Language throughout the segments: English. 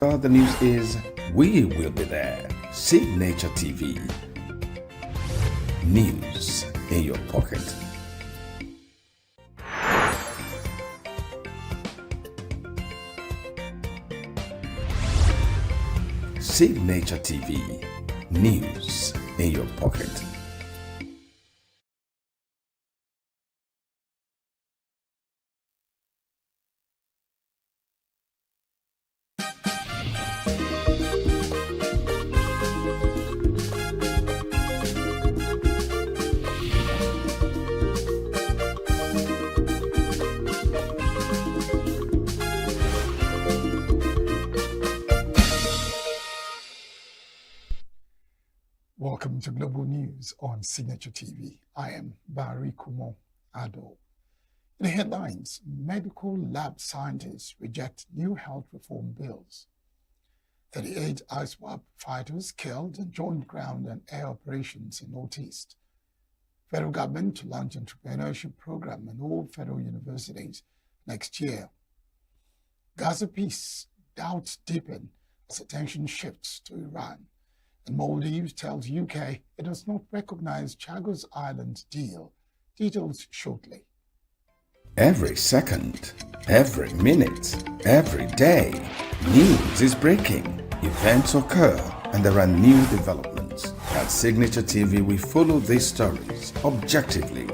The news is we will be there. Signature TV. News in your pocket. Signature TV. News in your pocket. Welcome to Global News on Signature TV. I am Barry Kumo Ado. In the headlines, medical lab scientists reject new health reform bills. 38 ISWAP fighters killed in joint ground and air operations in Northeast. Federal government to launch entrepreneurship program in all federal universities next year. Gaza peace doubts deepen as attention shifts to Iran. And Maldives tells UK it does not recognize Chagos Island's deal. Details shortly. Every second, every minute, every day, news is breaking. Events occur and there are new developments. At Signature TV, we follow these stories objectively,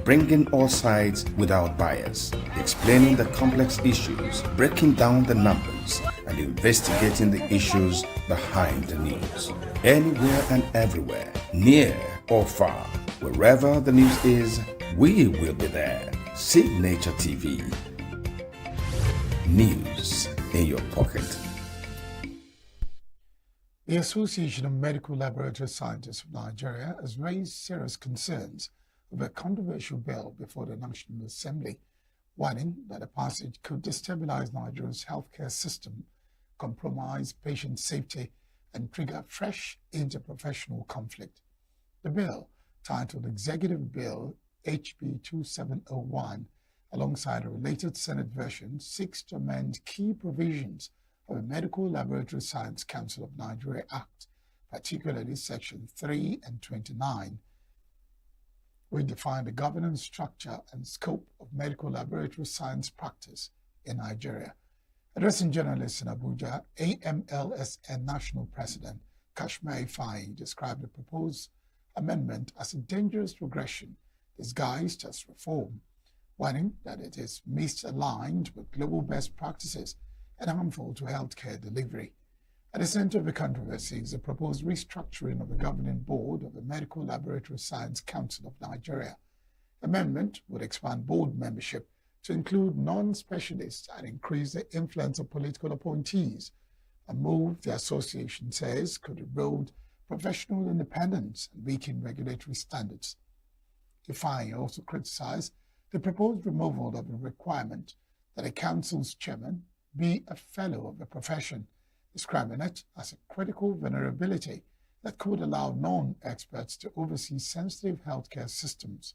bringing all sides without bias, explaining the complex issues, breaking down the numbers, and investigating the issues behind the news. Anywhere and everywhere, near or far, wherever the news is, we will be there. Signature TV. News in your pocket. The Association of Medical Laboratory Scientists of Nigeria has raised serious concerns over a controversial bill before the National Assembly, warning that the passage could destabilize Nigeria's healthcare system, compromise patient safety, and trigger fresh interprofessional conflict. The bill, titled Executive Bill HB 2701, alongside a related Senate version, seeks to amend key provisions of the Medical Laboratory Science Council of Nigeria Act, particularly Section 3 and 29, which define the governance structure and scope of medical laboratory science practice in Nigeria. Addressing journalists in Abuja, AMLSN National President Kashmir Ifeanyi described the proposed amendment as a dangerous regression disguised as reform, warning that it is misaligned with global best practices and harmful to healthcare delivery. At the center of the controversy is the proposed restructuring of the governing board of the Medical Laboratory Science Council of Nigeria. The amendment would expand board membership to include non-specialists and increase the influence of political appointees, a move the association says could erode professional independence and weaken regulatory standards. Ifeanyi also criticized the proposed removal of the requirement that a council's chairman be a fellow of the profession, describing it as a critical vulnerability that could allow non-experts to oversee sensitive healthcare systems.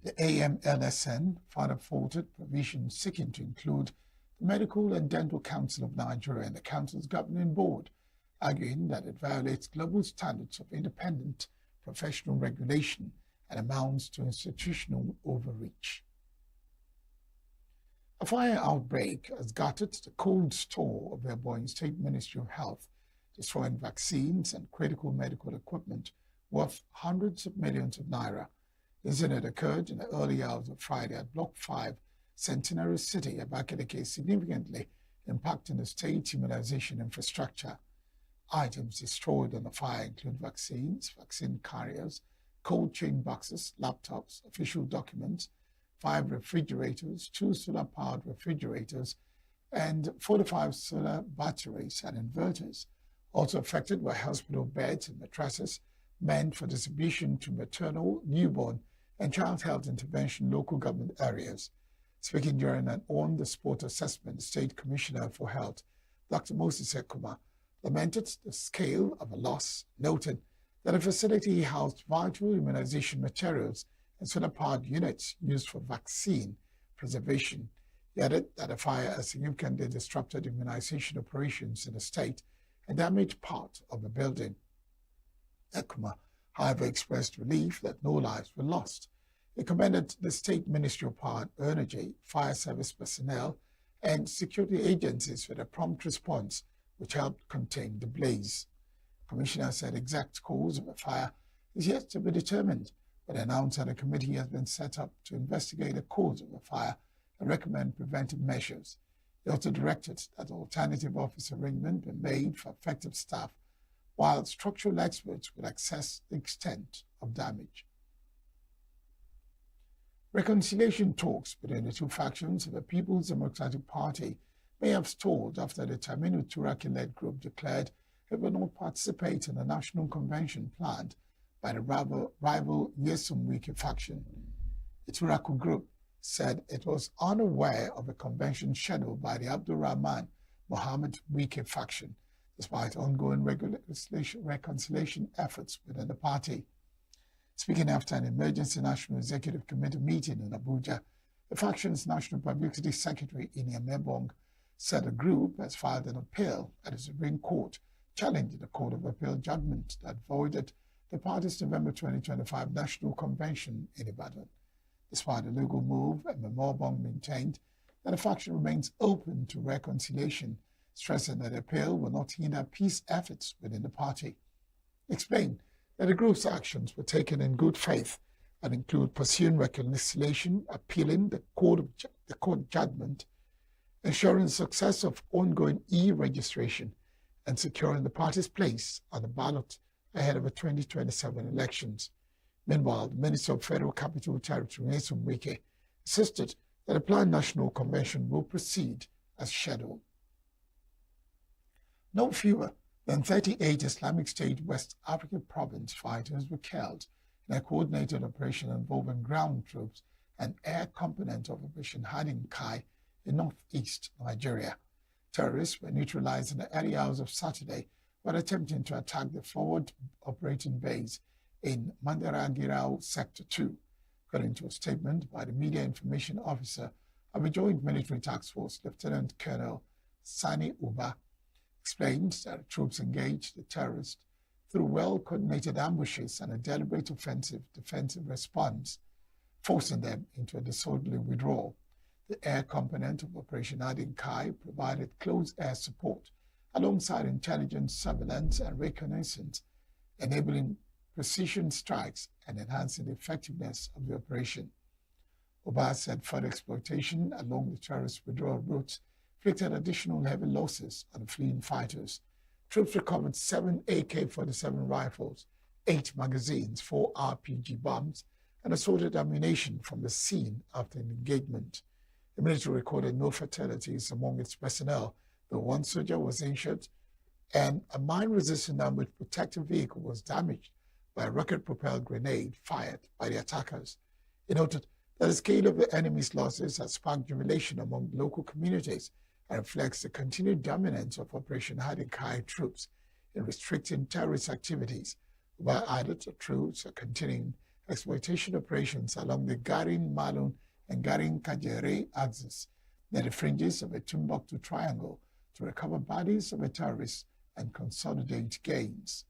The AMLSN further faulted provisions seeking to include the Medical and Dental Council of Nigeria and the Council's governing board, arguing that it violates global standards of independent professional regulation and amounts to institutional overreach. A fire outbreak has gutted the cold store of the Ebonyi State Ministry of Health, destroying vaccines and critical medical equipment worth hundreds of millions of naira. The incident occurred in the early hours of Friday at Block 5, Centenary City, Abakaliki, significantly impacting the state's immunization infrastructure. Items destroyed in the fire include vaccines, vaccine carriers, cold chain boxes, laptops, official documents, 5 refrigerators, 2 solar-powered refrigerators, and 45 solar batteries and inverters. Also affected were hospital beds and mattresses meant for distribution to maternal, newborn, and child health intervention local government areas. Speaking during an on-the-spot assessment, the State Commissioner for Health, Dr. Moses Ekuma, lamented the scale of a loss, noting that the facility housed vital immunization materials and solar-powered units used for vaccine preservation. He added that the fire has significantly disrupted immunization operations in the state and damaged part of the building. ECMA, however, expressed relief that no lives were lost. He commended the State Ministry of Power and Energy, fire service personnel, and security agencies for their prompt response, which helped contain the blaze. The Commissioner said exact cause of the fire is yet to be determined, but announced that a committee has been set up to investigate the cause of the fire and recommend preventive measures. He also directed that alternative office arrangement be made for affected staff, while structural experts would assess the extent of damage. Reconciliation talks between the two factions of the People's Democratic Party may have stalled after the Taminu Turaki-led group declared it will not participate in the national convention planned by the rival Nyesom Wike faction. The Turaku group said it was unaware of a convention scheduled by the Abdurrahman Mohammed Wike faction, despite ongoing reconciliation efforts within the party. Speaking after an emergency National Executive Committee meeting in Abuja, the faction's National Publicity Secretary, Inia Mebong, said the group has filed an appeal at the Supreme Court challenging the Court of Appeal judgment that voided the party's November 2025 National Convention in Ibadan. Despite the legal move, Mebong maintained that the faction remains open to reconciliation, stressing that the appeal will not hinder peace efforts within the party. Explained that the group's actions were taken in good faith and include pursuing reconciliation, appealing the court judgment, ensuring the success of ongoing e-registration, and securing the party's place on the ballot ahead of the 2027 elections. Meanwhile, the Minister of Federal Capital Territory, Nyesom Wike, insisted that a planned national convention will proceed as scheduled. No fewer than 38 Islamic State West African province fighters were killed in a coordinated operation involving ground troops and air component of Operation Hiding Kai in northeast Nigeria. Terrorists were neutralized in the early hours of Saturday while attempting to attack the forward operating base in Mandaragirao Sector 2, according to a statement by the Media Information Officer of the Joint Military Task Force, Lieutenant Colonel Sani Uba, explained that the troops engaged the terrorists through well-coordinated ambushes and a deliberate defensive response, forcing them into a disorderly withdrawal. The air component of Operation Hiding Kai provided close air support alongside intelligence, surveillance, and reconnaissance, enabling precision strikes and enhancing the effectiveness of the operation. Oba said further exploitation along the terrorist withdrawal routes inflicted additional heavy losses on the fleeing fighters. Troops recovered 7 AK-47 rifles, 8 magazines, 4 RPG bombs, and assorted ammunition from the scene after an engagement. The military recorded no fatalities among its personnel, though 1 soldier was injured, and a mine-resistant armored protective vehicle was damaged by a rocket-propelled grenade fired by the attackers. He noted that the scale of the enemy's losses has sparked jubilation among local communities and reflects the continued dominance of Operation Hiding Kai troops in restricting terrorist activities, while added to troops are continuing exploitation operations along the Garin-Malun and Garin-Kajere axis near the fringes of the Timbuktu Triangle to recover bodies of the terrorists and consolidate gains.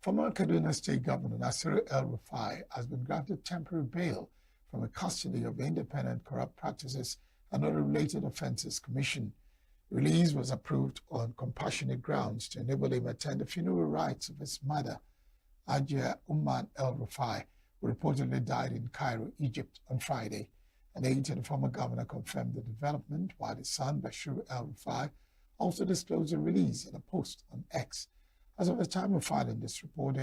Former Kaduna State Governor Nasir El-Rufai has been granted temporary bail from the custody of the Independent Corrupt Practices and Other Related Offences Commission. The release was approved on compassionate grounds to enable him to attend the funeral rites of his mother, Ajia Umman El-Rufai, who reportedly died in Cairo, Egypt on Friday. An aide to the former governor confirmed the development, while his son, Bashir El-Rufai, also disclosed the release in a post on X. As of the time of filing this report, the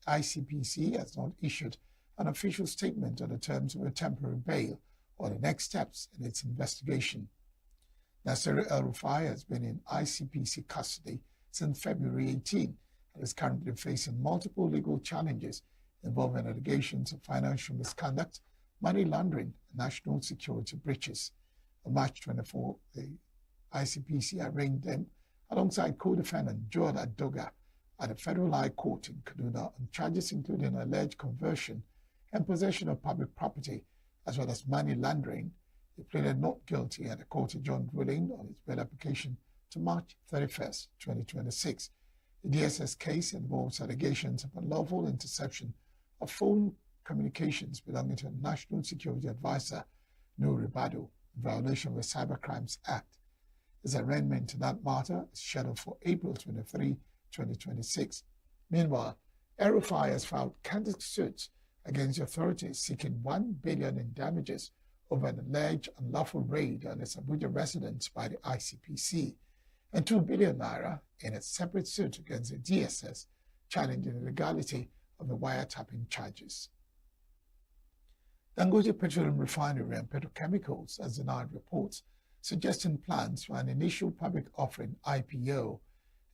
ICPC has not issued an official statement on the terms of a temporary bail or the next steps in its investigation. Nasser El-Rufai has been in ICPC custody since February 18 and is currently facing multiple legal challenges involving allegations of financial misconduct, money laundering, and national security breaches. On March 24, the ICPC arraigned them alongside co-defendant Joel Adoga at the Federal High Court in Kaduna on charges including alleged conversion and possession of public property, as well as money laundering He pleaded not guilty and the court adjourned ruling on his bail application to March 31st, 2026. The DSS case involves allegations of unlawful interception of phone communications belonging to National Security Advisor Noor Ribadu in violation of the Cybercrimes Act. His arraignment in that matter is scheduled for April 23, 2026. Meanwhile, El-Rufai has filed candidate suits against the authorities seeking $1 billion in damages over an alleged unlawful raid on his Abuja residence by the ICPC and 2 billion naira in a separate suit against the DSS challenging the legality of the wiretapping charges. Dangote Petroleum Refinery and Petrochemicals has denied reports suggesting plans for an initial public offering (IPO).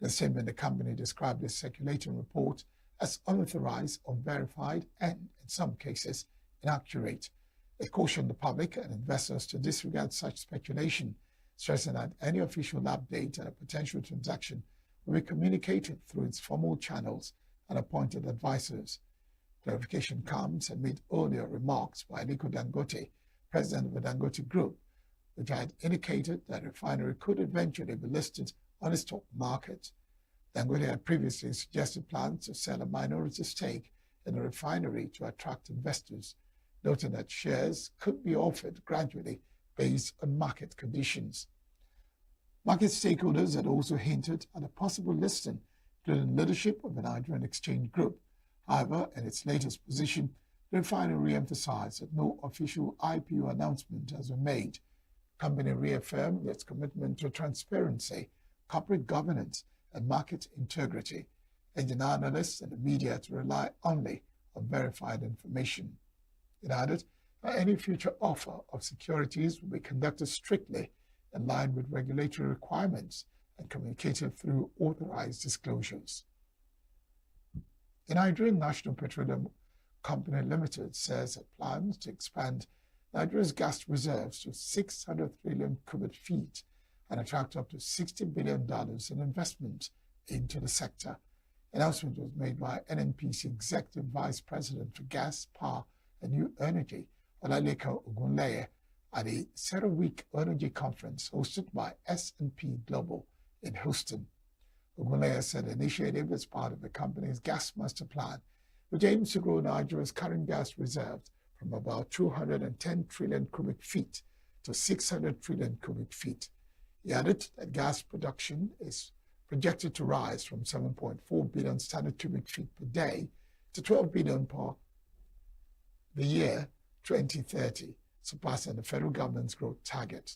In a statement, the company described the circulating report as unauthorized, unverified, and, in some cases, inaccurate. It cautioned the public and investors to disregard such speculation, stressing that any official update and a potential transaction will be communicated through its formal channels and appointed advisors. Clarification comes amid earlier remarks by Aliko Dangote, president of the Dangote Group, which had indicated that the refinery could eventually be listed on the stock market. Dangote had previously suggested plans to sell a minority stake in the refinery to attract investors, noting that shares could be offered gradually based on market conditions. Market stakeholders had also hinted at a possible listing, including leadership of the Nigerian Exchange Group. However, in its latest position, the refinery emphasized that no official IPO announcement has been made. The company reaffirmed its commitment to transparency, corporate governance, and market integrity, urging analysts and the media to rely only on verified information. It added that any future offer of securities will be conducted strictly in line with regulatory requirements and communicated through authorized disclosures. The Nigerian National Petroleum Company Limited says it plans to expand Nigeria's gas reserves to 600 trillion cubic feet and attract up to $60 billion in investment into the sector. Announcement was made by NNPC Executive Vice President for Gas, Power and New Energy, Olaleka Ogunleye, at the CERAWeek Energy Conference hosted by S&P Global in Houston. Ogunleye said the initiative is part of the company's gas master plan, which aims to grow Nigeria's current gas reserves from about 210 trillion cubic feet to 600 trillion cubic feet. He added that gas production is projected to rise from 7.4 billion standard cubic feet per day to 12 billion per the year 2030, surpassing the federal government's growth target.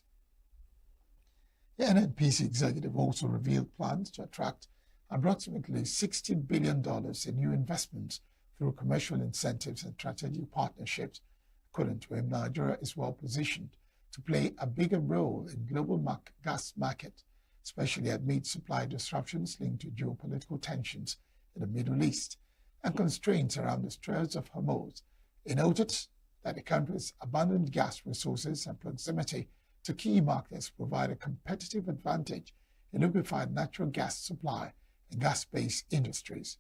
The NNPC executive also revealed plans to attract approximately $60 billion in new investments through commercial incentives and strategic partnerships. According to him, Nigeria is well positioned to play a bigger role in global gas market, especially amid supply disruptions linked to geopolitical tensions in the Middle East and constraints around the Straits of Hormuz. He noted that the country's abundant gas resources and proximity to key markets provide a competitive advantage in liquefied natural gas supply and gas-based industries.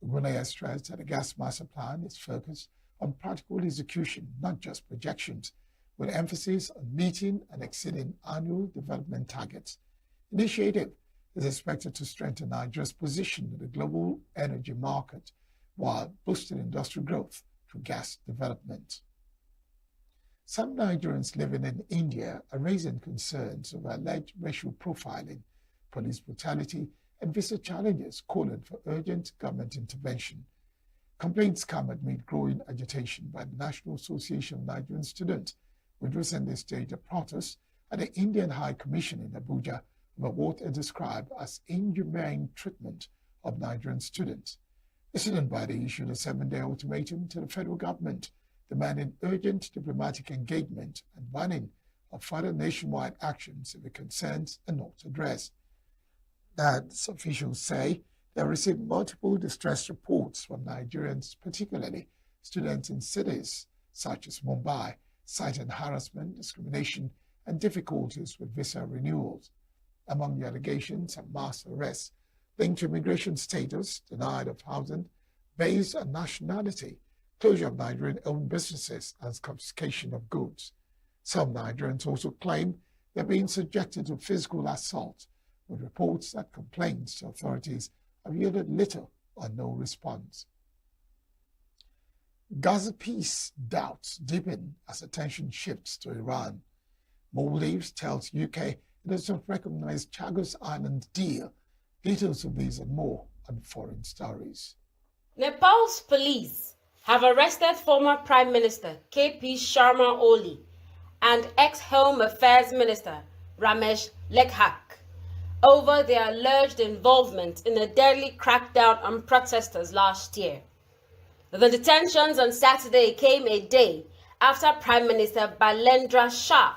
Ogunleye stressed that the gas master plan is focused on practical execution, not just projections, with emphasis on meeting and exceeding annual development targets. The initiative is expected to strengthen Nigeria's position in the global energy market while boosting industrial growth through gas development. Some Nigerians living in India are raising concerns over alleged racial profiling, police brutality, and visa challenges, calling for urgent government intervention. Complaints come amid growing agitation by the National Association of Nigerian Students, which recently staged a protest at the Indian High Commission in Abuja over what it described as inhumane treatment of Nigerian students. The student body issued a 7-day ultimatum to the federal government, demanding urgent diplomatic engagement and warning of further nationwide actions if the concerns are not addressed. That's officials say they received multiple distress reports from Nigerians, particularly students in cities such as Mumbai, citing harassment, discrimination, and difficulties with visa renewals. Among the allegations are mass arrests linked to immigration status, denial of housing based on nationality, closure of Nigerian-owned businesses, and confiscation of goods. Some Nigerians also claim they're being subjected to physical assault, with reports that complaints to authorities have yielded little or no response. Gaza peace doubts deepen as attention shifts to Iran. Maldives tells UK it does not recognize Chagos Island deal. Details of these and more on Foreign Stories. Nepal's police have arrested former Prime Minister KP Sharma Oli and ex-Home Affairs Minister Ramesh Lekhak over their alleged involvement in a deadly crackdown on protesters last year. The detentions on Saturday came a day after Prime Minister Balendra Shah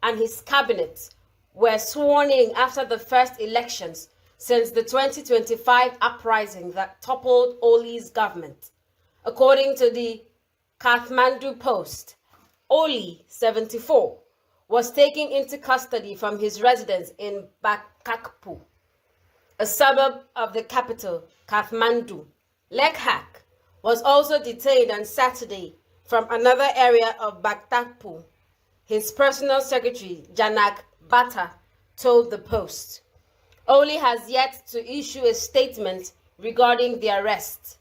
and his cabinet were sworn in after the first elections since the 2025 uprising that toppled Oli's government. According to the Kathmandu Post, Oli, 74, was taken into custody from his residence in Bakakpu, a suburb of the capital, Kathmandu. Lekhak was also detained on Saturday from another area of Bakakpu. His personal secretary, Janak Bata, told the Post. Oli has yet to issue a statement regarding the arrest.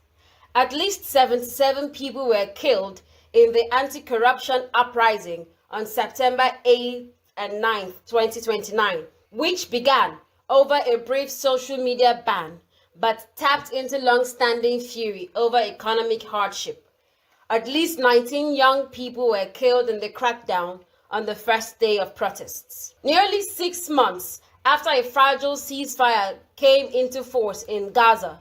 At least 77 people were killed in the anti-corruption uprising on September 8th and 9th, 2029, which began over a brief social media ban but tapped into long-standing fury over economic hardship. At least 19 young people were killed in the crackdown on the first day of protests. Nearly 6 months after a fragile ceasefire came into force in Gaza,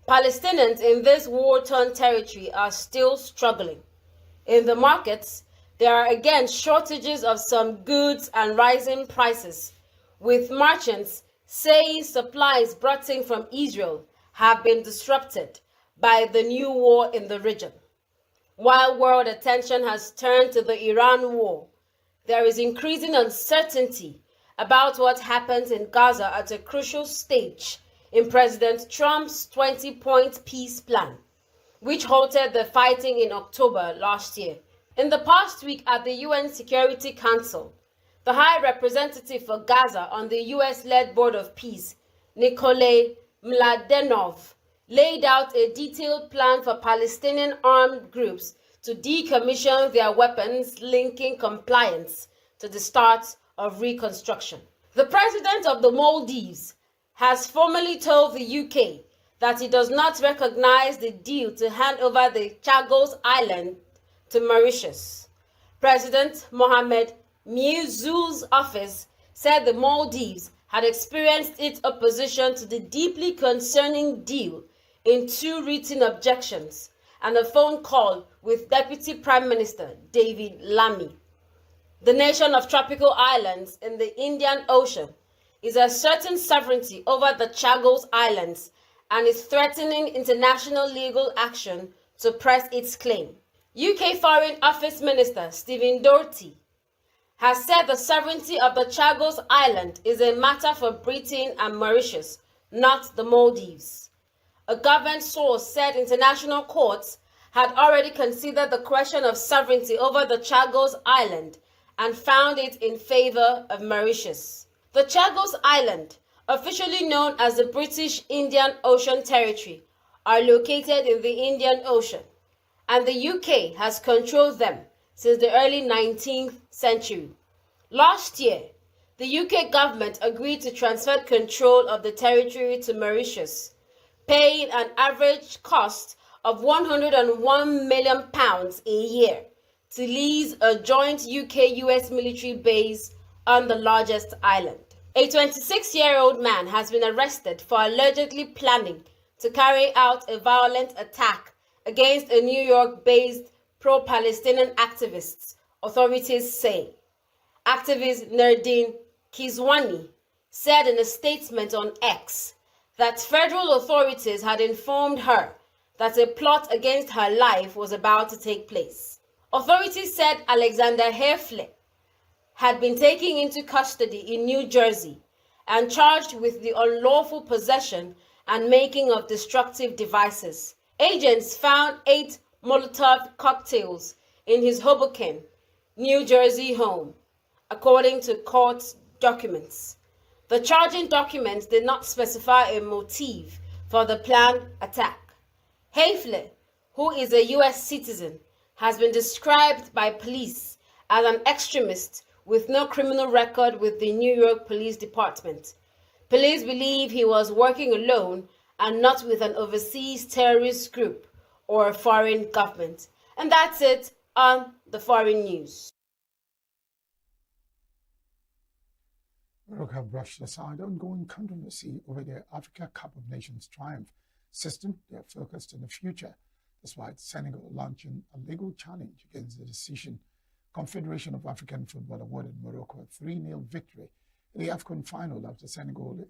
Palestinians in this war-torn territory are still struggling. In the markets, there are again shortages of some goods and rising prices, with merchants saying supplies brought in from Israel have been disrupted by the new war in the region. While world attention has turned to the Iran war, there is increasing uncertainty about what happens in Gaza at a crucial stage in President Trump's 20-point peace plan, which halted the fighting in October last year. In the past week at the UN Security Council, the High Representative for Gaza on the US-led Board of Peace, Nikolay Mladenov, laid out a detailed plan for Palestinian armed groups to decommission their weapons, linking compliance to the start of reconstruction. The president of the Maldives has formally told the UK that he does not recognize the deal to hand over the Chagos Island to Mauritius. President Mohamed Muizzu's office said the Maldives had experienced its opposition to the deeply concerning deal in 2 written objections and a phone call with Deputy Prime Minister David Lammy. The nation of tropical islands in the Indian Ocean is asserting sovereignty over the Chagos Islands and is threatening international legal action to press its claim. UK Foreign Office Minister Stephen Doherty has said the sovereignty of the Chagos Island is a matter for Britain and Mauritius, not the Maldives. A government source said international courts had already considered the question of sovereignty over the Chagos Island and found it in favor of Mauritius. The Chagos Island, officially known as the British Indian Ocean Territory, are located in the Indian Ocean, and the UK has controlled them since the early 19th century. Last year, the UK government agreed to transfer control of the territory to Mauritius, paying an average cost of £101 million a year to lease a joint UK-US military base on the largest island. A 26-year-old man has been arrested for allegedly planning to carry out a violent attack against a New York-based pro-Palestinian activist, authorities say. Activist Nerdine Kizwani said in a statement on X that federal authorities had informed her that a plot against her life was about to take place. Authorities said Alexander Hefle had been taken into custody in New Jersey and charged with the unlawful possession and making of destructive devices. Agents found 8 Molotov cocktails in his Hoboken, New Jersey home according to court documents. The charging documents did not specify a motive for the planned attack. Haefle, who is a U.S. citizen, has been described by police as an extremist with no criminal record with the New York Police Department. Police believe he was working alone and not with an overseas terrorist group or a foreign government. And that's it on the foreign news. Morocco have brushed aside ongoing controversy over their Africa Cup of Nations triumph system. They are focused on the future, despite Senegal launching a legal challenge against the decision. Confederation of African Football awarded Morocco a 3-0 victory in the AFCON final after Senegal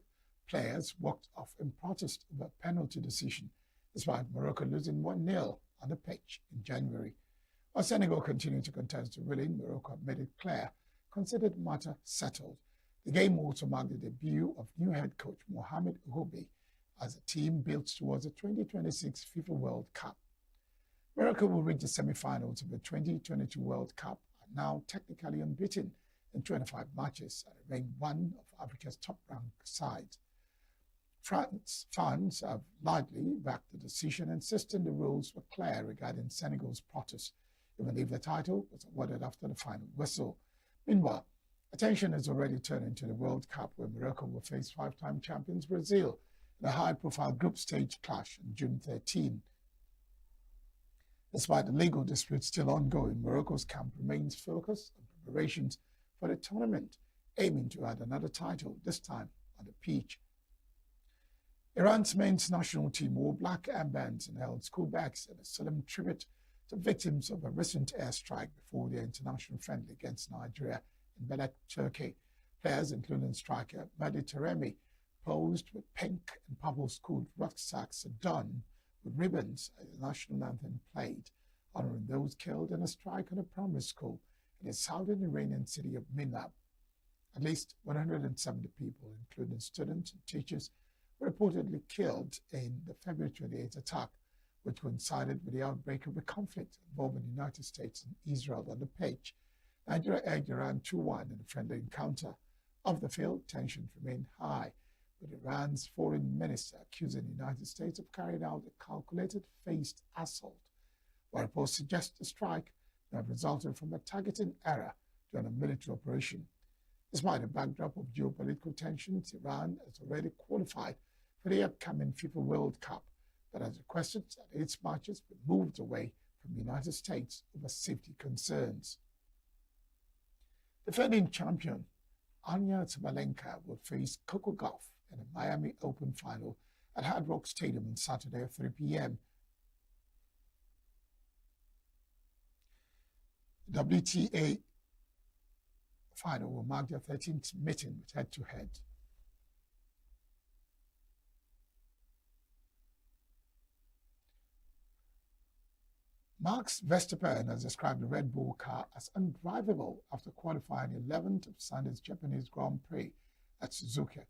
players walked off in protest over a penalty decision, despite Morocco losing 1-0 on the pitch in January. While Senegal continued to contest the ruling, Morocco made it clear, considered matter settled. The game also marked the debut of new head coach Mohamed Ghobi as the team builds towards the 2026 FIFA World Cup. Morocco will reach the semi-finals of the 2022 World Cup and now technically unbeaten in 25 matches and remain one of Africa's top-ranked sides. France fans have largely backed the decision, insisting the rules were clear regarding Senegal's protest, even if the title was awarded after the final whistle. Meanwhile, attention is already turning to the World Cup, where Morocco will face 5-time champions Brazil in a high-profile group stage clash on June 13. Despite the legal dispute still ongoing, Morocco's camp remains focused on preparations for the tournament, aiming to add another title, this time on the pitch. Iran's men's national team wore black armbands and held school bags in a solemn tribute to victims of a recent airstrike before their international friendly against Nigeria in Belek, Turkey. Players, including striker Mehdi Taremi, posed with pink and purple school rucksacks adorned with ribbons as the national anthem played, honoring those killed in a strike on a primary school in the southern Iranian city of Minab. At least 170 people, including students and teachers, were reportedly killed in the February 28 attack, which coincided with the outbreak of a conflict involving the United States and Israel on the pitch. Nigeria egged Iran 2-1 in a friendly encounter. Off the field, tensions remained high, with Iran's foreign minister accusing the United States of carrying out a calculated phased assault, while reports suggest the strike may have resulted from a targeting error during a military operation. Despite a backdrop of geopolitical tensions, Iran has already qualified for the upcoming FIFA World Cup, but has requested that its matches be moved away from the United States over safety concerns. Defending champion Anya Sabalenka will face Coco Gauff in a Miami Open final at Hard Rock Stadium on Saturday at 3 p.m. The WTA final will mark their 13th meeting with head-to-head. Max Verstappen has described the Red Bull car as undrivable after qualifying 11th of Sunday's Japanese Grand Prix at Suzuka.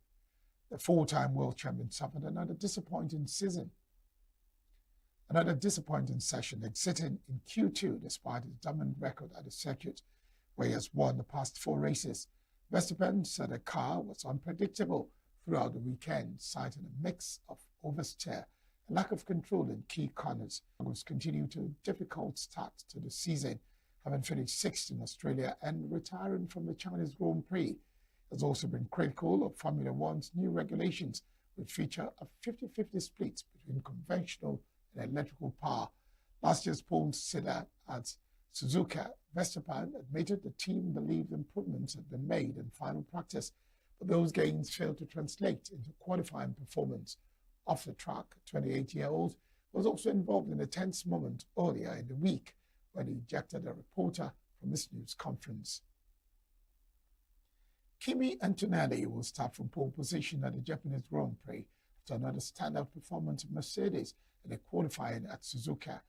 The four-time world champion suffered another disappointing session, exiting in Q2 despite his dominant record at the circuit, where he has won the past 4 races. Verstappen said the car was unpredictable throughout the weekend, citing a mix of oversteer and lack of control in key corners. He continued to a difficult start to the season, having finished 6th in Australia and retiring from the Chinese Grand Prix. Has also been critical of Formula One's new regulations, which feature a 50-50 split between conventional and electrical power. Last year's pole sitter at Suzuka, Verstappen admitted the team believed improvements had been made in final practice, but those gains failed to translate into qualifying performance. Off the track, 28-year-old was also involved in a tense moment earlier in the week when he ejected a reporter from his news conference. Kimi Antonelli will start from pole position at the Japanese Grand Prix after another standout performance of Mercedes in the qualifying at Suzuka.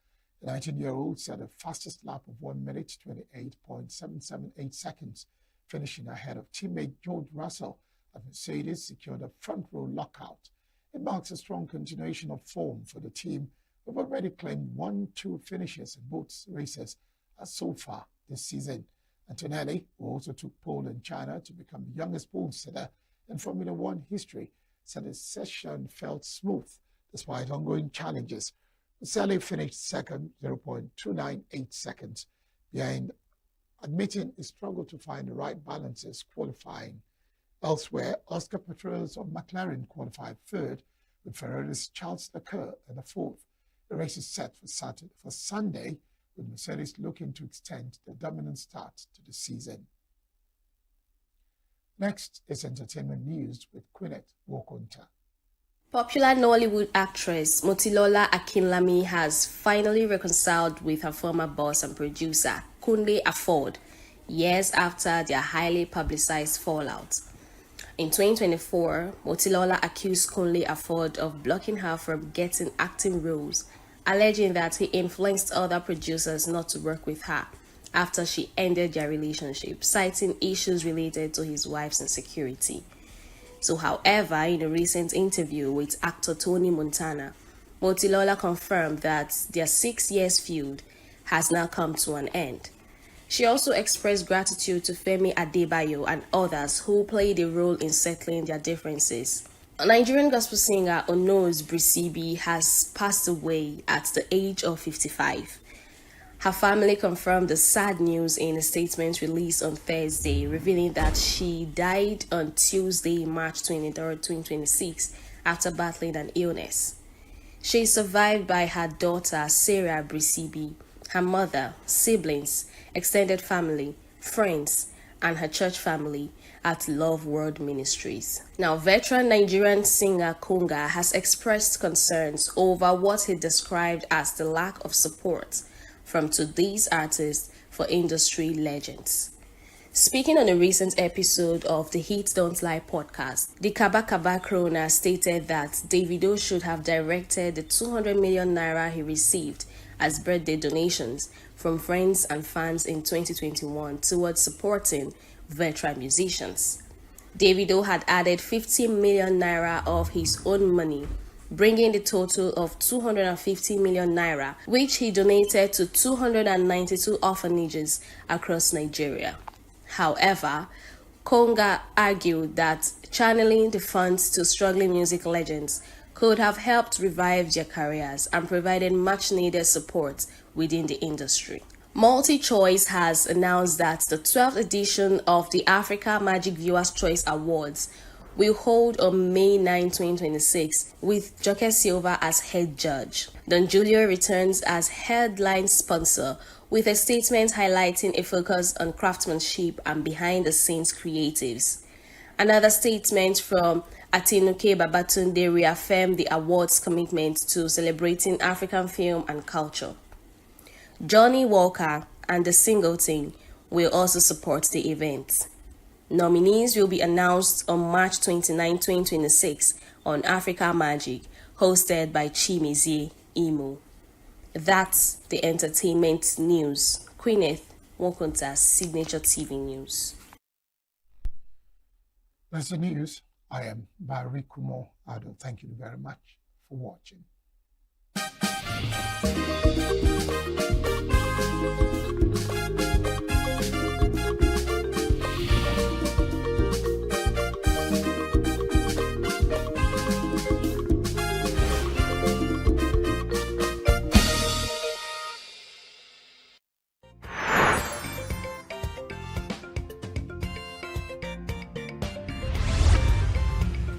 The 19-year-old set the fastest lap of 1 minute, 28.778 seconds, finishing ahead of teammate George Russell as Mercedes secured a front-row lockout. It marks a strong continuation of form for the team, who have already claimed 1-2 finishes in both races so far this season. Antonelli, who also took pole in China to become the youngest pole sitter in Formula One history, said his session felt smooth despite ongoing challenges. Rosselli finished second, 0.298 seconds behind, admitting he struggled to find the right balances qualifying. Elsewhere, Oscar Pistorius of McLaren qualified third, with Ferrari's Charles Leclerc in the fourth. The race is set for Sunday, with Mercedes looking to extend the dominant start to the season. Next is entertainment news with Quinette Wokonta. Popular Nollywood actress Motilola Akinlami has finally reconciled with her former boss and producer, Kunle Afod, years after their highly publicized fallout. In 2024, Motilola accused Kunle Afod of blocking her from getting acting roles, alleging that he influenced other producers not to work with her after she ended their relationship, citing issues related to his wife's insecurity. So, however, in a recent interview with actor Tony Montana, Motilola confirmed that their 6 years feud has now come to an end. She also expressed gratitude to Femi Adebayo and others who played a role in settling their differences. Nigerian gospel singer Ono's Brisibi has passed away at the age of 55. Her family confirmed the sad news in a statement released on Thursday, revealing that she died on Tuesday, March 23, 2026, after battling an illness. She is survived by her daughter, Sarah Brisibi, her mother, siblings, extended family, friends, and her church family at Love World Ministries. Now, veteran Nigerian singer Konga has expressed concerns over what he described as the lack of support from today's artists for industry legends. Speaking on a recent episode of the Hit Don't Lie podcast, the Kaba Kaba Krona stated that Davido should have directed the 200 million naira he received as birthday donations from friends and fans in 2021 towards supporting veteran musicians. Davido had added 50 million naira of his own money, bringing the total of 250 million naira, which he donated to 292 orphanages across Nigeria. However, Konga argued that channeling the funds to struggling music legends could have helped revive their careers and provided much-needed support within the industry. MultiChoice has announced that the 12th edition of the Africa Magic Viewers' Choice Awards will hold on May 9, 2026, with Joke Silva as head judge. Don Julio returns as headline sponsor, with a statement highlighting a focus on craftsmanship and behind-the-scenes creatives. Another statement from Atinuke Babatunde reaffirmed the award's commitment to celebrating African film and culture. Johnny Walker and the Singleton will also support the event. Nominees will be announced on March 29, 2026 on Africa Magic, hosted by Chimezie Imo. That's the entertainment news. Quineth Wokonta, Signature TV News. That's the news. I am Barry Kumo Ado. Thank you very much for watching.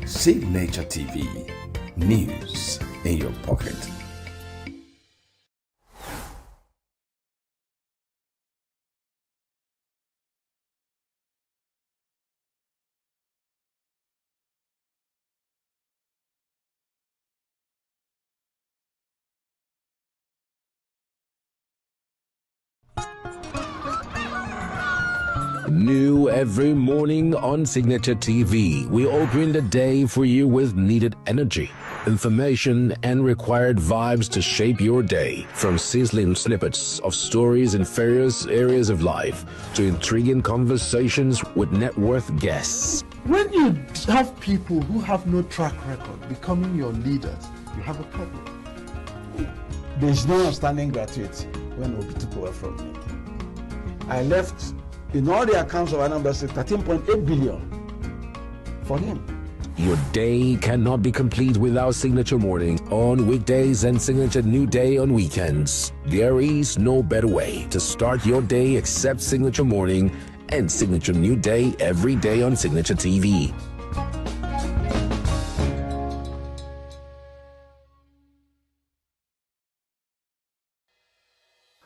Signature TV, news in your pocket. New every morning on Signature TV, we open the day for you with needed energy, information, and required vibes to shape your day. From sizzling snippets of stories in various areas of life to intriguing conversations with net worth guests. When you have people who have no track record becoming your leaders, you have a problem. There's no outstanding gratuity when Obi took over from me. I left In all the accounts of Anambra State, 13.8 billion for them. Your day cannot be complete without Signature Morning on weekdays and Signature New Day on weekends. There is no better way to start your day except Signature Morning and Signature New Day every day on Signature TV.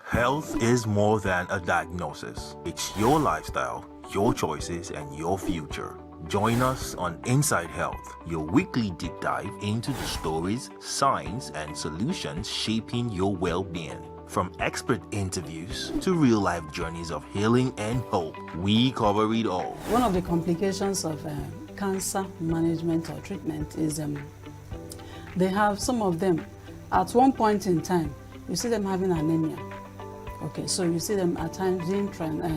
Health is more than a diagnosis. It's your lifestyle, your choices, and your future. Join us on Inside Health, your weekly deep dive into the stories, science, and solutions shaping your well-being. From expert interviews to real-life journeys of healing and hope, we cover it all. One of the complications of cancer management or treatment is they have some of them at one point in time, you see them having anemia. Okay, so you see them at times being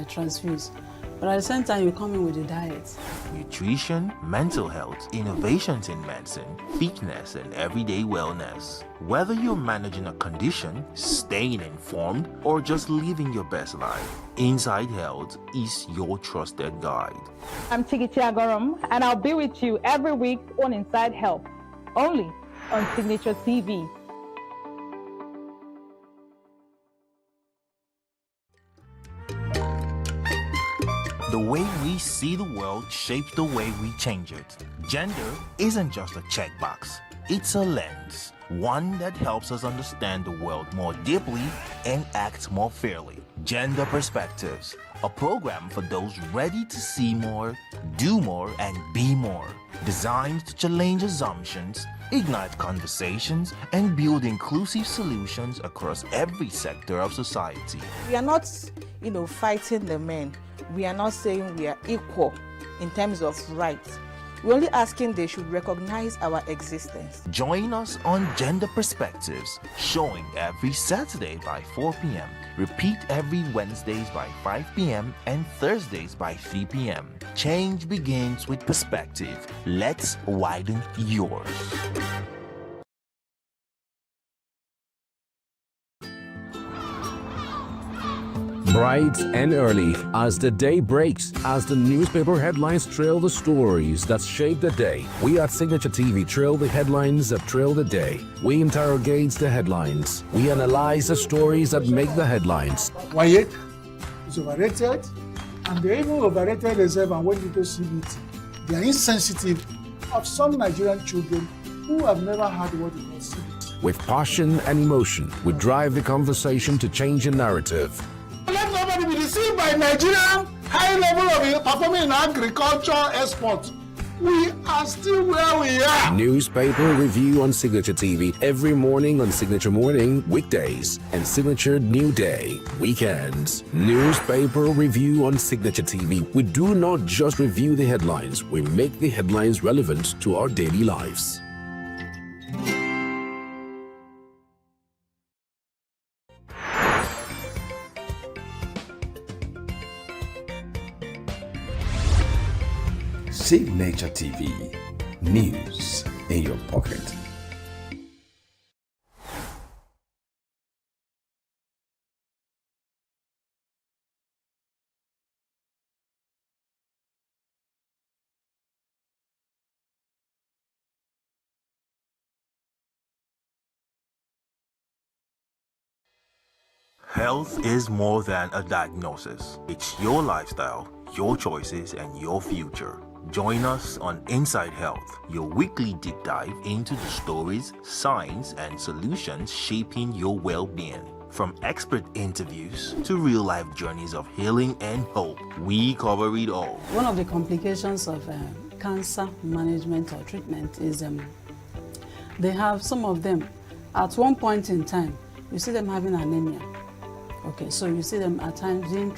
transfused. But at the same time, you come in with the diet. Nutrition, mental health, innovations in medicine, fitness, and everyday wellness. Whether you're managing a condition, staying informed, or just living your best life, Inside Health is your trusted guide. I'm Tigiti Agorum, and I'll be with you every week on Inside Health, only on Signature TV. The way we see the world shapes the way we change it. Gender isn't just a checkbox, it's a lens, one that helps us understand the world more deeply and act more fairly. Gender Perspectives, a program for those ready to see more, do more, and be more. Designed to challenge assumptions, ignite conversations, and build inclusive solutions across every sector of society. We are not, fighting the men. We are not saying we are equal in terms of rights. We're only asking they should recognize our existence. Join us on Gender Perspectives, showing every Saturday by 4 p.m. Repeat every Wednesdays by 5 p.m. and Thursdays by 3 p.m. Change begins with perspective. Let's widen yours. Bright and early as the day breaks, as the newspaper headlines trail the stories that shape the day. We at Signature TV trail the headlines that trail the day. We interrogate the headlines. We analyze the stories that make the headlines. Why is overrated, and they even overrated themselves and went into CBT. They are insensitive of some Nigerian children who have never had what they call CBT. With passion and emotion, we drive the conversation to change the narrative. Let nobody be deceived by Nigerian high level of performing in agriculture export. We are still where we are. Newspaper review on Signature TV every morning on Signature Morning, weekdays, and Signature New Day, weekends. Newspaper review on Signature TV. We do not just review the headlines, we make the headlines relevant to our daily lives. Signature TV, news in your pocket. Health is more than a diagnosis. It's your lifestyle, your choices, and your future. Join us on Inside Health, your weekly deep dive into the stories, science, and solutions shaping your well-being. From expert interviews to real-life journeys of healing and hope, we cover it all. One of the complications of cancer management or treatment is they have some of them at one point in time, you see them having anemia. Okay, so you see them at times being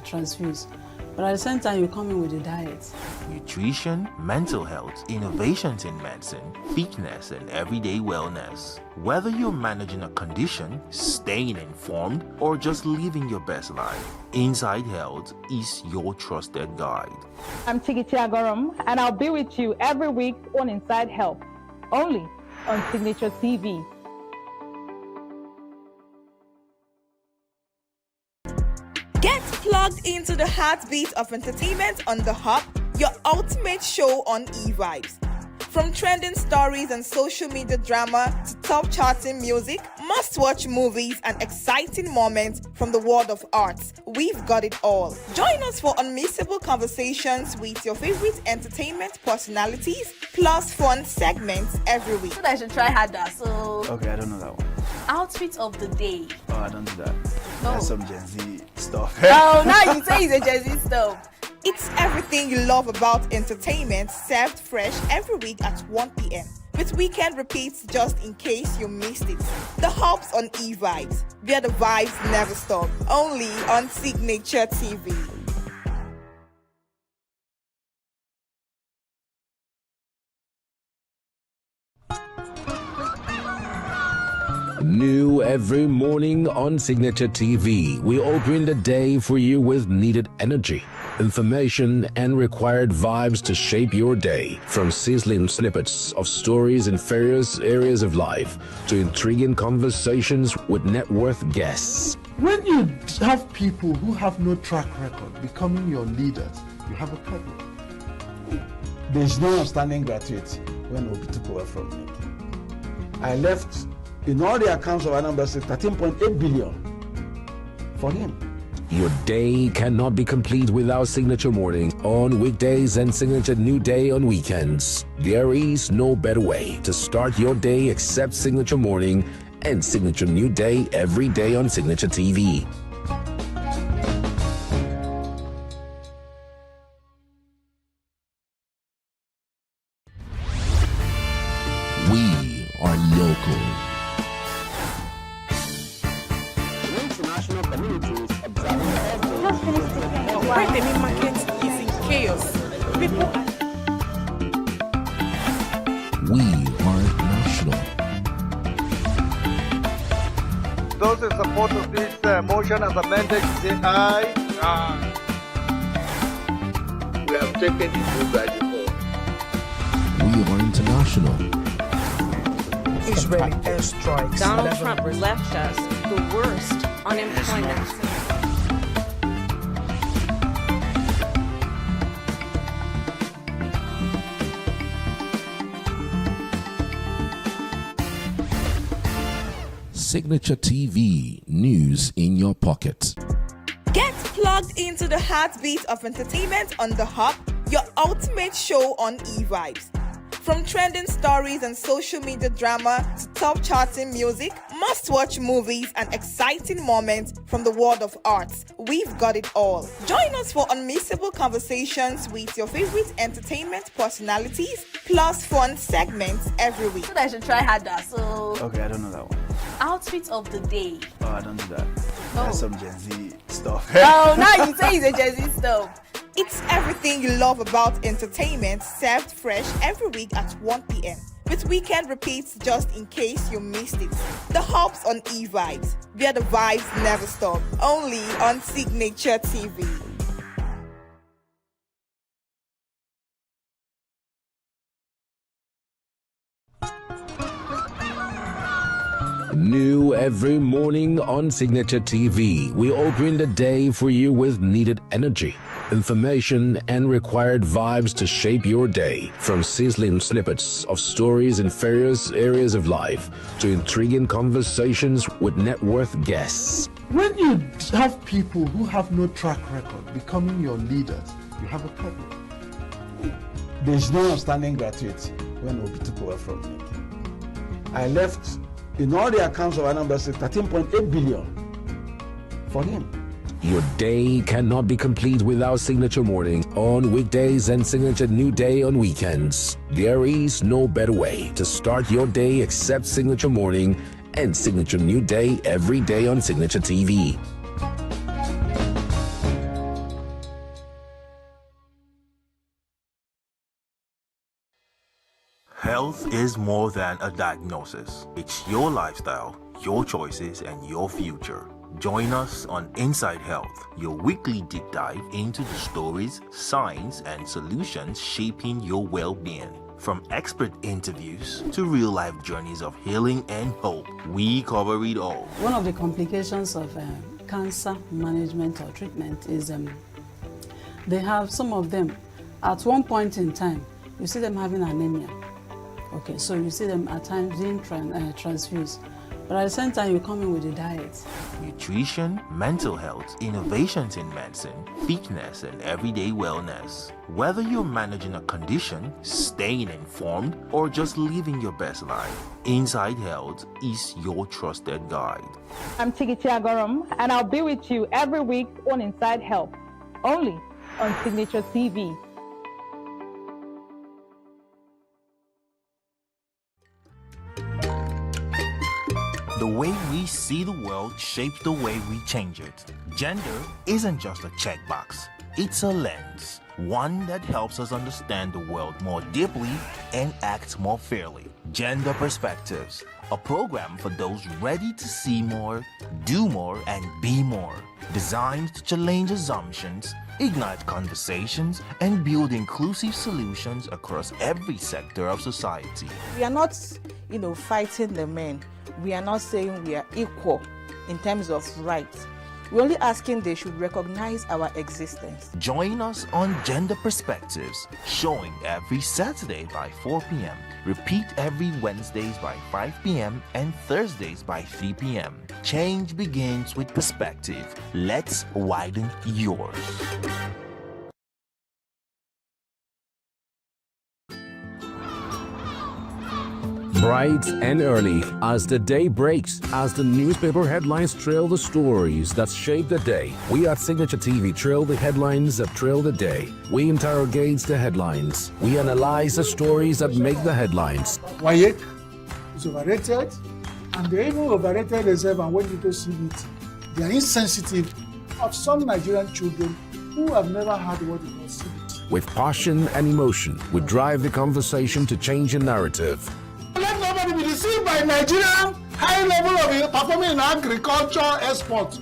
transfused. But at the same time, you come in with the diet. Nutrition, mental health, innovations in medicine, fitness, and everyday wellness. Whether you're managing a condition, staying informed, or just living your best life, Inside Health is your trusted guide. I'm Tigiti Agorum, and I'll be with you every week on Inside Health, only on Signature TV. Get Plus plugged into the heartbeat of entertainment on The Hub, your ultimate show on E-Vibes. From trending stories and social media drama to top charting music, must-watch movies and exciting moments from the world of arts, we've got it all. Join us for unmissable conversations with your favorite entertainment personalities, plus fun segments every week. I should try harder, so... Okay, I don't know that one. Outfit of the day. Oh, I don't do that. That's some Gen Z stuff. Oh, now you say it's a Gen Z stuff. It's everything you love about entertainment, served fresh every week at 1 p.m. with weekend repeats just in case you missed it. The Hub's on E-Vibes, where the vibes never stop. Only on Signature TV. New every morning on Signature TV, we open the day for you with needed energy, information, and required vibes to shape your day. From sizzling snippets of stories in various areas of life to intriguing conversations with net worth guests. When you have people who have no track record becoming your leaders, you have a problem. There's no outstanding gratuity when Obi took over from me. I left in all the accounts of Anambra State 13.8 billion for him. Your day cannot be complete without Signature Morning on weekdays and Signature New Day on weekends. There is no better way to start your day except Signature Morning and Signature New Day every day on Signature TV. We are local. International communities observing Where the meat market is in chaos. People We are national. Those in support of this motion as amended, say aye. Aye. We have taken it by default. We are international. Israeli airstrikes. Donald Trump left us the worst unemployment. Signature TV, news in your pocket. get plugged into the heartbeat of entertainment on The Hub, your ultimate show on E-Vibes. From trending stories and social media drama to top charting music, must-watch movies and exciting moments from the world of arts, we've got it all. Join us for unmissable conversations with your favorite entertainment personalities, plus fun segments every week. I should try harder, so... Okay, I don't know that one. Outfit of the day. Oh, I don't do that. That's some Gen Z stuff. Oh, now you say it's a Gen Z stuff. It's everything you love about entertainment, served fresh every week at 1 p.m. with weekend repeats just in case you missed it. The Hub's on E-Vibes, where the vibes never stop. Only on Signature TV. New every morning on Signature TV, we open the day for you with needed energy, information, and required vibes to shape your day. From sizzling snippets of stories in various areas of life to intriguing conversations with net worth guests. When you have people who have no track record becoming your leaders, you have a problem. There's no outstanding gratuity when Obi took over from me. I left in all the accounts of Anambra State 13.8 billion for him. Your day cannot be complete without Signature Morning on weekdays and Signature New Day on weekends. There is no better way to start your day except Signature Morning and Signature New Day every day on Signature TV. Health is more than a diagnosis. It's your lifestyle, your choices, and your future. Join us on Inside Health, your weekly deep dive into the stories, science, and solutions shaping your well-being. From expert interviews to real-life journeys of healing and hope, we cover it all. One of the complications of cancer management or treatment is they have some of them at one point in time, you see them having anemia. Okay, so you see them at times being transfused. But at the same time, you come in with a diet. Nutrition, mental health, innovations in medicine, fitness, and everyday wellness. Whether you're managing a condition, staying informed, or just living your best life, Inside Health is your trusted guide. I'm Tigiti Agorum, and I'll be with you every week on Inside Health, only on Signature TV. The way we see the world shapes the way we change it. Gender isn't just a checkbox, it's a lens, one that helps us understand the world more deeply and act more fairly. Gender Perspectives, a program for those ready to see more, do more, and be more. Designed to challenge assumptions, ignite conversations, and build inclusive solutions across every sector of society. We are not, fighting the men. We are not saying we are equal in terms of rights. We're only asking they should recognize our existence. Join us on Gender Perspectives, showing every Saturday by 4 p.m. Repeat every Wednesdays by 5 p.m. and Thursdays by 3 p.m. Change begins with perspective. Let's widen yours. Bright and early as the day breaks, as the newspaper headlines trail the stories that shape the day. We at Signature TV trail the headlines that trail the day. We interrogate the headlines. We analyze the stories that make the headlines. Wayek is overrated, and they even overrated themselves, and when people see it, they are insensitive of some Nigerian children who have never had what it was CBT. With passion and emotion, we drive the conversation to change the narrative. Let nobody be deceived by Nigerian high level of performing in agriculture export.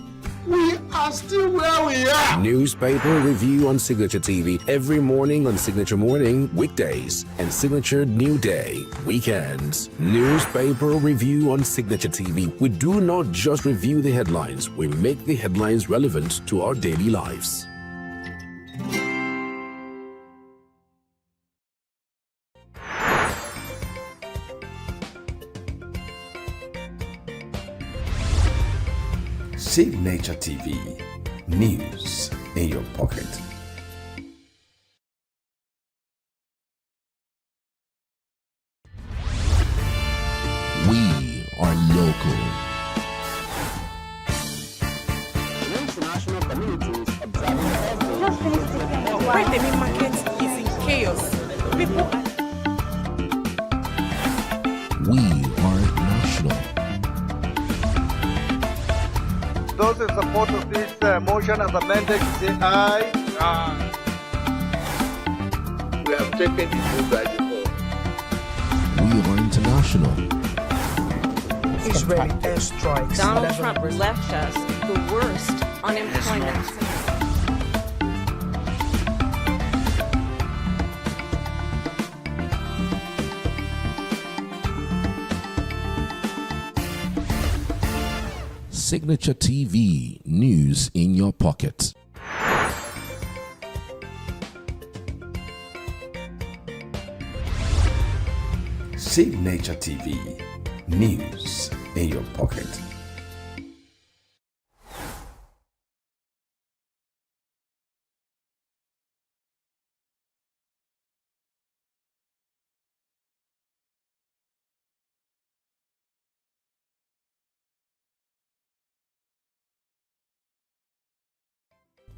We are still where we are. Newspaper review on Signature TV every morning on Signature Morning, weekdays, and Signature New Day, weekends. Newspaper review on Signature TV. We do not just review the headlines, we make the headlines relevant to our daily lives. Signature TV, news in your pocket. We are local. International communities observing Why the main market is in chaos. People We are national. Those in support of this motion as amended, say aye. Aye. We have taken the vote by default. We are international. Israeli airstrikes. Donald Trump left us the worst unemployment. Signature TV, news in your pocket. Signature TV, news in your pocket.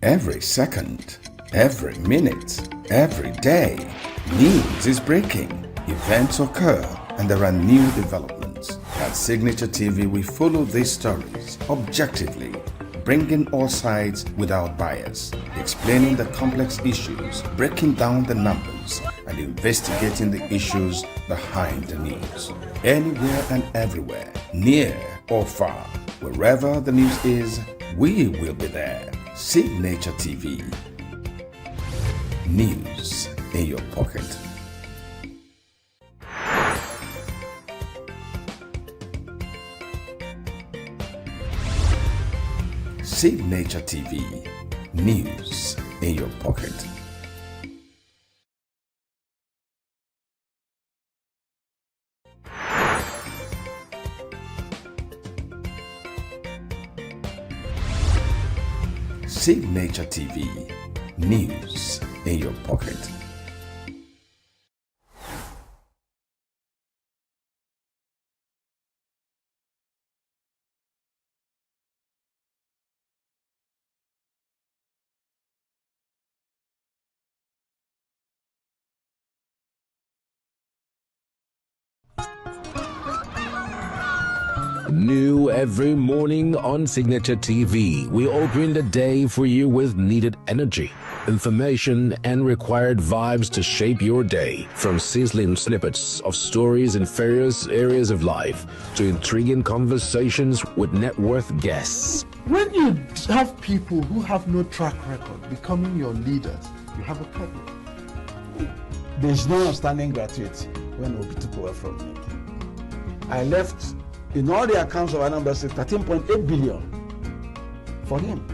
Every second, every minute, every day, news is breaking, events occur, and there are new developments. At Signature TV, we follow these stories objectively, bringing all sides without bias, explaining the complex issues, breaking down the numbers, and investigating the issues behind the news. Anywhere and everywhere, near or far, wherever the news is, we will be there. Signature TV, news in your pocket. Signature TV. News in your pocket. Signature TV. News in your pocket. New every morning on Signature TV, we open the day for you with needed energy, information, and required vibes to shape your day. From sizzling snippets of stories in various areas of life to intriguing conversations with net worth guests. When you have people who have no track record becoming your leaders, you have a problem. There's no outstanding gratuity when Obi took over from me. I left in all the accounts of Anambra State 13.8 billion for him.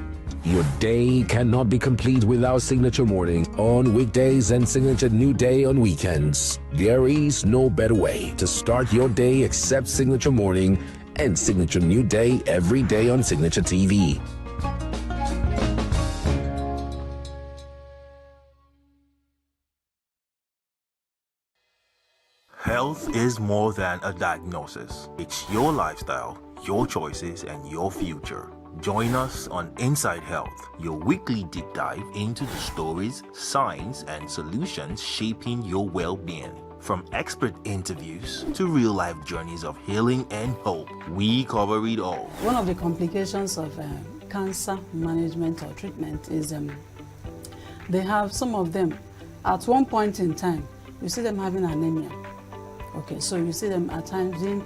Your day cannot be complete without Signature Morning on weekdays and Signature New Day on weekends. There is no better way to start your day except Signature Morning and Signature New Day every day on Signature TV. Health is more than a diagnosis. It's your lifestyle, your choices, and your future. Join us on Inside Health, your weekly deep dive into the stories, science, and solutions shaping your well-being. From expert interviews to real-life journeys of healing and hope, we cover it all. One of the complications of cancer management or treatment is they have some of them, at one point in time, you see them having anemia. Okay, so you see them at times being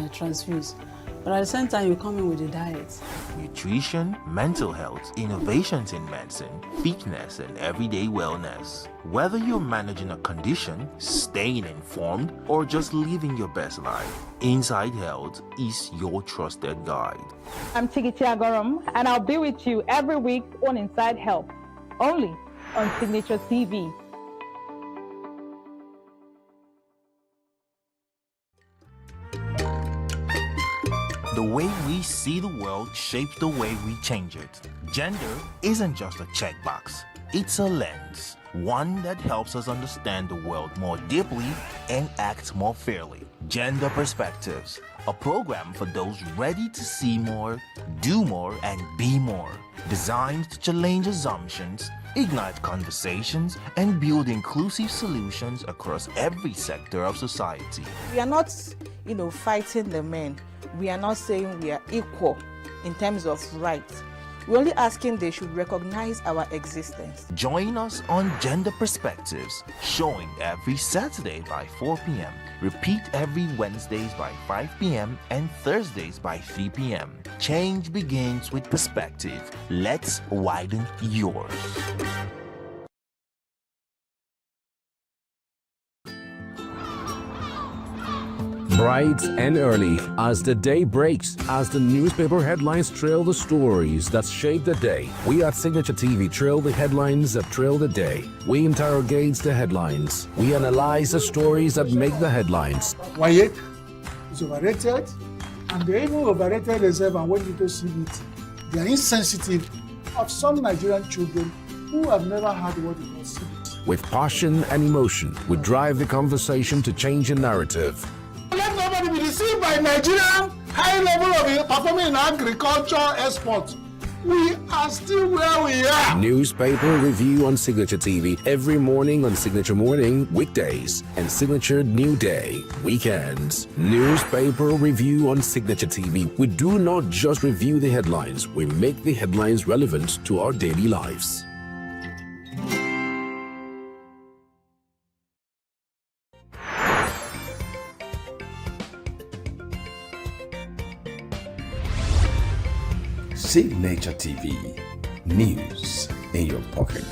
transfused. But at the same time, you come in with a diet. Nutrition, mental health, innovations in medicine, fitness, and everyday wellness. Whether you're managing a condition, staying informed, or just living your best life, Inside Health is your trusted guide. I'm Tigiti Agorum, and I'll be with you every week on Inside Health, only on Signature TV. The way we see the world shapes the way we change it. Gender isn't just a checkbox, it's a lens, one that helps us understand the world more deeply and act more fairly. Gender Perspectives, a program for those ready to see more, do more, and be more. Designed to challenge assumptions, ignite conversations, and build inclusive solutions across every sector of society. We are not, fighting the men. We are not saying we are equal in terms of rights. We're only asking they should recognize our existence. Join us on Gender Perspectives, showing every Saturday by 4 p.m. Repeat every Wednesdays by 5 p.m. and Thursdays by 3 p.m. Change begins with perspective. Let's widen yours. Bright and early, as the day breaks, as the newspaper headlines trail the stories that shape the day, we at Signature TV trail the headlines that trail the day. We interrogate the headlines. We analyze the stories that make the headlines. Why is overrated, and they even overrated themselves and went into CBT. They are insensitive of some Nigerian children who have never had what they call CBT. With passion and emotion, we drive the conversation to change the narrative. Let nobody be deceived by Nigerian high level of performing in agriculture export. We are still where we are. Newspaper review on Signature TV every morning on Signature Morning, weekdays, and Signature New Day, weekends. Newspaper review on Signature TV. We do not just review the headlines, we make the headlines relevant to our daily lives. Signature TV. News in your pocket.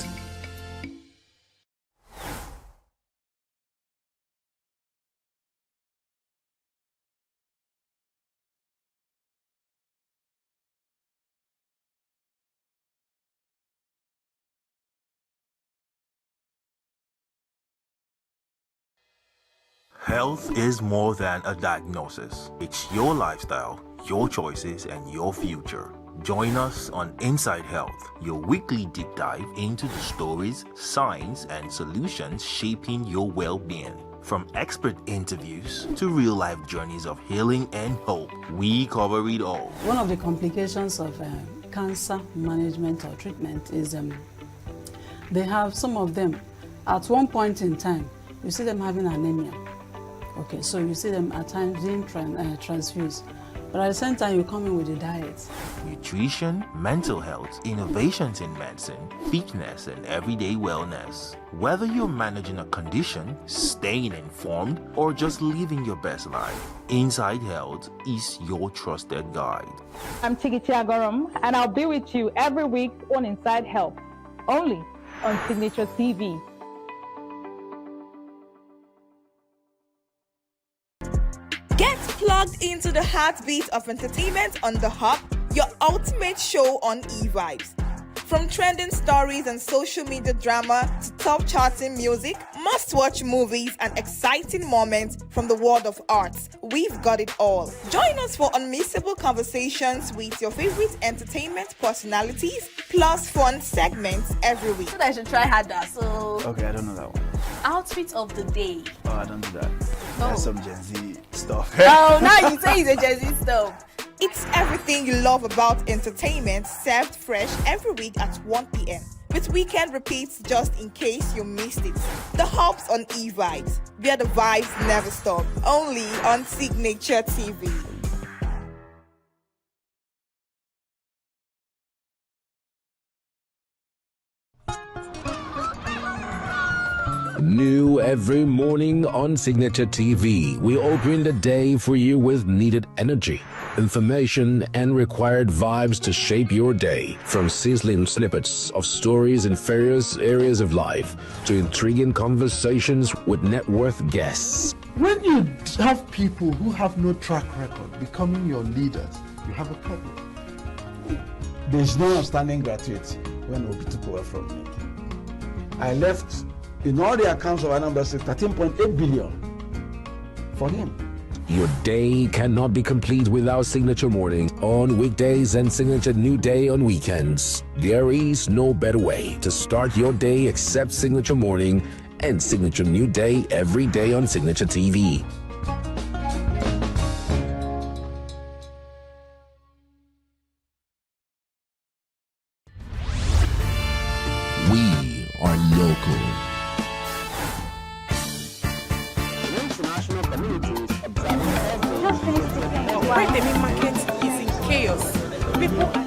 Health is more than a diagnosis. It's your lifestyle, your choices, and your future. Join us on Inside Health, your weekly deep dive into the stories, science, and solutions shaping your well-being. From expert interviews to real-life journeys of healing and hope, we cover it all. One of the complications of cancer management or treatment is they have some of them at one point in time, you see them having anemia. Okay, so you see them at times being transfused. But at the same time, you come in with a diet. Nutrition, mental health, innovations in medicine, fitness, and everyday wellness. Whether you're managing a condition, staying informed, or just living your best life, Inside Health is your trusted guide. I'm Tigiti Agorum, and I'll be with you every week on Inside Health, only on Signature TV. Get plugged into the heartbeat of entertainment on The Hub, your ultimate show on eVibes. From trending stories and social media drama to top charting music, must-watch movies and exciting moments from the world of arts, we've got it all. Join us for unmissable conversations with your favorite entertainment personalities, plus fun segments every week. So I should try harder, so... Okay, I don't know that one. Outfit of the day. Oh, I don't do that. No. That's some Gen Z stuff. Oh, now you say it's a Gen Z stuff. It's everything you love about entertainment, served fresh every week at 1 p.m. with weekend repeats just in case you missed it. The Hub's on eVibes, where the vibes never stop. Only on Signature TV. New every morning on Signature TV, we open the day for you with needed energy, information, and required vibes to shape your day. From sizzling snippets of stories in various areas of life to intriguing conversations with net worth guests. When you have people who have no track record becoming your leaders, you have a problem. There's no outstanding gratuity when Obi took over from me. I left in all the accounts of Anambra State 13.8 billion for him. Your day cannot be complete without Signature Morning on weekdays and Signature New Day on weekends. There is no better way to start your day except Signature Morning and Signature New Day every day on Signature TV. We are local. International communities observing every Why the main market is in chaos. People are...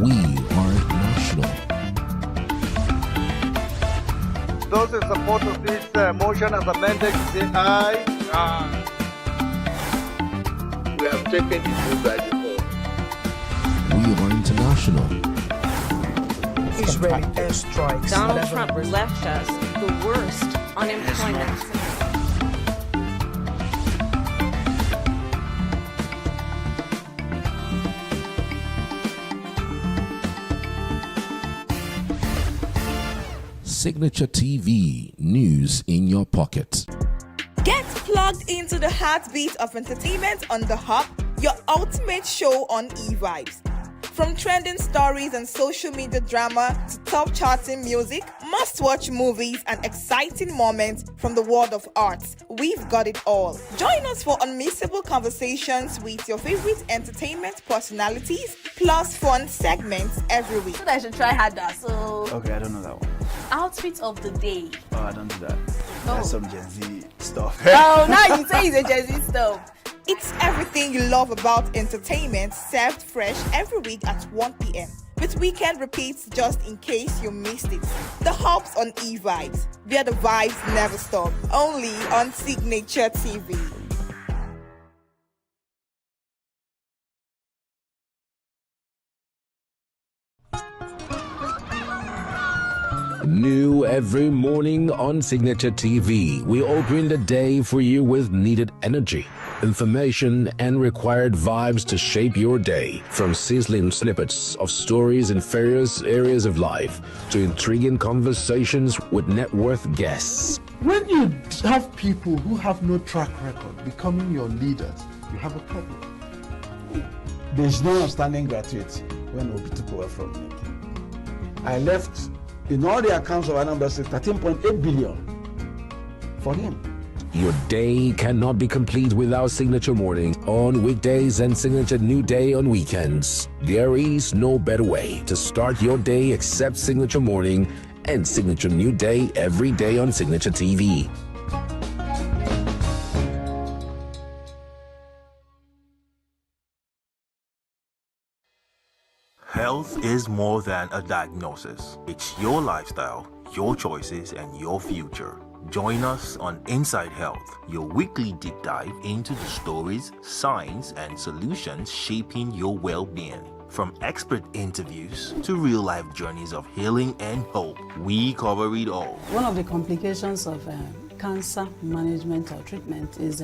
We are national. Those in support of this motion as amended, say aye. Aye. We have taken the vote by default. We are international. Israeli airstrikes. Donald Trump left us the worst unemployment. Signature TV, news in your pocket. Get plugged into the heartbeat of entertainment on The Hub, your ultimate show on eVibes. From trending stories and social media drama to top charting music, must-watch movies and exciting moments from the world of arts, we've got it all. Join us for unmissable conversations with your favorite entertainment personalities, plus fun segments every week. So I should try harder, so... Okay, I don't know that one. Outfit of the day. Oh, I don't do that. No. That's some Gen Z stuff. Oh, now you say it's a Gen Z stuff. It's everything you love about entertainment, served fresh every week at 1 p.m. with weekend repeats just in case you missed it. The Hub's on eVibes, where the vibes never stop. Only on Signature TV. New every morning on Signature TV, we open the day for you with needed energy, information, and required vibes to shape your day. From sizzling snippets of stories in various areas of life to intriguing conversations with net worth guests. When you have people who have no track record becoming your leaders, you have a problem. There's no outstanding gratuity when Obi took over from me. I left, in all the accounts of Anambra State, 13.8 billion for him. Your day cannot be complete without Signature Morning on weekdays and Signature New Day on weekends. There is no better way to start your day except Signature Morning and Signature New Day every day on Signature TV. Health is more than a diagnosis. It's your lifestyle, your choices, and your future. Join us on Inside Health, your weekly deep dive into the stories, science, and solutions shaping your well-being. From expert interviews to real-life journeys of healing and hope, we cover it all. One of the complications of cancer management or treatment is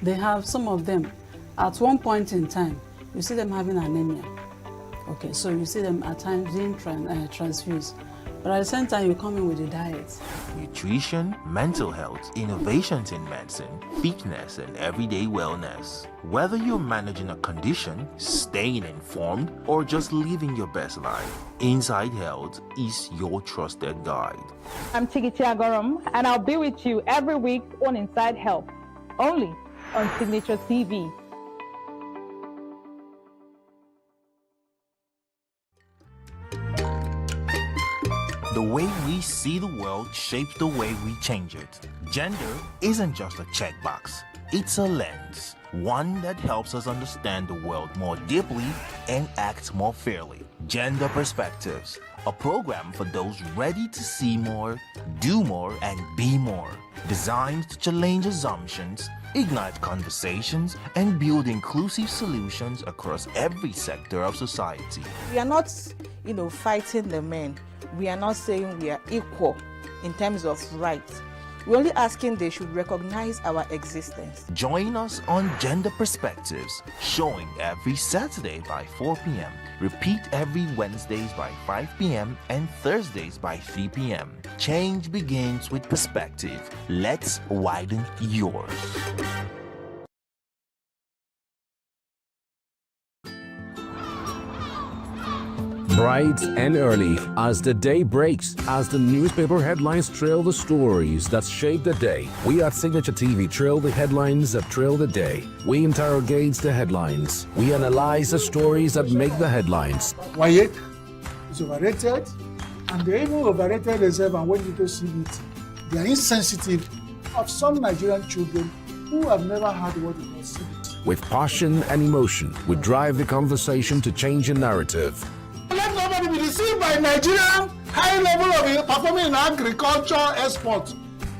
they have some of them, at one point in time, you see them having anemia. Okay, so you see them at times being transfused. But at the same time, you come in with a diet. Nutrition, mental health, innovations in medicine, fitness, and everyday wellness. Whether you're managing a condition, staying informed, or just living your best life, Inside Health is your trusted guide. I'm Chigichi Agorom, and I'll be with you every week on Inside Health, only on Signature TV. The way we see the world shapes the way we change it. Gender isn't just a checkbox, it's a lens, one that helps us understand the world more deeply and act more fairly. Gender Perspectives, a program for those ready to see more, do more, and be more. Designed to challenge assumptions, ignite conversations, and build inclusive solutions across every sector of society. We are not, fighting the men. We are not saying we are equal in terms of rights. We're only asking they should recognize our existence. Join us on Gender Perspectives, showing every Saturday by 4 p.m. Repeat every Wednesdays by 5 p.m. and Thursdays by 3 p.m. Change begins with perspective. Let's widen yours. Bright and early as the day breaks, as the newspaper headlines trail the stories that shape the day. We at Signature TV trail the headlines that trail the day. We interrogate the headlines. We analyze the stories that make the headlines. Wyatt is overrated, and they even overrated themselves and went into CBT. They are insensitive of some Nigerian children who have never had what they call CBT. With passion and emotion, we drive the conversation to change a narrative. Let nobody be deceived by Nigerian high level of performing in agriculture export.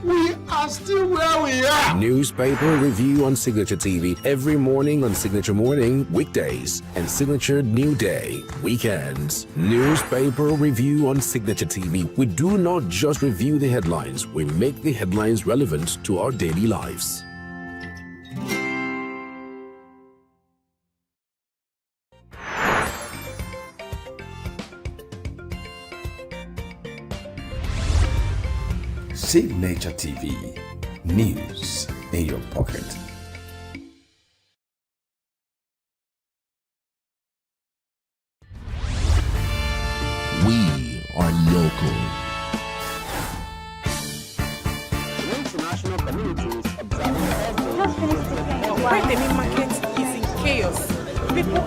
We are still where we are. Newspaper review on Signature TV every morning on Signature Morning, weekdays, and Signature New Day, weekends. Newspaper review on Signature TV. We do not just review the headlines, we make the headlines relevant to our daily lives. Signature TV, news in your pocket. We are local. International communities observing every Why the main market is in chaos. People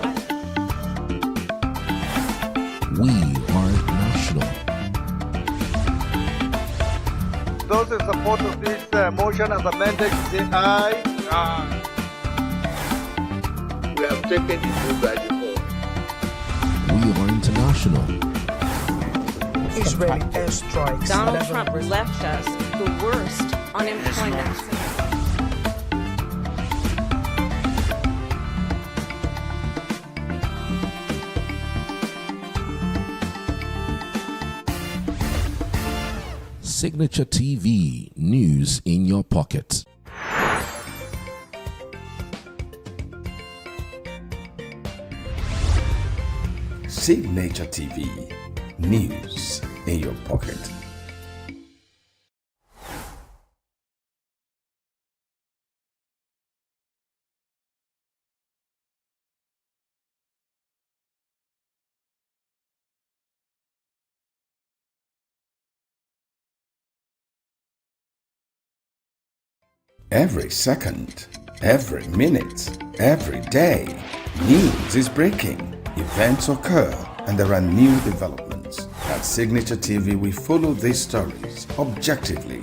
We are national. Those in support of this motion as amended, say aye. Aye. We have taken the vote by default. We are international. Israeli airstrikes. Donald Trump left us the worst unemployment. Signature TV, news in your pocket. Signature TV, news in your pocket. Every second, every minute, every day, news is breaking, events occur, and there are new developments. At Signature TV, we follow these stories objectively,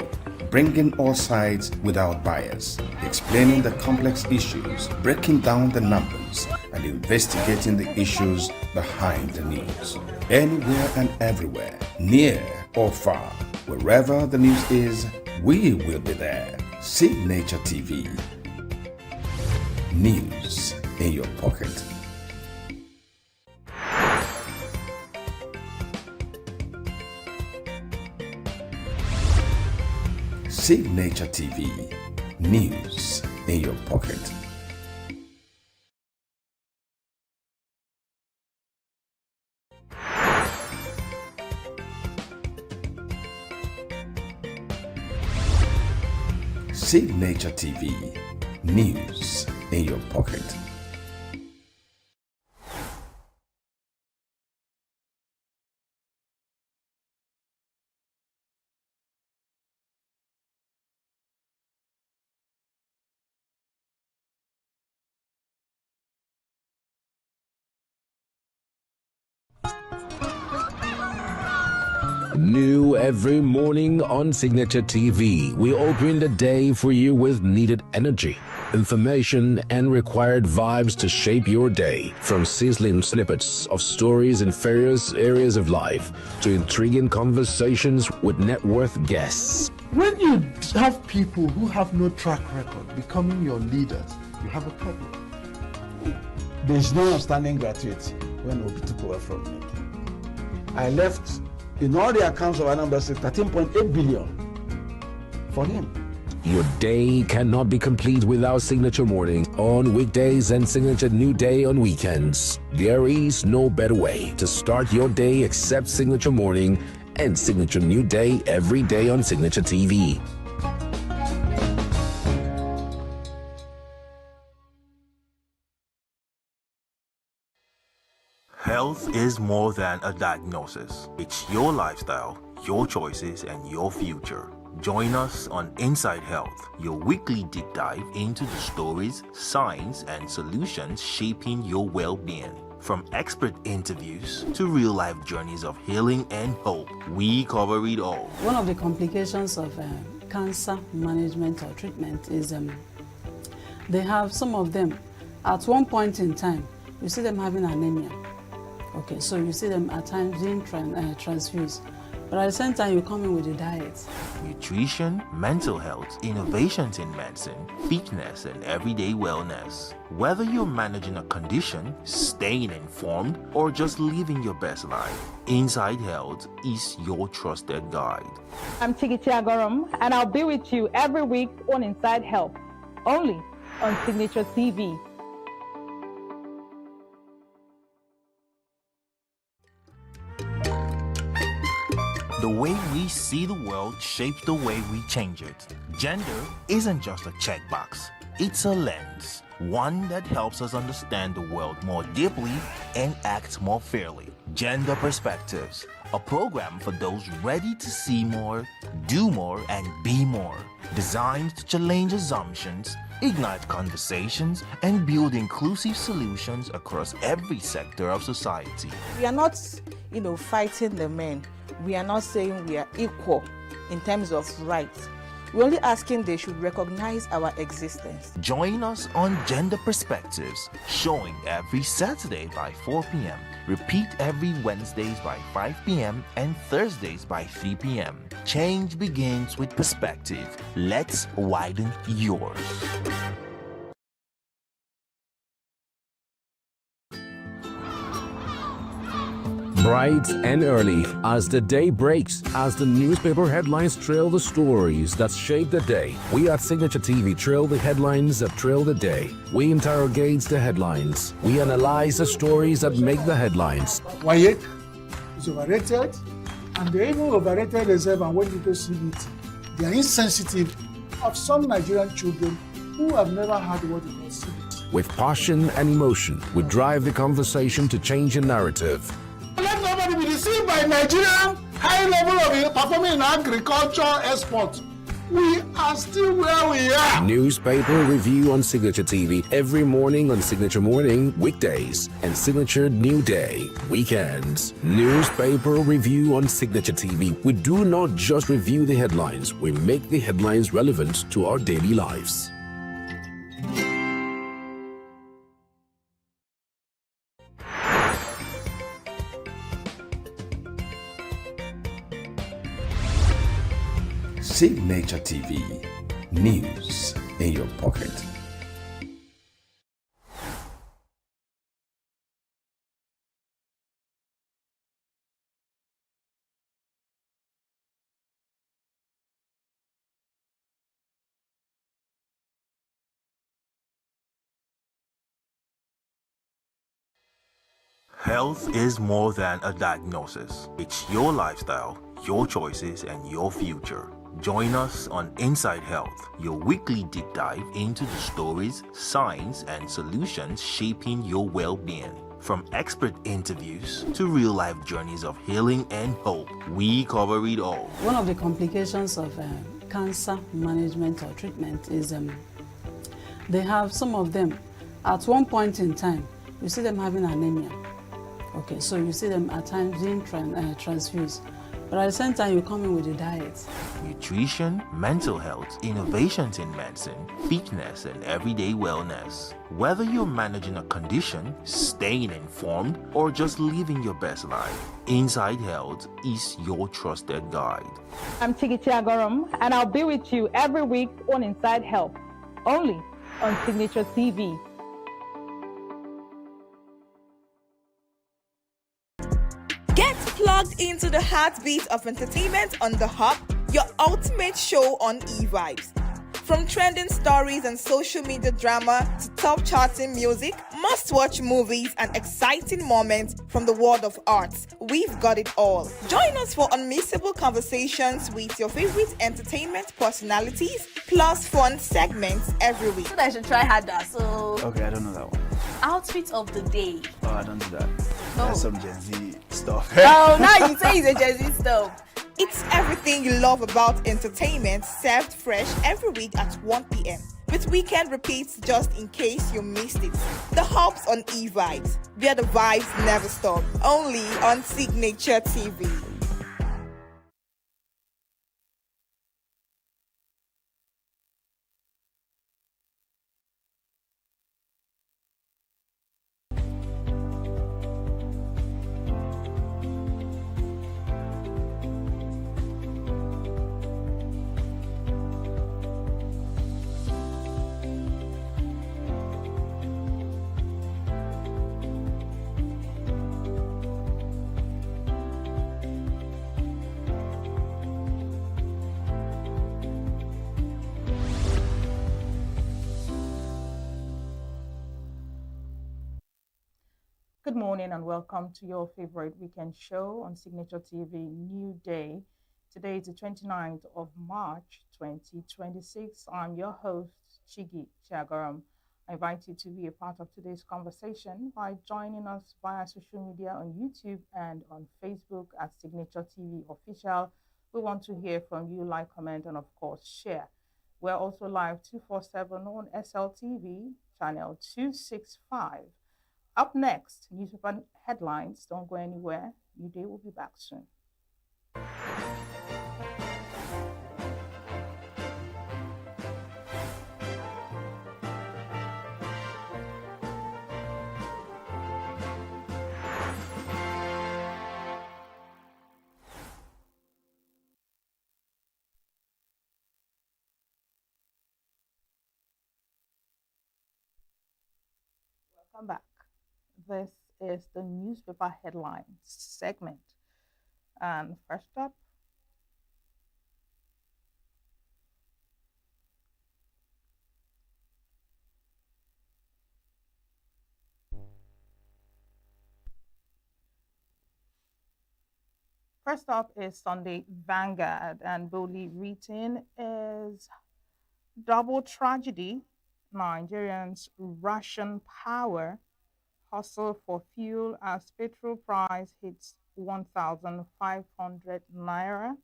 bringing all sides without bias, explaining the complex issues, breaking down the numbers, and investigating the issues behind the news. Anywhere and everywhere, near or far, wherever the news is, we will be there. Signature TV. News in your pocket. Signature TV. News in your pocket. Signature TV. News in your pocket. New every morning on Signature TV, we open the day for you with needed energy, information, and required vibes to shape your day. From sizzling snippets of stories in various areas of life to intriguing conversations with net worth guests. When you have people who have no track record becoming your leaders, you have a problem. There's no outstanding gratuity when Obi took over from me. I left in all the accounts of Anambra State 13.8 billion for him. Your day cannot be complete without Signature Morning on weekdays and Signature New Day on weekends. There is no better way to start your day except Signature Morning and Signature New Day every day on Signature TV. Health is more than a diagnosis. It's your lifestyle, your choices, and your future. Join us on Inside Health, your weekly deep dive into the stories, science, and solutions shaping your well-being. From expert interviews to real-life journeys of healing and hope, we cover it all. One of the complications of cancer management or treatment is they have some of them at one point in time, you see them having anemia. Okay, so you see them at times being transfused. But at the same time, you come in with a diet. Nutrition, mental health, innovations in medicine, fitness, and everyday wellness. Whether you're managing a condition, staying informed, or just living your best life, Inside Health is your trusted guide. I'm Tigiti Agorum, and I'll be with you every week on Inside Health, only on Signature TV. The way we see the world shapes the way we change it. Gender isn't just a checkbox, it's a lens, one that helps us understand the world more deeply and act more fairly. Gender Perspectives, a program for those ready to see more, do more, and be more. Designed to challenge assumptions, ignite conversations, and build inclusive solutions across every sector of society. We are not, fighting the men. We are not saying we are equal in terms of rights. We're only asking they should recognize our existence. Join us on Gender Perspectives, showing every Saturday by 4 p.m. Repeat every Wednesdays by 5 p.m. and Thursdays by 3 p.m. Change begins with perspective. Let's widen yours. Bright and early, as the day breaks, as the newspaper headlines trail the stories that shape the day, we at Signature TV trail the headlines that trail the day. We interrogate the headlines. We analyze the stories that make the headlines. Why is overrated, and they even overrated themselves, and when you go see it, they are insensitive of some Nigerian children who have never had what they call CBT. With passion and emotion, we drive the conversation to change a narrative. Let nobody be deceived by Nigerian high level of performing in agriculture export. We are still where we are. Newspaper review on Signature TV every morning on Signature Morning, weekdays, and Signature New Day, weekends. Newspaper review on Signature TV. We do not just review the headlines, we make the headlines relevant to our daily lives. Signature TV, news in your pocket. Health is more than a diagnosis. It's your lifestyle, your choices, and your future. Join us on Inside Health, your weekly deep dive into the stories, science, and solutions shaping your well-being. From expert interviews to real-life journeys of healing and hope, we cover it all. One of the complications of cancer management or treatment is they have some of them at one point in time, you see them having anemia. Okay, so you see them at times being transfused. But at the same time, you come in with a diet. Nutrition, mental health, innovations in medicine, fitness, and everyday wellness. Whether you're managing a condition, staying informed, or just living your best life, Inside Health is your trusted guide. I'm Tigiti Agorum, and I'll be with you every week on Inside Health, only on Signature TV. Get plugged into the heartbeat of entertainment on The Hub, your ultimate show on eVibes. From trending stories and social media drama to top charting music, must-watch movies and exciting moments from the world of arts, we've got it all. Join us for unmissable conversations with your favorite entertainment personalities, plus fun segments every week. I should try harder, so... Okay, I don't know that one. Outfit of the day. Oh, I don't do that. No. That's some Gen Z stuff. Oh, now you say it's a Gen Z stuff. It's everything you love about entertainment, served fresh every week at 1 p.m. with weekend repeats just in case you missed it. The Hub's on eVibes, where the vibes never stop. Only on Signature TV. Good morning and welcome to your favorite weekend show on Signature TV New Day. Today is the 29th of March 2026. I'm your host, Chigi Chiagaram. I invite you to be a part of today's conversation by joining us via social media on YouTube and on Facebook at Signature TV Official. We want to hear from you, like, comment, and of course, share. We're also live 247 on SLTV, channel 265. Up next, newspaper headlines. Don't go anywhere. New Day will be back soon. Welcome back. This is the newspaper headlines segment. And first up, is Sunday Vanguard, and boldly written is double tragedy. Nigerians ration power, hustle for fuel as petrol price hits 1,500 naira,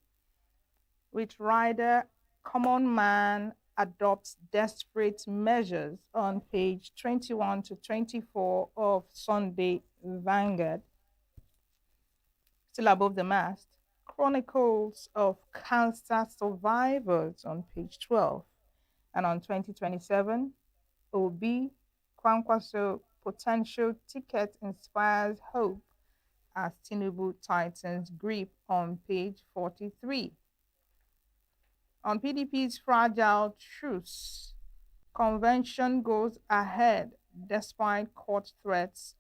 with rider Common man adopts desperate measures on page 21 to 24 of Sunday Vanguard. Still above the mast, Chronicles of Cancer Survivors on page 12. And on 2027, Obi Kwankwaso potential ticket inspires hope as Tinubu tightens grip on page 43. On PDP's fragile truce, convention goes ahead despite court threats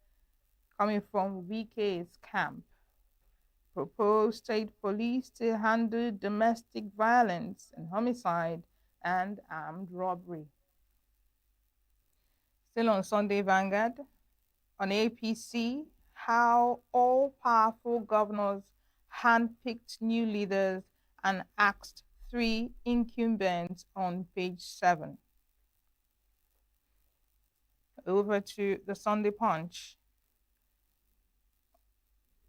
coming from VK's camp. Proposed state police to handle domestic violence and homicide and armed robbery. Still on Sunday Vanguard, on APC, how all-powerful governors handpicked new leaders and axed 3 incumbents on page 7. Over to the Sunday Punch.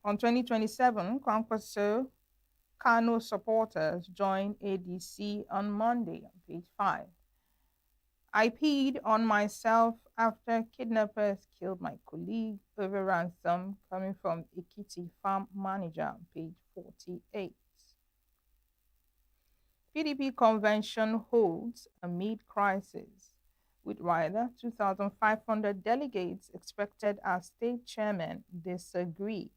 On 2027, Kwankwaso Kano supporters join ADC on Monday on page 5. I peed on myself after kidnappers killed my colleague over ransom, coming from Ekiti farm manager on page 48. PDP convention holds amid crisis, with rather 2,500 delegates expected as state chairmen disagree.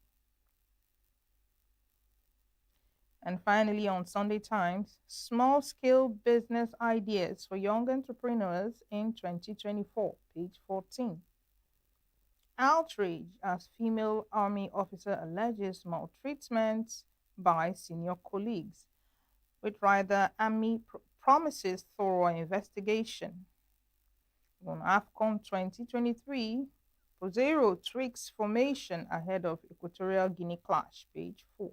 And finally, on Sunday Times, small-scale business ideas for young entrepreneurs in 2024, page 14. Outrage as female army officer alleges maltreatment by senior colleagues, with rather army promises thorough investigation. On AFCON 2023, Pozero tweaks formation ahead of Equatorial Guinea clash, page 4.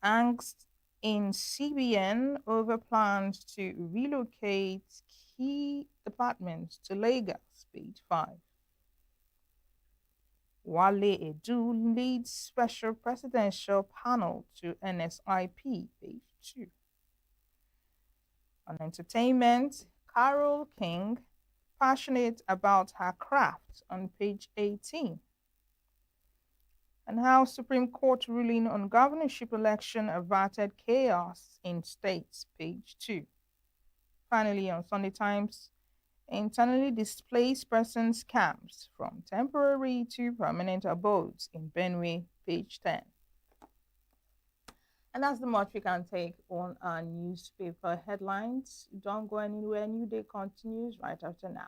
Angst in CBN over plans to relocate key departments to Lagos, page 5. Wale Edu leads special presidential panel to NSIP, page 2. On entertainment, Carole King, passionate about her craft, on page 18. And how Supreme Court ruling on governorship election averted chaos in states, page 2. Finally, on Sunday Times, internally displaced persons camps from temporary to permanent abodes in Benue, page 10. And that's the much we can take on our newspaper headlines. Don't go anywhere. New Day continues right after now.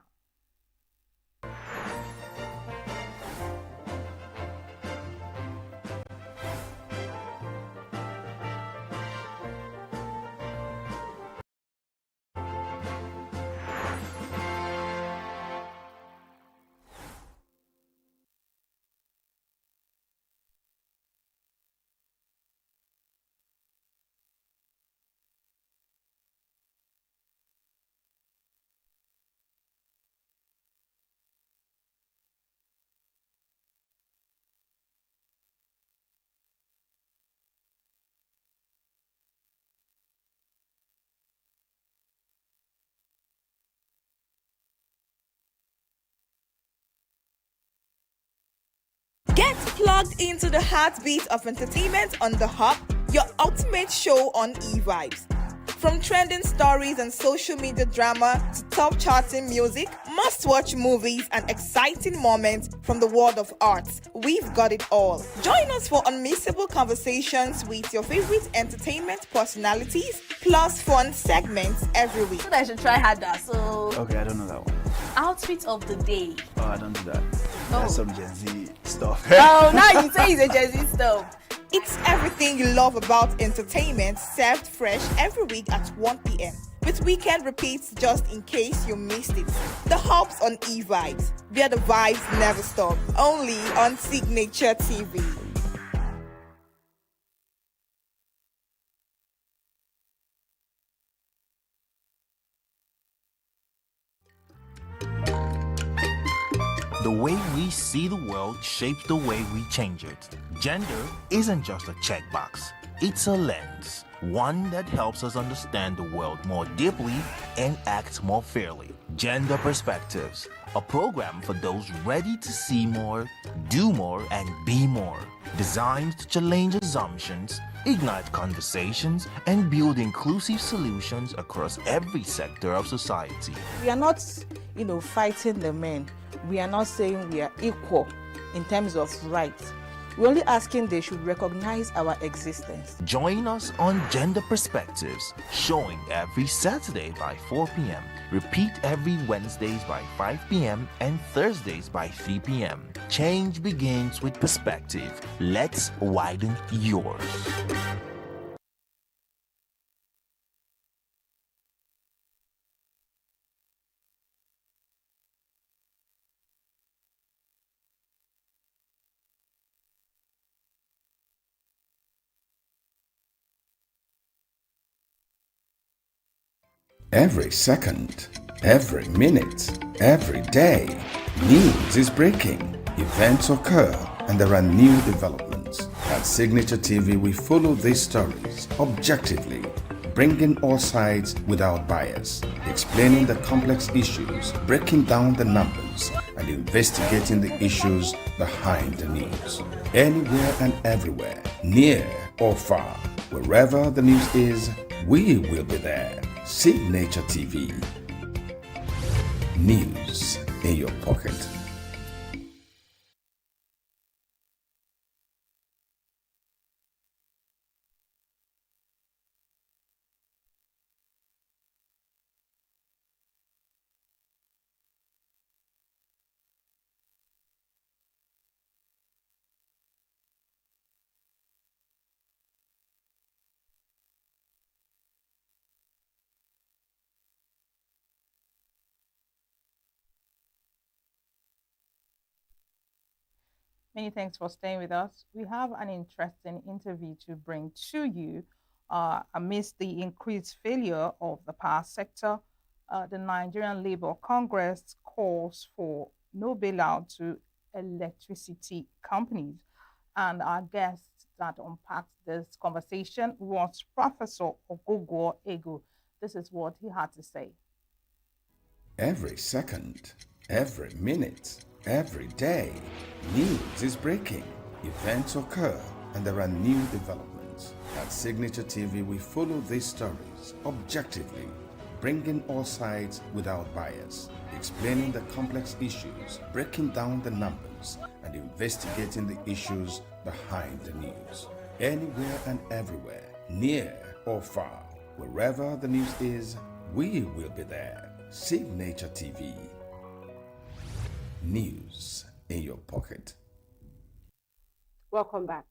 Get plugged into the heartbeat of entertainment on the Hub, your ultimate show on eVibes. From trending stories and social media drama to top charting music, must-watch movies and exciting moments from the world of arts, we've got it all. Join us for unmissable conversations with your favorite entertainment personalities, plus fun segments every week. So I should try harder. So Okay, I don't know that one. outfit of the day. Oh, I don't do that. That's some Gen Z stuff. Oh, now you say it's a Gen Z stuff. It's everything you love about entertainment, served fresh every week at 1 p.m. with weekend repeats just in case you missed it. The Hub's on eVibes, where the vibes never stop. Only on Signature TV. The way we see the world shapes the way we change it. Gender isn't just a checkbox, it's a lens. one that helps us understand the world more deeply and act more fairly. Gender Perspectives, a program for those ready to see more, do more, and be more. Designed to challenge assumptions, ignite conversations, and build inclusive solutions across every sector of society. We are not, fighting the men. We are not saying we are equal in terms of rights. We're only asking they should recognize our existence. Join us on Gender Perspectives, showing every Saturday by 4 p.m. Repeat every Wednesdays by 5 p.m. and Thursdays by 3 p.m. Change begins with perspective. Let's widen yours. Every second, every minute, every day, news is breaking, events occur, and there are new developments. At Signature TV, we follow these stories objectively, bringing all sides without bias, explaining the complex issues, breaking down the numbers, and investigating the issues behind the news. Anywhere and everywhere, near or far, wherever the news is, we will be there. Signature TV. News in your pocket. Many thanks for staying with us. We have an interesting interview to bring to you. Amidst the increased failure of the power sector, the Nigerian Labour Congress calls for no bailout to electricity companies. And our guest that unpacked this conversation was Professor Ogogo Egu. This is what he had to say. Every second, every minute, every day, news is breaking, events occur, and there are new developments. At Signature TV, we follow these stories objectively, bringing all sides without bias, explaining the complex issues, breaking down the numbers, and investigating the issues behind the news. Anywhere and everywhere, near or far, wherever the news is, we will be there. Signature TV. News in your pocket. Welcome back.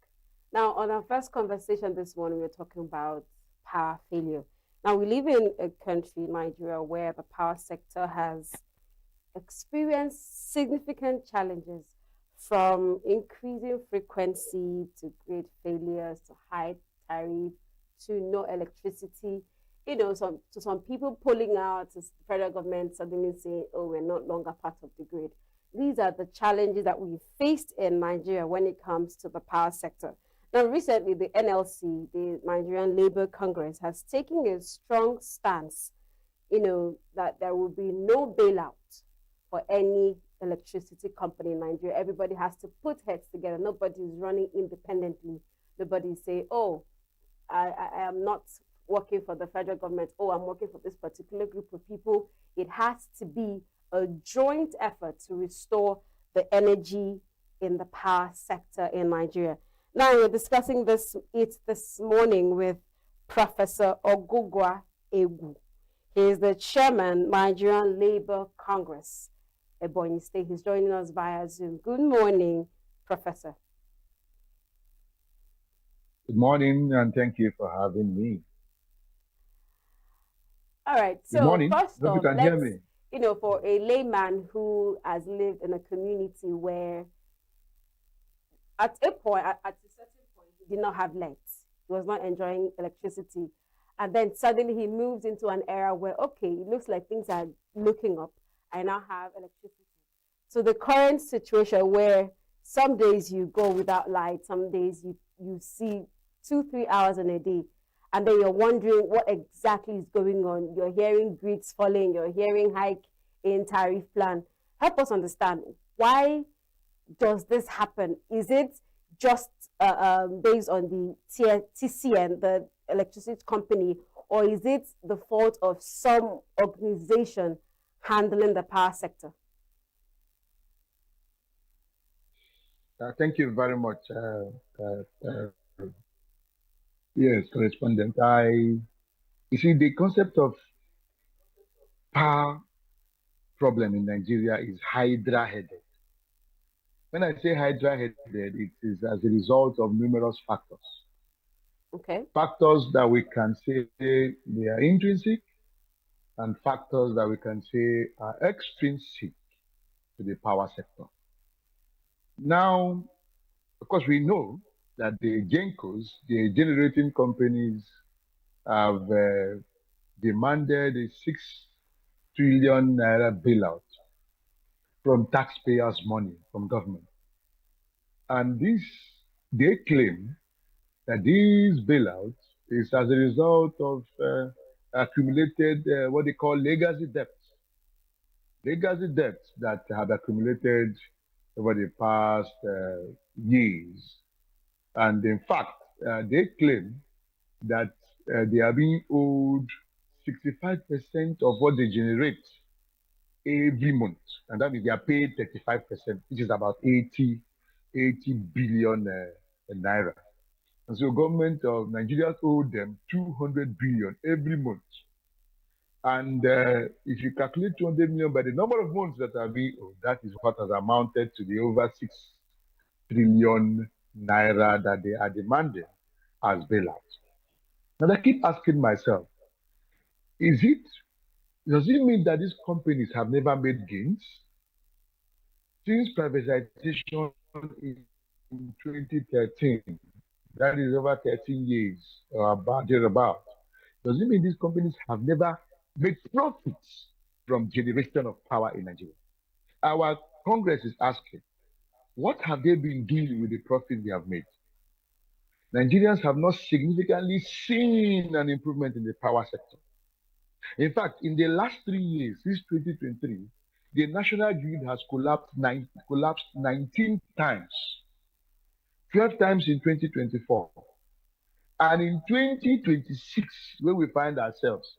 Now, on our first conversation this morning, we're talking about power failure. Now, we live in a country, Nigeria, where the power sector has experienced significant challenges, from increasing frequency to great failures to high tariff to no electricity. Some people pulling out, the federal government suddenly saying, oh, we're no longer part of the grid. These are the challenges that we faced in Nigeria when it comes to the power sector. Now, recently, the NLC, the Nigerian Labour Congress, has taken a strong stance, that there will be no bailout for any electricity company in Nigeria. Everybody has to put heads together. Nobody is running independently. Nobody is saying, oh, I am not working for the federal government. Oh, I'm working for this particular group of people. It has to be a joint effort to restore the energy in the power sector in Nigeria. Now, we're discussing this morning with Professor Ogogo Egu. He is the chairman, Nigerian Labour Congress, Ebonyi State. He's joining us via Zoom. Good morning, Professor. Good morning, and thank you for having me. All right. So, good morning. First Hope off, you can hear me. For a layman who has lived in a community where at a certain point, he did not have lights. He was not enjoying electricity. And then suddenly he moves into an era where, okay, it looks like things are looking up. I now have electricity. So the current situation where some days you go without light, some days you see 2-3 hours in a day. and then you're wondering what exactly is going on. You're hearing grids falling, you're hearing hike in tariff plan. Help us understand, why does this happen? Is it just based on the TCN, the electricity company, or is it the fault of some organization handling the power sector? Thank you very much. Yes, correspondent. You see, the concept of power problem in Nigeria is hydra-headed. When I say hydra-headed, it is as a result of numerous factors. Okay. Factors that we can say they are intrinsic, and factors that we can say are extrinsic to the power sector. Now, of course, we know that the GENCOs, the generating companies, have demanded a 6 trillion naira bailout from taxpayers' money from government. And this, they claim that this bailout is as a result of accumulated, what they call legacy debts. Legacy debts that have accumulated over the past years. And in fact, they claim that they are being owed 65% of what they generate every month. And that means they are paid 35%, which is about 80 billion naira. And so government of Nigeria owed them 200 billion every month. And if you calculate 200 million by the number of months that are being owed, that is what has amounted to the over 6 trillion naira that they are demanding as bailout. And I keep asking myself, does it mean that these companies have never made gains? Since privatization in 2013, that is over 13 years or about thereabout, does it mean these companies have never made profits from generation of power in Nigeria? Our Congress is asking, what have they been doing with the profits they have made? Nigerians have not significantly seen an improvement in the power sector. In fact, in the last 3 years, since 2023, the national grid has collapsed 19 times, 12 times in 2024. And in 2026, where we find ourselves,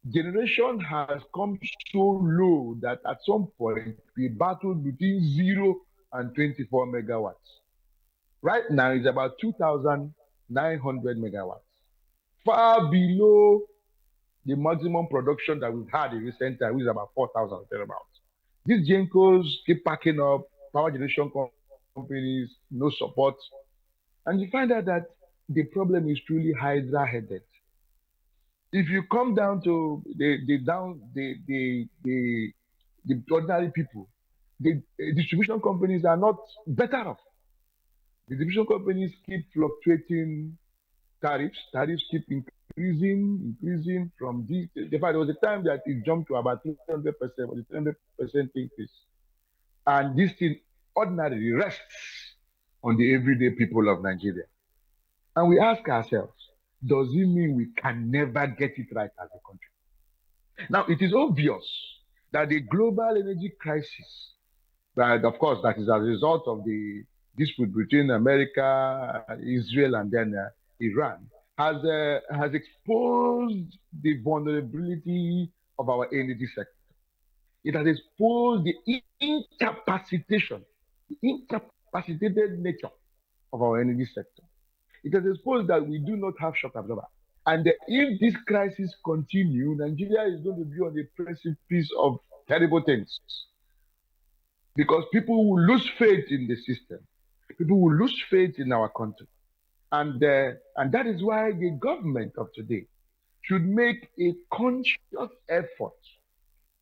generation has come so low that at some point we battled between 0 and 24 megawatts. Right now, it's about 2,900 megawatts, far below the maximum production that we've had in recent time, which is about 4,000 thereabouts. These GENCOs keep packing up, power generation companies, no support. And you find out that the problem is truly hydra-headed. If you come down to the ordinary people, the distribution companies are not better off. The distribution companies keep fluctuating tariffs. Tariffs keep increasing from this. In fact, there was a time that it jumped to about 300%, or the 300% increase. And this thing ordinarily rests on the everyday people of Nigeria. And we ask ourselves, does it mean we can never get it right as a country? Now, it is obvious that the global energy crisis, that of course, that is as a result of the dispute between America, Israel, and then Iran, has exposed the vulnerability of our energy sector. It has exposed the incapacitated nature of our energy sector. It has exposed that we do not have shock absorber. And if this crisis continues, Nigeria is going to be on the precipice of terrible things. Because people will lose faith in the system. People will lose faith in our country. And that is why the government of today should make a conscious effort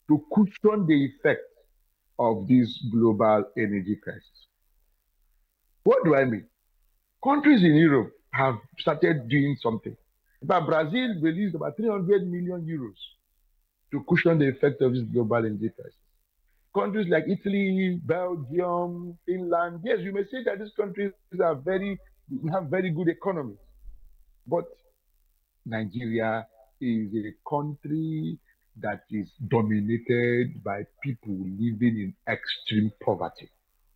to cushion the effect of this global energy crisis. What do I mean? Countries in Europe have started doing something. In fact, Brazil released about 300 million euros to cushion the effect of this global energy crisis. Countries like Italy, Belgium, Finland, yes, you may say that these countries have very good economies, but Nigeria is a country that is dominated by people living in extreme poverty.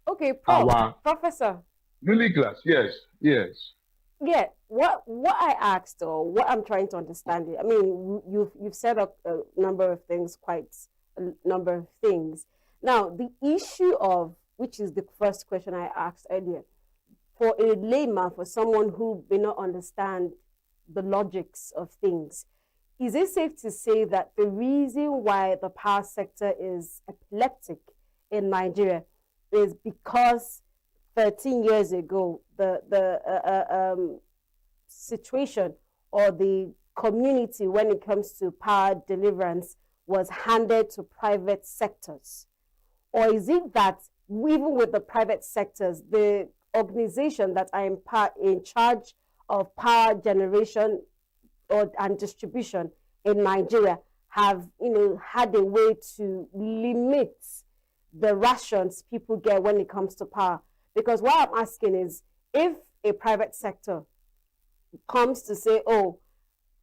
Okay, Prof, Our Professor. middle class, yes, yes. Yeah, what I asked, or what I'm trying to understand it. I mean, you've said a number of things, quite a number of things. Now, the issue of, which is the first question I asked earlier, for a layman, for someone who may not understand the logics of things, is it safe to say that the reason why the power sector is epileptic in Nigeria is because 13 years ago, the situation or the community when it comes to power deliverance was handed to private sectors? Or is it that even with the private sectors, the organization that are in charge of power generation and distribution in Nigeria have, had a way to limit the rations people get when it comes to power? Because what I'm asking is, if a private sector comes to say, oh,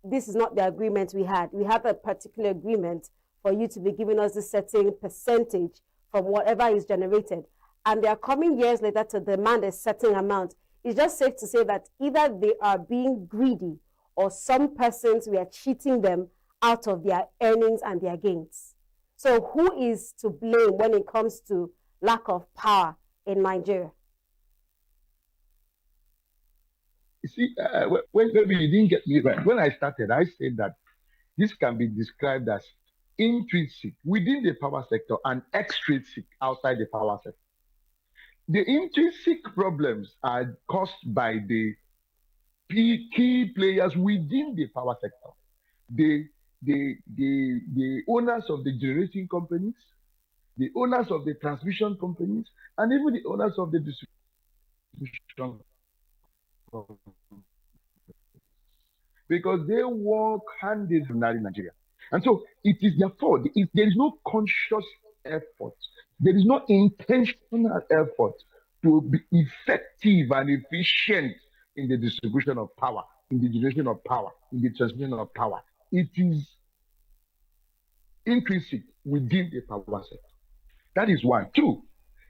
this is not the agreement we had a particular agreement for you to be giving us a certain percentage from whatever is generated, and they are coming years later to demand a certain amount, it's just safe to say that either they are being greedy or some persons, we are cheating them out of their earnings and their gains. So who is to blame when it comes to lack of power in Nigeria? You see, when maybe you didn't get me right. When I started, I said that this can be described as intrinsic within the power sector and extrinsic outside the power sector. The intrinsic problems are caused by the key players within the power sector. The owners of the generating companies, the owners of the transmission companies, and even the owners of the distribution companies, because they work hand in hand in Nigeria. And so it is their fault. There is no conscious effort, there is no intentional effort to be effective and efficient in the distribution of power, in the generation of power, in the transmission of power. It is intrinsic within the power sector. That is one. Two,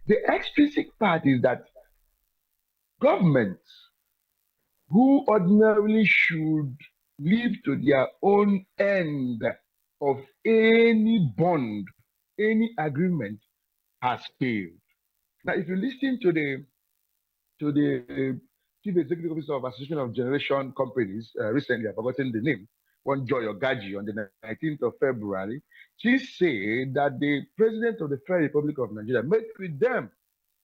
the extrinsic part is that governments who ordinarily should live to their own end of any bond, any agreement, has failed. Now, if you listen to the chief executive officer of Association of Generation Companies, recently, I've forgotten the name, one Joy Ogaji, on the 19th of February, she said that the president of the Federal Republic of Nigeria met with them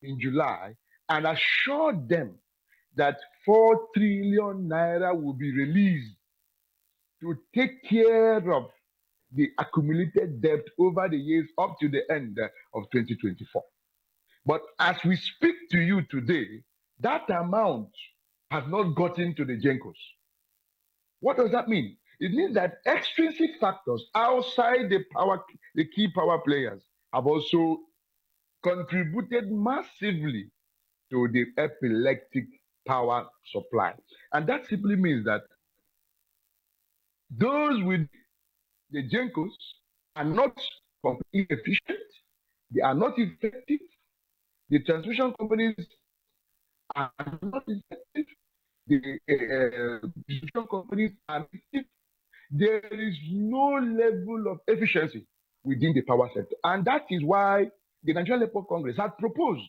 in July and assured them that 4 trillion naira will be released to take care of the accumulated debt over the years up to the end of 2024. But as we speak to you today, that amount has not gotten to the Gencos. What does that mean? It means that extrinsic factors outside the key power players have also contributed massively to the epileptic power supply. And that simply means that those with the Gencos are not completely efficient, they are not effective, the transmission companies are not effective, the distribution companies are effective. There is no level of efficiency within the power sector. And that is why the Nigerian Labour Congress had proposed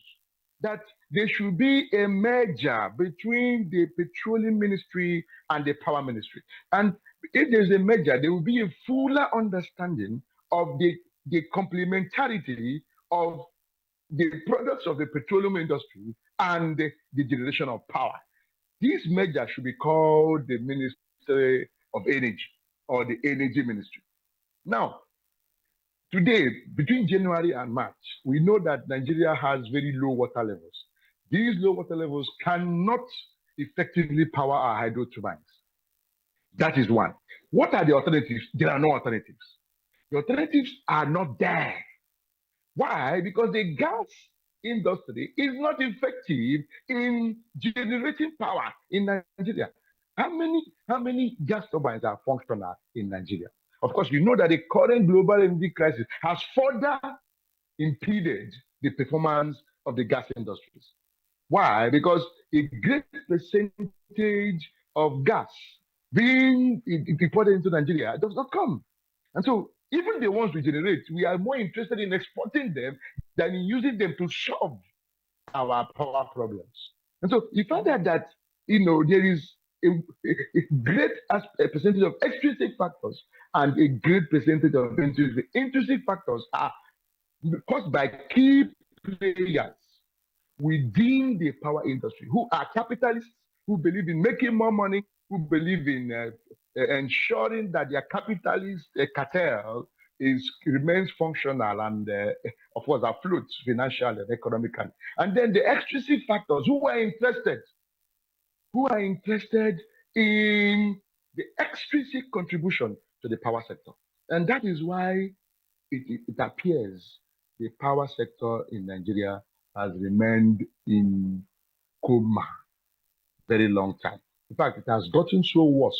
that there should be a merger between the Petroleum Ministry and the Power Ministry. And if there's a merger, there will be a fuller understanding of the complementarity of the products of the petroleum industry and the generation of power. This merger should be called the Ministry of Energy or the Energy Ministry. Now, today, between January and March, we know that Nigeria has very low water levels. These low water levels cannot effectively power our hydro turbines. That is one. What are the alternatives? There are no alternatives. The alternatives are not there. Why? Because the gas industry is not effective in generating power in Nigeria. How many gas turbines are functional in Nigeria? Of course, you know that the current global energy crisis has further impeded the performance of the gas industries. Why? Because a great percentage of gas being imported into Nigeria does not come. And so, even the ones we generate, we are more interested in exporting them than in using them to solve our power problems. And so, you find out that there is a great percentage of extrinsic factors and a great percentage of intrinsic. Intrinsic factors are caused by key players within the power industry who are capitalists, who believe in making more money, who believe in ensuring that their capitalist cartel remains functional and, of course, afloat financially and economically. And then the extrinsic factors who are interested in the extrinsic contribution to the power sector. And that is why it appears the power sector in Nigeria has remained in coma very long time. In fact, it has gotten so worse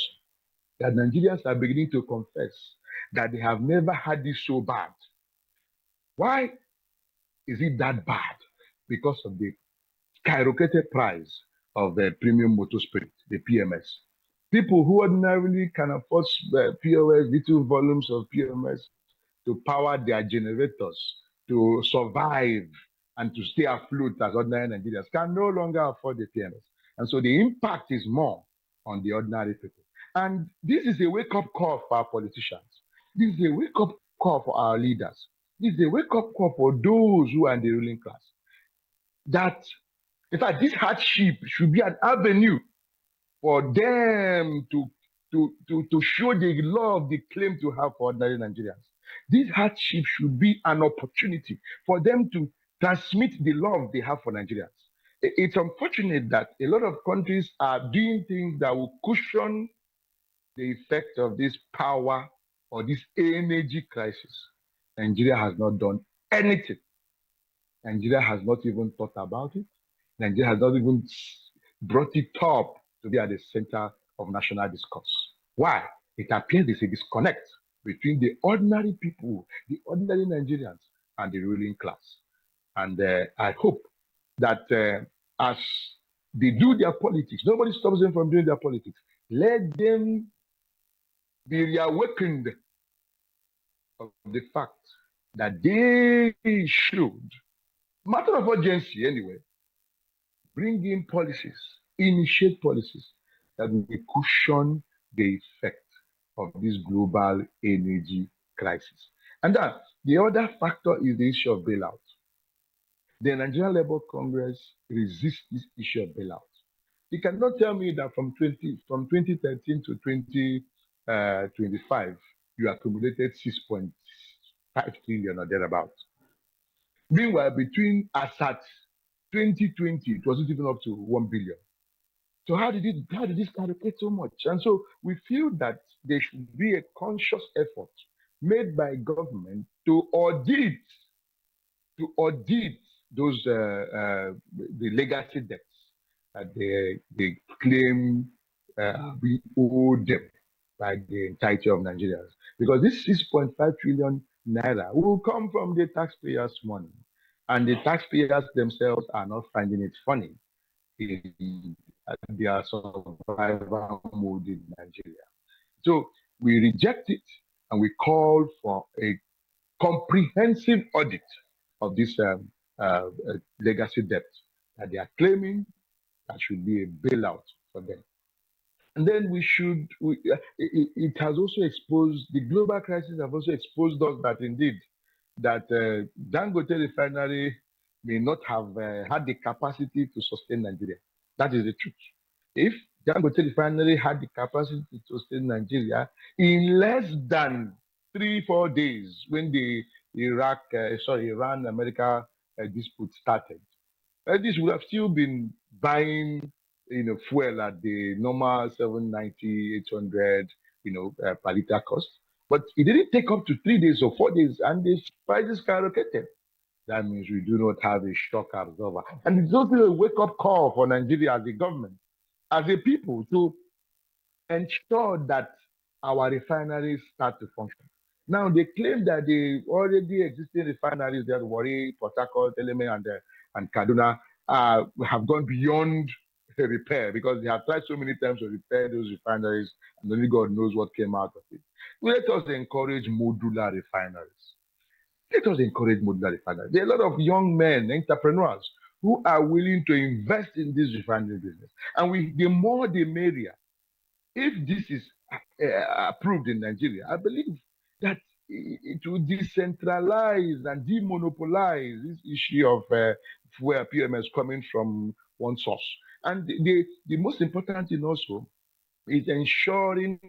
that Nigerians are beginning to confess that they have never had this so bad. Why is it that bad? Because of the skyrocketed price of the premium motor spirit, the PMS. People who ordinarily can afford POS, little volumes of PMS, to power their generators, to survive and to stay afloat as ordinary Nigerians can no longer afford the PMS. And so the impact is more on the ordinary people. And this is a wake-up call for our politicians. This is a wake-up call for our leaders. This is a wake-up call for those who are in the ruling class. That, in fact, this hardship should be an avenue for them to show the love they claim to have for ordinary Nigerians. This hardship should be an opportunity for them to transmit the love they have for Nigerians. It's unfortunate that a lot of countries are doing things that will cushion the effect of this power or this energy crisis. Nigeria has not done anything. Nigeria has not even thought about it. Nigeria has not even brought it up to be at the center of national discourse. Why? It appears there's a disconnect between the ordinary people, the ordinary Nigerians, and the ruling class. And I hope that as they do their politics, nobody stops them from doing their politics. Let them be reawakened of the fact that they should, matter of urgency anyway, bring in policies, initiate policies that will cushion the effect of this global energy crisis. And that the other factor is the issue of bailout. The Nigerian Labour Congress resists this issue of bailout. You cannot tell me that from 2013 to 2025, you accumulated 6.5 trillion or thereabouts. Meanwhile, between as at 2020, it wasn't even up to 1 billion. So how did this skyrocket so much? And so we feel that there should be a conscious effort made by government to audit those the legacy debts that they claim we owe them by the entirety of Nigerians. Because this 6.5 trillion naira will come from the taxpayers' money. And the taxpayers themselves are not finding it funny in their survival mode in Nigeria. So we reject it and we call for a comprehensive audit of this legacy debt that they are claiming. That should be a bailout for them. And then it has also exposed, the global crisis have also exposed us that indeed, that Dangote refinery may not have had the capacity to sustain Nigeria. That is the truth. If Dangote refinery had the capacity to sustain Nigeria in less than 3-4 days when the Iran-America dispute started, this would have still been buying fuel at the normal 790, 800 per liter cost. But it didn't take up to 3 days or 4 days, and the prices skyrocketed. That means we do not have a shock absorber. And it's also a wake-up call for Nigeria as a government, as a people, to ensure that our refineries start to function. Now, they claim that the already existing refineries that Warri, Port Harcourt, Eleme, and Kaduna have gone beyond repair because they have tried so many times to repair those refineries, and only God knows what came out of it. Let us encourage modular refineries. Let us encourage modular refineries. There are a lot of young men, entrepreneurs, who are willing to invest in this refinery business. And the more the merrier. If this is approved in Nigeria, I believe that it will decentralize and demonopolize this issue of where PMS coming from one source. And the most important thing also is ensuring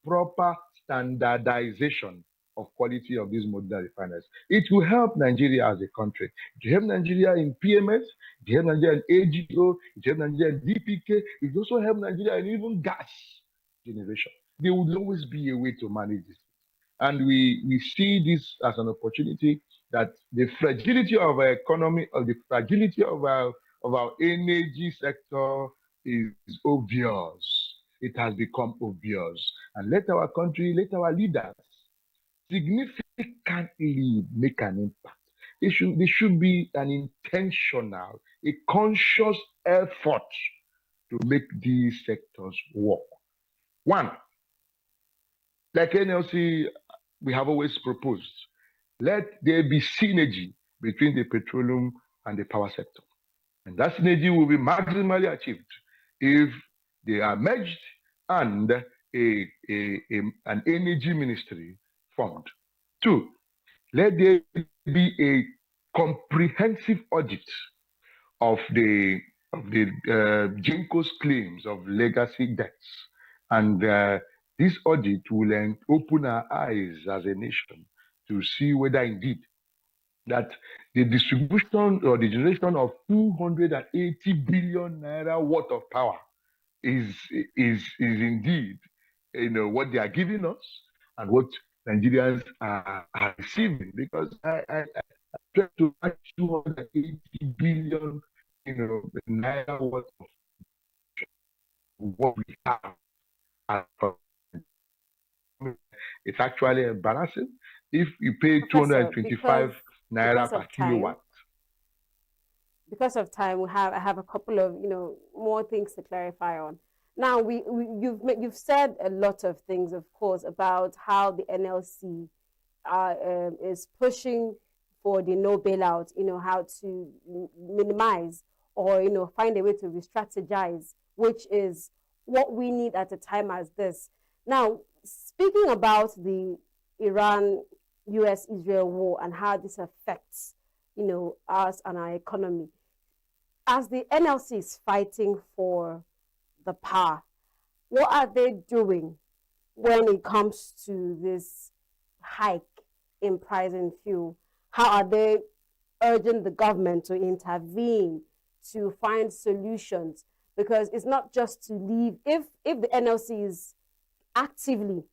proper standardization of quality of these modular refineries. It will help Nigeria as a country. It will help Nigeria in PMS, it will help Nigeria in AGO, it will help Nigeria in DPK, it will also help Nigeria in even gas generation. There will always be a way to manage this. And we see this as an opportunity that the fragility of our economy, or the fragility of our energy sector is obvious. It has become obvious. And let our country, let our leaders significantly make an impact. There should be an intentional, a conscious effort to make these sectors work. One, like NLC, we have always proposed, let there be synergy between the petroleum and the power sector. And that synergy will be maximally achieved if they are merged and an energy ministry formed. Two, let there be a comprehensive audit of the GENCO's claims of legacy debts. And this audit will open our eyes as a nation to see whether indeed that the distribution or the generation of 280 billion naira worth of power is indeed what they are giving us and what Nigerians are receiving. Because I try to match 280 billion naira worth of what we have. It's actually embarrassing if you pay 225 naira per kilowatt. Because of time, I have a couple of more things to clarify on. Now you've said a lot of things, of course, about how the NLC is pushing for the no bailout. How to minimize or find a way to re-strategize, which is what we need at a time as this. Now, speaking about the Iran-US-Israel war and how this affects, us and our economy, as the NLC is fighting for the power, what are they doing when it comes to this hike in price in fuel? How are they urging the government to intervene, to find solutions? Because it's not just to leave. If the NLC is actively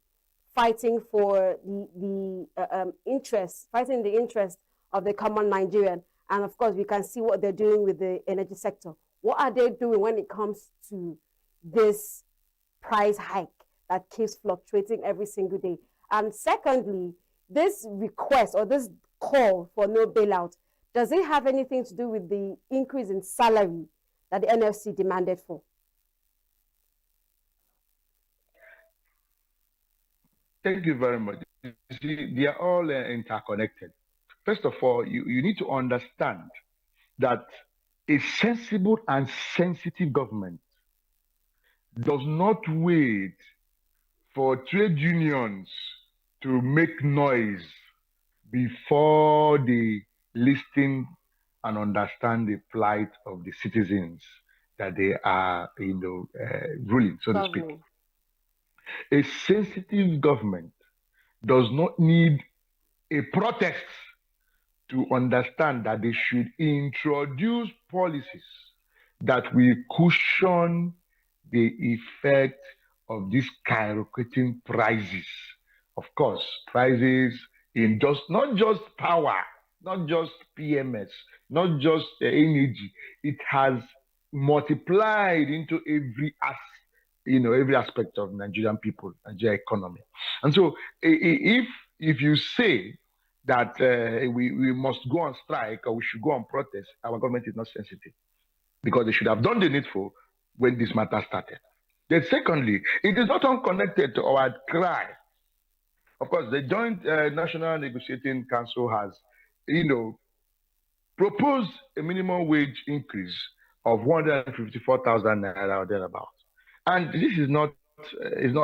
fighting for the interest of the common Nigerian, and of course we can see what they're doing with the energy sector, what are they doing when it comes to this price hike that keeps fluctuating every single day? And secondly, this request or this call for no bailout, does it have anything to do with the increase in salary that the NLC demanded for? Thank you very much. You see, they are all interconnected. First of all, you need to understand that a sensible and sensitive government does not wait for trade unions to make noise before they listen and understand the plight of the citizens that they are, ruling, so to speak. A sensitive government does not need a protest to understand that they should introduce policies that will cushion the effect of these skyrocketing prices. Of course, prices in not just power, not just PMS, not just energy. It has multiplied into every every aspect of Nigerian people, Nigerian economy. And so, if you say that we must go on strike or we should go on protest, our government is not sensitive because they should have done the needful when this matter started. Then, secondly, it is not unconnected to our cry. Of course, the Joint National Negotiating Council has, proposed a minimum wage increase of 154,000 naira or thereabouts. And this is not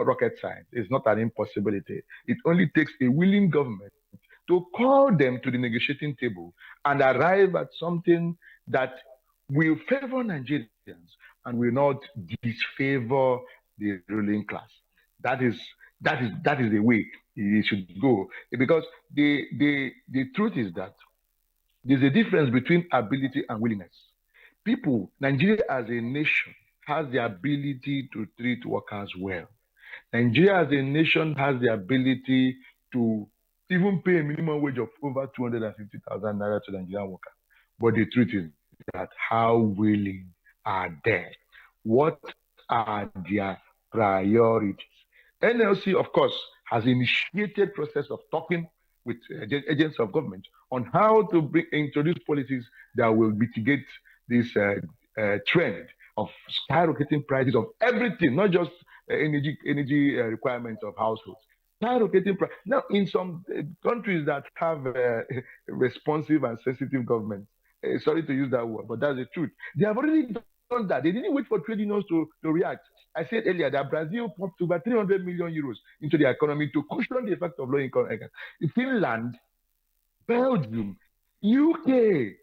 rocket science. It's not an impossibility. It only takes a willing government to call them to the negotiating table and arrive at something that will favor Nigerians and will not disfavor the ruling class. That is the way it should go. Because the truth is that there's a difference between ability and willingness. Nigeria as a nation has the ability to treat workers well. Nigeria as a nation has the ability to even pay a minimum wage of over 250,000 naira to Nigerian workers. But the truth is that how willing are they? What are their priorities? NLC, of course, has initiated process of talking with agents of government on how to introduce policies that will mitigate this trend of skyrocketing prices of everything, not just energy requirements of households. Skyrocketing price. Now, in some countries that have responsive and sensitive governments, sorry to use that word, but that's the truth. They have already done that. They didn't wait for trade unions to react. I said earlier that Brazil pumped over 300 million euros into the economy to cushion the effect of low-income earners. Finland, Belgium, UK.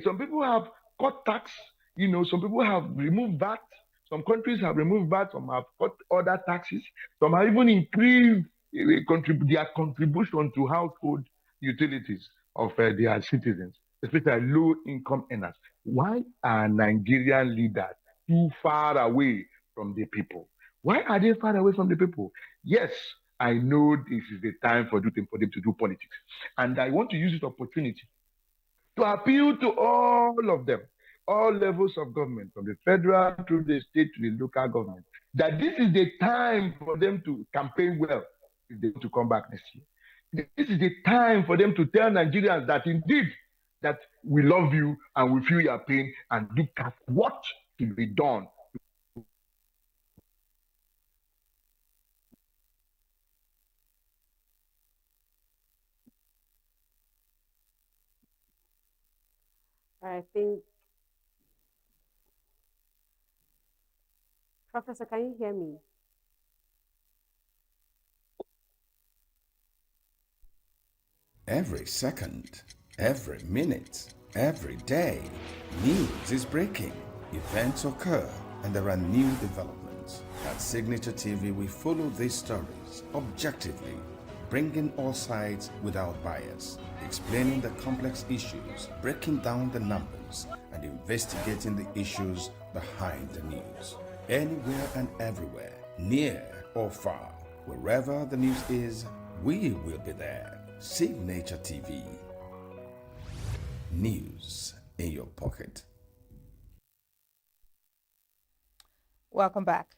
Some people have cut tax. Some people have removed VAT. Some countries have removed VAT. Some have cut other taxes. Some have even increased their contribution to household utilities of their citizens, especially low-income earners. Why are Nigerian leaders too far away from the people? Why are they far away from the people? Yes, I know this is the time for them to do politics. And I want to use this opportunity to appeal to all of them, all levels of government, from the federal to the state to the local government, that this is the time for them to campaign well if they want to come back next year. This is the time for them to tell Nigerians that indeed that we love you and we feel your pain and look at what should be done. I think, Professor, can you hear me? Every second, every minute, every day, news is breaking. Events occur and there are new developments. At Signature TV, we follow these stories objectively, bringing all sides without bias, explaining the complex issues, breaking down the numbers, and investigating the issues behind the news. Anywhere and everywhere, near or far, wherever the news is, we will be there. Signature TV. News in your pocket. Welcome back.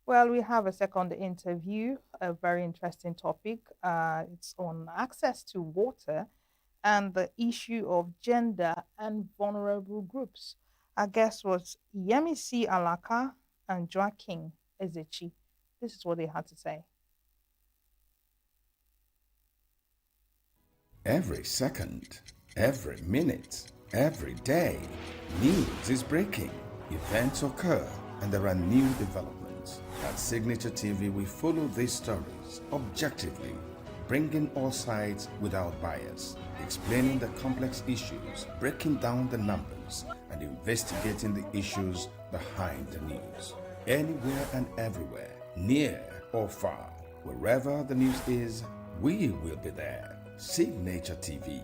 Well, we have a second interview, a very interesting topic. It's on access to water and the issue of gender and vulnerable groups. Our guest was Yemisi Alaka and Joaquin Ezechi. This is what they had to say. Every second, every minute, every day, news is breaking. Events occur and there are new developments. At Signature TV, we follow these stories objectively, bringing all sides without bias, explaining the complex issues, breaking down the numbers, and investigating the issues behind the news. Anywhere and everywhere, near or far, wherever the news is, we will be there. Signature TV.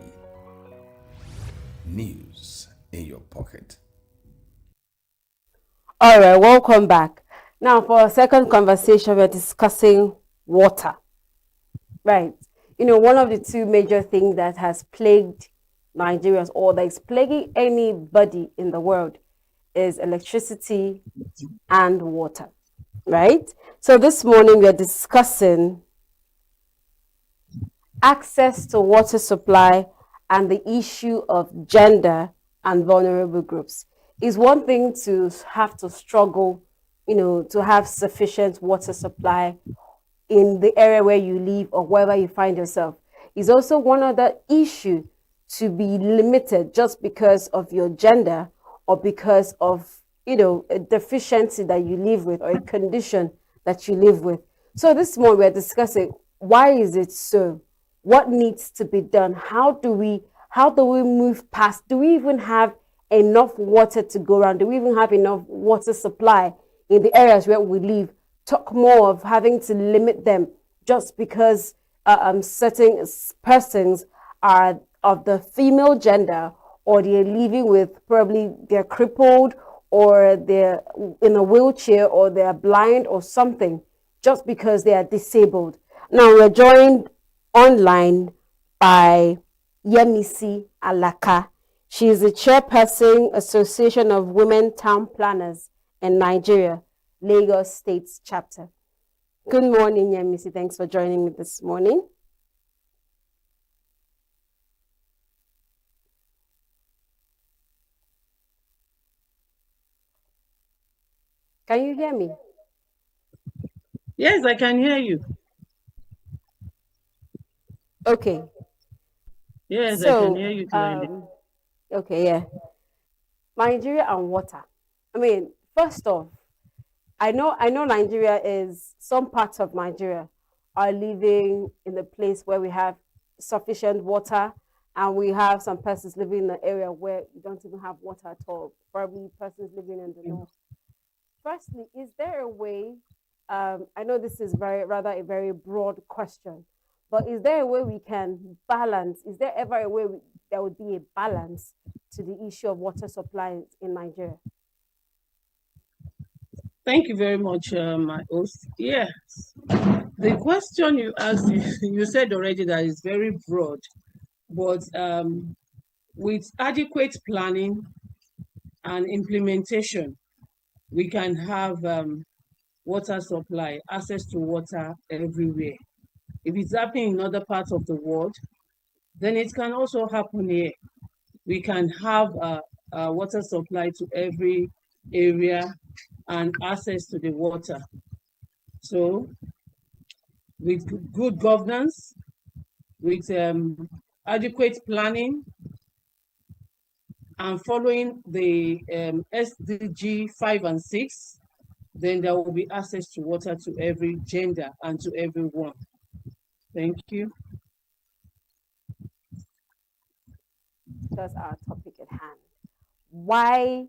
News in your pocket. All right, welcome back. Now, for our second conversation, we're discussing water. Right. One of the two major things that has plagued Nigerians, or that is plaguing anybody in the world, is electricity and water. right? So this morning we are discussing access to water supply and the issue of gender and vulnerable groups. It's one thing to have to struggle, to have sufficient water supply in the area where you live or wherever you find yourself. It's also one other issue to be limited just because of your gender or because of a deficiency that you live with or a condition that you live with. So this morning we're discussing, why is it so? What needs to be done? How do we move past? Do we even have enough water to go around? Do we even have enough water supply in the areas where we live? Talk more of having to limit them just because certain persons are of the female gender, or they're living with, probably they're crippled, or they're in a wheelchair, or they're blind or something, just because they are disabled. Now we're joined online by Yemisi Alaka. She is the chairperson, Association of Women Town Planners in Nigeria, Lagos State chapter. Good morning, Yemisi. Thanks for joining me this morning. Can you hear me? Yes, I can hear you. Okay. Yes, I can hear you clearly. Okay, yeah. Nigeria and water. I mean, first off, I know Nigeria is, some parts of Nigeria are living in a place where we have sufficient water, and we have some persons living in an area where you don't even have water at all. Probably persons living in the north. Firstly, is there a way? I know this is rather a very broad question, but is there a way we can balance? Is there ever a way there would be a balance to the issue of water supply in Nigeria? Thank you very much, my host. Yes, the question you asked, you said already that it's very broad, but with adequate planning and implementation, we can have water supply, access to water everywhere. If it's happening in other parts of the world, then it can also happen here. We can have water supply to every area and access to the water. So with good governance, with adequate planning, and following the SDG 5 and 6, then there will be access to water to every gender and to everyone. Thank you. That's our topic at hand. Why?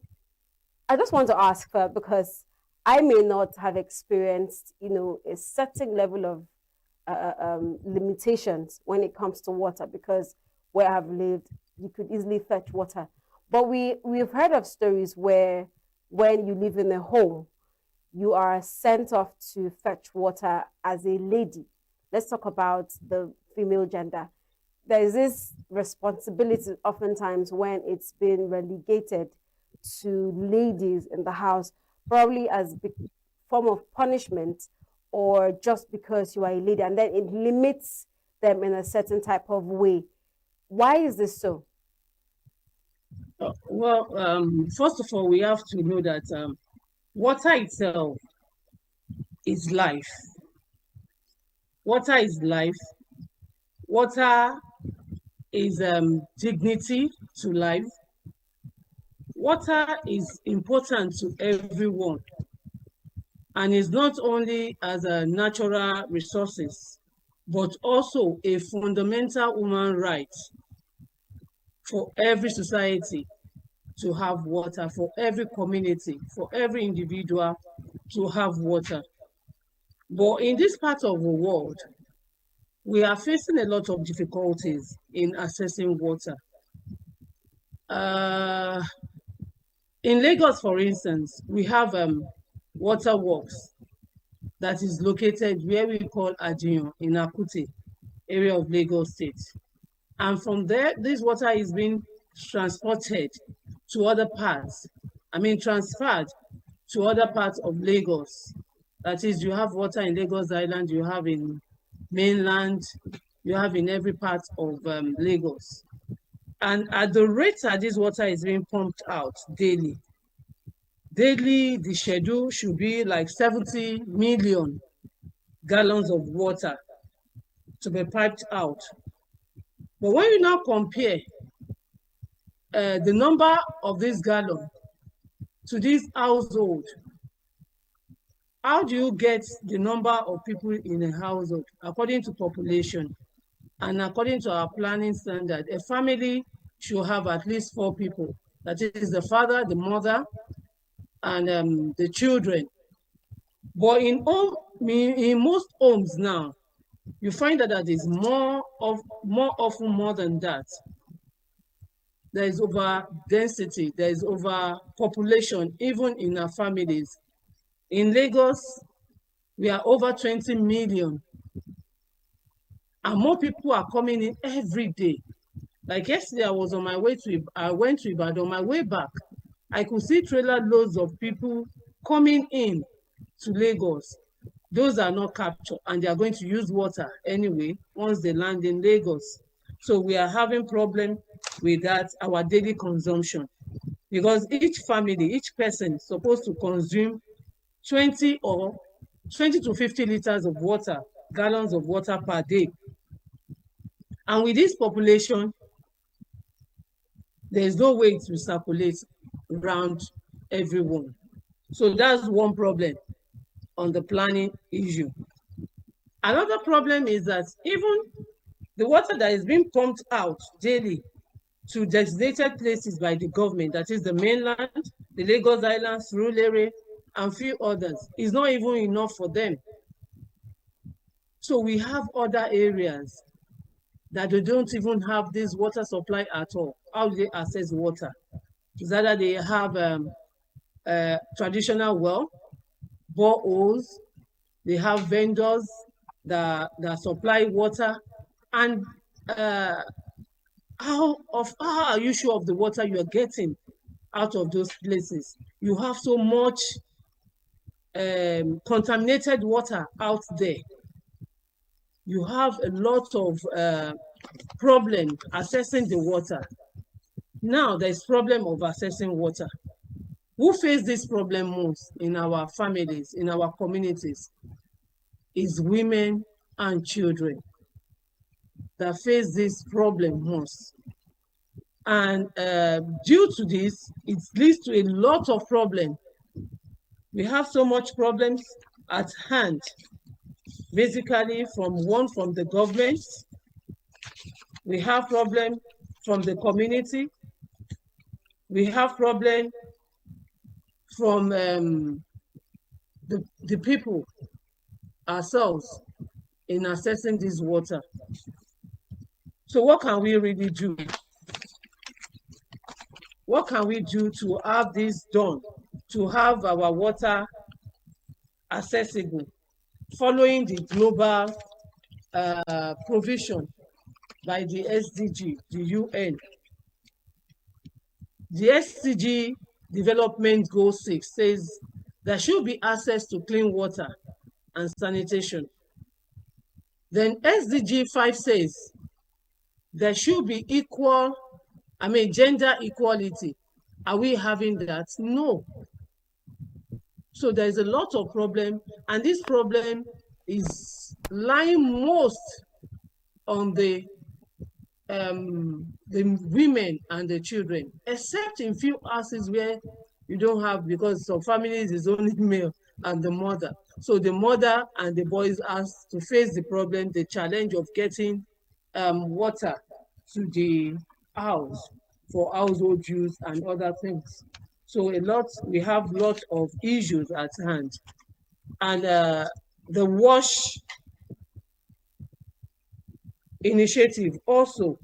I just want to ask her, because I may not have experienced, a certain level of limitations when it comes to water, because where I've lived, you could easily fetch water. But we've heard of stories where, when you live in a home, you are sent off to fetch water as a lady. Let's talk about the female gender. There is this responsibility oftentimes when it's been relegated to ladies in the house, probably as a form of punishment, or just because you are a lady, and then it limits them in a certain type of way. Why is this so? First of all, we have to know that water itself is life. Water is life. Water is dignity to life. Water is important to everyone, and is not only as a natural resources, but also a fundamental human right for every society to have water, for every community, for every individual to have water. But in this part of the world, we are facing a lot of difficulties in accessing water. In Lagos, for instance, we have water works that is located where we call Ajiyan in Akute area of Lagos State. And from there, this water is being transported to other parts, transferred to other parts of Lagos. That is, you have water in Lagos Island, you have in mainland, you have in every part of Lagos. And at the rate that this water is being pumped out daily, the schedule should be like 70 million gallons of water to be piped out. But when you now compare the number of this gallon to this household, how do you get the number of people in a household according to population? And according to our planning standard, a family should have at least 4 people. That is the father, the mother, and the children. But in most homes now, you find that is more often more than that. There is over density, there is over population, even in our families. In Lagos, we are over 20 million. And more people are coming in every day. Like yesterday, I went to Ibadan. On my way back, I could see trailer loads of people coming in to Lagos. Those are not captured, and they are going to use water anyway once they land in Lagos. So we are having problem with that, our daily consumption, because each family, each person is supposed to consume 20 to 50 liters of water, gallons of water per day. And with this population, there is no way to circulate around everyone. So that's one problem on the planning issue. Another problem is that even the water that is being pumped out daily to designated places by the government, that is the mainland, the Lagos Island, Surulere, and few others, is not even enough for them. So we have other areas that they don't even have this water supply at all. How do they access water? Is either they have traditional well, boreholes, they have vendors that supply water, and how are you sure of the water you are getting out of those places? You have so much contaminated water out there. You have a lot of problem accessing the water. Now there's problem of accessing water. Who face this problem most in our families, in our communities? Is women and children that face this problem most. And due to this, it leads to a lot of problems. We have so much problems at hand, basically from the government. We have problem from the community. We have problem from the people ourselves in accessing this water. So what can we really do? What can we do to have this done, to have our water accessible, following the global provision by the SDG, the UN? The SDG Development Goal 6 says there should be access to clean water and sanitation. Then SDG 5 says there should be gender equality. Are we having that? No. So there's a lot of problem, and this problem is lying most on the women and the children, except in few houses where you don't have, because some families is only male and the mother. So the mother and the boys have to face the problem, the challenge of getting water to the house for household use and other things. So we have lots of issues at hand. And the WASH initiative also,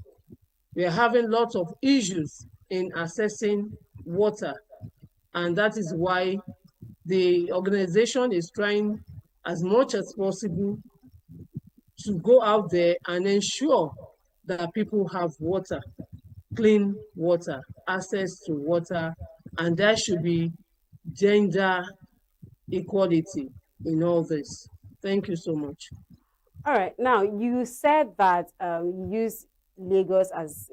we are having lots of issues in accessing water. And that is why the organization is trying as much as possible to go out there and ensure that people have water, clean water, access to water, and there should be gender equality. in all this. Thank you so much. All right. Now, you said that you use Lagos as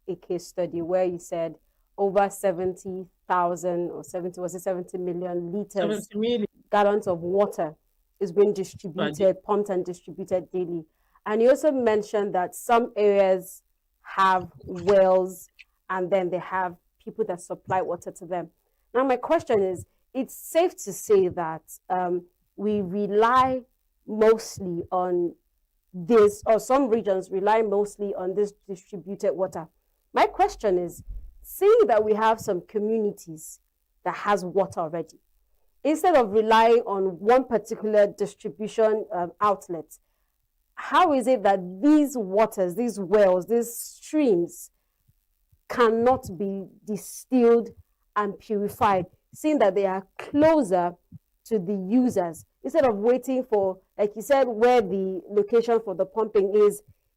a case study where you said over 70,000 or 70, was it 70 million liters, 70 million. gallons of water is being distributed, pumped and distributed daily. And you also mentioned that some areas have wells and then they have people that supply water to them. Now, my question is, it's safe to say that we rely mostly on this, or some regions rely mostly on this distributed water. My question is, seeing that we have some communities that has water already, instead of relying on one particular distribution outlet, how is it that these waters, these wells, these streams cannot be distilled and purified, seeing that they are closer to the users, instead of waiting for, like you said, where the location for the pumping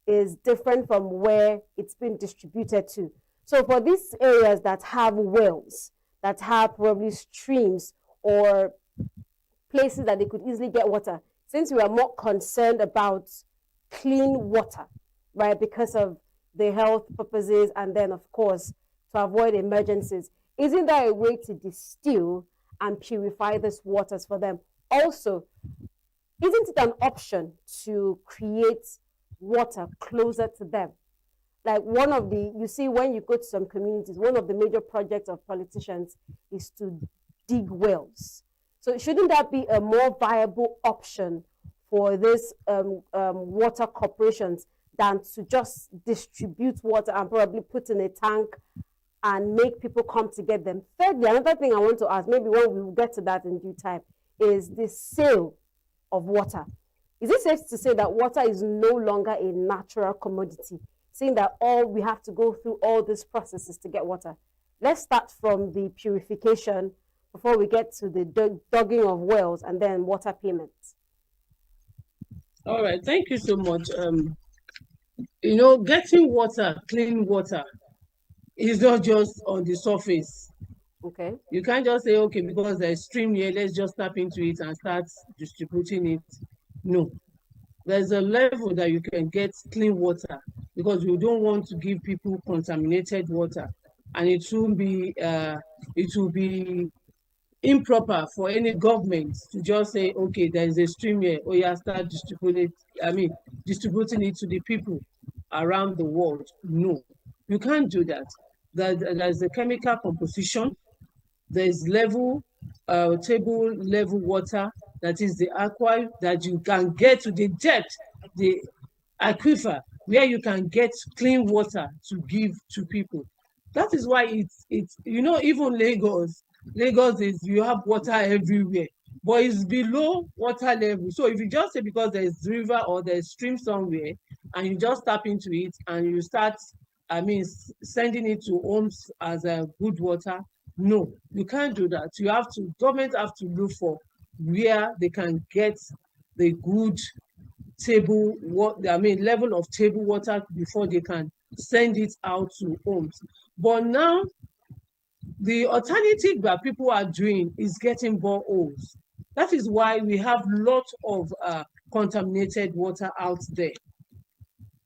is different from where it's been distributed to. So for these areas that have wells, that have probably streams or places that they could easily get water, since we are more concerned about clean water, right, because of the health purposes, and then of course to avoid emergencies, isn't there a way to distill and purify these waters for them? Also, isn't it an option to create water closer to them? Like one of the, you see, when you go to some communities, one of the major projects of politicians is to dig wells. So shouldn't that be a more viable option for these water corporations than to just distribute water and probably put in a tank and make people come to get them? Thirdly, another thing I want to ask, maybe when we will get to that in due time, is the sale of water. Is it safe to say that water is no longer a natural commodity, saying that we have to go through all these processes to get water? Let's start from the purification before we get to the digging of wells and then water payments. All right, thank you so much. You know, getting water, clean water, is not just on the surface. Okay. You can't just say, okay, because there's stream here, let's just tap into it and start distributing it. No. There's a level that you can get clean water, because you don't want to give people contaminated water, and it will be improper for any government to just say, okay, there is a stream here, oh yeah, start distributing it to the people around the world. No, you can't do that. There's a chemical composition. There's table level water, that is the aqua, that you can get to the depth, the aquifer, where you can get clean water to give to people. That is why it's you know, even Lagos is, you have water everywhere, but it's below water level. So if you just say because there's river or there's stream somewhere and you just tap into it and you start sending it to homes as a good water, no, you can't do that. Government have to look for where they can get the good level of table water before they can send it out to homes. But now, the alternative that people are doing is getting boreholes. That is why we have lots of contaminated water out there.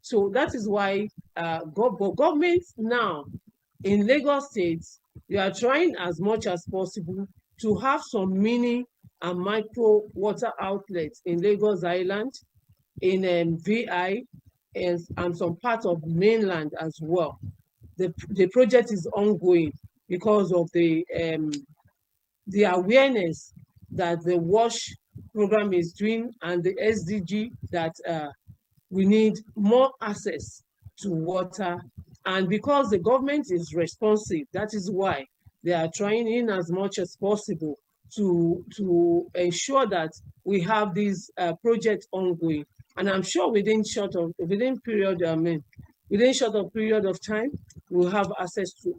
So that is why government now in Lagos State, we are trying as much as possible to have some mini and micro water outlets in Lagos Island, in VI, and some parts of mainland as well. The project is ongoing because of the awareness that the WASH program is doing, and the SDG that we need more access to water. And because the government is responsive, that is why they are trying in as much as possible to ensure that we have these projects ongoing. And I'm sure within short of period of time, we'll have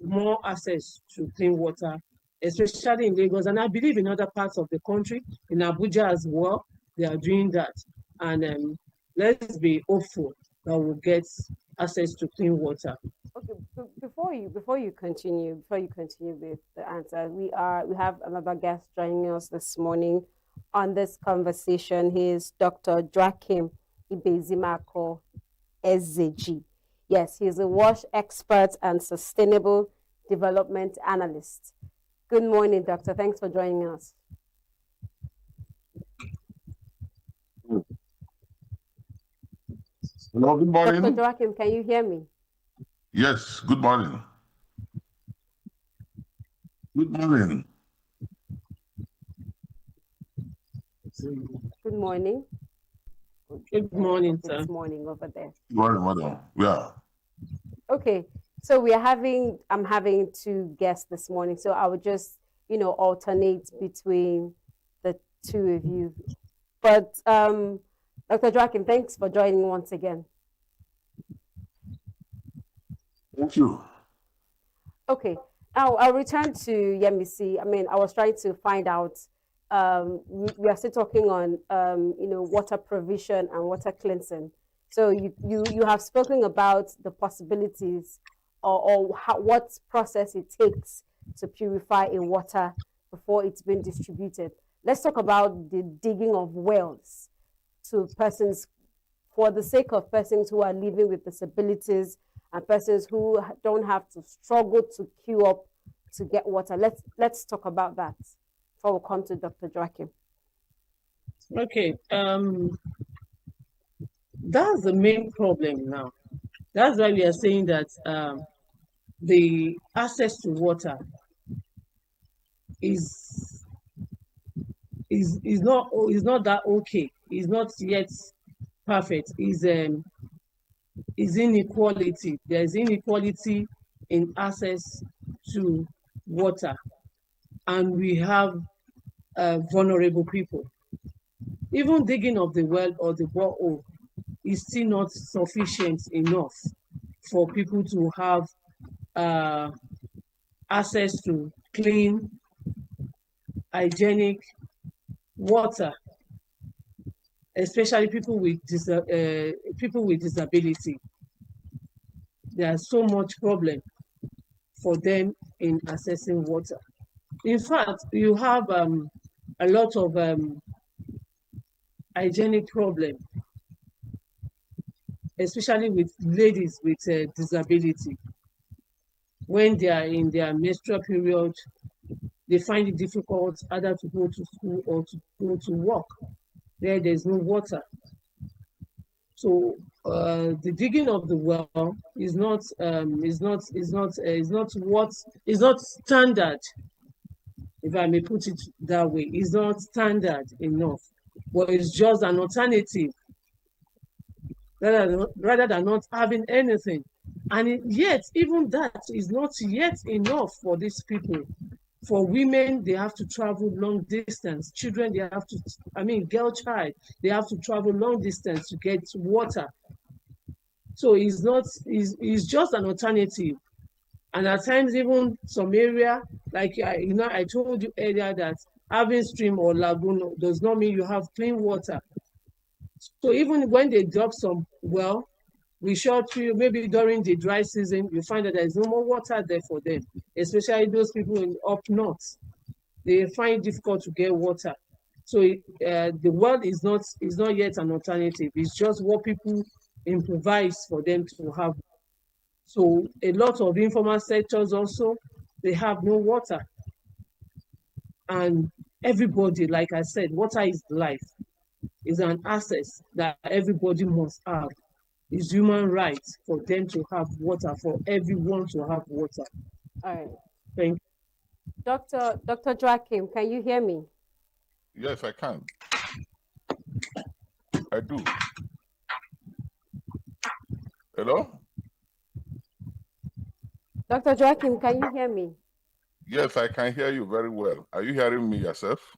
more access to clean water, especially in Lagos. And I believe in other parts of the country, in Abuja as well, they are doing that. And let's be hopeful that we'll get access to clean water. Okay, before you continue with the answer, we have another guest joining us this morning on this conversation. He is Dr. Joachim Ibezimako SZG. Yes, he's a WASH expert and sustainable development analyst. Good morning, doctor. Thanks for joining us. Hello, good morning. Dr. Joachim, can you hear me? Yes, good morning. Good morning. Good morning. Good morning, sir. It's morning over there. Good morning, madam. Yeah. Okay, so I'm having two guests this morning, so I would just, alternate between the two of you. But Dr. Joachim, thanks for joining once again. Thank you. Okay, now I'll return to Yemisi. I was trying to find out, we are still talking on, water provision and water cleansing. So you have spoken about the possibilities or what process it takes to purify a water before it's been distributed. Let's talk about the digging of wells to persons, for the sake of persons who are living with disabilities and persons who don't have to struggle to queue up to get water. Let's talk about that before we come to Dr. Joachim. Okay, that's the main problem now. That's why we are saying that the access to water is not that okay. It's not yet perfect. Is inequality. There's inequality in access to water, and we have vulnerable people. Even digging of the well or the borehole is still not sufficient enough for people to have access to clean, hygienic water, especially people with disability. There's so much problem for them in accessing water. In fact, you have a lot of hygienic problem, especially with ladies with disability. When they are in their menstrual period, they find it difficult either to go to school or to go to work. There's no water. So the digging of the well is not standard, if I may put it that way. It's not standard enough, but it's just an alternative rather than not having anything. And yet, even that is not yet enough for these people. For women, they have to travel long distance. Children, they have to, girl child, they have to travel long distance to get water. So it's just an alternative. And at times, even some area, like, I told you earlier that having stream or lagoon does not mean you have clean water. So even when they drop some well, we short you, maybe during the dry season, you find that there is no more water there for them, especially those people up north. They find it difficult to get water. So the well is not yet an alternative. It's just what people improvise for them to have. So a lot of informal sectors also, they have no water. And everybody, like I said, water is life. It's an access that everybody must have. It's human rights for them to have water, for everyone to have water. All right. Thank you. Dr. Joachim, can you hear me? Yes, I can. I do. Hello? Dr. Joachim, can you hear me? Yes, I can hear you very well. Are you hearing me yourself?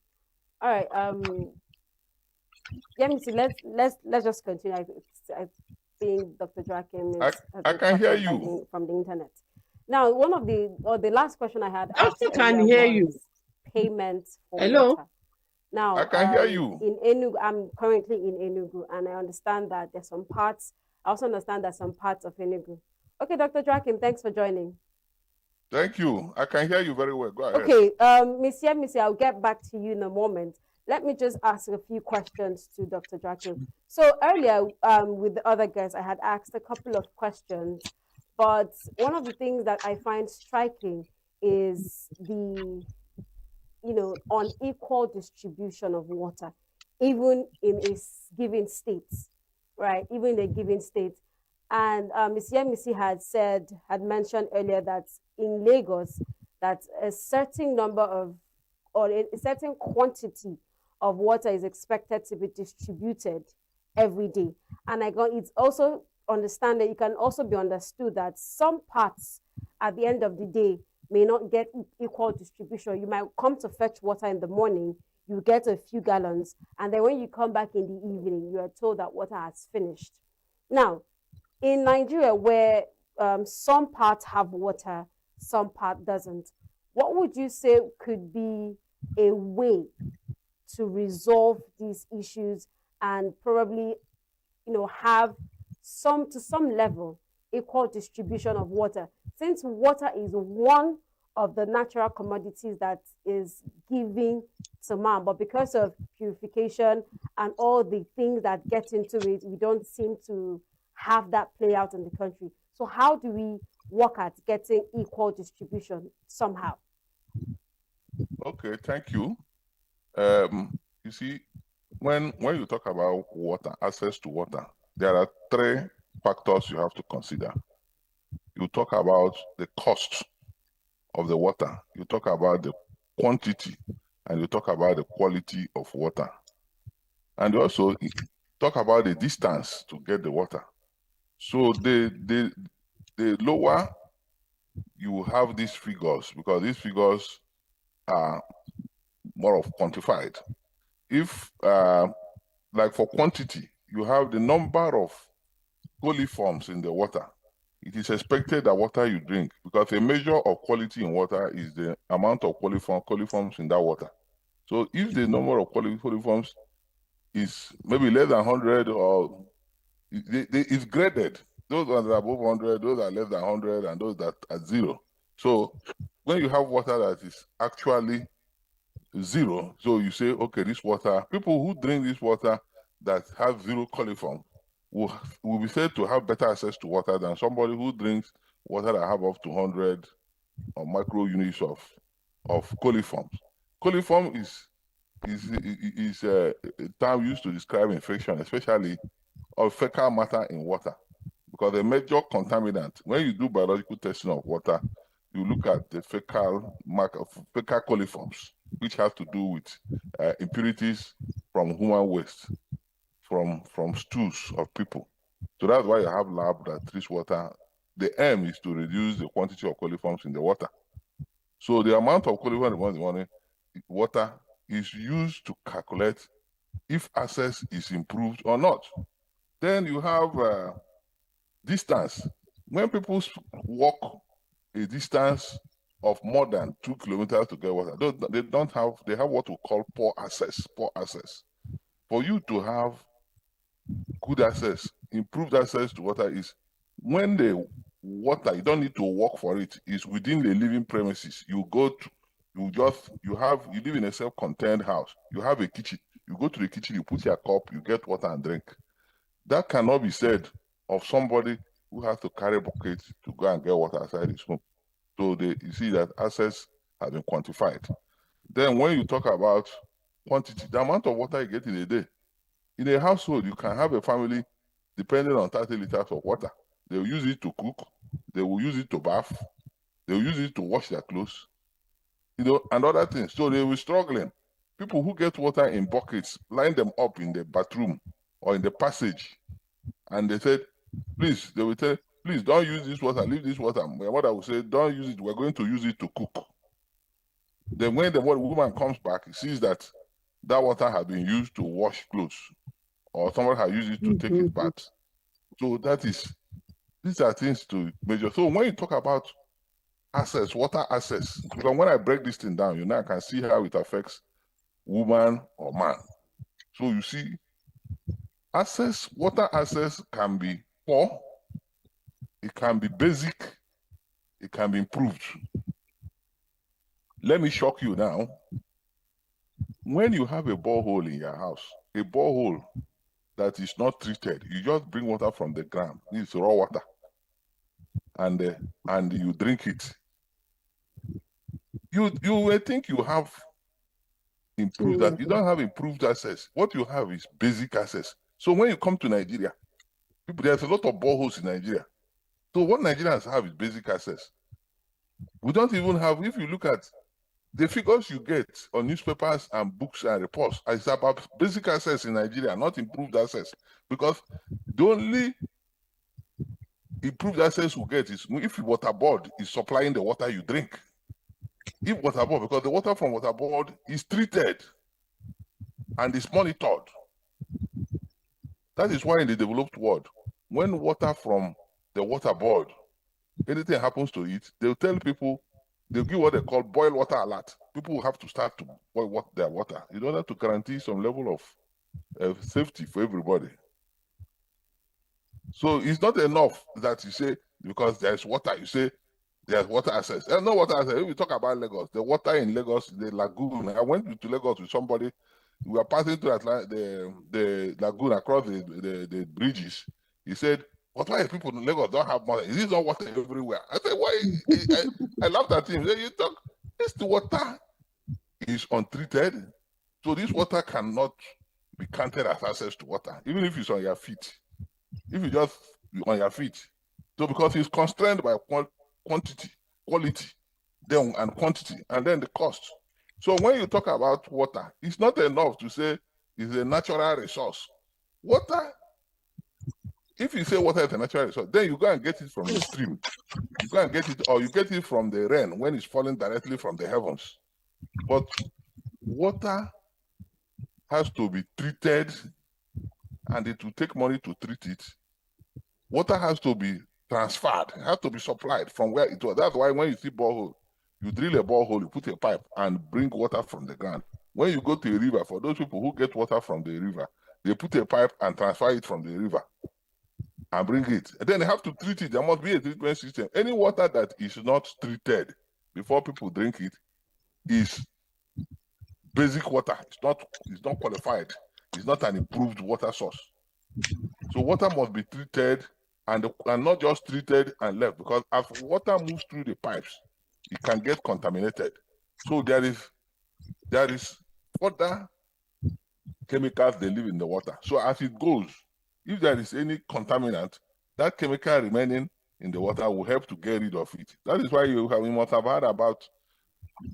All right. Let me see. Let's just continue. I think Dr. Joachim is. I can hear you from the internet. Now, one of the last question I had. I can hear you. Payment for Hello. Water. Now, I can hear you. In ENUGU, I'm currently in ENUGU, and I understand that there's some parts. I also understand that some parts of ENUGU. Okay, Dr. Joachim, thanks for joining. Thank you. I can hear you very well. Go ahead. Okay, Miss Yemisi, I'll get back to you in a moment. let me just ask a few questions to Dr. Jacqueline. So earlier, with the other guests, I had asked a couple of questions, but one of the things that I find striking is the, unequal distribution of water, even in a given state, right? Even in a given state. And Ms. Yemisi had mentioned earlier that in Lagos, that a certain number of, or a certain quantity of water is expected to be distributed every day. And it's also understand that it can also be understood that some parts at the end of the day may not get equal distribution. You might come to fetch water in the morning, you get a few gallons, and then when you come back in the evening, you are told that water has finished. Now, in Nigeria, where some parts have water, some part doesn't, what would you say could be a way to resolve these issues and probably, have to some level equal distribution of water, since water is one of the natural commodities that is given to man, but because of purification and all the things that get into it, we don't seem to have that play out in the country. So how do we work at getting equal distribution somehow? Okay, thank you. You see, when you talk about water, access to water, there are three factors you have to consider. You talk about the cost of the water, you talk about the quantity, and you talk about the quality of water. And you also talk about the distance to get the water. So the lower you have these figures, because these figures are more of quantified. If, like for quantity, you have the number of coliforms in the water, it is expected that water you drink, because a measure of quality in water is the amount of coliforms in that water. So if the number of coliforms is maybe less than 100, or it's graded. Those that are above 100, those are less than 100, and those that are 0. So when you have water that is actually 0, so you say, okay, this water, people who drink this water that have 0 coliform will be said to have better access to water than somebody who drinks water that have up to 100 or micro units of coliforms. Coliform is a term used to describe infection, especially of fecal matter in water, because the major contaminant, when you do biological testing of water, you look at the fecal coliforms, which has to do with impurities from human waste, from stools of people. So that's why you have lab that treats water. The aim is to reduce the quantity of coliforms in the water. So the amount of coliforms in the water is used to calculate if access is improved or not. Then you have distance. When people walk a distance of more than 2 kilometers to get water, they have what we call poor access. For you to have good access, improved access to water is when the water, you don't need to walk for it, is within the living premises. You live in a self-contained house. You have a kitchen. You go to the kitchen, you put your cup, you get water and drink. That cannot be said of somebody who has to carry buckets to go and get water outside his home. So you see that access has been quantified. Then when you talk about quantity, the amount of water you get in a day, in a household, you can have a family depending on 30 liters of water. They will use it to cook, they will use it to bath, they will use it to wash their clothes, and other things. So they will be struggling. People who get water in buckets, line them up in the bathroom or in the passage, and they said, please, they will tell, please don't use this water, leave this water. My mother will say, don't use it, we're going to use it to cook. Then when the woman comes back, sees that water has been used to wash clothes, or someone has used it to take his bath. So these are things to measure. So when you talk about access, water access, because when I break this thing down, I can see how it affects woman or man. So you see, water access can be poor, it can be basic, it can be improved. Let me shock you now. When you have a borehole in your house, a borehole that is not treated, you just bring water from the ground. It's raw water, and you drink it. You will think you have improved that. You don't have improved access. What you have is basic access. So when you come to Nigeria, there's a lot of boreholes in Nigeria. So what Nigerians have is basic access. We don't even have, if you look at the figures you get on newspapers and books and reports, it's about basic access in Nigeria, not improved access. Because the only improved access we get is if water board is supplying the water you drink. If water board, because the water from water board is treated and is monitored. That is why in the developed world, when water from the water board, anything happens to it, they'll tell people, they'll give what they call boil water alert. People will have to start to boil their water in order to guarantee some level of safety for everybody. So it's not enough that you say, because there's water, you say there's water access. There's no water access. If we talk about Lagos, the water in Lagos, the lagoon. I went to Lagos with somebody. We were passing through the lagoon across the bridges. He said, "But why people in Lagos don't have water? Is this not water everywhere?" I said, "Why?" I laughed at him. He said, "This water is untreated, so this water cannot be counted as access to water, even if it's on your feet. If you just on your feet, so because it's constrained by quantity, quality, then and quantity, and then the cost. So when you talk about water, it's not enough to say it's a natural resource. Water, if you say water is a natural resource, then you go and get it from the stream. You go and get it, or you get it from the rain when it's falling directly from the heavens. But water has to be treated, and it will take money to treat it. Water has to be transferred, it has to be supplied from where it was. That's why when you see borehole, you drill a borehole, you put a pipe and bring water from the ground. When you go to a river, for those people who get water from the river, they put a pipe and transfer it from the river and bring it. And then they have to treat it. There must be a treatment system. Any water that is not treated before people drink it is basic water. It's not qualified. It's not an improved water source. So water must be treated and not just treated and left, because as water moves through the pipes, it can get contaminated. So there is further chemicals they leave in the water. So as it goes, if there is any contaminant, that chemical remaining in the water will help to get rid of it. That is why you must have heard about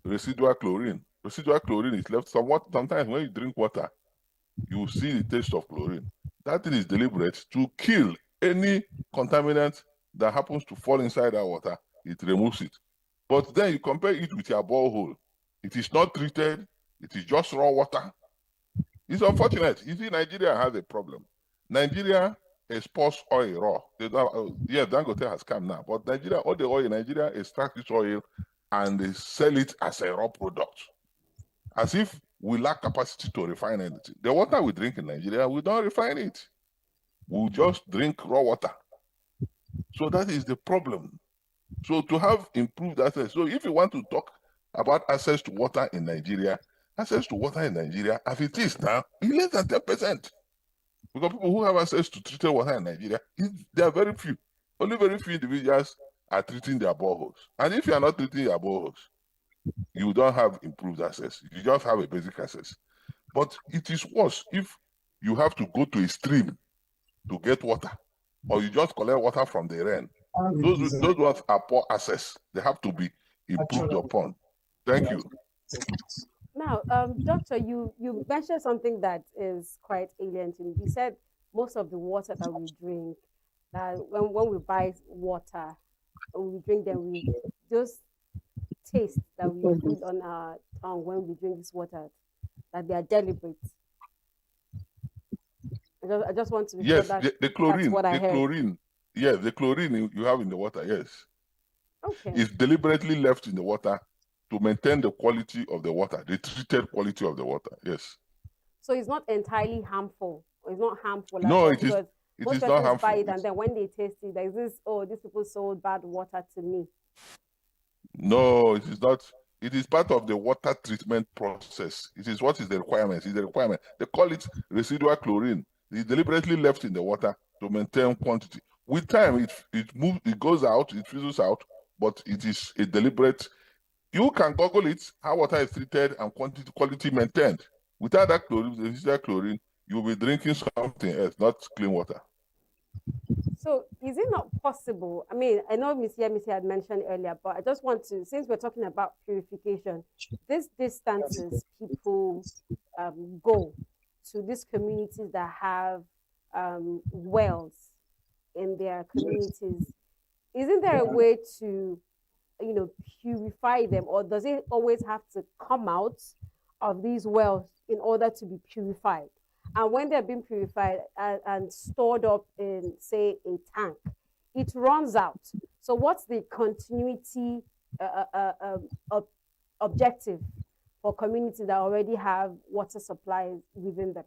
residual chlorine. Residual chlorine is left sometimes when you drink water, you will see the taste of chlorine. That thing is deliberate to kill any contaminant that happens to fall inside that water. It removes it. But then you compare it with your borehole. It is not treated. It is just raw water. It's unfortunate. You see, Nigeria has a problem. Nigeria exports oil raw. Yes, Dangote has come now. But Nigeria, all the oil in Nigeria extract this oil and they sell it as a raw product. As if we lack capacity to refine anything. The water we drink in Nigeria, we don't refine it. We just drink raw water. So that is the problem. So to have improved access, so if you want to talk about access to water in Nigeria, access to water in Nigeria, as it is now, is less than 10%. Because people who have access to treated water in Nigeria, there are very few. Only very few individuals are treating their boreholes. And if you are not treating your boreholes, you don't have improved access. You just have a basic access. But it is worse if you have to go to a stream to get water, or you just collect water from the rain. Those ones are poor access. They have to be improved upon. Thank you. Now, Doctor, you mentioned something that is quite alien to me. You said most of the water that we drink, that when we buy water, when we drink them, those taste that we feel on our tongue when we drink this water, that they are deliberate. I just want to be sure that the chlorine, that's what I heard. Chlorine, yes, the chlorine you have in the water, yes. Okay. It's deliberately left in the water to maintain the quality of the water, the treated quality of the water, yes. So it's not entirely harmful. It's not harmful. No, it is. Most It is not harmful. buy it, and then when they taste it, there's this, oh, these people sold bad water to me. No, it is not. It is part of the water treatment process. It is what is the requirement. It's the requirement. They call it residual chlorine. It's deliberately left in the water to maintain quantity. With time, it moves, it goes out, it fizzles out, but it is a deliberate. You can Google it, how water is treated and quality maintained. Without that chlorine, the residual chlorine, you'll be drinking something else, not clean water. So is it not possible? I mean, I know Miss Yemisi had mentioned earlier, but I just want to, since we're talking about purification, these distances people go to these communities that have wells in their communities, isn't there a way to, purify them, or does it always have to come out of these wells in order to be purified? And when they're being purified and stored up in, say, a tank, it runs out. So what's the continuity objective for communities that already have water supplies within them?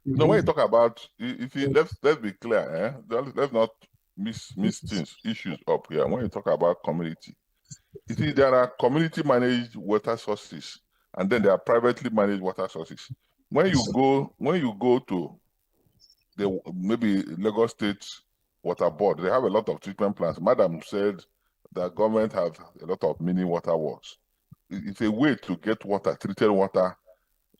No, when you talk about, let's be clear, let's not miss things, issues up here. When you talk about community, there are community managed water sources, and then there are privately managed water sources. When you go to the maybe Lagos State Water Board, they have a lot of treatment plants. Madam said the government have a lot of mini water works. It's a way to get water, treated water,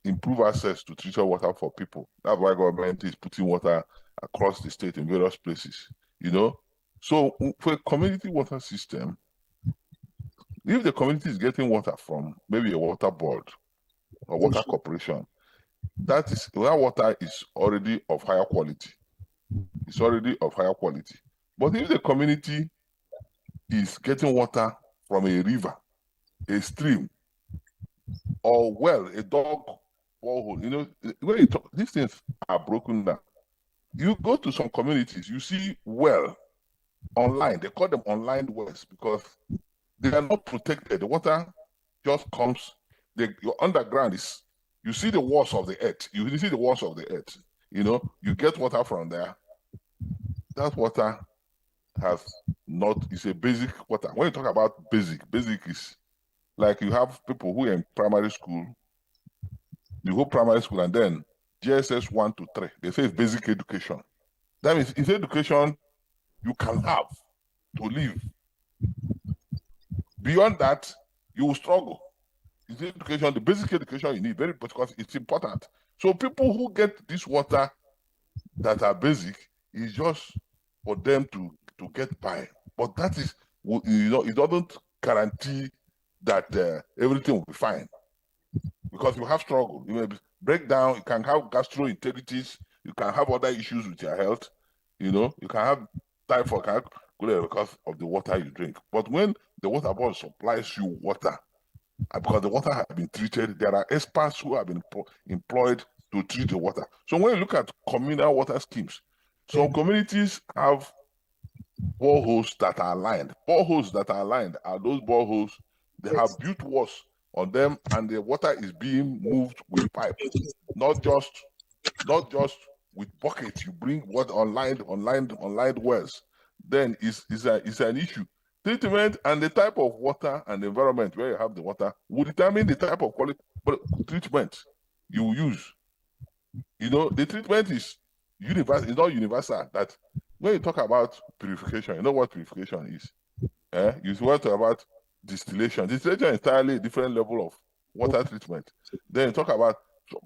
improve access to treated water for people. That's why government is putting water across the state in various places, So for a community water system, if the community is getting water from maybe a water board or water corporation, that water is already of higher quality. It's already of higher quality. But if the community is getting water from a river, a stream, or well, a dog borehole, when you talk, these things are broken down. You go to some communities, you see well online. They call them online wells because they are not protected. The water just comes. Your underground is, you see the walls of the earth. You see the walls of the earth. You get water from there. That water is a basic water. When you talk about basic is like you have people who are in primary school. You go primary school and then GSS 1 to 3. They say it's basic education. That means it's education you can have to live. Beyond that, you will struggle. It's education, the basic education you need, because it's important. So people who get this water that are basic is just for them to get by. But that is, it doesn't guarantee that everything will be fine. Because you have struggle. You may break down, you can have gastroenteritis, you can have other issues with your health, you can have typhoid because of the water you drink. But when the water board supplies you water, because the water has been treated, there are experts who have been employed to treat the water. So when you look at communal water schemes, some communities have boreholes that are lined. Boreholes that are lined are those boreholes, they have built walls on them, and the water is being moved with pipe, not just with buckets. You bring water on lined wells. Then it's an issue. Treatment and the type of water and the environment where you have the water will determine the type of quality treatment you use. The treatment is universal. It's not universal. That when you talk about purification, you know what purification is. You talk about distillation. Distillation is entirely a different level of water treatment. Then you talk about,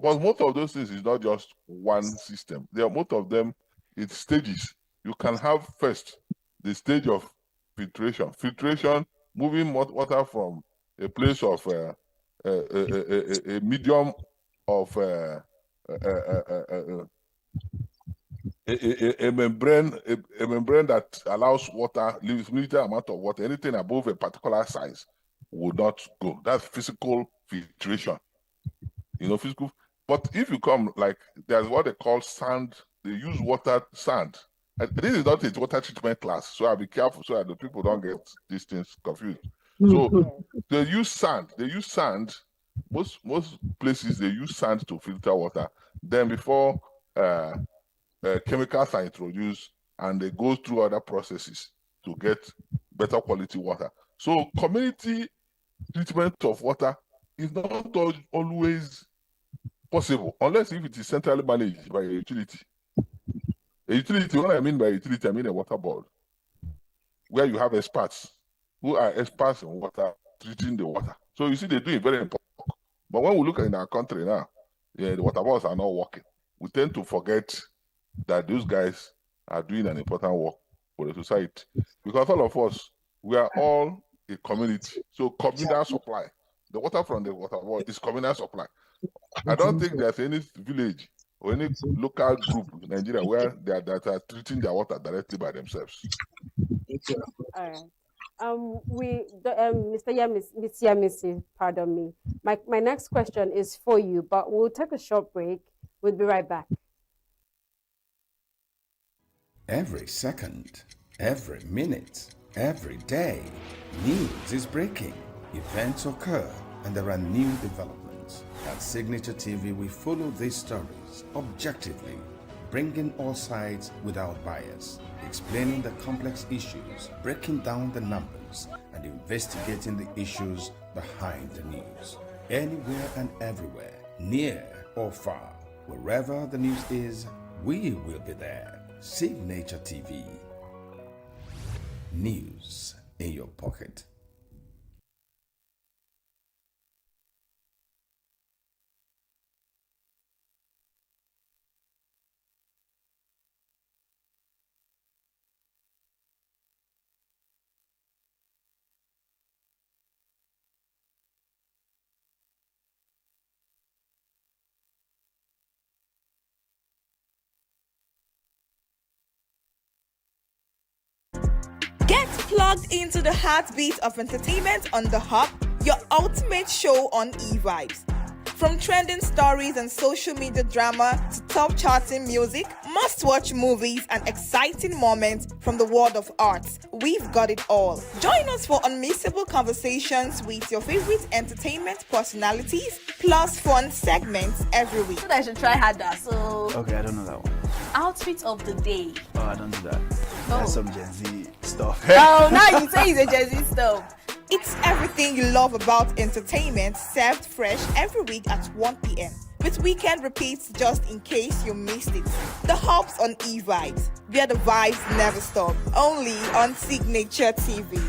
but most of those things is not just one system. Most of them, it's stages. You can have first the stage of filtration. Filtration, moving water from a place of a medium of a membrane that allows water, limited amount of water. Anything above a particular size will not go. That's physical filtration. Physical. But if you come, like, there's what they call sand. They use sand. And this is not a water treatment class, so I'll be careful so that the people don't get these things confused. So they use sand. Most places they use sand to filter water. Then before chemicals are introduced, and they go through other processes to get better quality water. So community treatment of water is not always possible unless if it is centrally managed by a utility. A utility, what I mean by utility, I mean a water board, where you have experts who are experts in water, treating the water. So you see, they do it very important. But when we look in our country now, the water boards are not working. We tend to forget that those guys are doing an important work for the society. Because all of us, we are all a community. So communal supply. The water from the water board is communal supply. I don't think there's any village or any local group in Nigeria where that are treating their water directly by themselves. All right. Mr. Miss Yamisi, pardon me. My next question is for you, but we'll take a short break. We'll be right back. Every second, every minute, every day, news is breaking. Events occur and there are new developments. At Signature TV, we follow these stories objectively, bringing all sides without bias, explaining the complex issues, breaking down the numbers, and investigating the issues behind the news. Anywhere and everywhere, near or far, wherever the news is, we will be there. Signature TV. News in your pocket. Get plugged into the heartbeat of entertainment on the Hub, your ultimate show on e-vibes. From trending stories and social media drama to top charting music, must-watch movies and exciting moments from the world of arts, we've got it all. Join us for unmissable conversations with your favorite entertainment personalities, plus fun segments every week. I should try harder. So, Okay, I don't know that one. outfit of the day. Oh, I don't do that. That's some Gen Z stuff. Oh, now you say it's a Gen Z stuff. It's everything you love about entertainment, served fresh every week at 1 p.m. with weekend repeats just in case you missed it. The Hubs on e-vibes, where the vibes never stop. Only on Signature TV.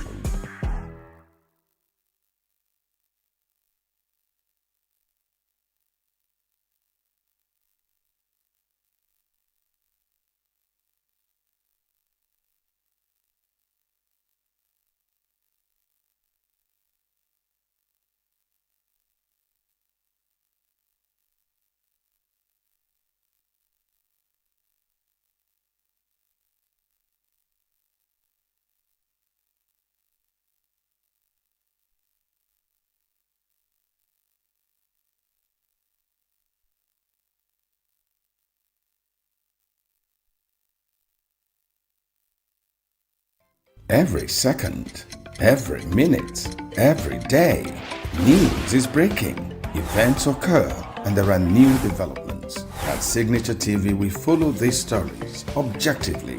Every second, every minute, every day, news is breaking. Events occur and there are new developments. At Signature TV, we follow these stories objectively,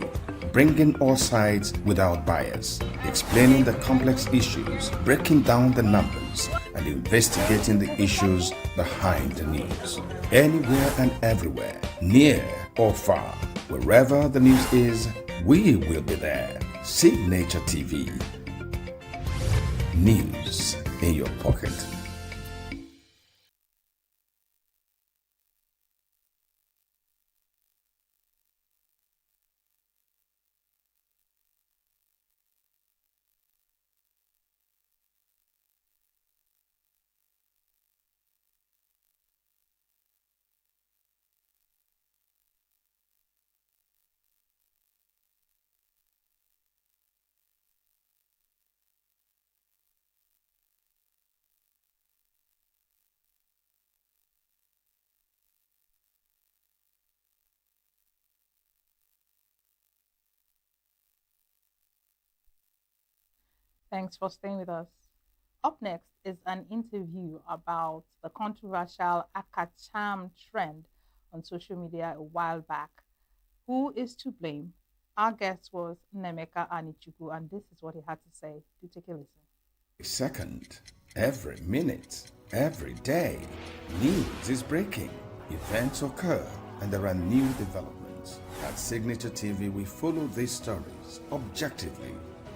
bringing all sides without bias, explaining the complex issues, breaking down the numbers, and investigating the issues behind the news. Anywhere and everywhere, near or far, wherever the news is, we will be there. Signature TV. News in your pocket. Thanks for staying with us. Up next is an interview about the controversial Akacham trend on social media a while back. Who is to blame? Our guest was Nemeka Anichukwu, and this is what he had to say. Do take a listen. Second, Every minute, every day, news is breaking. Events occur and there are new developments. At Signature TV, we follow these stories objectively,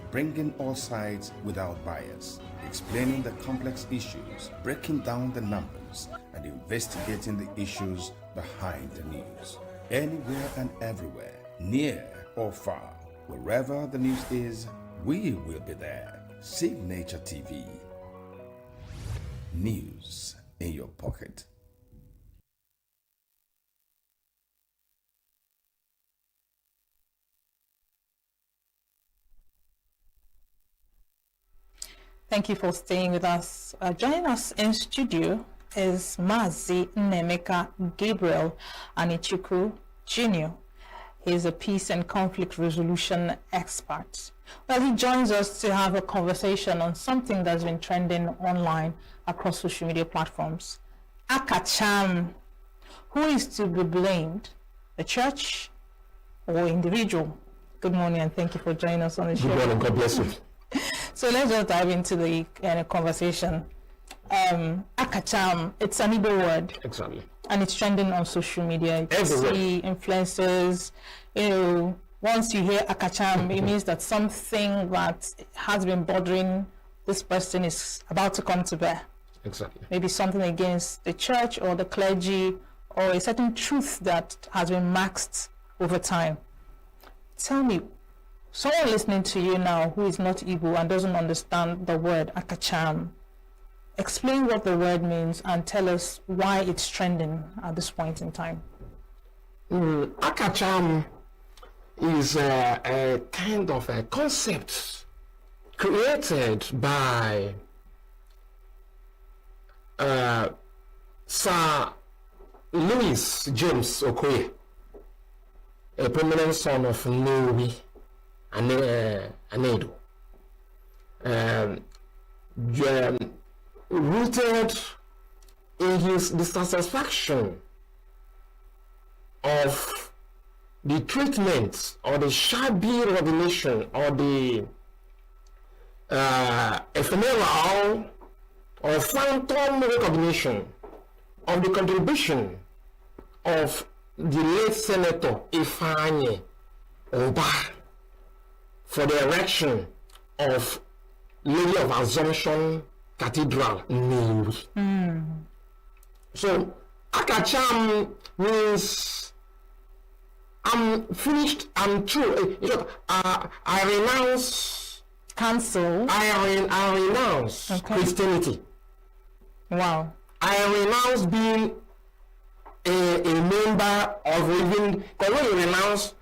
bringing all sides without bias, explaining the complex issues, breaking down the numbers, and investigating the issues behind the news. Anywhere and everywhere, near or far, wherever the news is, we will be there. Signature TV. News in your pocket. Thank you for staying with us. Joining us in studio is Mazi Nemeka Gabriel Anichukwu Jr. He is a peace and conflict resolution expert. Well, he joins us to have a conversation on something that's been trending online across social media platforms. Akacham. Who is to be blamed? The church or individual? Good morning and thank you for joining us on the show. Good morning, God bless you. So let's just dive into the conversation. Akacham, it's an Igbo word. Exactly. And it's trending on social media. You see influencers, once you hear Akacham, it means that something that has been bothering this person is about to come to bear. Exactly. Maybe something against the church or the clergy or a certain truth that has been maxed over time. Tell me, someone listening to you now who is not Igbo and doesn't understand the word Akacham, explain what the word means and tell us why it's trending at this point in time. Akacham is a kind of a concept created by Sir Louis James Okoye, a prominent son of Nnewi Anedo, rooted in his dissatisfaction of the treatment or the shabby recognition or the ephemeral or phantom recognition of the contribution of the late Senator Ifeanyi Oba for the erection of Lady of Assumption Cathedral in Nnewi. So Akacham means I'm finished, I'm through. I renounce cancel. I renounce Christianity. Wow. I renounce being a member of even, because when you renounce,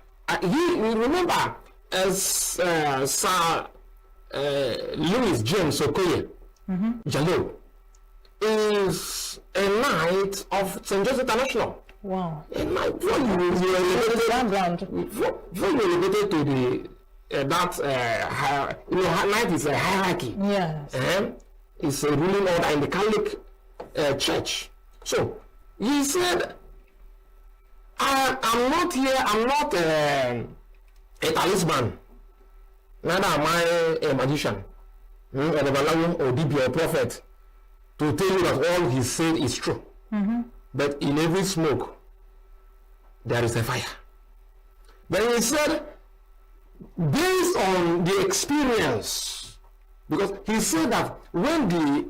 remember as Sir Louis James Okoye, Jalil, is a knight of St. Joseph International. Wow. Before you elevated to the knight is a hierarchy. Yes. It's a ruling order in the Catholic Church. So he said, I'm not here, I'm not a talisman, neither am I a magician, or a prophet, to tell you that all he said is true. But in every smoke, there is a fire. Then he said, based on the experience, because he said that when the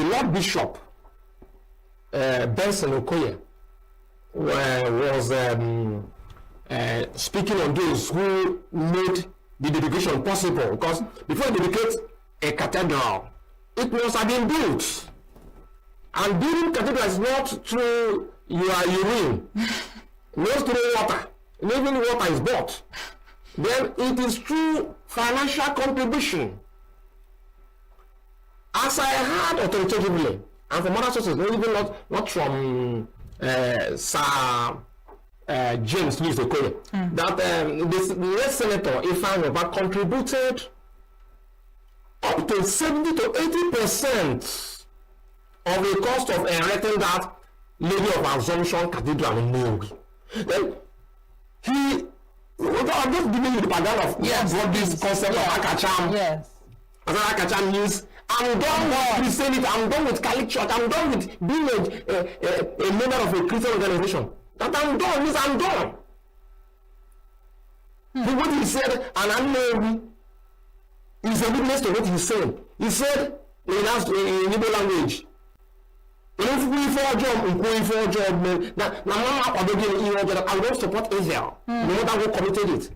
Lord Bishop Benson Okoye was speaking on those who made the dedication possible, because before you dedicate a cathedral, it must have been built. And building cathedral is not through your urine, not through water. Even water is bought. Then it is through financial contribution. As I heard authoritatively, and from other sources, even not from Sir James Louis Okoye, that the late Senator Ifeanyi Oba contributed up to 70 to 80% of the cost of erecting that Lady of Assumption Cathedral in Nnewi. Then I'm just giving you the background of what this concept of Akacham. Yes. Akacham means I'm I'm done with Christianity. I'm done with Catholic Church. I'm done with being a member of a Christian organization. That I'm done means I'm done. What he said, and I know is a witness to what he's saying. He said in Igbo language, if we for a job, I don't support Israel, no matter who committed it.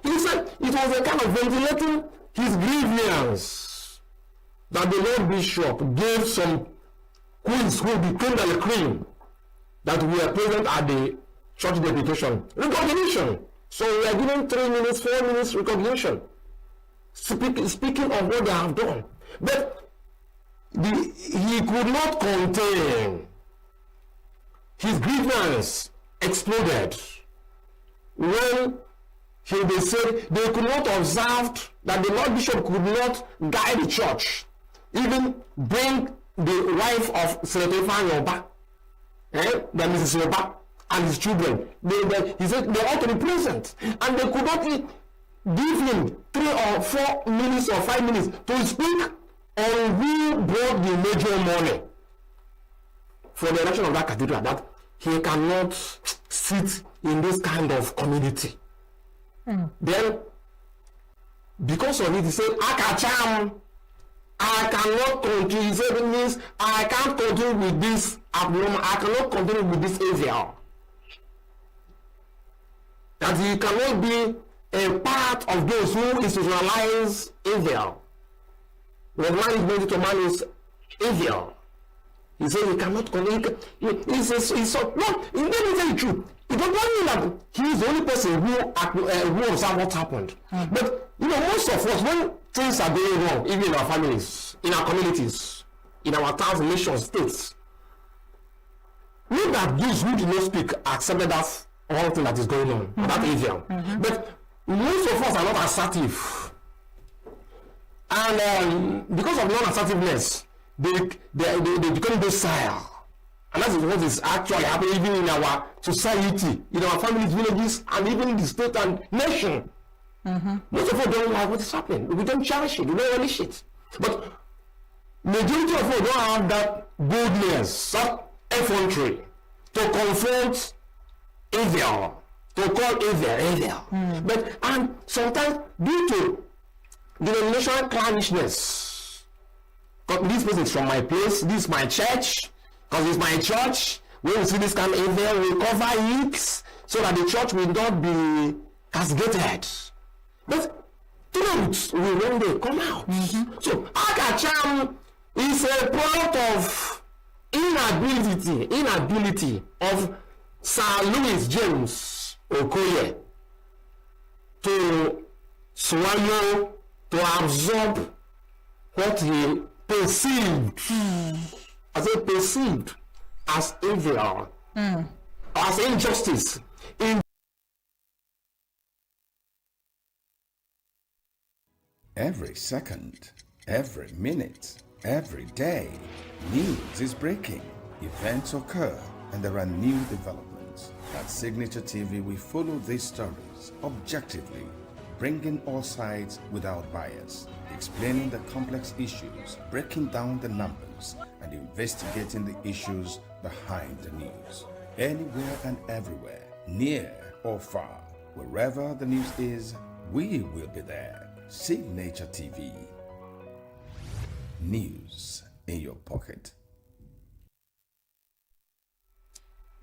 He said it was a kind of ventilating his grievance that the Lord Bishop gave some queens who became the cream that were present at the church deputation. Recognition. So we are giving 3 minutes, 4 minutes recognition. Speaking of what they have done. But he could not contain. His grievance exploded when they said they could not observe that the Lord Bishop could not guide the church, even bring the wife of Senator Yoba, that Mrs. Yoba, and his children. He said they ought to be present, and they could not give him 3 or 4 minutes or 5 minutes to speak on who brought the major money for the erection of that cathedral, that he cannot sit in this kind of community. Then, because of it, he said, I cannot continue. He said, it means I can't continue with this abnormal, I cannot continue with this Israel. That he cannot be a part of those who institutionalize Israel. When man is made to man is Israel. He said he cannot continue. He's so, no, let me tell you the truth. It does not mean that he is the only person who observed what happened. But most of us, when things are going wrong, even in our families, in our communities, in our towns, nations, states, not that those who do not speak accepted that all thing that is going on, that Israel. But most of us are not assertive. And because of non-assertiveness, they become docile. And that is what is actually happening even in our society, in our families, villages, and even in the state and nation. Most of us don't like what is happening. We don't cherish it. We don't relish it. But majority of us don't have that boldness, that effrontery to confront Israel, to call Israel. But and sometimes due to denominational clannishness, because this person is from my place, this is my church, because it's my church, when we see this kind of Israel, we cover it so that the church will not be castigated. But truth will one day come out. So Akacham is a product of inability of Sir Louis James Okoye to swallow, to absorb what he perceived as evil, as injustice. Every second, every minute, every day, news is breaking. Events occur and there are new developments. At Signature TV, we follow these stories objectively, bringing all sides without bias, explaining the complex issues, breaking down the numbers, and investigating the issues behind the news. Anywhere and everywhere, near or far, wherever the news is, we will be there. Signature TV. News in your pocket.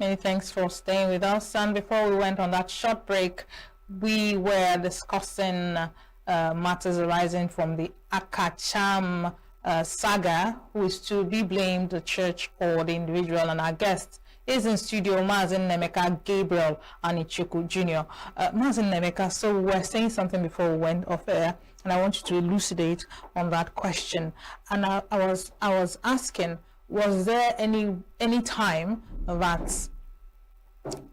Many thanks for staying with us. And before we went on that short break, we were discussing matters arising from the Akacham saga, who is to be blamed, the church or the individual. And our guest is in studio, Mazin Nemeka Gabriel Anichuku Jr. Mazin Nemeka, so we were saying something before we went off air, and I want you to elucidate on that question. And I was asking, was there any time that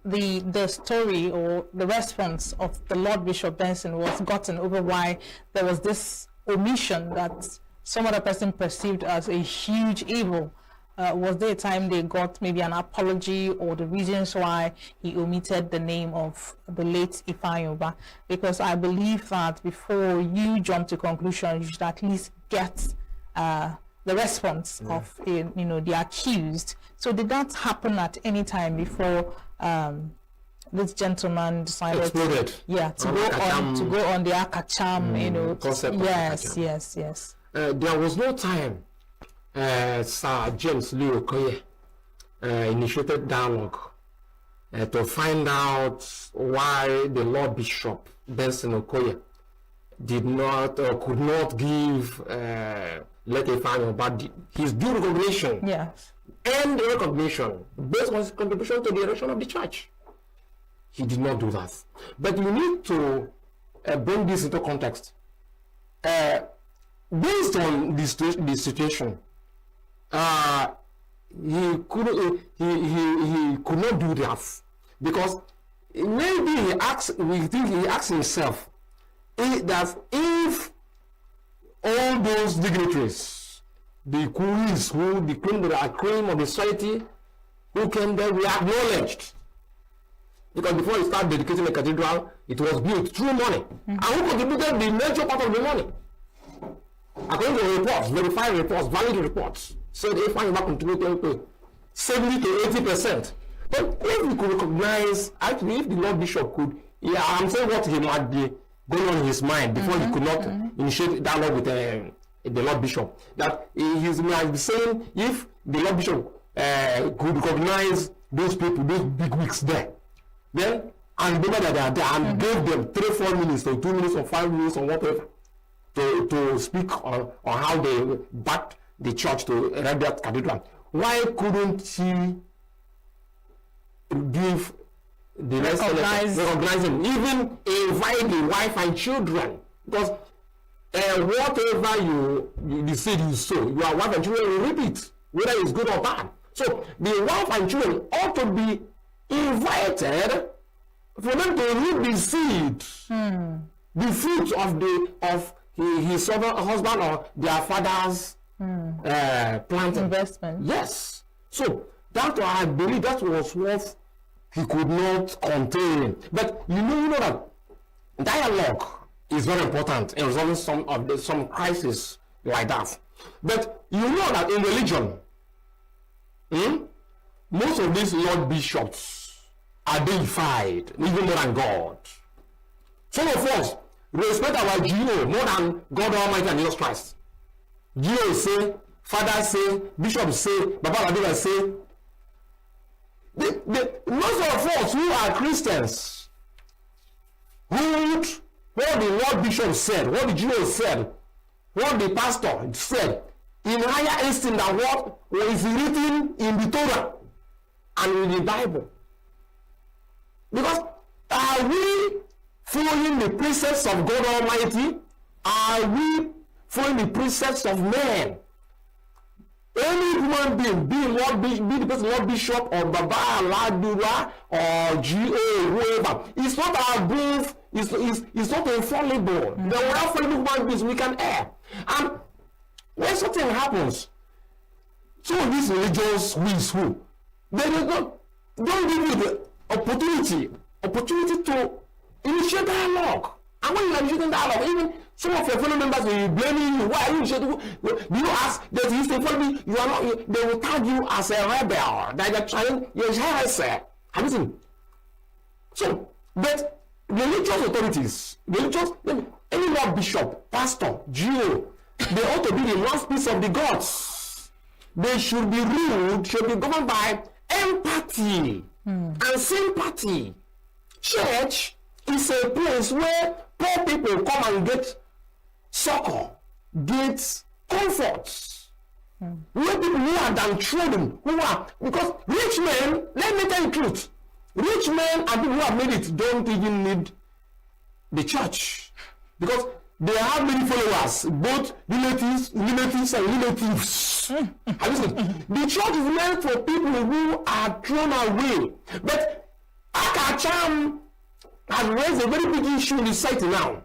the story or the response of the Lord Bishop Benson was gotten over why there was this omission that some other person perceived as a huge evil? Was there a time they got maybe an apology or the reasons why he omitted the name of the late Ifeanyi? Because I believe that before you jump to conclusion, you should at least get the response of the accused. So did that happen at any time before this gentleman decided exploded? To go on the Akacham, concept. Yes. There was no time Sir James Lee Okoye initiated dialogue to find out why the Lord Bishop Benson Okoye did not could not give but his due recognition and recognition based on his contribution to the erection of the church. He did not do that. But you need to bring this into context. Based on the situation, he could not do that because maybe he asked himself that if all those dignitaries, the Kuris who declaim they are cream of the society, who came there, we acknowledged. Because before he started dedicating the cathedral, it was built through money. And who contributed the major part of the money? According to the reports, verified reports, valid reports, said if I contributed 70 to 80%. But if we could recognize, actually, if the Lord Bishop could, I'm saying what he might be going on in his mind before he could not initiate dialogue with the Lord Bishop. That he might be saying if the Lord Bishop could recognize those people, those big wigs there, then and remember that they are there and gave them 3-4 minutes or 2 minutes or 5 minutes or whatever to speak on how they backed the church to erect that cathedral. Why couldn't he give the recognize him, even invite the wife and children? Because whatever you said you sow, your wife and children will reap it, whether it's good or bad. So the wife and children ought to be invited for them to reap the seed, the fruit of his husband or their father's planting investment. Yes. So that I believe that was what he could not contain. But you know that dialogue is very important in resolving some crisis like that. But you know that in religion, most of these Lord Bishops are deified, even more than God. Some of us respect our GO more than God Almighty and Jesus Christ. GO say, Father say, Bishop say, Baba Ladila say. Most of us who are Christians, what the Lord Bishop said, what the GO said, what the pastor said, in higher esteem than what is written in the Torah and in the Bible. Because are we following the precepts of God Almighty? Are we following the precepts of man? Any human being, be the person Lord Bishop or Baba Ladura or GO, whoever, it's not above, it's not infallible. There are fallible human beings, we can err. And when something happens, some of these religious wins who they don't give you the opportunity to initiate dialogue. And when you are initiating dialogue, even some of your fellow members will be blaming you. Why are you initiating? Do you ask that you stay follow me? You are not. They will tag you as a rebel. That you're trying. You're heresy. Have you seen? So, but religious authorities, any Lord Bishop, Pastor, GO, they ought to be the mouthpiece of the gods. They should be ruled, should be governed by empathy and sympathy. Church is a place where poor people come and get succor, get comforts. Where people who are downtrodden, because rich men, let me tell you the truth, rich men and people who have made it don't even need the church. Because they have many followers, both relatives and relatives. Have you seen? The church is meant for people who are thrown away. But Akacham has raised a very big issue in the society now.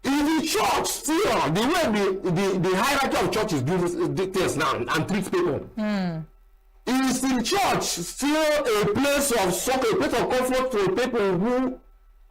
In the church, still, the way the hierarchy of churches do things now and treat people, is the church still a place of succor, a place of comfort for people who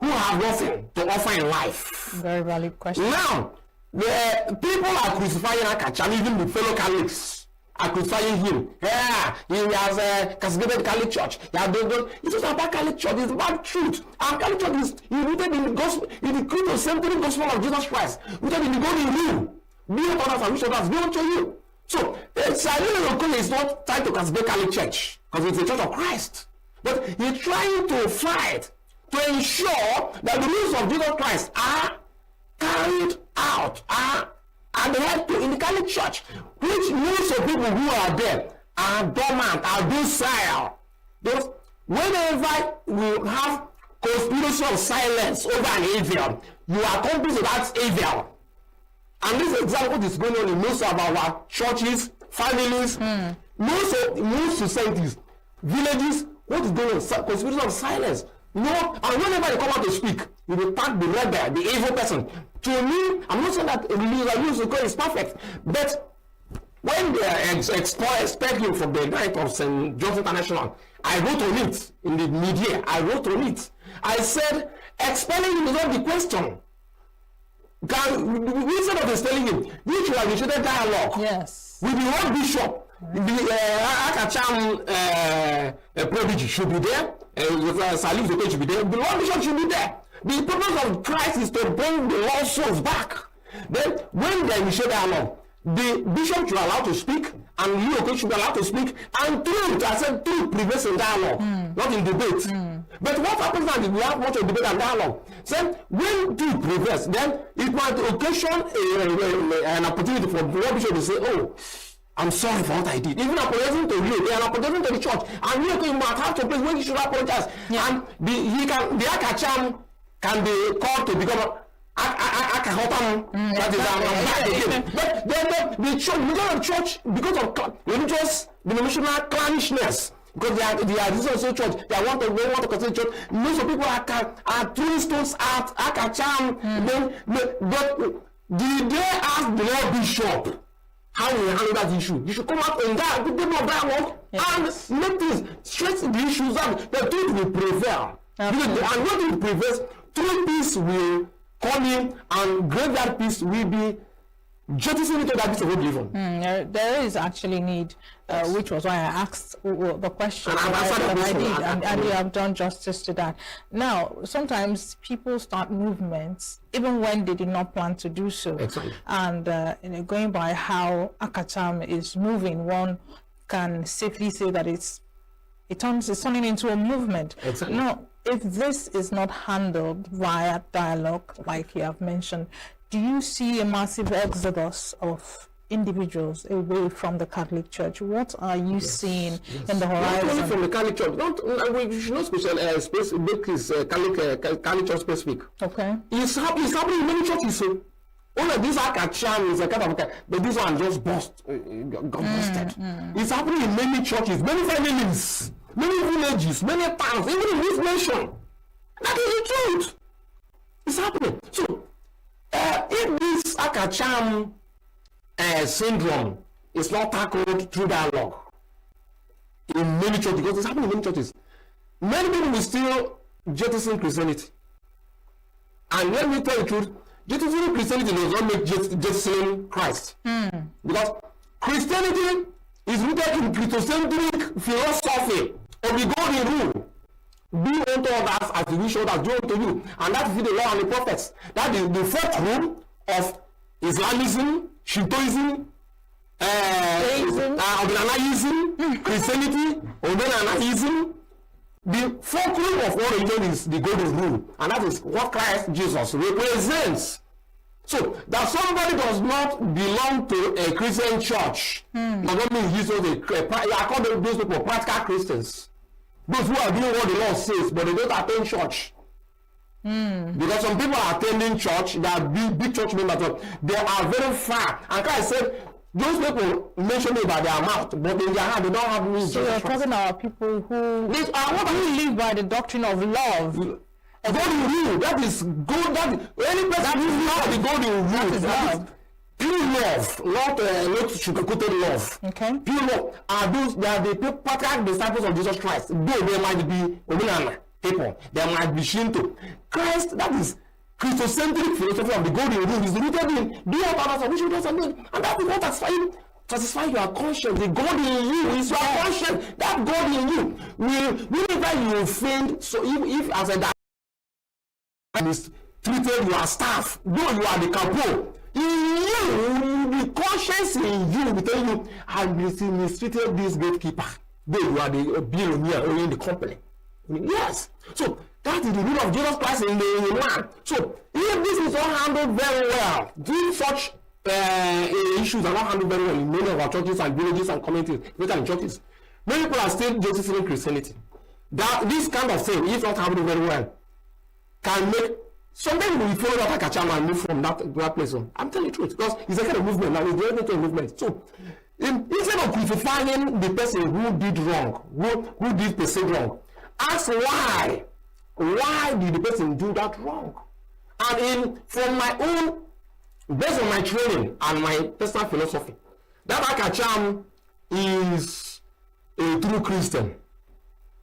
have nothing to offer in life? Very valid question. Now, The people are crucifying Akacham, even the fellow Catholics are crucifying him. Yeah, he has castigated Catholic Church. It's not about Catholic Church, it's about truth. And Catholic Church is rooted in the gospel, in the Christocentric gospel of Jesus Christ, rooted in the golden rule. Be what others and which others be unto you. So, Silent Okole is not trying to castigate Catholic Church, because it's a church of Christ. But he's trying to fight to ensure that the rules of Jesus Christ are carried out, are adhered to in the Catholic Church, which most of people who are there are dormant, are docile. Because whenever we have conspiracy of silence over an evil, you are accomplice of that evil. And this is exactly what is going on in most of our churches, families, most societies, villages. What is going on? Conspiracy of silence. No, and whenever they come out to speak, you will attack the rebel, the evil person. To me, I'm not saying that Elizabeth is perfect, but when they expect you from the night of St. John's International, I wrote on it in the media. I wrote on it. I said, expelling him is not the question. Instead of expelling him, you should have initiated dialogue. Yes. With the one bishop. The Akacham prodigy should be there. Salif Zoke should be there. The Lord Bishop should be there. The purpose of Christ is to bring the lost souls back. Then, when they initiate dialogue, the bishop should be allowed to speak, and you should be allowed to speak, and truth, I said truth prevails in dialogue, not in debate. But what happens now is we have much of debate and dialogue. So when truth prevails, then it might occasion an opportunity for the bishop to say, oh, I'm sorry for what I did. Even apologizing to you, they are apologizing to the church. And you might have to place when you should apologize. Yeah. And the Akacham can be called to become Akahotam. But then the church, because of religious, denominational clannishness, because they are this also church, they want to consider church. Most of people are throwing stones at Akacham. But did they ask the Lord Bishop how we handle that issue? You should come out and give them a dialogue and make things stress the issues out. The truth will prevail. And when it prevails, true peace will come in, and graveyard peace will be jettisoning into that piece of oblivion. There is actually need, which was why I asked the question. And you have done justice to that. Now, sometimes people start movements even when they did not plan to do so. Exactly. And going by how Akacham is moving, one can safely say that it's turning into a movement. Exactly. Now, if this is not handled via dialogue, like you have mentioned, do you see a massive exodus of individuals away from the Catholic Church? What are you seeing in the horizon? Not only from the Catholic Church. We should not make this Catholic Church specific. Okay. It's happening in many churches. All of these Akacham is a kind of, but this one just got busted. It's happening in many churches, many families, many villages, many towns, even in this nation. That is the truth. It's happening. So, if this Akacham syndrome is not tackled through dialogue in many churches, because it's happening in many churches, many people will still jettison Christianity. And let me tell you the truth, jettisoning Christianity does not make jettisoning Christ. Because Christianity is rooted in Christocentric philosophy of the golden rule. Do unto others as you wish others do unto you. And that is the law and the prophets. That is the fourth rule of Islamism, Shintoism, Ordinarianism, Christianity, Ordinarianism. The fulcrum of all religion is the golden rule, and that is what Christ Jesus represents. So that somebody does not belong to a Christian church does not mean he's not I call those people practical Christians. Those who are doing what the Lord says, but they don't attend church. Because some people are attending church, they are big church members, they are very far. And Christ said, those people mention it by their mouth, but in their heart they don't have means. So you're talking about people who live by the doctrine of love. Golden rule, that is good. Any person who knows the golden rule, that is pure love, not sugar-coated love. Okay. Pure love they are the practical disciples of Jesus Christ. Though they might be Ominana people, they might be Shinto. Christ, that is Christocentric philosophy of the golden rule is rooted in do unto others and wish others and good, and that will not satisfy your conscience. The God in you is your conscience. That God in you will, whenever you offend, so if as a is treated your staff, though you are the capo, in you, the conscience in you will tell you, I mistreated this gatekeeper, though you are the billionaire owning the company. Yes. So that is the rule of Jesus Christ in the land. So if this is not handled very well, these such issues are not handled very well in many of our churches and villages and communities, especially in churches. Many people are still justifying Christianity. That this kind of thing, if not handled very well, can make somebody will follow that Akachama and move from that place on. I'm telling you the truth, because it's a kind of movement now. It's the movement. So instead of crucifying the person who did wrong, who did perceive wrong, ask why. Why did the person do that wrong? And from my own, based on my training and my personal philosophy, that Akacham is a true Christian.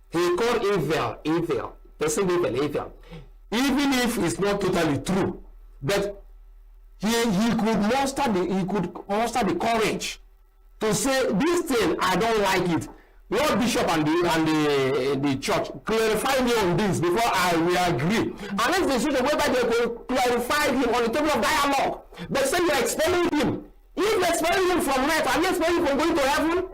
He called evil, person evil. Even if it's not totally true, but he could muster the courage to say this thing, I don't like it. Lord Bishop and the church clarify me on this before I will agree. And if they say whether they will clarify him on the table of dialogue, they say you're expelling him. If you're expelling him from earth, are you expelling him from going to heaven?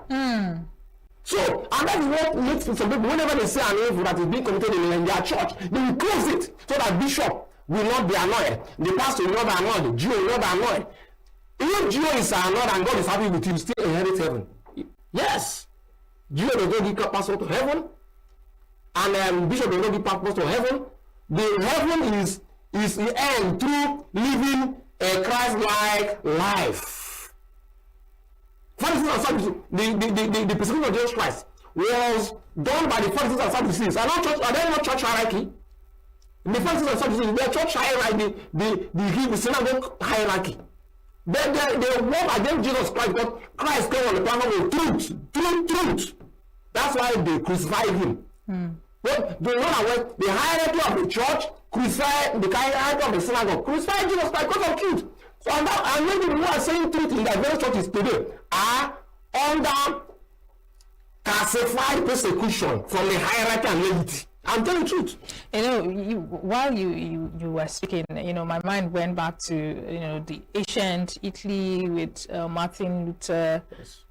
So, and that is what makes some people, whenever they say an evil that is being committed in their church, they will close it so that bishop will not be annoyed, the pastor will not be annoyed, the Jew will not be annoyed. If Jew is annoyed and God is happy with him, still inherit heaven. Yes. Jew does not give pastor to heaven, and bishop does not give pastor to heaven. The heaven is earned through living a Christ-like life. Pharisees and Sadducees, the persecution of Jesus Christ was done by the Pharisees and Sadducees. Are they not church hierarchy? The Pharisees and Sadducees, they are church hierarchy, the synagogue hierarchy. They walk against Jesus Christ because Christ came on the platform of truth. That's why they crucified him. But the hierarchy of the church crucified the hierarchy of the synagogue, crucified Jesus Christ because of truth. So and many people who are saying truth in their various churches today are under classified persecution from the hierarchy and laity. I'm telling the truth. While you were speaking, my mind went back to the ancient Italy with Martin Luther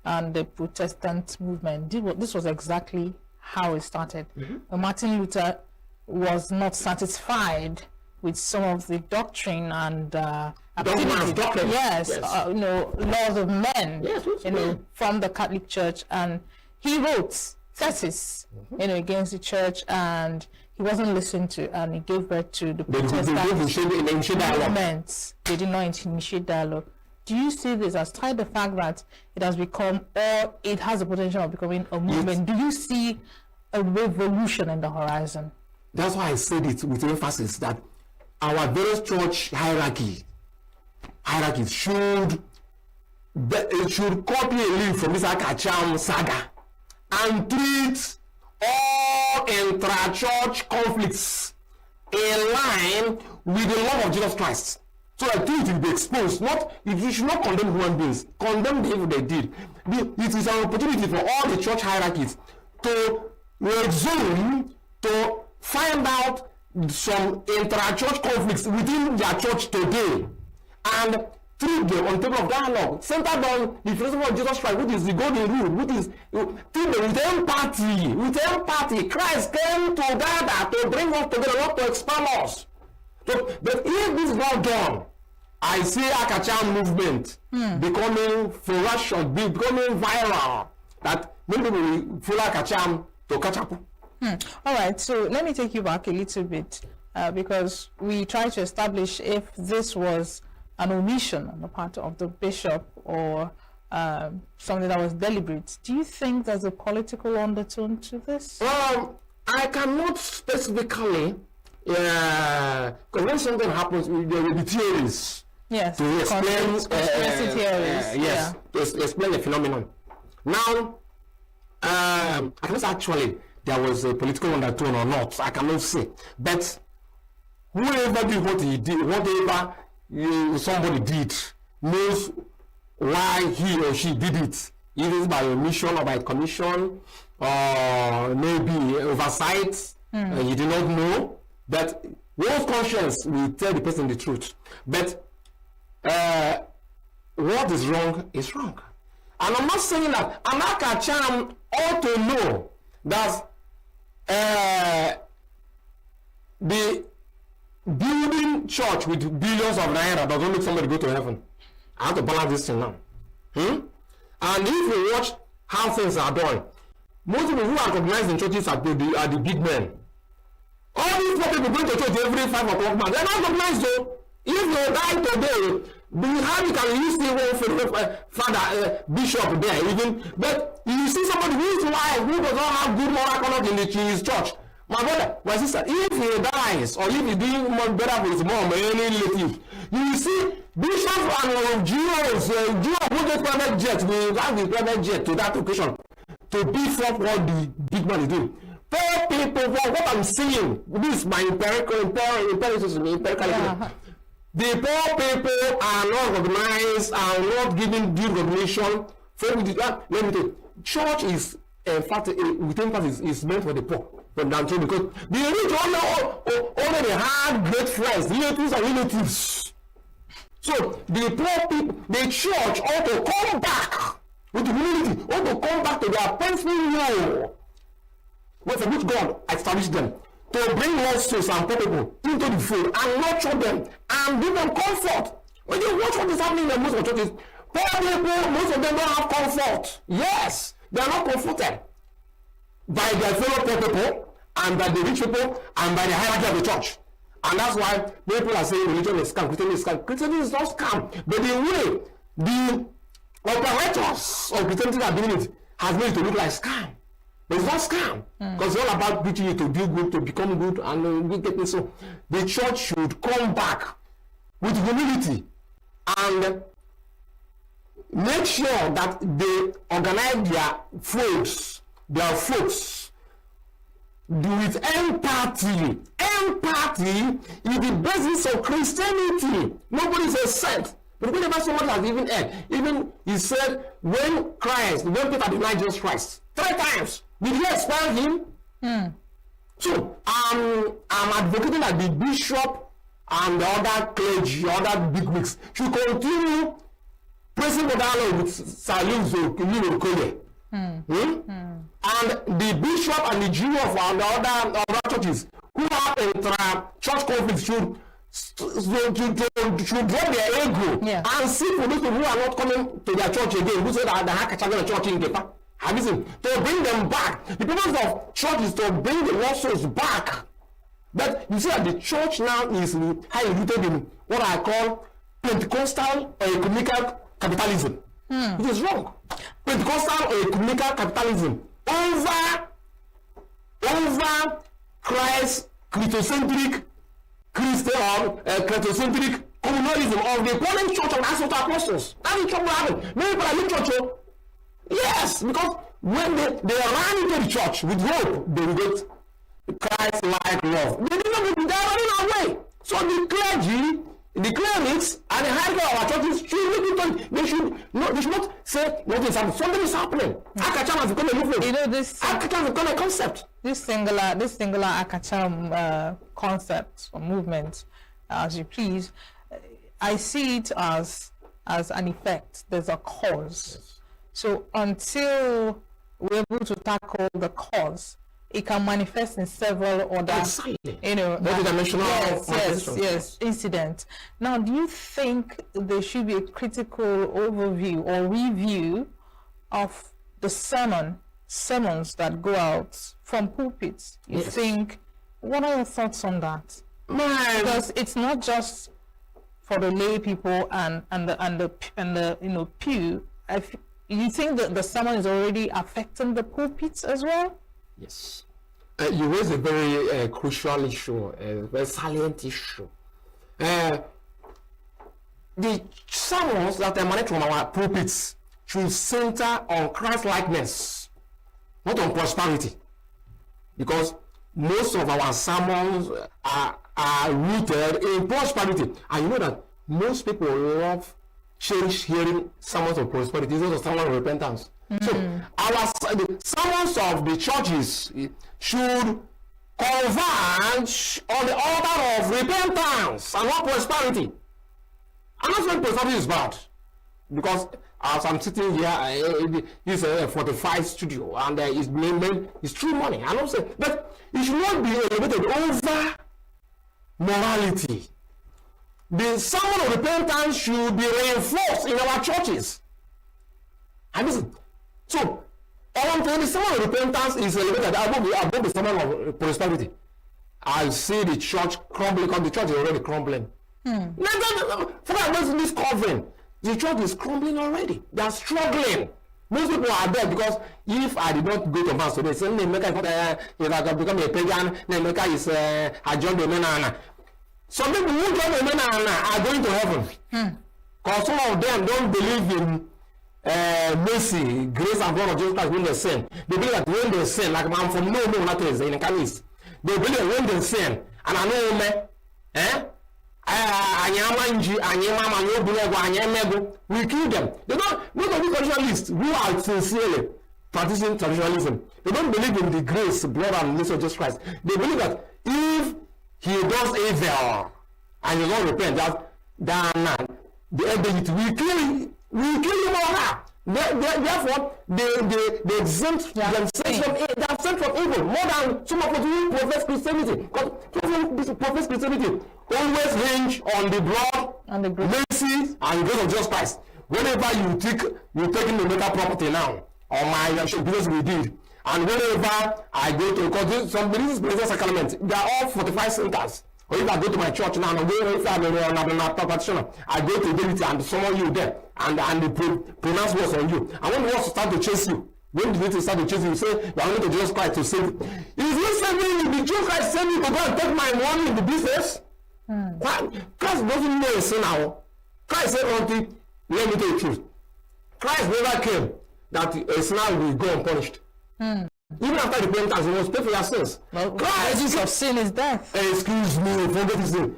and the Protestant movement. This was exactly how it started. Martin Luther was not satisfied with some of the doctrine and activity, laws of men, from the Catholic Church, and he wrote thesis, against the church, and he wasn't listened to, and he gave birth to the Protestant movement. They did not initiate dialogue. Do you see this as tied the fact that it has become, or it has the potential of becoming a movement? Do you see a revolution in the horizon? That's why I said it with emphasis that our various church hierarchies should copy a leaf from this Akacham saga and treat all intra-church conflicts in line with the love of Jesus Christ. So that truth will be exposed. You should not condemn human beings, condemn the evil they did. It is an opportunity for all the church hierarchies to resume, to find out some intra-church conflicts within their church today and treat them on the table of dialogue, centered on the philosophy of Jesus Christ, which is the golden rule, which is treat them with empathy. With empathy, Christ came together to bring us together, not to expel us. So, but if this is not done, I see Akacham movement becoming ferocious, becoming viral, that many people will follow Akacham to catch up. All right, so let me take you back a little bit because we try to establish if this was an omission on the part of the bishop or something that was deliberate. Do you think there's a political undertone to this? I cannot specifically, because when something happens, there will be theories. Yes, to explain conspiracy theories. To explain the phenomenon. Now, I cannot actually there was a political undertone or not. I cannot say, but whoever did what he did, whatever somebody did, knows why he or she did it. If it's by omission or by commission, or maybe oversight, you do not know. But one's conscience will tell the person the truth. But what is wrong is wrong. And I'm not saying that Amaka Cham ought to know that the building church with billions of naira doesn't make somebody go to heaven. I have to balance this thing now. And if you watch how things are done, most people who are recognized in churches are the big men. All these people going to church every 5 o'clock, man, they're not recognized though. If you die today, how you can use the father, bishop there, even, but you see somebody whose wife who does not have good moral conduct in his church. My brother, my sister, if he dies or if he's doing much better for his mom or any relative, you will see bishops and Jews who get private jet will have the private jet to that occasion to beef up what the big man is doing. Poor people, what I'm saying, this is my empirical. The poor people are not recognized, are not given due recognition. Let me tell you, church is, in fact, within part is meant for the poor. Because the rich already had great friends, relatives and relatives. So the poor people, the church ought to come back with humility, ought to come back to their personal role, for which God established them, to bring lost souls and poor people into the fold and nurture them and give them comfort. When you watch what is happening in most of the churches, poor people, most of them don't have comfort. Yes, they are not comforted by their fellow poor people and by the rich people and by the hierarchy of the church. And that's why people are saying religion is scam, Christianity is scam. Christianity is not scam, but the way the operators of Christianity are doing it has made it to look like scam. But it's not scam, because it's all about teaching you to do good, to become good, and we get it. So the church should come back with humility and make sure that they organize their folks with empathy. Empathy is the basis of Christianity. Nobody is a saint. But whenever someone has even heard, even he said, when Peter denied Jesus Christ 3 times, did he expel him? So I'm advocating that the bishop and the other clergy, other bigwigs should continue pressing the dialogue with Salim Okoye. And the bishop and the Jew of the other churches who have intra-church conflicts should drop their ego and see for those people who are not coming to their church again, who say that they have to church in Kepa. Have you seen? To bring them back. The purpose of church is to bring the lost souls back. But you see that the church now is highly rooted in what I call Pentecostal or ecumenical capitalism. It is wrong. Pentecostal or ecumenical capitalism over Christ Christocentric Christocentric communalism of the Pauline Church and Acts of the Apostles. That is trouble happening. Many people are in church. Yes, because when they run into the church with hope, they will get Christ-like love. They are running away. So the clergy, the clerics, and the hierarchy of our churches should look into it. They should not say nothing is happening. Something is happening. Akacham has become a movement. You know this. Akacham has become a concept. This singular Akacham concept or movement, as you please, I see it as an effect. There's a cause. Yes. So until we're able to tackle the cause, it can manifest in several other, multidimensional incidents. Now, do you think there should be a critical overview or review of the sermons that go out from pulpits? You think? What are your thoughts on that? Because it's not just for the lay people and the pew. You think that the sermon is already affecting the pulpits as well? Yes. You raise a very crucial issue, a very salient issue. The sermons that emanate from our pulpits should center on Christ-likeness, not on prosperity. Because most of our sermons are are rooted in prosperity. And you know that most people love change hearing sermons of prosperity instead of sermons of repentance. So the sermons of the churches should converge on the altar of repentance and not prosperity. I'm not saying prosperity is bad, because as I'm sitting here, this is a 45 studio, and it's true money. I'm not saying, but it should not be elevated over morality. The sermon of repentance should be reinforced in our churches. And listen, so when the sermon of repentance is elevated above the sermon of prosperity, I see the church crumbling, because the church is already crumbling. For this covering, the church is crumbling already. They are struggling. Most people are there because if I did not go to mass today, say if I become a pagan, Nemeka is I joined the Menana. Some people who join the Menana are going to heaven. Because some of them don't believe in mercy, grace, and blood of Jesus Christ when they sin. They believe that when they sin, like I'm from no not in the Canis. They believe that when they sin, and I know me, we kill them. They don't, most of the traditionalists who are sincerely practicing traditionalism, they don't believe in the grace, blood, and mercy of Jesus Christ. They believe that if he does evil and he don't repent, then the ability we kill him or her. Therefore, they exempt themselves from evil more than some of us who profess Christianity. Because profess Christianity always hinge on the blood, and the mercy, and grace of Jesus Christ. Whenever you take in the mega property now, or my business we did, and whenever I go to, because some business sacrament, they are all 45 centers. Or if I go to my church now, I go to Divinity and summon you there, and they pronounce words on you. And when words start to chase you, when Divinity start to chase you, you say, you are only to Jesus Christ to save you. If you save me, the Jesus Christ send me to go and take my money in the business? Christ doesn't know a sin now. Christ said unto, let me tell you the truth. Christ never came that a sinner will go unpunished. Even after repentance, you must pay for your sins. Christ of sin is death. Excuse me, forget his name.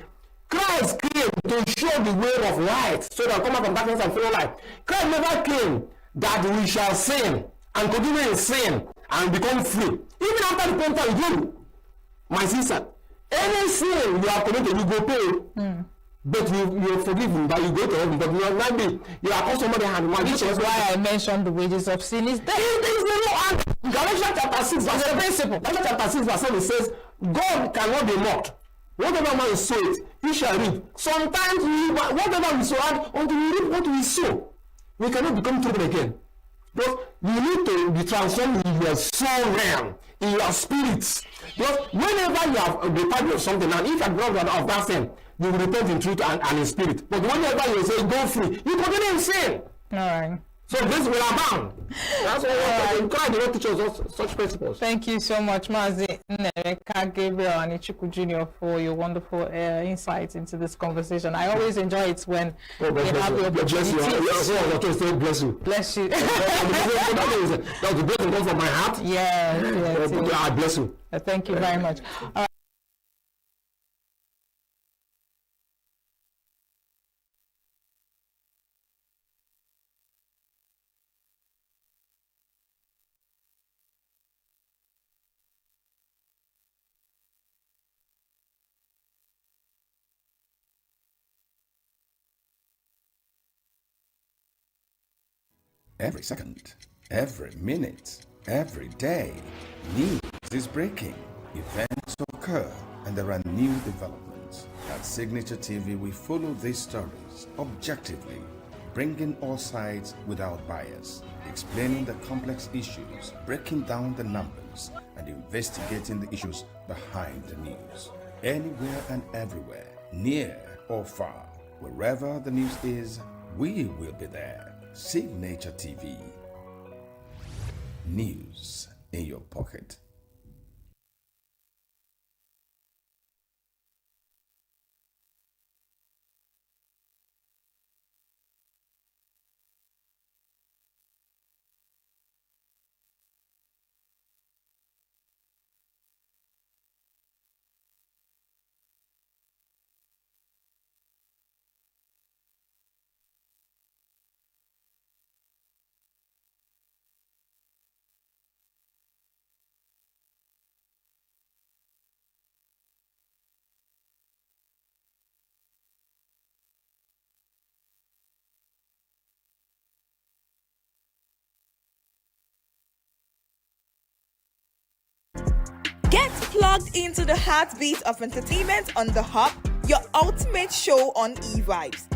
Christ came to show the way of light, so that come out from darkness and follow light. Christ never came that we shall sin and continue in sin and become free. Even after repentance, you, my sister, any sin you are committed, you go pay. But you are forgiven, but you go to heaven. But you are not be. You are called somebody hand. Which is why I mentioned the wages of sin is death. There is no and Galatians chapter 6 verse 7 principle. Galatians chapter 6 verse 7 says, God cannot be mocked. Whatever man sows, he shall reap. Sometimes whatever we sow, until we reap what we sow, we cannot become children again. But you need to be transformed in your soul realm, in your spirits. Because whenever you have repented of something, and if you have grown of that sin, you will repent in truth and in spirit. But whenever you say go free, you continue in sin. All right. So this will abound. That's why God did not teach us such principles. Thank you so much, Mazi Nnereka Gabriel and Ichuku Jr. for your wonderful insights into this conversation. I always enjoy it when we have the opportunity. Bless you. Bless you. That was the blessing comes from my heart. Yes. I bless you. Thank you very much. Every second, every minute, every day, news is breaking, events occur, and there are new developments. At Signature TV, we follow these stories objectively, bringing all sides without bias, explaining the complex issues, breaking down the numbers, and investigating the issues behind the news. Anywhere and everywhere, near or far, wherever the news is, we will be there. Signature TV. News in your pocket. Plugged into the heartbeat of entertainment on the Hub, your ultimate show on e-vibes.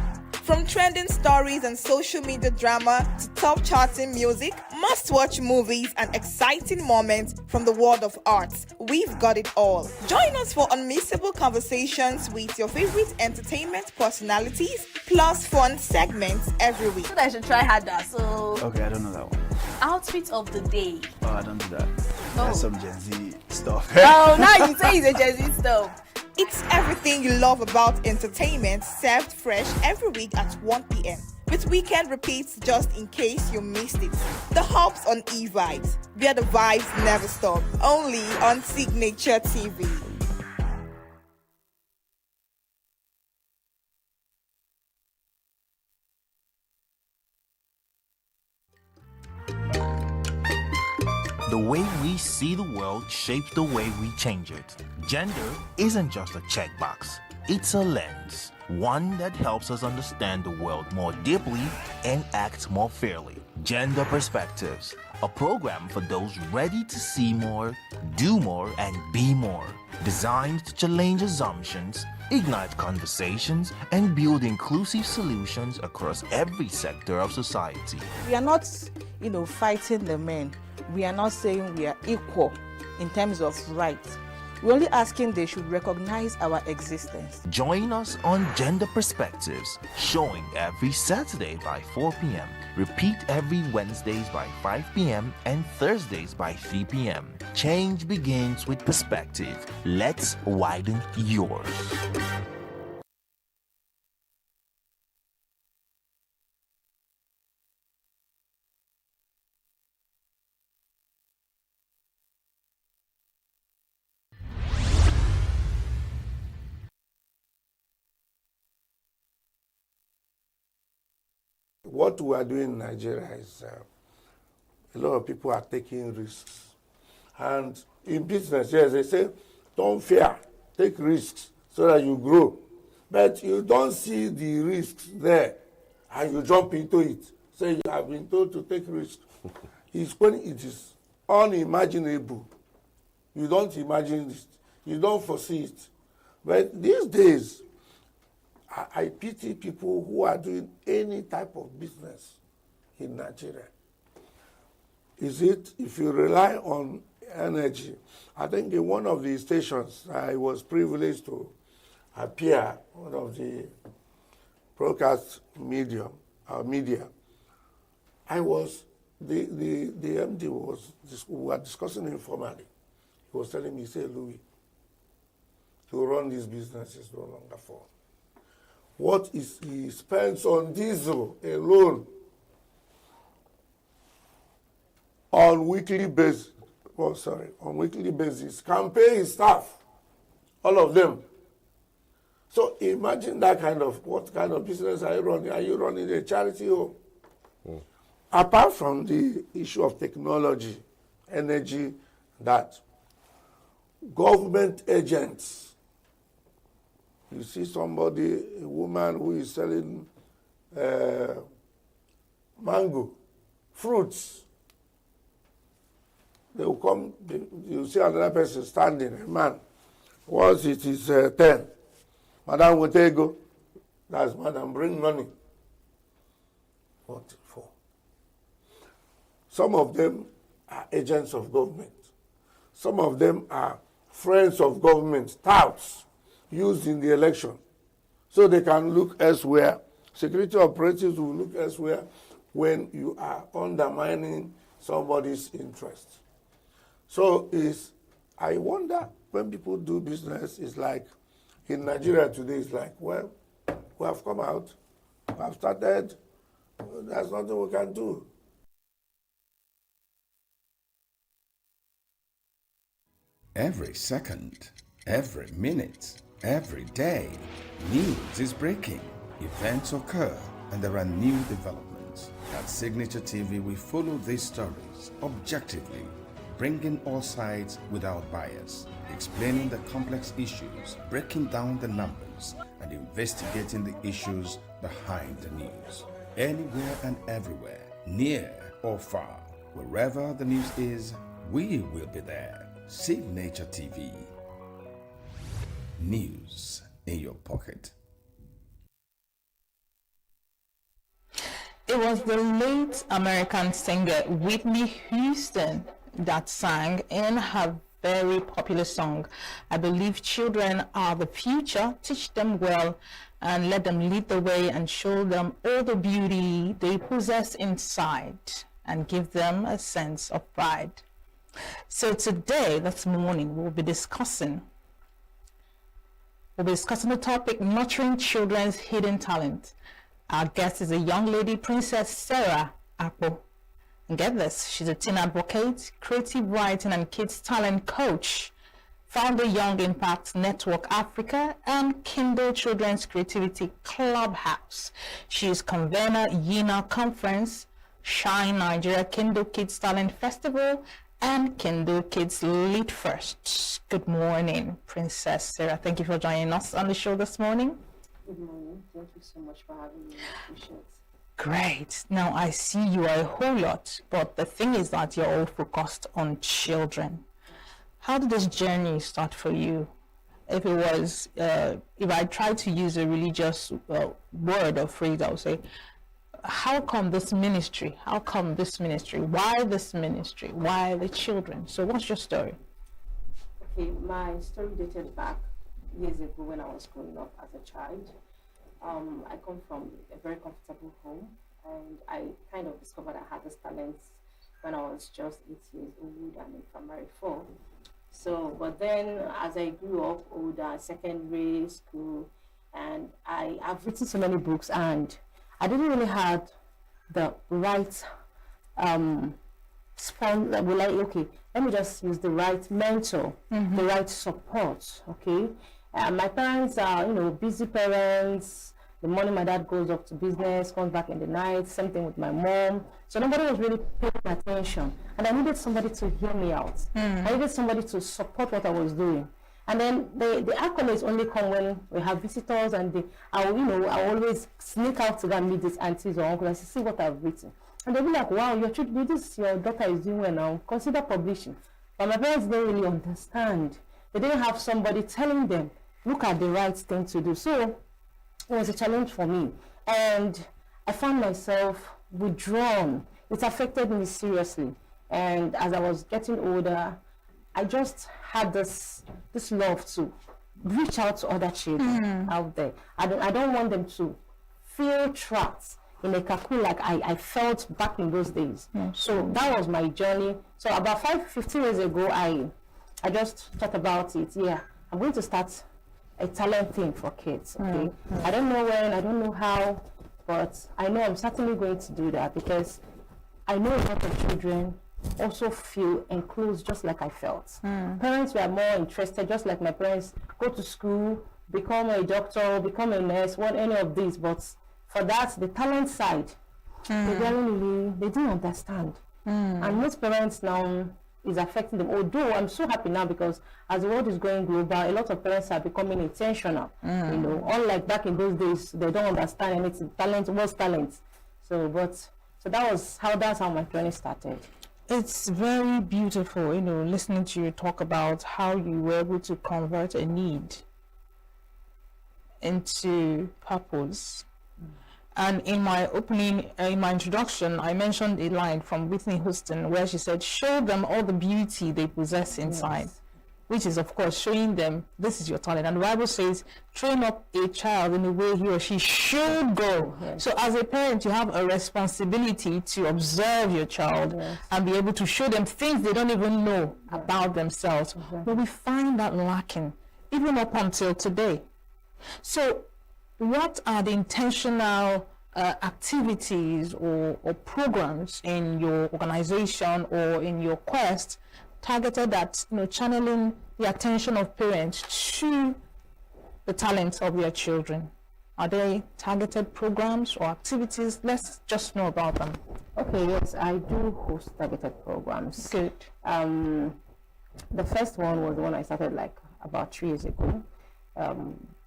From trending stories and social media drama to top charting music, must-watch movies and exciting moments from the world of arts, we've got it all. Join us for unmissable conversations with your favorite entertainment personalities, plus fun segments every week. So I should try harder. So Okay, I don't know that one. outfit of the day. Oh, I don't do that. That's some Gen Z stuff. Oh, now you say it's a Gen Z stuff. It's everything you love about entertainment served fresh every week at 1 p.m. with weekend repeats just in case you missed it. The Hubs on eVibes, where the vibes never stop. Only on Signature TV. The way we see the world shapes the way we change it. Gender isn't just a checkbox, it's a lens, one that helps us understand the world more deeply and act more fairly. Gender Perspectives, a program for those ready to see more, do more, and be more. Designed to challenge assumptions, ignite conversations, and build inclusive solutions across every sector of society. We are not, fighting the men. We are not saying we are equal in terms of rights. We're only asking they should recognize our existence. Join us on Gender Perspectives, showing every Saturday by 4 p.m. Repeat every Wednesdays by 5 p.m. and Thursdays by 3 p.m. Change begins with perspective. Let's widen yours. What we are doing in Nigeria is a lot of people are taking risks. And in business, yes, they say, don't fear, take risks so that you grow. But you don't see the risks there and you jump into it. So you have been told to take risks. It's when it is unimaginable. You don't imagine it. You don't foresee it. But these days, I pity people who are doing any type of business in Nigeria. Is it, if you rely on energy, I think in one of the stations I was privileged to appear, one of the broadcast media, I was, the MD was, we were discussing informally. He was telling me, he said, Louis, to run this business is no longer for. What is he spends on diesel alone on weekly basis? On weekly basis, can pay his staff, all of them. So imagine that kind of, what kind of business are you running? Are you running a charity home? Apart from the issue of technology, energy, that government agents, you see somebody, a woman who is selling mango, fruits. They will come, you see another person standing, a man. Once it is 10, Madam will take go. That's Madam, bring money. What for? Some of them are agents of government. Some of them are friends of government, touts, used in the election. So they can look elsewhere. Security operatives will look elsewhere when you are undermining somebody's interest. So I wonder, when people do business, it's like, in Nigeria today, it's like, well, we have come out, we have started, there's nothing we can do. Every second, every minute, every day, news is breaking, events occur, and there are new developments. At Signature TV, we follow these stories objectively, bringing all sides without bias, explaining the complex issues, breaking down the numbers, and investigating the issues behind the news. Anywhere and everywhere, near or far, wherever the news is, we will be there. Signature TV. News in your pocket. It was the late American singer Whitney Houston that sang in her very popular song, I Believe Children Are the Future, Teach Them Well, and let them lead the way and show them all the beauty they possess inside and give them a sense of pride. So today, this morning, we'll be discussing the topic, Nurturing Children's Hidden Talent. Our guest is a young lady, Princess Sarah Akpo. And get this, she's a teen advocate, creative writing and kids talent coach, founder Young Impact Network Africa, and Kindle Children's Creativity Clubhouse. She is convener YINA Conference, Shine Nigeria Kindle Kids Talent Festival, and Kindle Kids Lead First. Good morning, Princess Sarah. Thank you for joining us on the show this morning. Good morning. Thank you so much for having me. I appreciate it. Great. Now I see you are a whole lot, but the thing is that you're all focused on children. How did this journey start for you? If it was, if I tried to use a religious word or phrase, I would say, how come this ministry? How come this ministry? Why this ministry? Why the children? So what's your story? Okay, my story dated back years ago when I was growing up as a child. I come from a very comfortable home, and I kind of discovered I had this talent when I was just 8 years old and in primary 4. So, but then as I grew up older, secondary school, and I've written so many books, and I didn't really have the right okay, let me just use the right mentor, the right support, okay? My parents are, busy parents. The morning my dad goes off to business, comes back in the night, same thing with my mom. So nobody was really paying attention. And I needed somebody to hear me out. I needed somebody to support what I was doing. And then the accolades only come when we have visitors, and I always sneak out to go and meet these aunties or uncles and see what I've written. And they'll be like, wow, your daughter is doing well now. Consider publishing. But my parents didn't really understand. They didn't have somebody telling them, look at the right thing to do. So it was a challenge for me. And I found myself withdrawn. It affected me seriously. And as I was getting older, I just had this love to reach out to other children out there. I don't want them to feel trapped in a cocoon like I felt back in those days. So that was my journey. So about 15 years ago, I just thought about it. Yeah, I'm going to start a talent thing for kids. Okay, I don't know when, I don't know how, but I know I'm certainly going to do that because I know a lot of children also feel enclosed just like I felt. Parents were more interested, just like my parents, go to school, become a doctor, become a nurse, want any of these, but for that, the talent side, they didn't understand. And most parents now is affecting them. Although I'm so happy now because as the world is going global, a lot of parents are becoming intentional. Unlike back in those days, they don't understand anything. Talent was talent. So that's how my journey started. It's very beautiful, listening to you talk about how you were able to convert a need into purpose. And in my introduction, I mentioned a line from Whitney Houston where she said, show them all the beauty they possess inside, which is, of course, showing them this is your talent. And the Bible says, train up a child in the way he or she should go. So as a parent, you have a responsibility to observe your child and be able to show them things they don't even know about themselves. But we find that lacking, even up until today. So what are the intentional activities or programs in your organization or in your quest targeted at channeling the attention of parents to the talents of their children? Are they targeted programs or activities? Let's just know about them. Okay, yes, I do host targeted programs. Good. The first one was the one I started like about 3 years ago.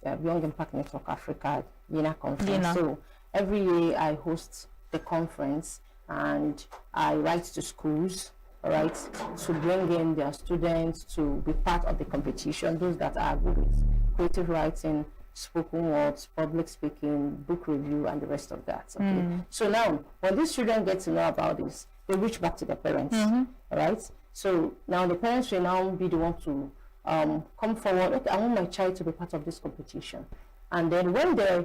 Young Impact Network Africa, YINA Conference. So every year I host the conference and I write to schools all right, to bring in their students to be part of the competition, those that are good with creative writing, spoken words, public speaking, book review, and the rest of that. Okay. So now, when these children get to know about this, they reach back to their parents. All right. So now the parents will now be the one to come forward. Okay, I want my child to be part of this competition, and then when they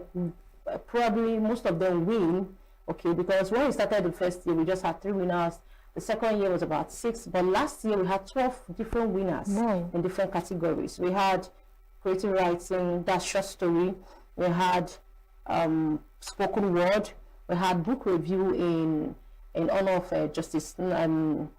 probably most of them win. Okay, because when we started the first year, we just had 3 winners. The second year was about 6, but last year we had 12 different winners in different categories. We had creative writing, that's short story. We had spoken word. We had book review in honor of Justice George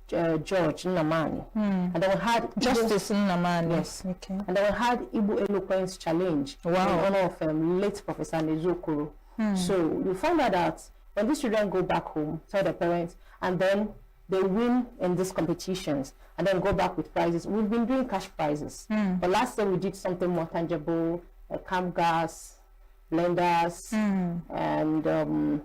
Nnamani. And then we had Justice Nnamani. Yes. Okay. And then we had Igbo Eloquence Challenge in honor of late Professor Nezokoro. So you find out that when these children go back home, tell their parents, and then they win in these competitions, and then go back with prizes. We've been doing cash prizes, but last year we did something more tangible, like camp gas, blenders, and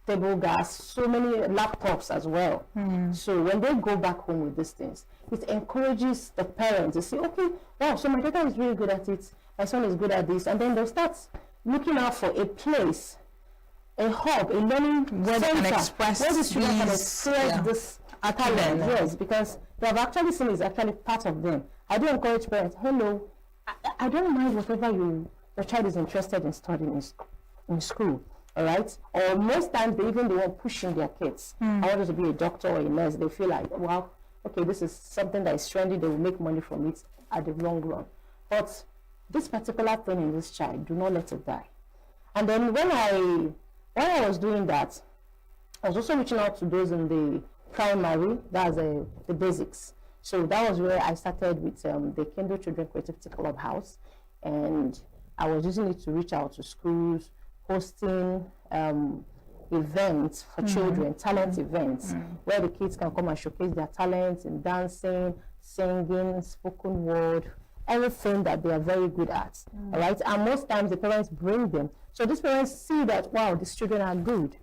table gas, so many laptops as well. So when they go back home with these things, it encourages the parents to say, okay, wow, so my daughter is really good at it, my son is good at this, and then they'll start looking out for a place, a hub, a learning where they can center, express where these children can express this talent. Yes, because they have actually seen it's actually part of them. I do encourage parents, hello, I don't mind whatever your child is interested in studying in school, all right? Or most times they even the one pushing their kids. I want you to be a doctor or a nurse. They feel like, wow, okay, this is something that is trendy, they will make money from it at the long run. But this particular thing in this child, do not let it die. And then when I was doing that, I was also reaching out to those in the primary, that's the basics. So that was where I started with the Kindle Children Creativity Clubhouse, and I was using it to reach out to schools, hosting events for children, talent events, where the kids can come and showcase their talents in dancing, singing, spoken word, everything that they are very good at, all right? And most times the parents bring them. So these parents see that, wow, these children are good.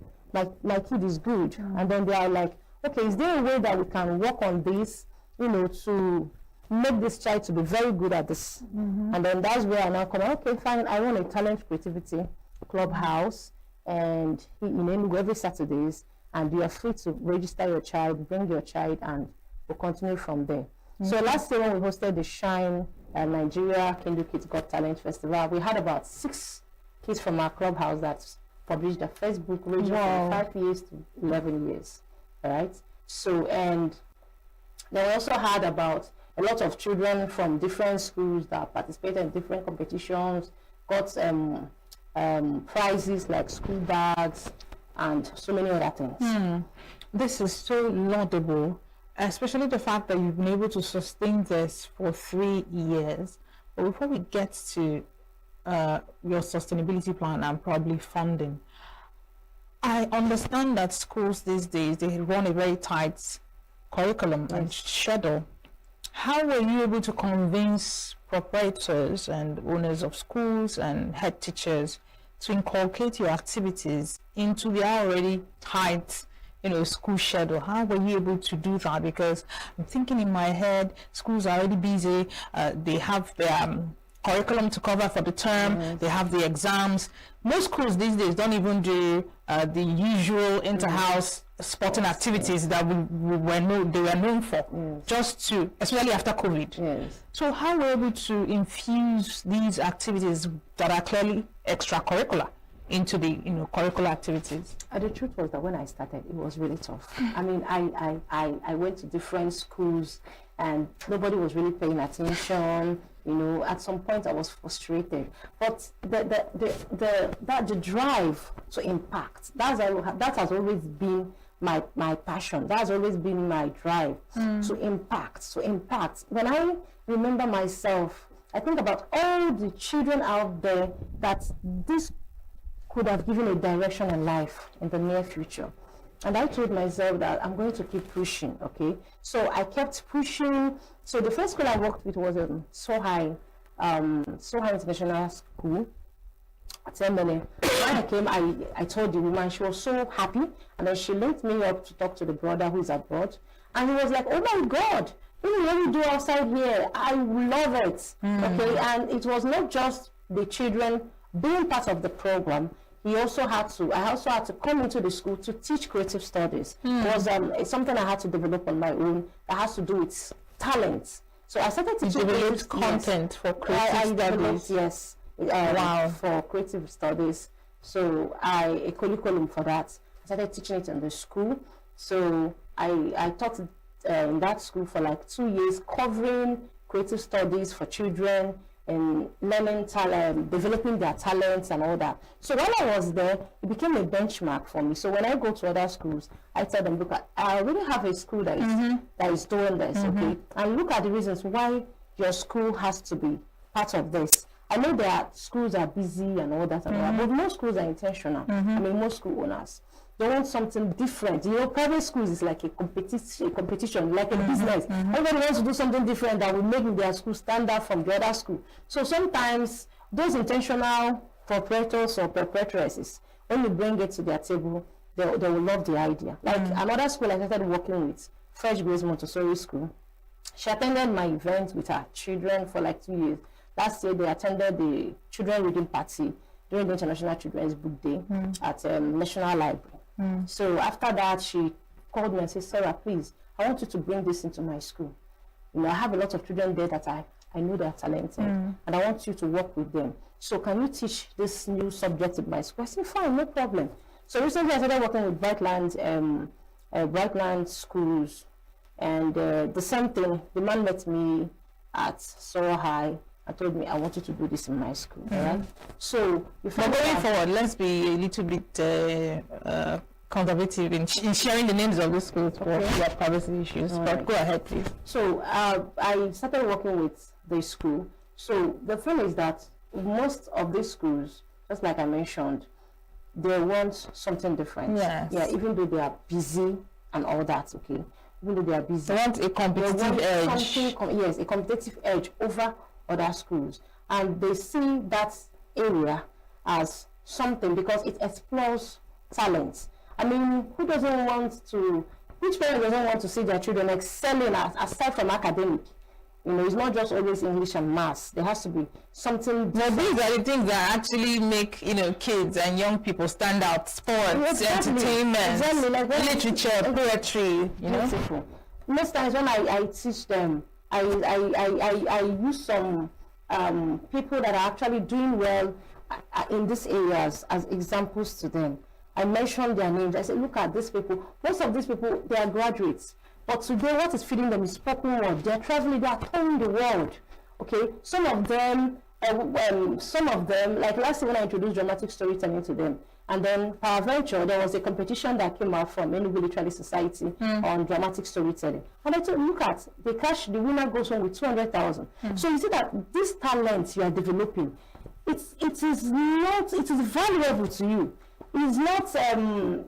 My kid is good. And then they are like, okay, is there a way that we can work on this, you know, to make this child to be very good at this? And then that's where I now come, okay, fine, I want a talent creativity clubhouse, and in ENUGU every Saturdays, and you are free to register your child, bring your child, and we'll continue from there. So last year when we hosted the Shine Nigeria Kindle Kids Got Talent Festival, we had about 6 kids from our clubhouse that published their first book, ranging from 5 years to 11 years. All right. So, and then we also had about a lot of children from different schools that participated in different competitions, got prizes like school bags and so many other things. This is so laudable, especially the fact that you've been able to sustain this for 3 years. But before we get to your sustainability plan and probably funding, I understand that schools these days, they run a very tight curriculum and schedule. How were you able to convince proprietors and owners of schools and head teachers to inculcate your activities into their already tight, you know, school schedule? How were you able to do that? Because I'm thinking in my head, schools are already busy. They have their curriculum to cover for the term. They have the exams. Most schools these days don't even do the usual inter-house sporting activities that they were known for, just to, especially after COVID. So how were you able to infuse these activities that are clearly extracurricular into the curricular activities? The truth was that when I started, it was really tough. I mean, I went to different schools and nobody was really paying attention. You know, at some point I was frustrated. But the drive to impact, that has always been my passion. That has always been my drive to impact. When I remember myself, I think about all the children out there that this could have given a direction in life in the near future. And I told myself that I'm going to keep pushing, okay? So I kept pushing. So the first school I worked with was Sohai International School. 10 million. When I came, I told the woman, she was so happy, and then she linked me up to talk to the brother who is abroad, and he was like, oh my God, you know what we do outside here, I love it. Okay, and it was not just the children being part of the program. I also had to come into the school to teach creative studies. It's something I had to develop on my own that has to do with talent. So I started to develop content for creative studies. Yes. For creative studies. So a curriculum for that. I started teaching it in the school. So I taught in that school for like 2 years, covering creative studies for children and learning talent, developing their talents and all that. So while I was there, it became a benchmark for me. So when I go to other schools, I tell them, look, I already have a school that is doing this, okay? And look at the reasons why your school has to be part of this. I know that schools are busy and all that, but most schools are intentional. I mean, most school owners, they want something different. You know, private schools is like a competition, like a business. Everybody wants to do something different that will make their school stand out from the other school. So sometimes those intentional proprietors or proprietresses, when you bring it to their table, they will love the idea. Like another school I started working with, Fresh Grace Montessori School. She attended my event with her children for like 2 years. Last year, they attended the children reading party during the International Children's Book Day at National Library. So after that, she called me and said, Sarah, please, I want you to bring this into my school. You know, I have a lot of children there that I know they're talented, and I want you to work with them. So can you teach this new subject in my school? I said, fine, no problem. So recently, I started working with Brightland schools, and the same thing, the man met me at Soro High. I told me, I want you to do this in my school. Right? So, but going forward, let's be a little bit conservative in sharing the names of the schools for your privacy issues. But go ahead, please. So, I started working with the school. So, the thing is that most of these schools, just like I mentioned, they want something different. Yes. Yeah, even though they are busy and all that, okay? Even though they are busy. They want a competitive edge. Yes, a competitive edge over other schools, and they see that area as something because it explores talents. I mean, which parent doesn't want to see their children excelling aside from academic? You know, it's not just always English and maths. There has to be something. But these are the things that actually make, you know, kids and young people stand out. Sports, entertainment, literature, poetry. You know, beautiful. Most times when I teach them, I use some people that are actually doing well in these areas as examples to them. I mention their names. I say, look at these people. Most of these people, they are graduates. But today, what is feeding them is spoken word. They are traveling. They are touring the world. Okay, some of them, like last year when I introduced dramatic storytelling to them, and then Venture, there was a competition that came out from ENUGU Literary Society on dramatic storytelling. And I told, look at, the winner goes home with 200,000. So you see that this talent you are developing, it is valuable to you. It's not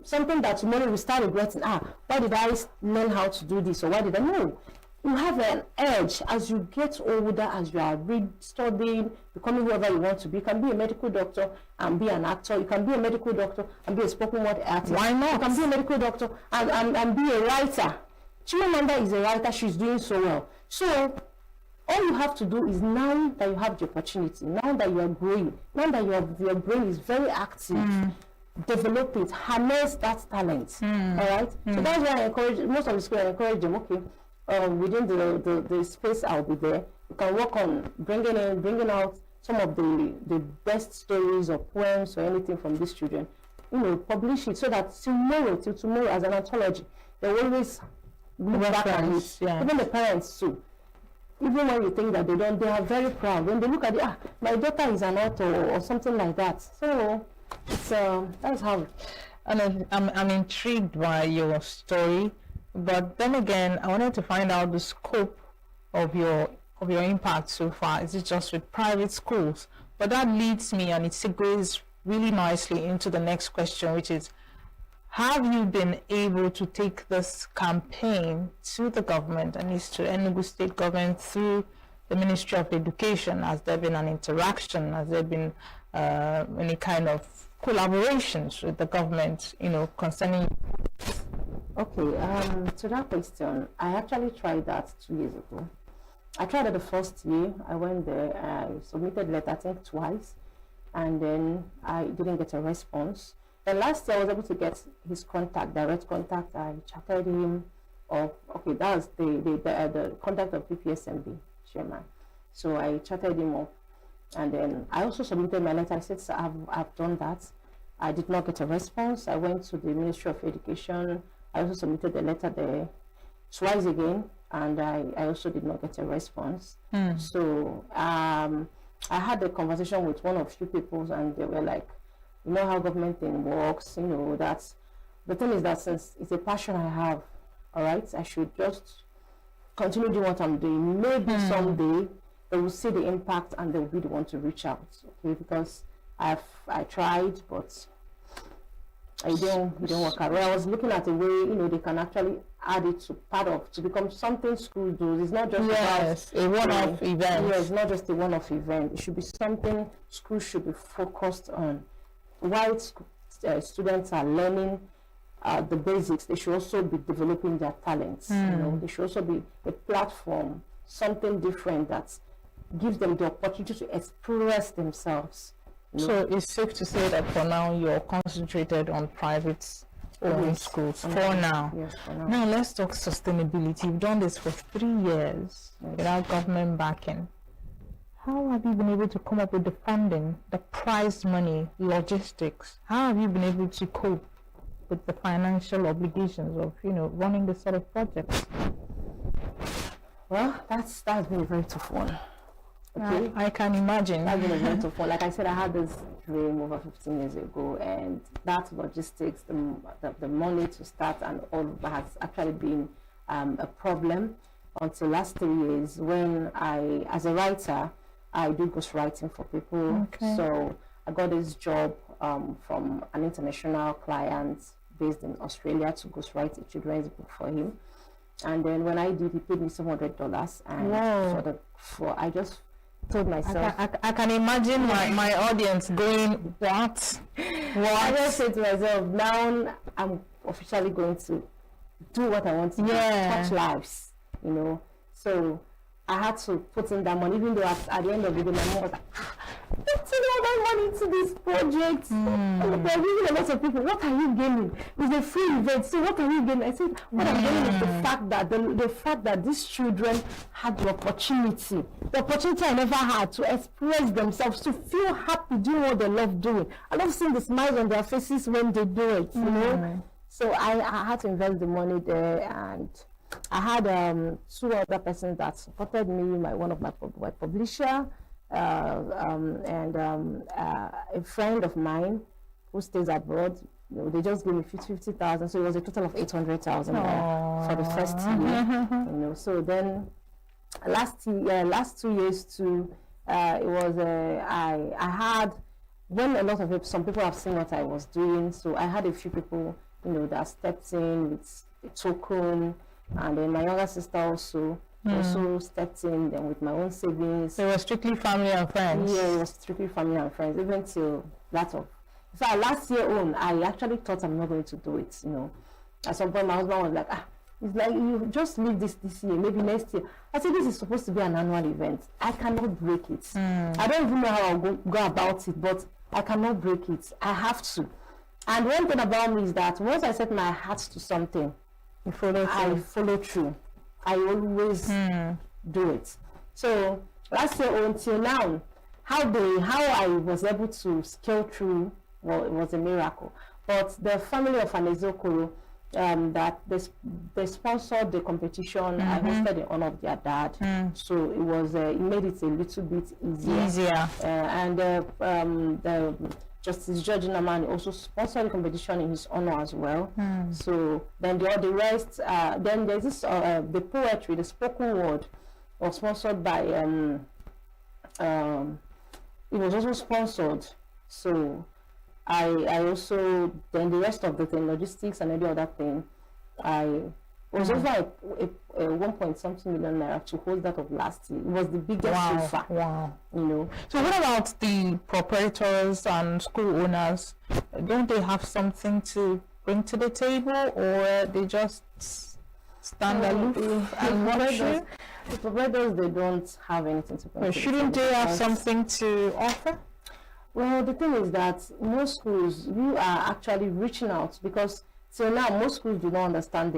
something that tomorrow you start regretting, why did I learn how to do this, or why did I? No. You have an edge as you get older, as you are studying, becoming whoever you want to be. You can be a medical doctor and be an actor. You can be a medical doctor and be a spoken word artist. Why not? You can be a medical doctor and be a writer. Chimamanda is a writer. She's doing so well. So all you have to do is, now that you have the opportunity, now that you are growing, now that your brain is very active, develop it, harness that talent. All right? So that's why I encourage, most of the schools, I encourage them, okay, within the space I'll be there, you can work on bringing out some of the best stories or poems or anything from these children. You know, publish it so that till tomorrow as an anthology, they always look back at it. Yeah. Even the parents too. Even when you think that they are very proud. When they look at it, my daughter is an author or something like that. So it's that's how. And I'm intrigued by your story. But then again, I wanted to find out the scope of your impact so far. Is it just with private schools? But that leads me, and it segues really nicely into the next question, which is, have you been able to take this campaign to the government, and is to Enugu state government through the Ministry of Education? Has there been an interaction? Has there been any kind of collaborations with the government, concerning? Okay, to that question, I actually tried that 2 years ago. I tried it the first year. I went there, I submitted letter, I think twice, and then I didn't get a response. Then last year I was able to get his contact, direct contact. I chatted him of, okay, that was the contact of PPSMB chairman. So I chatted him up, and then I also submitted my letter. I said, so I've done that. I did not get a response. I went to the Ministry of Education. I also submitted the letter there twice again, and I also did not get a response. So I had a conversation with one of few people, and they were like, you know how government thing works, that's the thing is that since it's a passion I have, all right, I should just continue doing what I'm doing. Maybe someday they will see the impact and they will be the one to reach out, okay, because I tried, but it didn't work out. Well, I was looking at a way, they can actually add it to become something school does. It's not just a one-off event. Yeah, it's not just a one-off event. It should be something schools should be focused on. While students are learning the basics, they should also be developing their talents. They should also be a platform, something different that gives them the opportunity to express themselves. So it's safe to say that for now you're concentrated on private owned schools for now. Yes, for now. Now let's talk sustainability. You've done this for 3 years without government backing. How have you been able to come up with the funding, the prize money, logistics? How have you been able to cope with the financial obligations of, running this sort of projects? Well, that's been a very tough one. Okay, I can imagine. That's been a very tough one. Like I said, I had this dream over 15 years ago, and that logistics, the money to start and all of that has actually been a problem until last 3 years when as a writer, I do ghostwriting for people. Okay. So I got this job from an international client based in Australia to ghostwrite a children's book for him. And then when I did, he paid me $700, and Wow. I just told myself, I can imagine my audience going, what? I just said to myself, now I'm officially going to do what I want to do, touch lives, So I had to put in that money, even though at the end of the day, my mom was like, putting all that money into this project. And there are really a lot of people, what are you gaining? It's a free event, so what are you gaining? I said, what I'm gaining is the fact that these children had the opportunity I never had to express themselves, to feel happy doing what they love doing. I love seeing the smiles on their faces when they do it, So I had to invest the money there, and I had 2 other persons that supported me, one of my publisher, and a friend of mine who stays abroad. They just gave me 50,000, so it was a total of 800,000 for the first year. So then last 2 years too, it was I had, when a lot of some people have seen what I was doing, so I had a few people that stepped in with a token, and then my younger sister also stepped in, then with my own savings. So it was strictly family and friends? Yeah, it was strictly family and friends, even till that of. So last year on, I actually thought I'm not going to do it, At some point, my husband was like, it's like, you just leave this year, maybe next year. I said, this is supposed to be an annual event. I cannot break it. I don't even know how I'll go about it, but I cannot break it. I have to. And one thing about me is that once I set my heart to something, I follow through. I always do it. So last year until now, how I was able to scale through, well, it was a miracle. But the family of Anezokoro, that they sponsored the competition. I hosted in honor of their dad, so it made it a little bit easier. And the Justice George Naman also sponsored the competition in his honor as well. So then the rest, then there's this the poetry, the spoken word, was sponsored by it was also sponsored. So I also, then the rest of the thing, logistics and every other thing, I It was over a 1 point something million naira to hold that of last year. It was the biggest so far. Wow. You know. So what about the proprietors and school owners? Don't they have something to bring to the table, or they just stand aloof and watch you? The proprietors, they don't have anything to bring. Well, shouldn't they have something to offer? Well, the thing is that most schools, you are actually reaching out, because till now most schools do not understand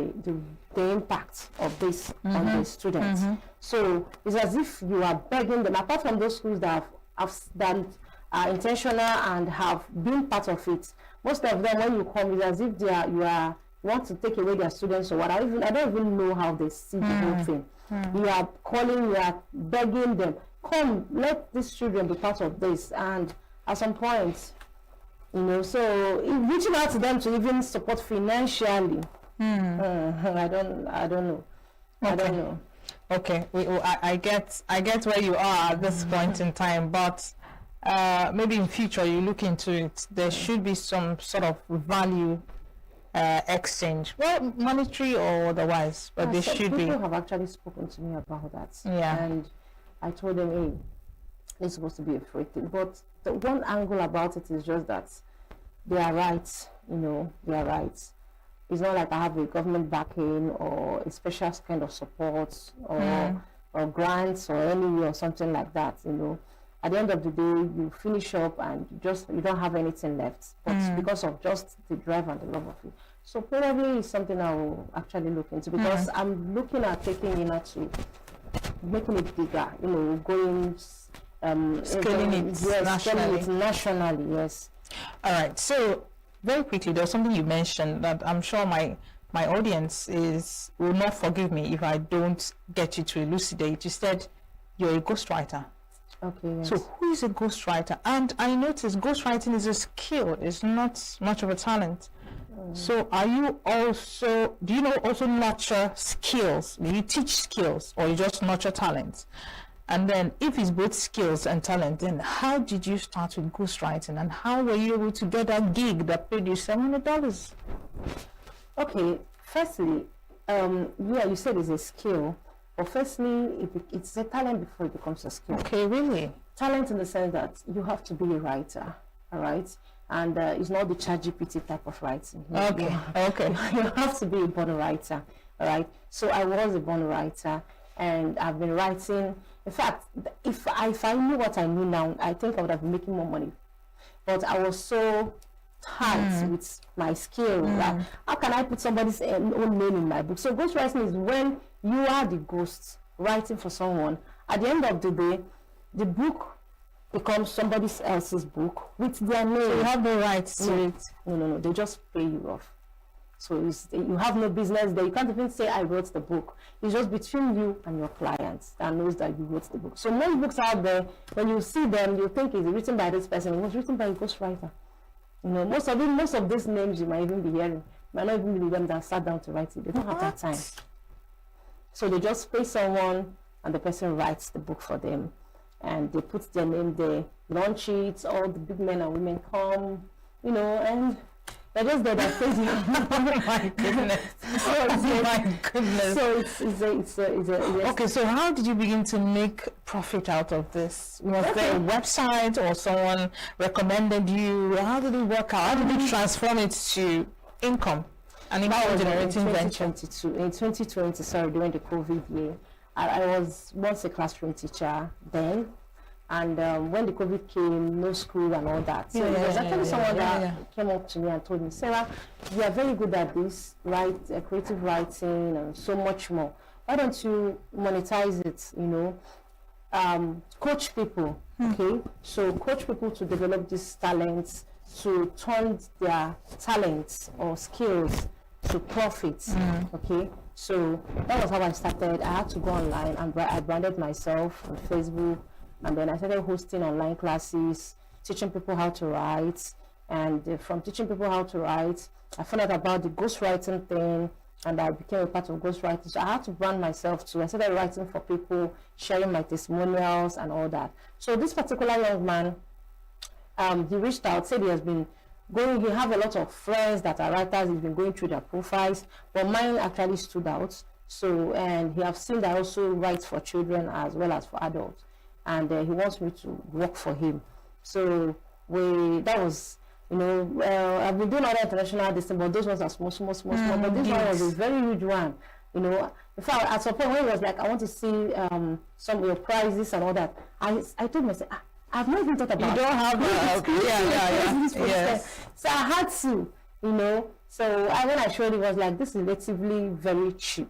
the impact of this on the students. So it's as if you are begging them. Apart from those schools that are intentional and have been part of it, most of them, when you come, it's as if you want to take away their students or what. I don't even know how they see the whole thing. You are calling, you are begging them, come, let these children be part of this. And at some point, you know, so reaching out to them to even support financially, I don't know. I don't know. Okay, I get where you are at this point in time, but maybe in future you look into it. There should be some sort of value exchange, well, monetary or otherwise, but there should be. People have actually spoken to me about that. Yeah. And I told them, hey, it's supposed to be a free thing. But the one angle about it is just that they are right, you know, they are right. It's not like I have a government backing or a special kind of support or grants or any or something like that, you know. At the end of the day, you finish up and you don't have anything left, but because of just the drive and the love of it. So probably it's something I will actually look into, because I'm looking at taking to making it bigger, you know, going scaling it nationally. Scaling it nationally, yes. All right. So very quickly, there's something you mentioned that I'm sure my audience will not forgive me if I don't get you to elucidate. You said you're a ghostwriter. Okay, yes. So who is a ghostwriter? And I noticed ghostwriting is a skill. It's not much of a talent. So do you also nurture skills? Do you teach skills, or you just nurture talent? And then if it's both skills and talent, then how did you start with ghostwriting, and how were you able to get that gig that paid you $700? Okay, firstly, you said it's a skill. But firstly, it's a talent before it becomes a skill. Okay, really? Talent in the sense that you have to be a writer, all right? And it's not the ChatGPT type of writing. Okay, okay. You have to be a born writer, all right? So I was a born writer, and I've been writing. In fact, if I knew what I knew now, I think I would have been making more money. But I was so tight with my skill. Like, how can I put somebody's own name in my book? So ghostwriting is when you are the ghost writing for someone. At the end of the day, the book becomes somebody else's book with their name. So you have no rights to it. No. They just pay you off. So you have no business there. You can't even say I wrote the book. It's just between you and your clients that knows that you wrote the book. So most books out there, when you see them, you think it's written by this person. It was written by a ghostwriter. You know, most of these names you might even be hearing might not even be them that sat down to write it. They don't have that time. So they just pay someone, and the person writes the book for them, and they put their name there, launch it, all the big men and women come, you know, and they're just there, they're crazy. Oh my goodness. So it's okay, so how did you begin to make profit out of this? Was there a website, or someone recommended you? How did it work out? How did you transform it to income? And income generating venture? In 2020, during the COVID year, I was once a classroom teacher then. And when the COVID came, no school and all that. So there was actually someone that came up to me and told me, Sarah, you are very good at this, creative writing and so much more. Why don't you monetize it, you know? Coach people, okay? So coach people to develop these talents, to turn their talents or skills to profits, okay? So that was how I started. I had to go online, and I branded myself on Facebook. And then I started hosting online classes, teaching people how to write. And from teaching people how to write, I found out about the ghostwriting thing, and I became a part of ghostwriting. So I had to brand myself too. I started writing for people, sharing my testimonials and all that. So this particular young man, he reached out, said he has been you have a lot of friends that are writers. He's been going through their profiles, but mine actually stood out. So, and he have seen that I also writes for children as well as for adults, and he wants me to work for him. So that was, I've been doing other international this thing, but those ones are small. But this one was a very huge one. In fact, at some point when it was like, I want to see some of your prizes and all that, I told myself, I've not even thought about. You don't have yes. So I had to, So when I showed it, was like, this is relatively very cheap,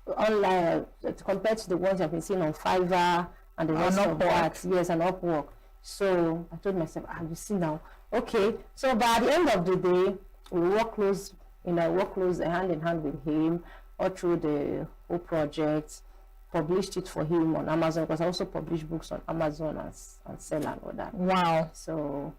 compared to the ones I've been seeing on Fiverr and the rest of that. Yes, and Upwork. So I told myself, you see now, okay. So by the end of the day, we work close, hand in hand with him all through the whole project. Published it for him on Amazon, because I also publish books on Amazon and sell and all that. Wow. So,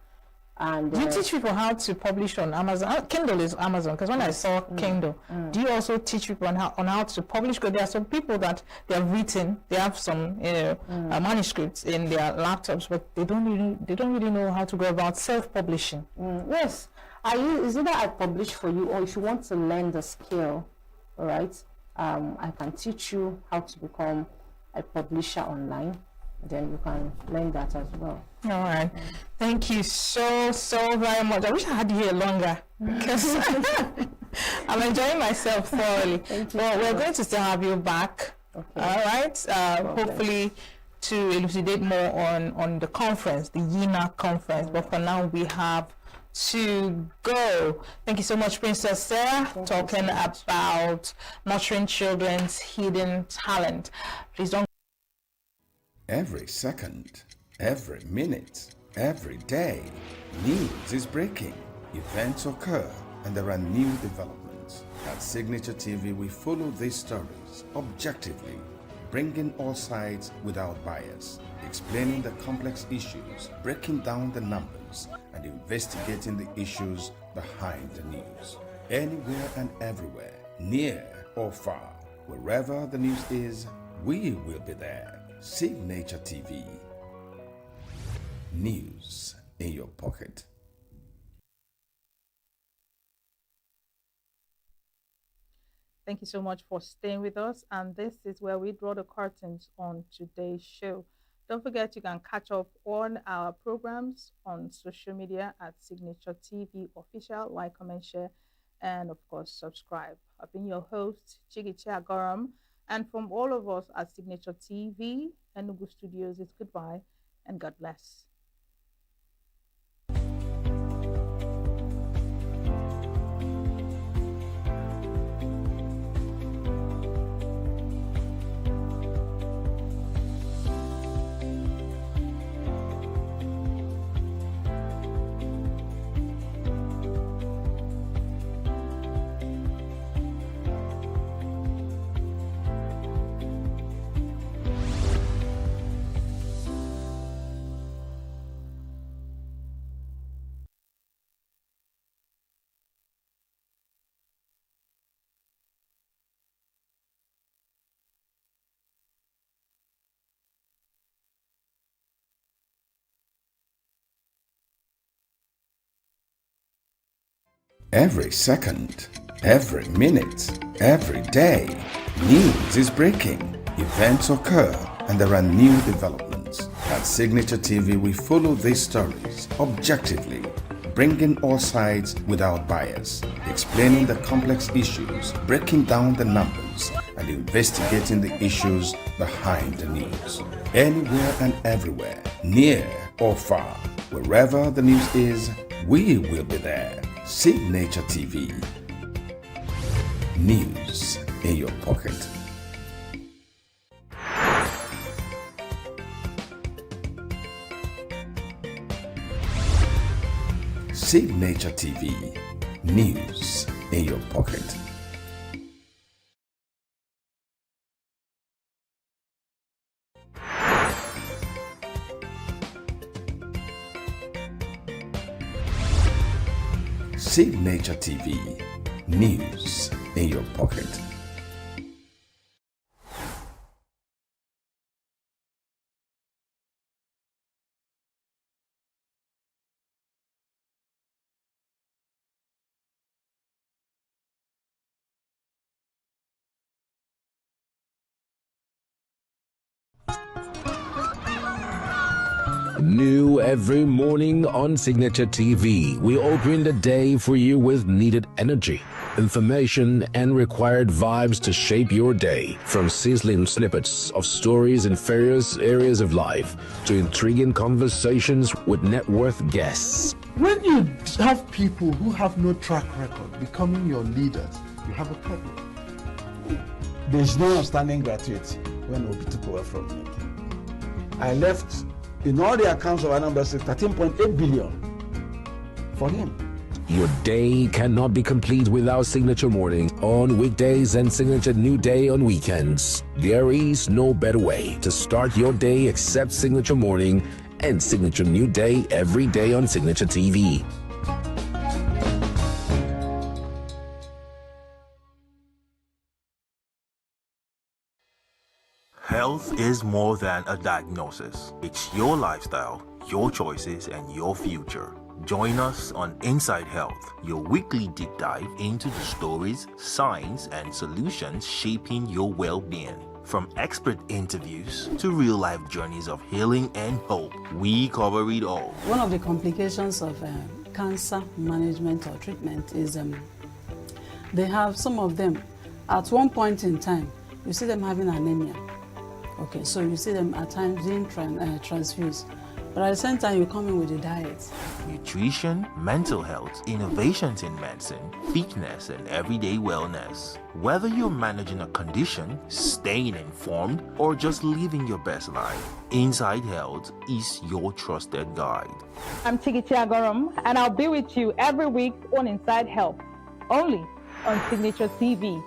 and do you teach people how to publish on Amazon? Kindle is Amazon, because when I saw Kindle, do you also teach people on how to publish? Because there are some people that they have written, they have some manuscripts in their laptops, but they don't really know how to go about self-publishing. Yes, it's either I publish for you, or if you want to learn the skill, all right. I can teach you how to become a publisher online. Then you can learn that as well. All right. Thank you so very much. I wish I had you here longer, because I'm enjoying myself thoroughly. Well, we're going to still have you back. Okay. All right. Hopefully to elucidate more on the conference, the ENUGU conference. But for now, we have to go. Thank you so much, Princess Sarah, talking about nurturing children's hidden talent. Please don't. Every second, every minute, every day, news is breaking, events occur, and there are new developments. At Signature TV, we follow these stories objectively, bringing all sides without bias, explaining the complex issues, breaking down the numbers, and investigating the issues behind the news. Anywhere and everywhere, near or far, wherever the news is, we will be there. Signature TV. News in your pocket. Thank you so much for staying with us. And this is where we draw the curtains on today's show. Don't forget, you can catch up on our programs on social media at Signature TV Official. Like, comment, share, and of course, subscribe. I've been your host, Chigichi Agoram. And from all of us at Signature TV, ENUGU Studios, it's goodbye and God bless. Every second, every minute, every day, news is breaking, events occur, and there are new developments. At Signature TV, we follow these stories objectively, bringing all sides without bias, explaining the complex issues, breaking down the numbers, and investigating the issues behind the news. Anywhere and everywhere, near or far, wherever the news is, we will be there. Signature TV. News in your pocket. Signature TV. News in your pocket. Signature TV. News in your pocket. New every morning on Signature TV, we open the day for you with needed energy, information, and required vibes to shape your day. From sizzling snippets of stories in various areas of life to intriguing conversations with net worth guests. When you have people who have no track record becoming your leaders, you have a problem. There's no outstanding gratuity when Obi took over from me. I left in all the accounts of Anambra State 13.8 billion for him. Your day cannot be complete without Signature Morning on weekdays and Signature New Day on weekends. There is no better way to start your day except Signature Morning and Signature New Day every day on Signature TV. Health is more than a diagnosis. It's your lifestyle, your choices, and your future. Join us on Inside Health, your weekly deep dive into the stories, science, and solutions shaping your well-being. From expert interviews to real-life journeys of healing and hope, we cover it all. One of the complications of cancer management or treatment is they have some of them at one point in time, you see them having anemia. Okay, so you see them at times being transfused. But at the same time, you come in with a diet. Nutrition, mental health, innovations in medicine, fitness, and everyday wellness. Whether you're managing a condition, staying informed, or just living your best life, Inside Health is your trusted guide. I'm Chigichi Agorum, and I'll be with you every week on Inside Health, only on Signature TV.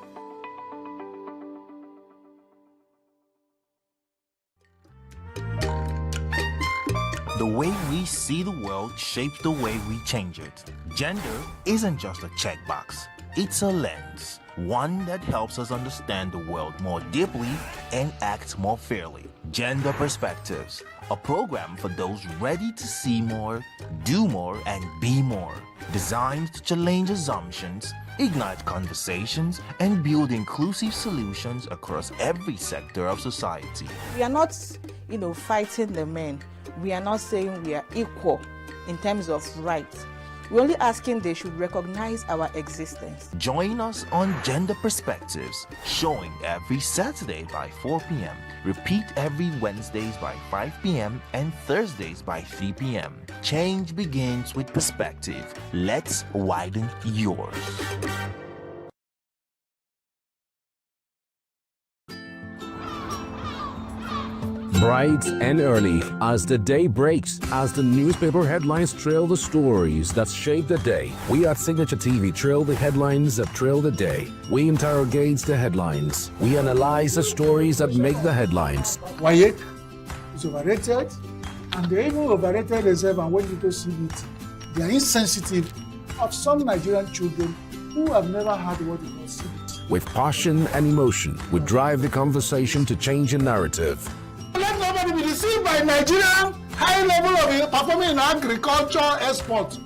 The way we see the world shapes the way we change it. Gender isn't just a checkbox, it's a lens, one that helps us understand the world more deeply and act more fairly. Gender Perspectives, a program for those ready to see more, do more, and be more. Designed to challenge assumptions, ignite conversations, and build inclusive solutions across every sector of society. We are not, fighting the men. We are not saying we are equal in terms of rights. We're only asking they should recognize our existence. Join us on Gender Perspectives, showing every Saturday by 4 p.m. Repeat every Wednesdays by 5 p.m. and Thursdays by 3 p.m. Change begins with perspective. Let's widen yours. Bright and early as the day breaks, as the newspaper headlines trail the stories that shape the day. We at Signature TV trail the headlines that trail the day. We interrogate the headlines. We analyze the stories that make the headlines. Why is overrated, and they even overrated themselves, and when people see it, they are insensitive of some Nigerian children who have never had what they call CBT. With passion and emotion, we drive the conversation to change the narrative. Let nobody be deceived by Nigerian high level of performing in agriculture export.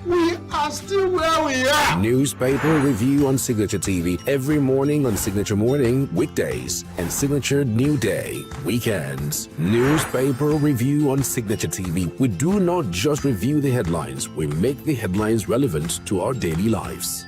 We are still where we are. Newspaper review on Signature TV every morning on Signature Morning, weekdays, and Signature New Day, weekends. Newspaper review on Signature TV. We do not just review the headlines, we make the headlines relevant to our daily lives.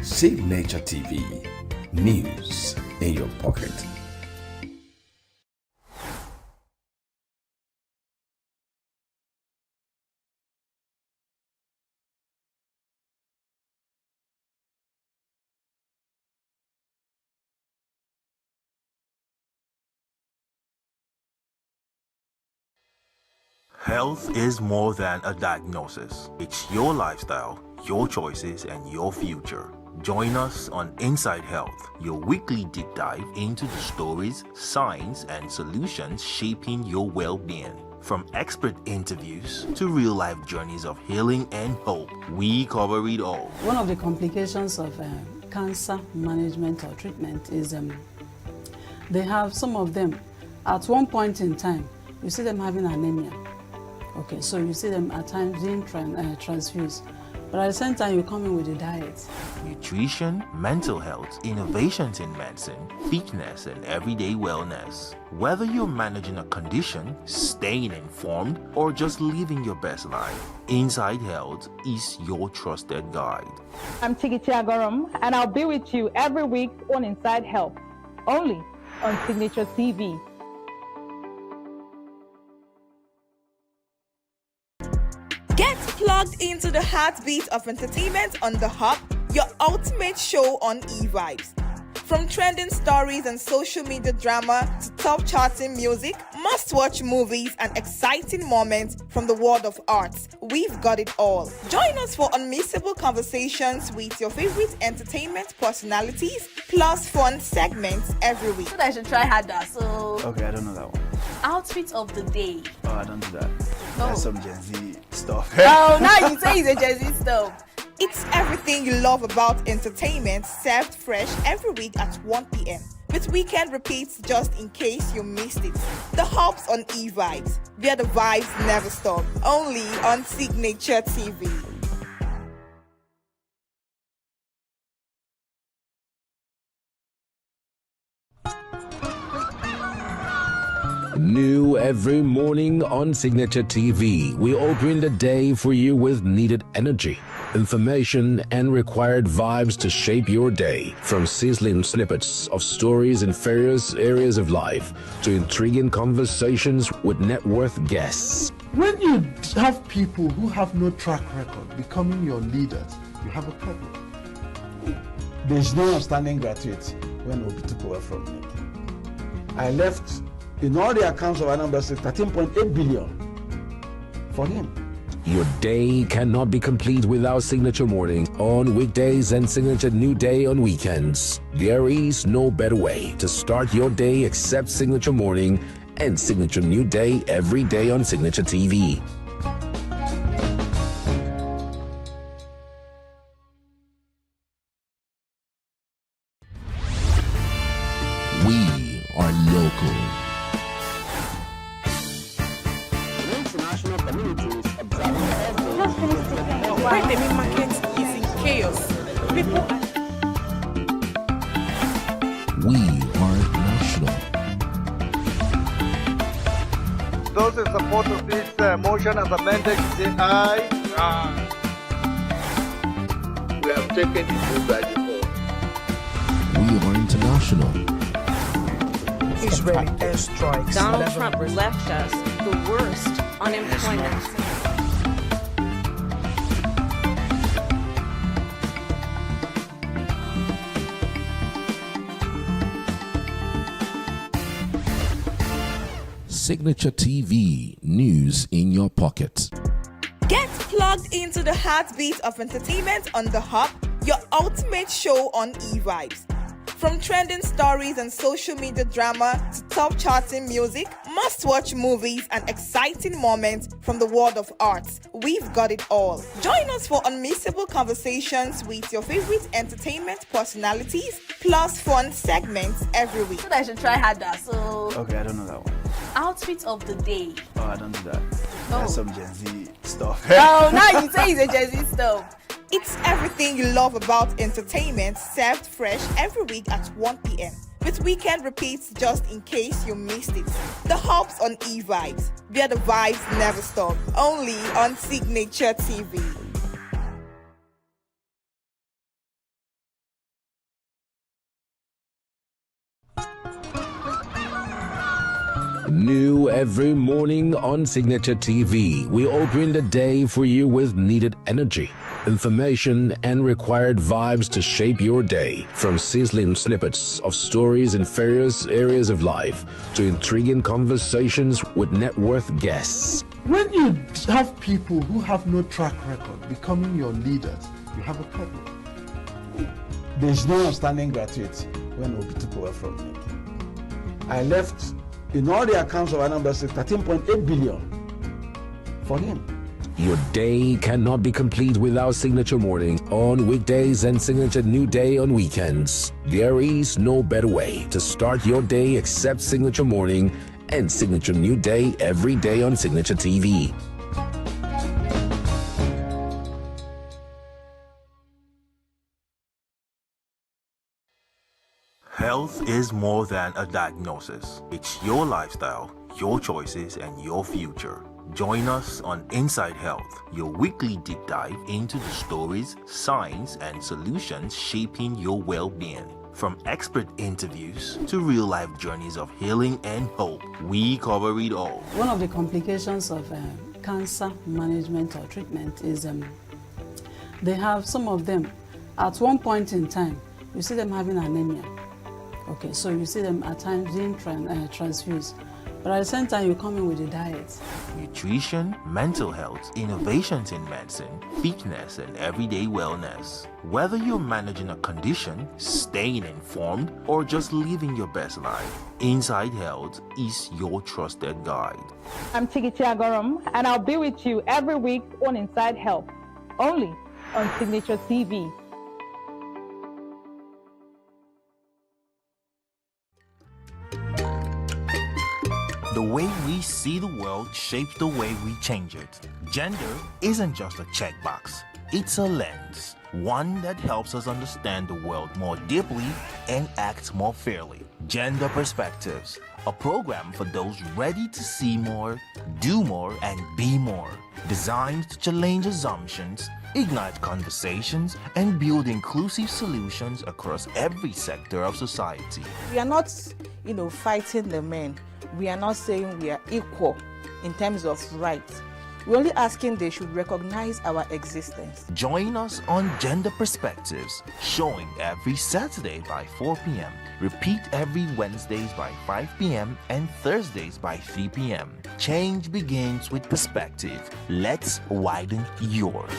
Signature TV, news in your pocket. Health is more than a diagnosis. It's your lifestyle, your choices, and your future. Join us on Inside Health, your weekly deep dive into the stories, science, and solutions shaping your well-being. From expert interviews to real-life journeys of healing and hope, we cover it all. One of the complications of cancer management or treatment is they have some of them at one point in time, you see them having anemia. Okay, so you see them at times being transfused. But at the same time, you come in with the diet. Nutrition, mental health, innovations in medicine, fitness, and everyday wellness. Whether you're managing a condition, staying informed, or just living your best life, Inside Health is your trusted guide. I'm Chigichi Agorum, and I'll be with you every week on Inside Health, only on Signature TV. Get plugged into the heartbeat of entertainment on The Hub, your ultimate show on e-vibes. From trending stories and social media drama to top charting music, must-watch movies and exciting moments from the world of arts, we've got it all. Join us for unmissable conversations with your favorite entertainment personalities, plus fun segments every week. I should try harder, so... Okay, I don't know that one. Outfit of the day. Oh, I don't do that. That's some Gen Z stuff. Oh, now you say it's a Gen Z stuff. It's everything you love about entertainment, served fresh every week at 1 p.m. with weekend repeats just in case you missed it. The Hub's on e-vibes, where the vibes never stop. Only on Signature TV. New every morning on Signature TV, we open the day for you with needed energy, information, and required vibes to shape your day. From sizzling snippets of stories in various areas of life to intriguing conversations with net worth guests. When you have people who have no track record becoming your leaders, you have a problem. There's no outstanding gratuity when Obi took over from me. I left, in all the accounts of Anambra State, 13.8 billion for him. Your day cannot be complete without Signature Morning on weekdays and Signature New Day on weekends. There is no better way to start your day except Signature Morning and Signature New Day every day on Signature TV. We are local. International communities why the main market is in chaos. People We are national. Those in support of this motion as amended say aye. Aye. We have taken the vote by default. We are international. Israeli airstrikes. Donald Trump left us the worst unemployment. Signature TV, news in your pocket. Get plugged into the heartbeat of entertainment on The Hub, your ultimate show on e-vibes. From trending stories and social media drama to top charting music, must-watch movies and exciting moments from the world of arts, we've got it all. Join us for unmissable conversations with your favorite entertainment personalities, plus fun segments every week. I should try harder, so... Okay, I don't know that one. Outfit of the day. Oh, I don't do that. That's some Gen Z stuff. Oh, now you say it's a Gen Z stuff. It's everything you love about entertainment, served fresh every week at 1 p.m. with weekend repeats just in case you missed it. The Hub's on e-vibes, where the vibes never stop. Only on Signature TV. New every morning on Signature TV, we open the day for you with needed energy, information, and required vibes to shape your day. From sizzling snippets of stories in various areas of life to intriguing conversations with net worth guests. When you have people who have no track record becoming your leaders, you have a problem. There's no outstanding gratuity when Obi took over from me. I left, in all the accounts of Anambra State, 13.8 billion for him. Your day cannot be complete without Signature Morning on weekdays and Signature New Day on weekends. There is no better way to start your day except Signature Morning and Signature New Day every day on Signature TV. Health is more than a diagnosis. It's your lifestyle, your choices, and your future. Join us on Inside Health, your weekly deep dive into the stories, science, and solutions shaping your well-being. From expert interviews to real-life journeys of healing and hope, we cover it all. One of the complications of cancer management or treatment is they have some of them at one point in time, you see them having anemia. Okay, so you see them at times being transfused. But at the same time, you come in with a diet. Nutrition, mental health, innovations in medicine, fitness, and everyday wellness. Whether you're managing a condition, staying informed, or just living your best life, Inside Health is your trusted guide. I'm Chigichi Agorum, and I'll be with you every week on Inside Health, only on Signature TV. The way we see the world shapes the way we change it. Gender isn't just a checkbox, it's a lens, one that helps us understand the world more deeply and act more fairly. Gender Perspectives, a program for those ready to see more, do more, and be more. Designed to challenge assumptions, ignite conversations, and build inclusive solutions across every sector of society. We are not, fighting the men. We are not saying we are equal in terms of rights. We're only asking they should recognize our existence. Join us on Gender Perspectives, showing every Saturday by 4 p.m. Repeat every Wednesdays by 5 p.m. and Thursdays by 3 p.m. Change begins with perspective. Let's widen yours.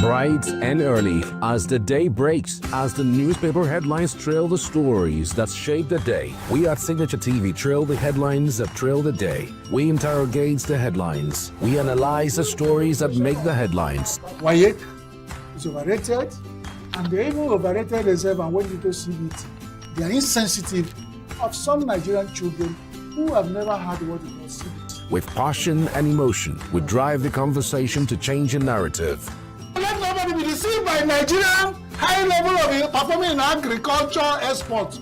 Bright and early as the day breaks, as the newspaper headlines trail the stories that shape the day. We at Signature TV trail the headlines that trail the day. We interrogate the headlines. We analyze the stories that make the headlines. Why is overrated, and they even overrated themselves and went into CBT. They are insensitive of some Nigerian children who have never had what it was CBT. With passion and emotion, we drive the conversation to change a narrative. Let nobody be deceived by Nigerian high level of performing in agriculture export.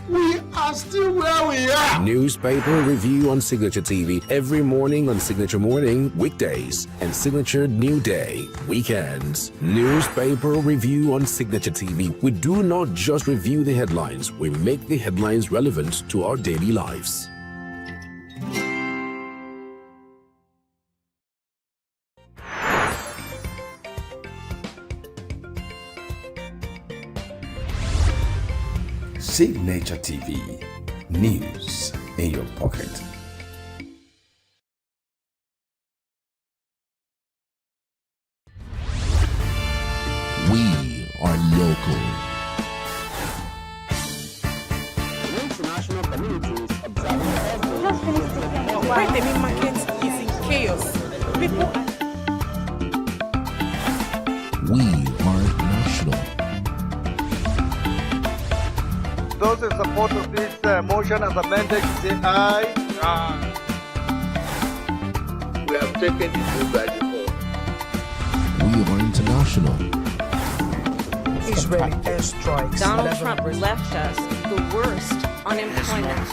We are still where we are. Newspaper review on Signature TV every morning on Signature Morning, weekdays, and Signature New Day, weekends. Newspaper review on Signature TV. We do not just review the headlines, we make the headlines relevant to our daily lives. Signature TV, news in your pocket. We are local. International communities observing Why the main market is in chaos. People are... We are national. Those in support of this motion as amended say aye. We have taken the vote by default. We are international. Israeli airstrikes. Donald Trump left us the worst unemployment.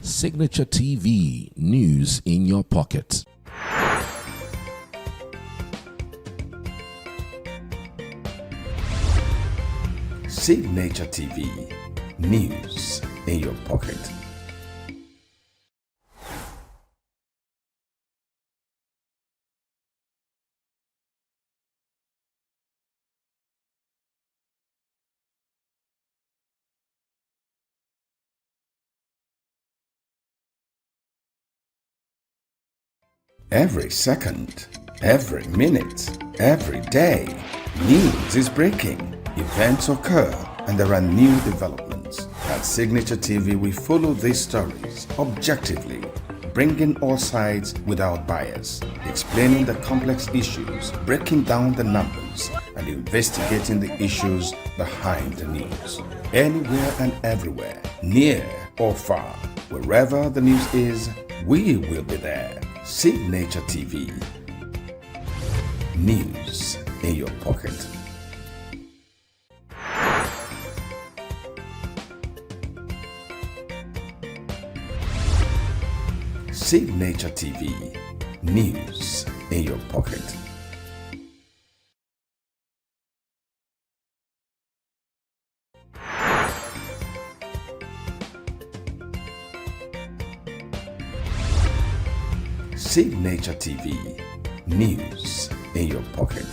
Signature TV, news in your pocket. Signature TV, news in your pocket. Every second, every minute, every day, news is breaking. Events occur and there are new developments. At Signature TV, we follow these stories objectively, bringing all sides without bias, explaining the complex issues, breaking down the numbers, and investigating the issues behind the news. Anywhere and everywhere, near or far, wherever the news is, we will be there. Signature TV. News in your pocket. Signature TV. News in your pocket. Signature TV. News in your pocket.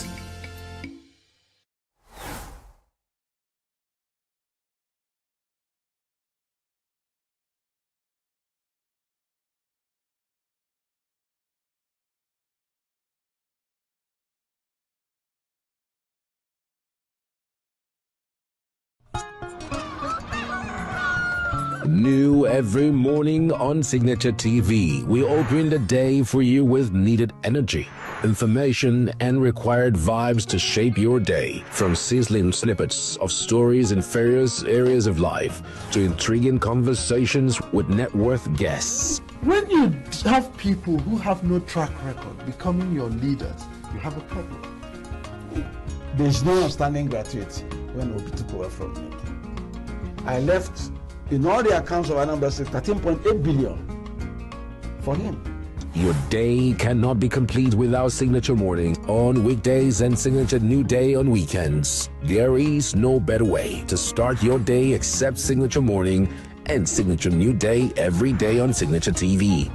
New every morning on Signature TV, we open the day for you with needed energy, information, and required vibes to shape your day. From sizzling snippets of stories in various areas of life to intriguing conversations with net worth guests. When you have people who have no track record becoming your leaders, you have a problem. There's no outstanding gratuity when Obi took over from me. I left, in all the accounts of Anambra State, 13.8 billion for him. Your day cannot be complete without Signature Morning on weekdays and Signature New Day on weekends. There is no better way to start your day except Signature Morning and Signature New Day every day on Signature TV.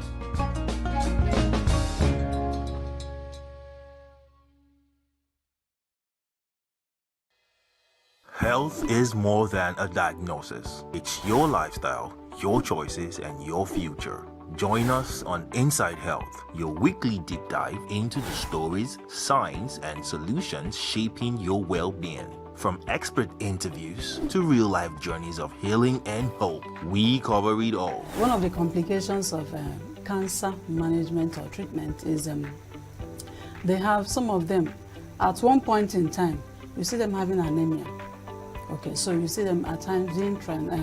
Health is more than a diagnosis. It's your lifestyle, your choices, and your future. Join us on Inside Health, your weekly deep dive into the stories, science, and solutions shaping your well-being. From expert interviews to real-life journeys of healing and hope, we cover it all. One of the complications of cancer management or treatment is they have, some of them, at one point in time, you see them having anemia. Okay, so you see them at times being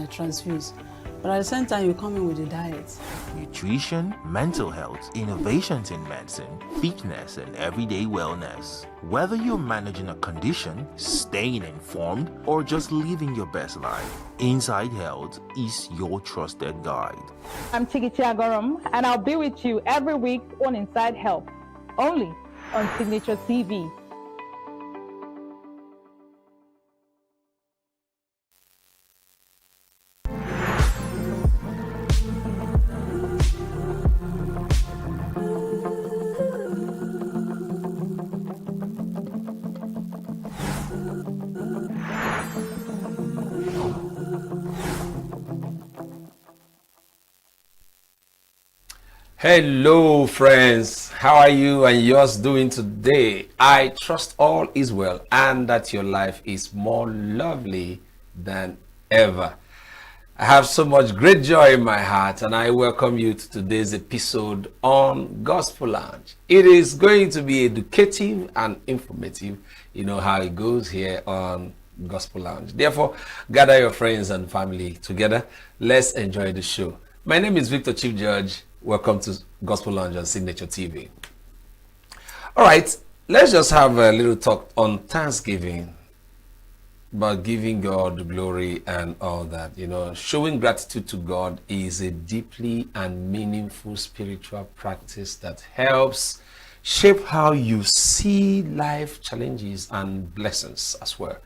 transfused. But at the same time, you come in with a diet. Nutrition, mental health, innovations in medicine, fitness, and everyday wellness. Whether you're managing a condition, staying informed, or just living your best life, Inside Health is your trusted guide. I'm Chigichi Agorum, and I'll be with you every week on Inside Health, only on Signature TV. Hello friends, how are you and yours doing today? I trust all is well and that your life is more lovely than ever. I have so much great joy in my heart and I welcome you to today's episode on Gospel Lounge. It is going to be educative and informative. You know how it goes here on Gospel Lounge. Therefore, gather your friends and family together. Let's enjoy the show. My name is Victor Chief Judge. Welcome to Gospel Lounge on Signature TV. All right, let's just have a little talk on Thanksgiving, about giving God the glory and all that. You know, showing gratitude to God is a deeply and meaningful spiritual practice that helps shape how you see life challenges and blessings as well.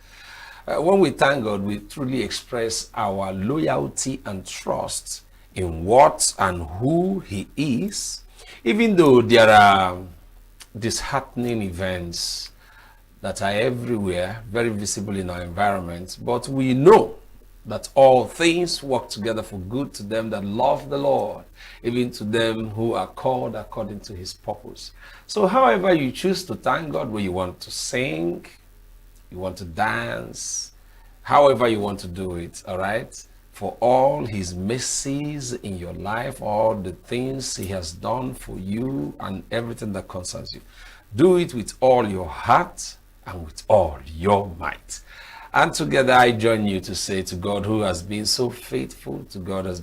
When we thank God, we truly express our loyalty and trust in what and who He is, even though there are disheartening events that are everywhere, very visible in our environment. But we know that all things work together for good to them that love the Lord, even to them who are called according to His purpose. So however you choose to thank God, whether you want to sing, you want to dance, however you want to do it, all right? For all His mercies in your life, all the things He has done for you and everything that concerns you. Do it with all your heart and with all your might. And together I join you to say to God who has been so faithful, to God who has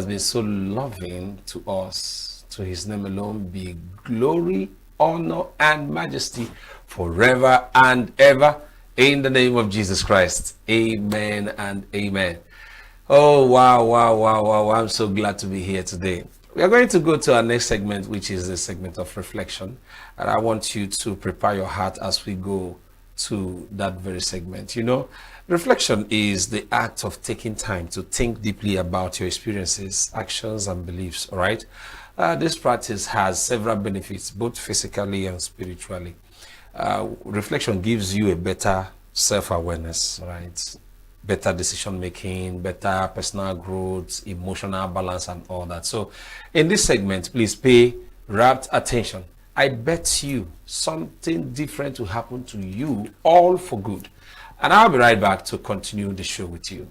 been so loving to us, to his name alone be glory, honor, and majesty forever and ever. In the name of Jesus Christ. Amen and amen. Oh, wow, wow, wow, wow. I'm so glad to be here today. We are going to go to our next segment, which is a segment of reflection. And I want you to prepare your heart as we go to that very segment. You know, reflection is the act of taking time to think deeply about your experiences, actions, and beliefs, all right? This practice has several benefits, both physically and spiritually. Reflection gives you a better self-awareness, right? Better decision making, better personal growth, emotional balance, and all that. So in this segment, please pay rapt attention. I bet you something different will happen to you, all for good. And I'll be right back to continue the show with you.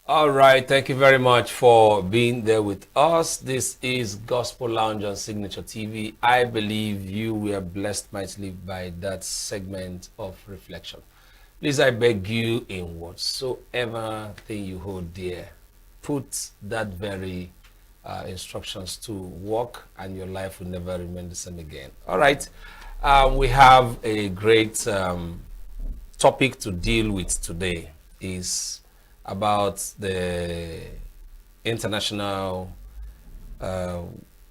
All right, thank you very much for being there with us. This is Gospel Lounge on Signature TV. I believe you were blessed mightily by that segment of reflection. Please, I beg you, in whatsoever thing you hold dear, put that very instructions to work, and your life will never remain the same again. All right, we have a great topic to deal with today. Is about the International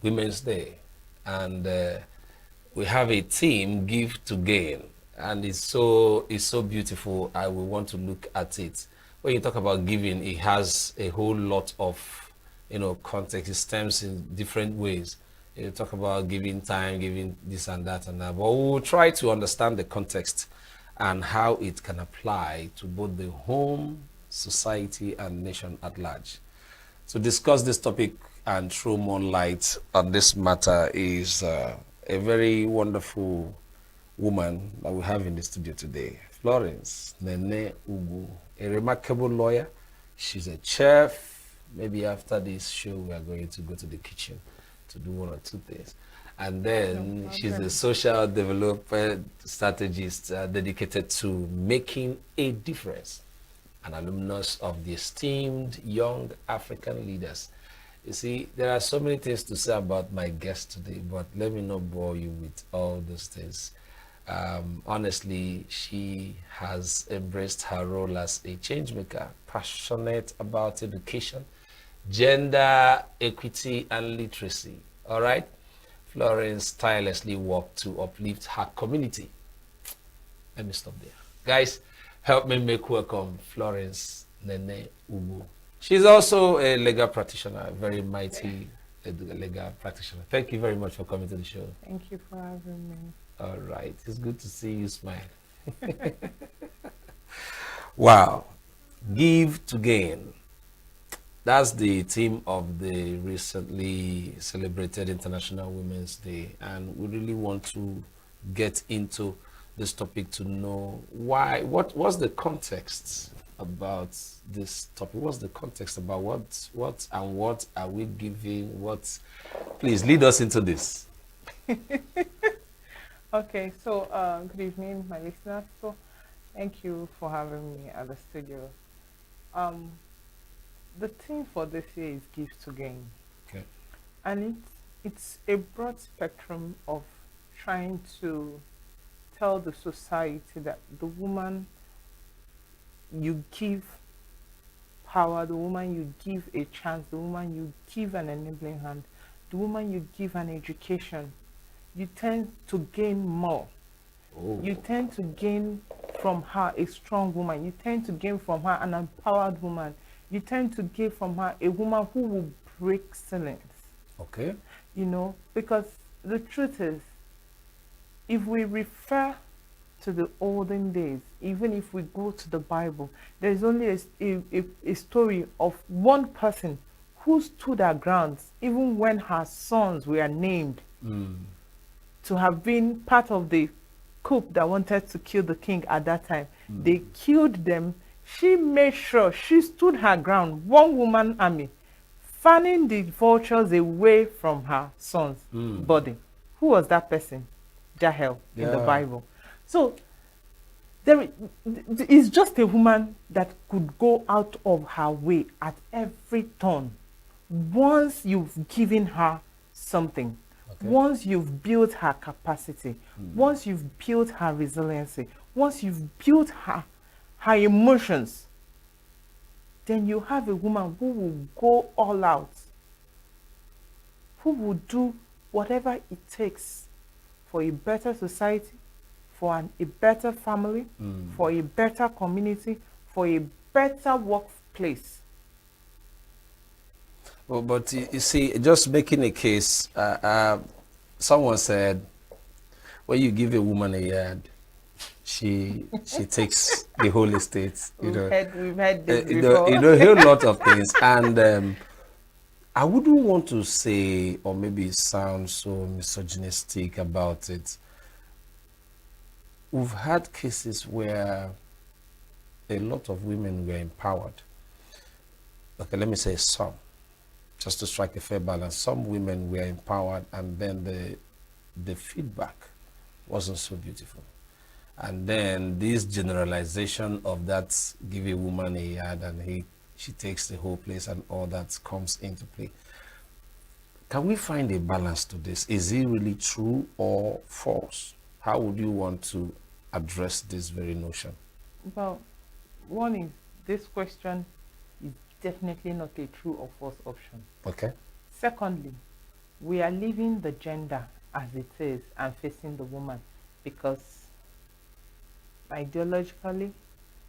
Women's Day, and we have a theme, Give to Gain, and it's so beautiful. I will want to look at it. When you talk about giving, it has a whole lot of context. It stems in different ways. You talk about giving time, giving this and that, but we'll try to understand the context and how it can apply to both the home, society, and nation at large. To discuss this topic and throw more light on this matter is a very wonderful woman that we have in the studio today, Florence Nene Ugu, a remarkable lawyer. She's a chef. Maybe after this show, we are going to go to the kitchen to do one or two things. And then she's a social development strategist dedicated to making a difference, an alumnus of the esteemed young African leaders. You see, there are so many things to say about my guest today, but let me not bore you with all those things. Honestly, she has embraced her role as a change maker, passionate about education, gender equity, and literacy. All right? Florence tirelessly worked to uplift her community. Let me stop there. Guys, help me make welcome Florence Nene Ugu. She's also a legal practitioner, a very mighty legal practitioner. Thank you very much for coming to the show. Thank you for having me. All right. It's good to see you smile. Wow. Give to gain. That's the theme of the recently celebrated International Women's Day. And we really want to get into this topic to know why, what's the context about this topic? What's the context about what are we giving? Please lead us into this. Okay, so good evening, my listeners. So thank you for having me at the studio. The theme for this year is Give to Gain. Okay. And it's a broad spectrum of trying to tell the society that the woman you give power, the woman you give a chance, the woman you give an enabling hand, the woman you give an education, you tend to gain more. Oh. You tend to gain from her a strong woman. You tend to gain from her an empowered woman. You tend to gain from her a woman who will break silence. Okay. Because the truth is, if we refer to the olden days, even if we go to the Bible, there is only a story of one person who stood her grounds, even when her sons were named to have been part of the coup that wanted to kill the king at that time. They killed them. She made sure she stood her ground, one woman army, fanning the vultures away from her son's body. Who was that person? Jael in the Bible. So there is just a woman that could go out of her way at every turn. Once you've given her something, once you've built her capacity, once you've built her resiliency, once you've built her emotions, then you have a woman who will go all out, who will do whatever it takes for a better society, for a better family, for a better community, for a better workplace. Well, but you see, just making a case, someone said, when you give a woman a yard, she takes the whole estate. We've had this before. A whole lot of things. And I wouldn't want to say, or maybe sound so misogynistic about it. We've had cases where a lot of women were empowered. okay, let me say some, just to strike a fair balance. Some women were empowered, and then the feedback wasn't so beautiful. And then this generalization of that, give a woman a yard and she takes the whole place and all that comes into play. Can we find a balance to this? Is it really true or false? How would you want to address this very notion? Well, one is this question is definitely not a true or false option. Okay. Secondly, we are leaving the gender as it is and facing the woman because ideologically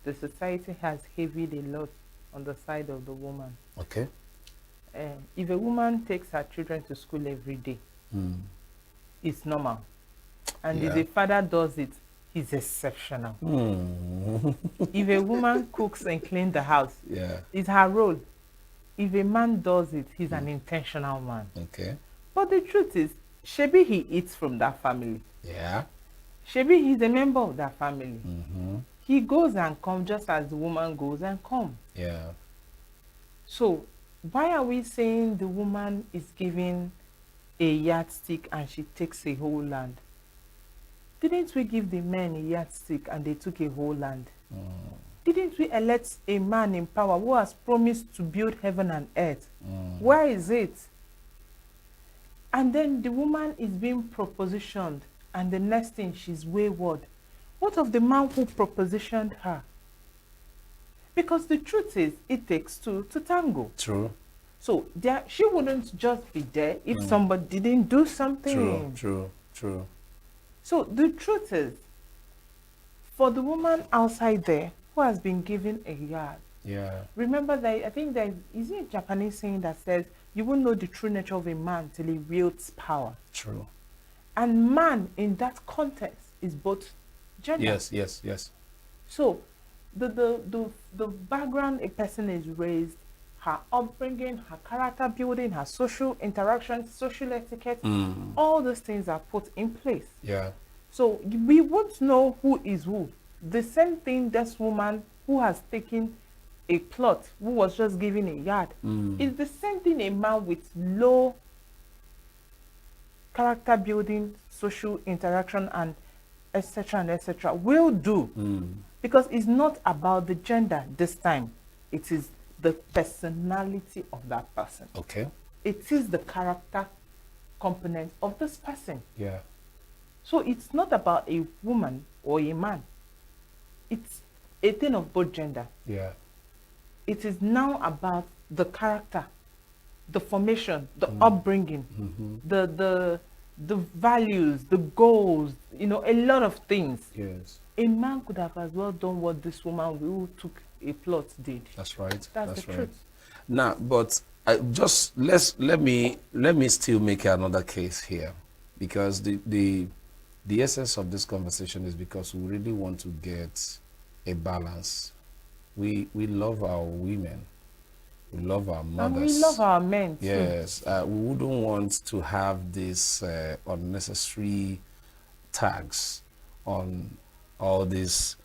the society has heavied a lot on the side of the woman. Okay. If a woman takes her children to school every day, it's normal. And if a father does it, he's exceptional. If a woman cooks and cleans the house, it's her role. If a man does it, he's an intentional man. Okay. But the truth is, Shebi he eats from that family. Yeah. Shebi he's a member of that family. He goes and comes just as the woman goes and comes. Yeah. So why are we saying the woman is given a yardstick and she takes a whole land? Didn't we give the men a yardstick and they took a whole land? Didn't we elect a man in power who has promised to build heaven and earth? Where is it? And then the woman is being propositioned, and the next thing she's wayward. What of the man who propositioned her? Because the truth is, it takes two to tango. True. So she wouldn't just be there if somebody didn't do something. True. So the truth is, for the woman outside there who has been given a yard, remember that I think there is a Japanese saying that says, you won't know the true nature of a man till he wields power. True. And man in that context is both gender. Yes. So the background a person is raised, her upbringing, her character building, her social interactions, social etiquette, all those things are put in place. Yeah. So we won't know who is who. The same thing this woman who has taken a plot, who was just given a yard, is the same thing a man with low character building, social interaction, and etc. will do. Because it's not about the gender this time. It is the personality of that person. Okay. It is the character component of this person. Yeah. So it's not about a woman or a man. It's a thing of both gender. Yeah. It is now about the character, the formation, the upbringing, the values, the goals, a lot of things. Yes. A man could have as well done what this woman who took a plot did. That's right. That's the truth. Now, but just let me still make another case here, because the essence of this conversation is because we really want to get a balance. We love our women, we love our mothers, and we love our men too. Yes, we wouldn't want to have these unnecessary tags on all these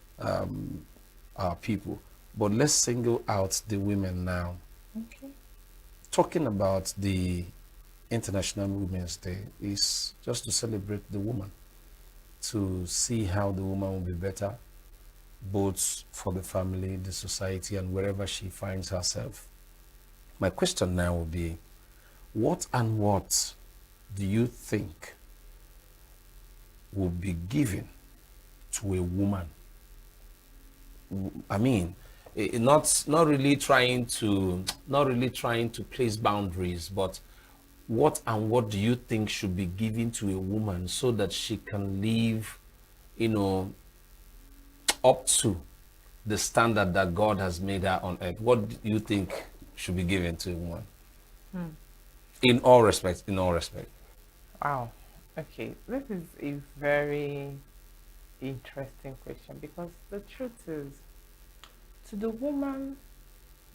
people. But let's single out the women now. Okay. Talking about the International Women's Day is just to celebrate the woman, to see how the woman will be better, both for the family, the society, and wherever she finds herself. My question now will be, what do you think will be given to a woman? I mean, not really trying to place boundaries, but what do you think should be given to a woman so that she can live, up to the standard that God has made her on earth? What do you think should be given to a woman? In all respects. Wow. Okay, this is a very interesting question, because the truth is, to the woman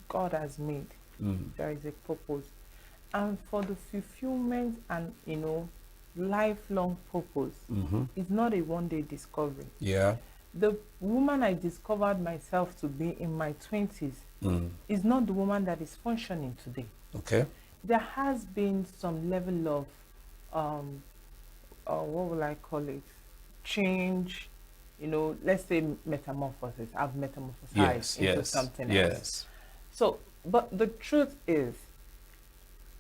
God has made, there is a purpose, and for the fulfillment and lifelong purpose, it's not a one-day discovery. Yeah. the woman I discovered myself to be in my 20s is not the woman that is functioning today. Okay. There has been some level of, what will I call it? Change, you know, let's say metamorphosis. I've metamorphosized into something else. So, but the truth is,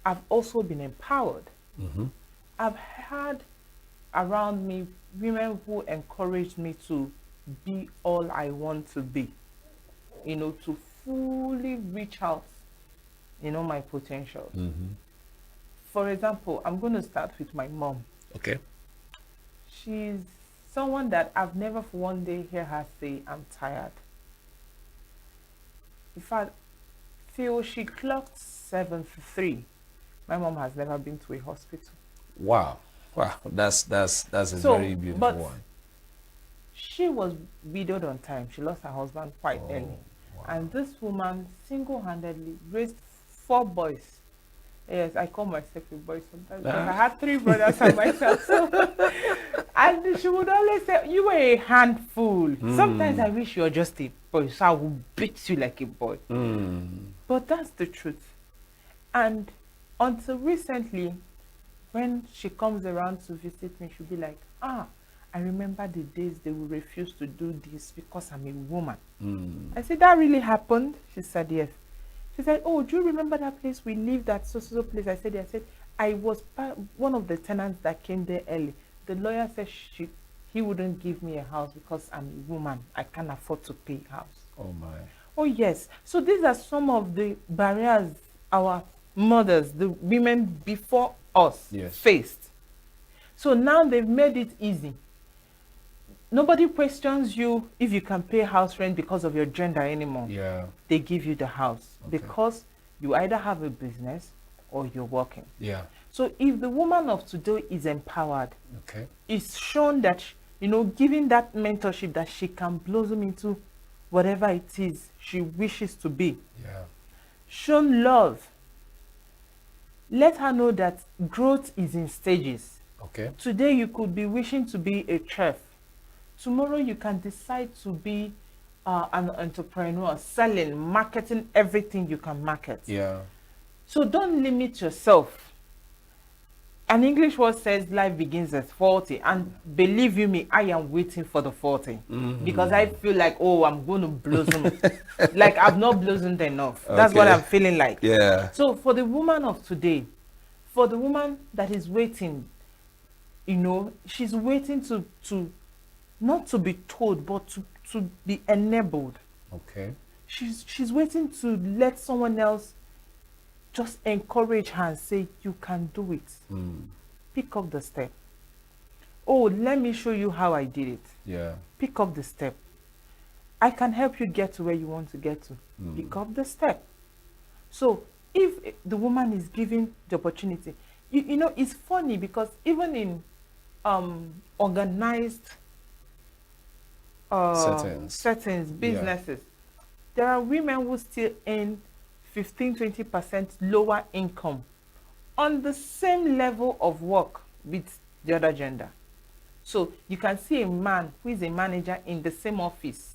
I've also been empowered. I've had around me women who encouraged me to be all I want to be, you know, to fully reach out, you know, my potential. For example, I'm going to start with my mom. Okay. She's someone that I've never for one day hear her say, I'm tired. In fact, till she clocked 73, my mom has never been to a hospital. Wow. Wow. That's a very beautiful one. She was widowed on time. She lost her husband quite early. Wow. And this woman single-handedly raised 4 boys. Yes, I call myself a boy sometimes. I had 3 brothers and myself. So, and she would always say, you were a handful. Sometimes I wish you were just a boy, so I would beat you like a boy. But that's the truth. And until recently, when she comes around to visit me, she'll be like, I remember the days they will refuse to do this because I'm a woman. I said, that really happened? She said, yes. She said, oh, do you remember that place we lived at so place? I said, I was one of the tenants that came there early. The lawyer said he wouldn't give me a house because I'm a woman. I can't afford to pay a house. Oh my. Oh yes. So these are some of the barriers our mothers, the women before us, faced. So now they've made it easy. Nobody questions you if you can pay house rent because of your gender anymore. Yeah. They give you the house because you either have a business or you're working. Yeah. So if the woman of today is empowered, it's shown that, you know, giving that mentorship that she can blossom into whatever it is she wishes to be. Yeah. Shown love. Let her know that growth is in stages. Okay. Today you could be wishing to be a chef. Tomorrow you can decide to be an entrepreneur, selling, marketing everything you can market. Yeah. So don't limit yourself. An English word says life begins at 40. And believe you me, I am waiting for the 40. Because I feel like, oh, I'm going to blossom. Like I've not blossomed enough. That's what I'm feeling like. Yeah. So for the woman of today, for the woman that is waiting, you know, she's waiting to not to be told, but to be enabled. Okay. She's waiting to let someone else just encourage her and say, you can do it. Pick up the step. Oh, let me show you how I did it. Yeah. Pick up the step. I can help you get to where you want to get to. Pick up the step. So if the woman is given the opportunity, you know, it's funny because even in organized settings, businesses, there are women who still earn 15-20% lower income on the same level of work with the other gender. So you can see a man who is a manager in the same office,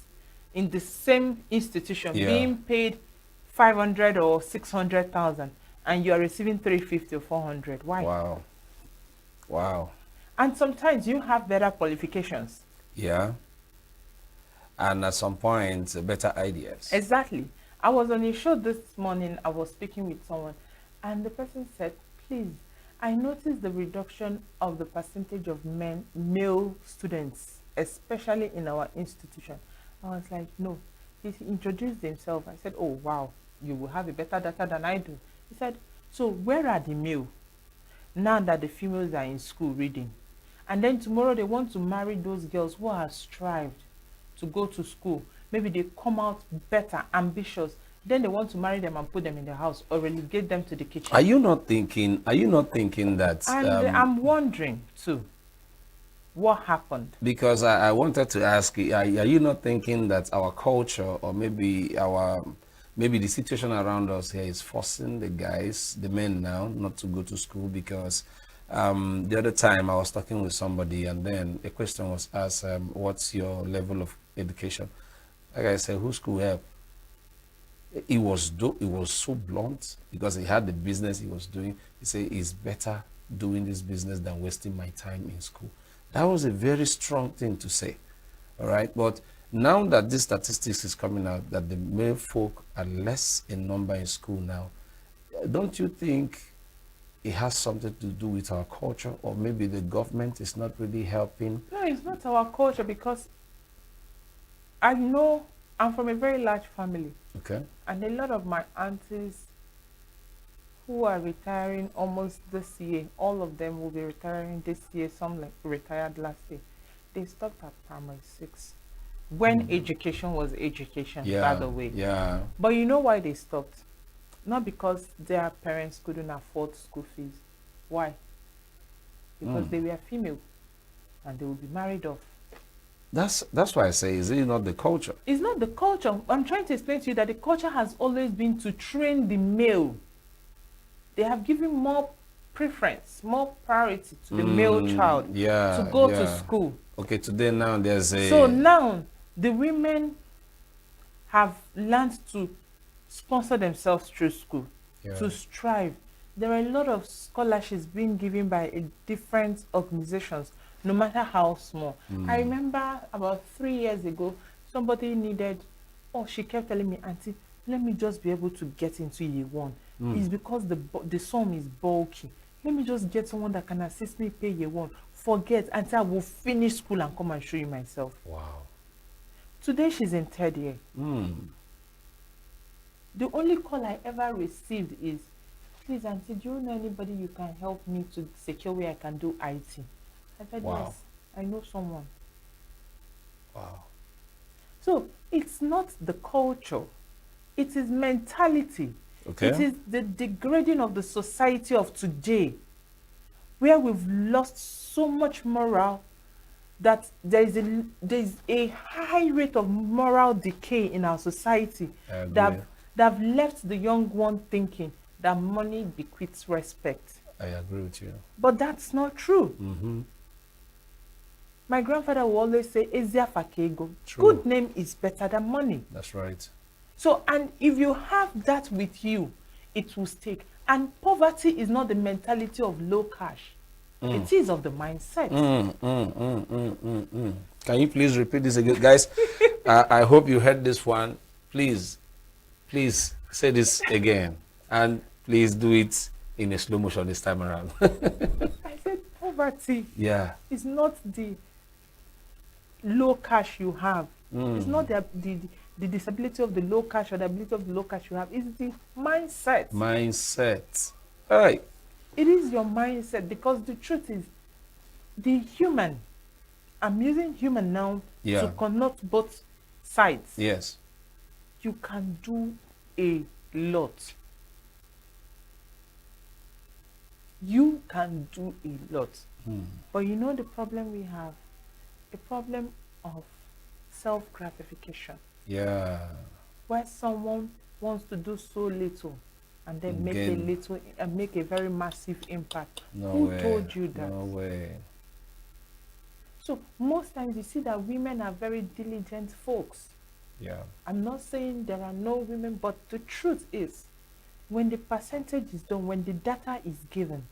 in the same institution, being paid 500 or 600,000, and you are receiving 350 or 400. Why? Wow. Wow. And sometimes you have better qualifications. Yeah. And at some point, better ideas. Exactly. I was on a show this morning. I was speaking with someone, and the person said, please, I noticed the reduction of the percentage of male students, especially in our institution. I was like, no. He introduced himself. I said, oh, wow, you will have a better data than I do. He said, so where are the male now that the females are in school reading? And then tomorrow they want to marry those girls who have strived to go to school. Maybe they come out better, ambitious. Then they want to marry them and put them in the house or relegate them to the kitchen. Are you not thinking that... And I'm wondering too, what happened? Because I wanted to ask you, are you not thinking that our culture or maybe the situation around us here is forcing the guys, the men now, not to go to school? Because the other time I was talking with somebody and then a question was asked, what's your level of education. Like I said, whose could help? He was so blunt because he had the business he was doing. He said it's better doing this business than wasting my time in school. That was a very strong thing to say. All right, but now that this statistics is coming out that the male folk are less in number in school now, don't you think it has something to do with our culture, or maybe the government is not really helping? No, it's not our culture, because I know I'm from a very large family. Okay. And a lot of my aunties who are retiring almost this year, all of them will be retiring this year, some like retired last year. They stopped at primary 6 when education was education, by the way. Yeah. But you know why they stopped? Not because their parents couldn't afford school fees. Why? Because they were female and they would be married off. That's why I say, is it not the culture? It's not the culture. I'm trying to explain to you that the culture has always been to train the male. They have given more preference, more priority to the male child to go to school. Okay, today now there's a... So now the women have learned to sponsor themselves through school, to strive. There are a lot of scholarships being given by different organizations, no matter how small. I remember about 3 years ago, somebody needed, she kept telling me, Auntie, let me just be able to get into year 1. It's because the sum is bulky. Let me just get someone that can assist me pay year 1. Forget until I will finish school and come and show you myself. Wow. Today she's in 3rd year. The only call I ever received is, please, Auntie, do you know anybody you can help me to secure where I can do IT? I said, yes, I know someone. Wow. So it's not the culture, it is mentality. Okay. It is the degrading of the society of today, where we've lost so much morale that there is a high rate of moral decay in our society that have left the young one thinking that money bequeaths respect. I agree with you. But that's not true. My grandfather will always say, Ezia Fakego, good name is better than money. That's right. So, and if you have that with you, it will stick. And poverty is not the mentality of low cash. It is of the mindset. Can you please repeat this again? Guys, I hope you heard this one. Please say this again. And please do it in a slow motion this time around. I said poverty is not the low cash you have. It's not the disability of the low cash or the ability of the low cash you have. It's the mindset. Mindset. All right. It is your mindset, because the truth is, the human, I'm using human now to connote both sides. Yes. You can do a lot. You can do a lot. But you know the problem we have? A problem of self-gratification. Yeah. Where someone wants to do so little and then make a very massive impact. Who told you that? No way. So most times you see that women are very diligent folks. Yeah. I'm not saying there are no women, but the truth is, when the percentage is done, when the data is given,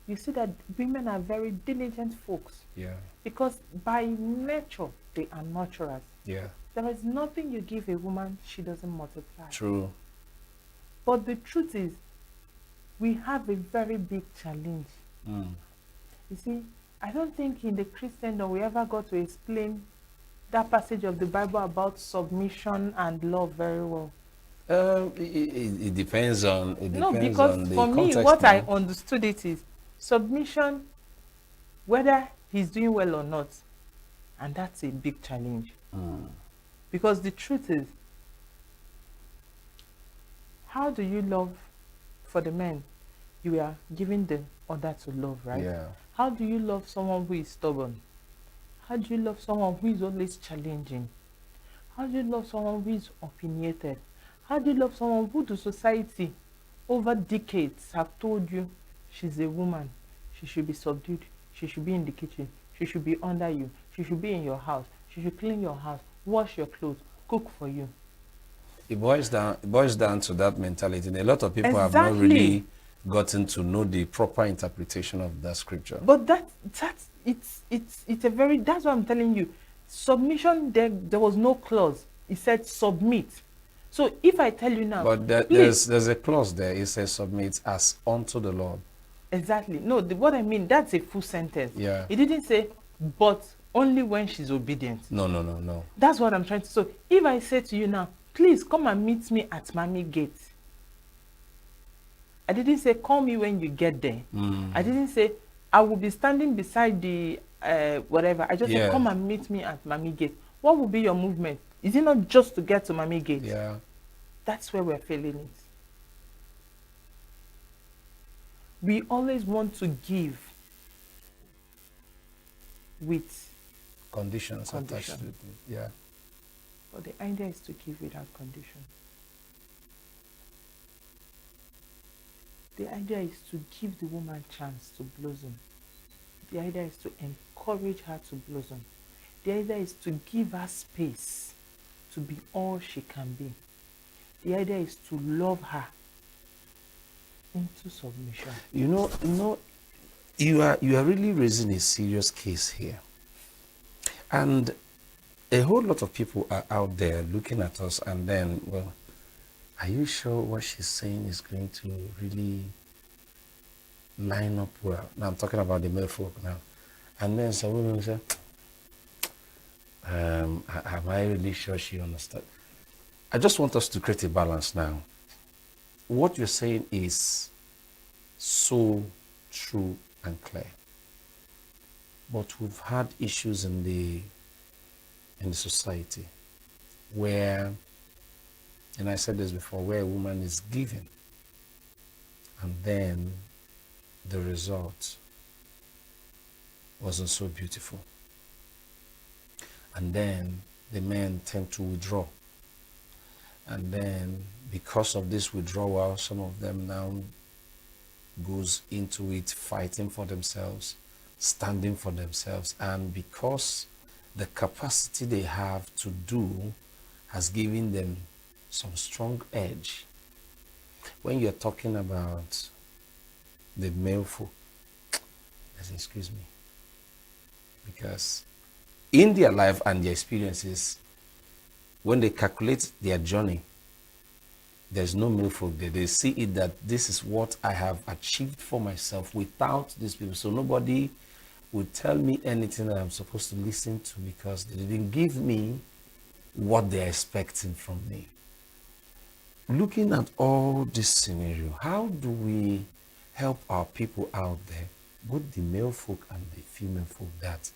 you see that women are very diligent folks. Yeah. Because by nature, they are nurturers. Yeah. There is nothing you give a woman she doesn't multiply. True. But the truth is, we have a very big challenge. You see, I don't think in the Christendom we ever got to explain that passage of the Bible about submission and love very well. It depends on because on the for me, context what now. I understood it is submission, whether he's doing well or not, and that's a big challenge. Because the truth is, how do you love for the men? You are giving the order to love, right? Yeah. How do you love someone who is stubborn? How do you love someone who is always challenging? How do you love someone who is opinionated? How do you love someone who the society over decades have told you she's a woman, she should be subdued, she should be in the kitchen, she should be under you, she should be in your house, she should clean your house, wash your clothes, cook for you. It boils down to that mentality. And a lot of people have not really gotten to know the proper interpretation of that scripture. But it's a very, that's what I'm telling you. Submission, there was no clause. It said submit. So if I tell you now, but there's a clause there. It says submit as unto the Lord. Exactly. No, what I mean, that's a full sentence. Yeah. It didn't say, but only when she's obedient. No. That's what I'm trying to. So if I say to you now, please come and meet me at Mommy Gate. I didn't say call me when you get there. I didn't say I will be standing beside the whatever. I just said come and meet me at Mommy Gate. What will be your movement? Is it not just to get to Mommy Gate? Yeah. That's where we're failing it. We always want to give with conditions attached to it. Yeah. But the idea is to give without condition. The idea is to give the woman a chance to blossom. The idea is to encourage her to blossom. The idea is to give her space to be all she can be. The idea is to love her into submission. You are really raising a serious case here. And a whole lot of people are out there looking at us and then, well, are you sure what she's saying is going to really line up well? Now I'm talking about the male folk now. And then some women say, am I really sure she understood? I just want us to create a balance now. What you're saying is so true and clear. But we've had issues in the society where, and I said this before, where a woman is giving and then the result wasn't so beautiful. And then the men tend to withdraw. And then because of this withdrawal, some of them now goes into it fighting for themselves, standing for themselves. And because the capacity they have to do has given them some strong edge. When you're talking about the male folk, excuse me, because in their life and their experiences, when they calculate their journey, there's no male folk there. They see it that this is what I have achieved for myself without these people. So nobody would tell me anything that I'm supposed to listen to because they didn't give me what they're expecting from me. Looking at all this scenario, how do we help our people out there, both the male folk and the female folk, that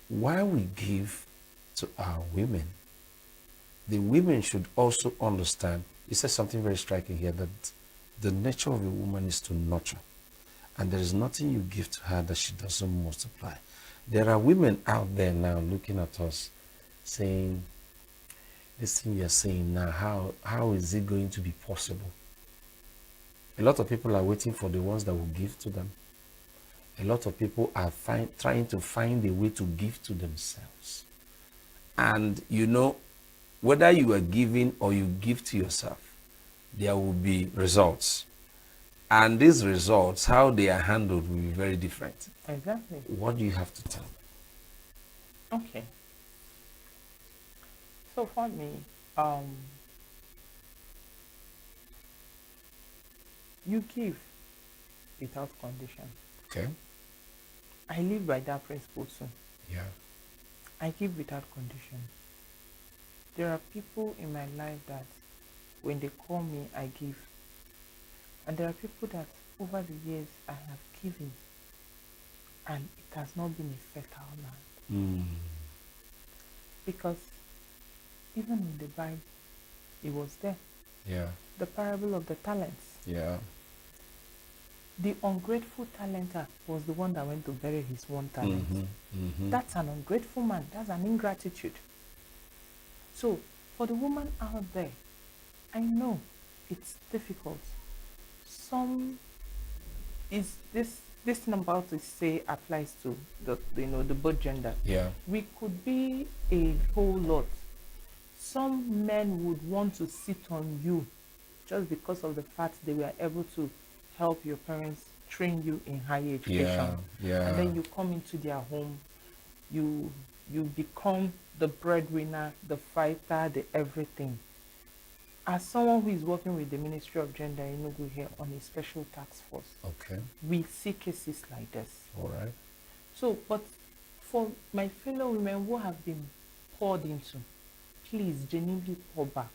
while we give to our women, the women should also understand, it says something very striking here, that the nature of a woman is to nurture. And there is nothing you give to her that she doesn't multiply. There are women out there now looking at us saying, this thing you're saying now, how is it going to be possible? A lot of people are waiting for the ones that will give to them. A lot of people are trying to find a way to give to themselves. And whether you are giving or you give to yourself, there will be results. And these results, how they are handled, will be very different. Exactly. What do you have to tell? Okay. So for me, you give without condition. Okay. I live by that principle too. Yeah. I give without condition. There are people in my life that when they call me, I give. And there are people that over the years I have given and it has not been a fertile land. Because even in the Bible, it was there. Yeah. The parable of the talents. Yeah. The ungrateful talenter was the one that went to bury his one talent. That's an ungrateful man. That's an ingratitude. So, for the woman out there, I know it's difficult. Some is this this thing I'm about to say applies to the both gender. Yeah. We could be a whole lot. Some men would want to sit on you just because of the fact they were able to help your parents train you in higher education. Yeah. And then you come into their home, you become the breadwinner, the fighter, the everything. As someone who is working with the Ministry of Gender in ENUGU here on a special task force, okay, we see cases like this. All right. So, but for my fellow women who have been poured into, please genuinely pour back.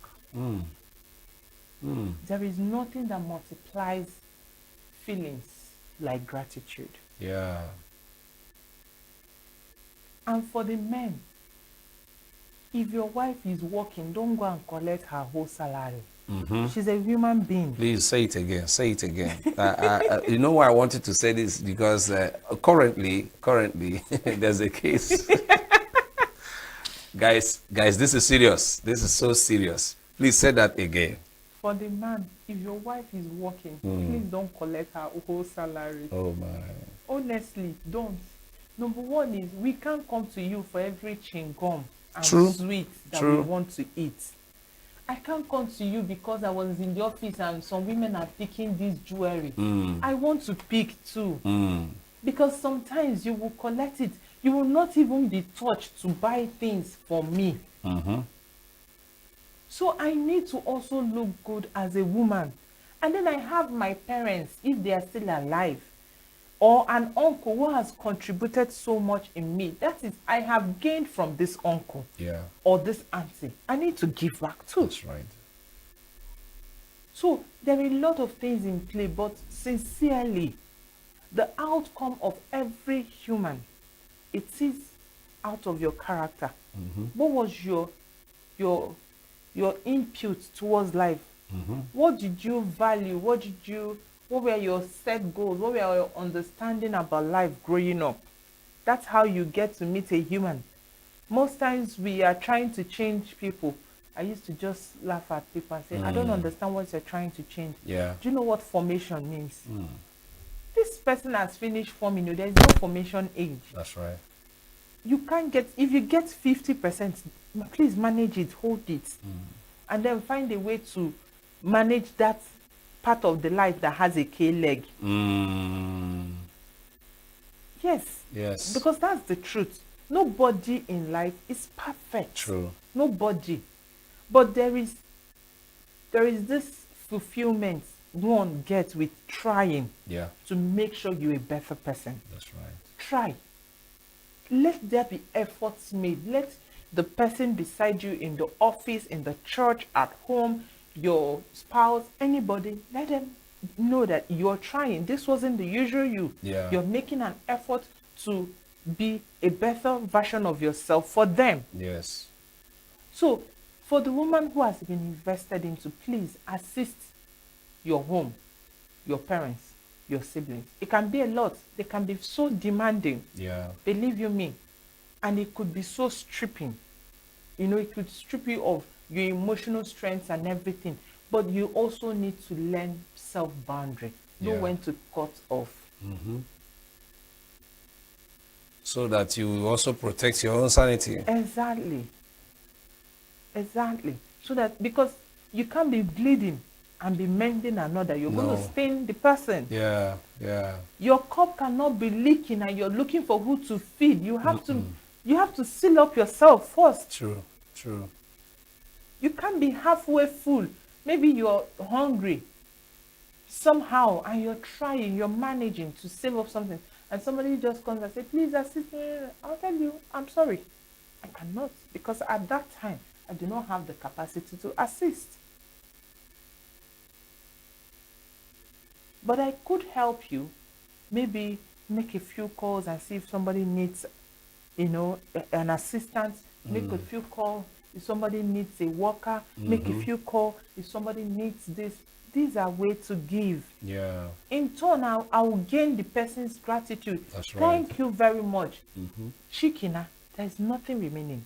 There is nothing that multiplies feelings like gratitude. Yeah. And for the men, if your wife is working, don't go and collect her whole salary. She's a human being. Please say it again. Say it again. You know why I wanted to say this? Because currently, there's a case. guys, this is serious. This is so serious. Please say that again. For the man, if your wife is working, please don't collect her whole salary. Oh my. Honestly, don't. Number one is we can't come to you for every chewing gum and True. sweet that True. we want to eat. I can't come to you because I was in the office and some women are picking this jewelry. I want to pick too. Because sometimes you will collect it. You will not even be touched to buy things for me. So I need to also look good as a woman. And then I have my parents, if they are still alive, or an uncle who has contributed so much in me. That is, I have gained from this uncle or this auntie. I need to give back too. That's right. So there are a lot of things in play, but sincerely, the outcome of every human, it is out of your character. What was your input towards life? What did you value? What were your set goals? What were your understanding about life growing up? That's how you get to meet a human. Most times we are trying to change people. I used to just laugh at people and say, I don't understand what you're trying to change. Yeah. Do you know what formation means? This person has finished forming you. There's no formation age. That's right. You can't get, if you get 50%, please manage it, hold it. And then find a way to manage that part of the life that has a K-leg. Yes. Because that's the truth. Nobody in life is perfect. True. Nobody. But there is this fulfillment one gets with trying to make sure you're a better person. That's right. Try. Let there be efforts made. Let the person beside you in the office, in the church, at home, your spouse, anybody, let them know that you're trying. This wasn't the usual you. Yeah. You're making an effort to be a better version of yourself for them. Yes. So, for the woman who has been invested into, please assist your home, your parents, your siblings. It can be a lot. They can be so demanding. Yeah. Believe you me. And it could be so stripping. It could strip you of your emotional strength and everything. But you also need to learn self-boundary. Know when to cut off. So that you also protect your own sanity. Exactly. So that, because you can't be bleeding and be mending another. You're going to stain the person. Yeah. Your cup cannot be leaking and you're looking for who to feed. You have to seal up yourself first. True. You can't be halfway full. Maybe you're hungry somehow and you're trying, you're managing to save up something. And somebody just comes and says, please assist me. I'll tell you, I'm sorry. I cannot, because at that time, I do not have the capacity to assist. But I could help you, maybe make a few calls and see if somebody needs, an assistant. Make a few calls if somebody needs a worker. Make a few calls if somebody needs this. These are ways to give. Yeah. In turn, I will gain the person's gratitude. That's right. Thank you very much. Shikina, there's nothing remaining.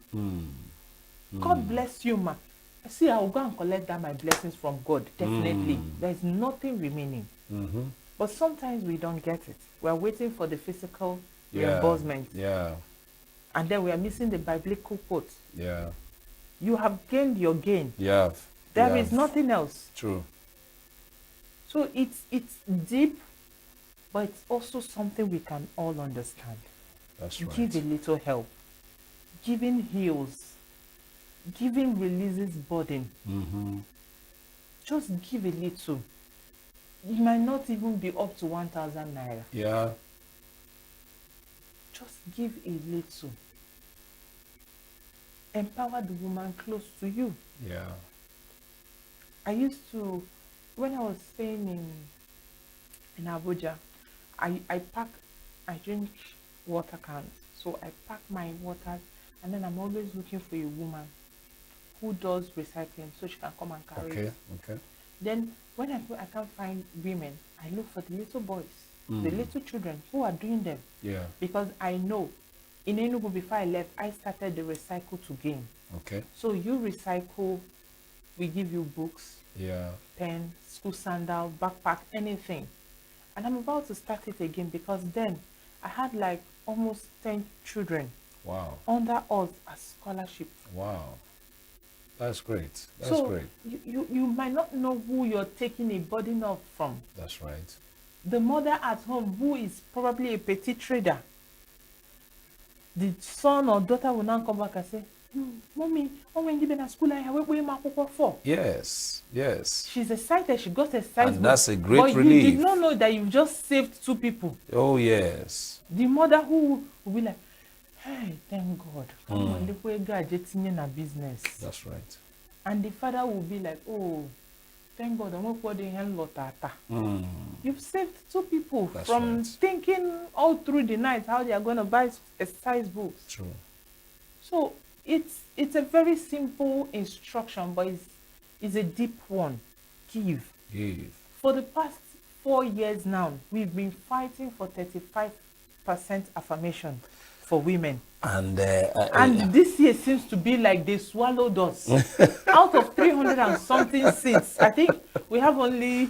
God bless you, ma. See, I will go and collect that my blessings from God. Definitely. There's nothing remaining. But sometimes we don't get it. We are waiting for the physical Yeah. reimbursement. Yeah. And then we are missing the biblical quote. Yeah. You have gained your gain. Yeah. There is nothing else. True. So it's deep, but it's also something we can all understand. That's right. Give a little help. Giving heals. Giving releases burden. Mm-hmm. Just give a little. It might not even be up to 1,000 naira. Yeah. Just give a little. Empower the woman close to you. Yeah. I used to, when I was staying in Abuja, I drink water cans. So I pack my water, and then I'm always looking for a woman who does recycling so she can come and carry it. Okay. Then when I can't find women, I look for the little boys, the little children who are doing them. Yeah. Because I know in ENUGU, before I left, I started the recycle to gain. Okay. So you recycle, we give you books, Yeah. pen, school sandal, backpack, anything. And I'm about to start it again because then I had like almost 10 children. Wow. Under us as scholarship. Wow. That's great. That's so great. You might not know who you're taking a burden off from. That's right. The mother at home who is probably a petty trader. The son or daughter will now come back and say, Mommy, when you been at school, where my for? Yes. Yes. She's excited. She got excited. And that's a great but relief. You did not know that you've just saved 2 people. Oh, yes. The mother who will be like, hey, thank God. Come on, look where God is in a business. That's right. And the father will be like, oh, thank God, I'm not putting hand lotata. You've saved 2 people from thinking all through the night how they are going to buy exercise books. True. So it's a very simple instruction, but it's a deep one. Give. For the past 4 years now, we've been fighting for 35% affirmation for women. And this year seems to be like they swallowed us. Out of 300 and something seats, I think we have only...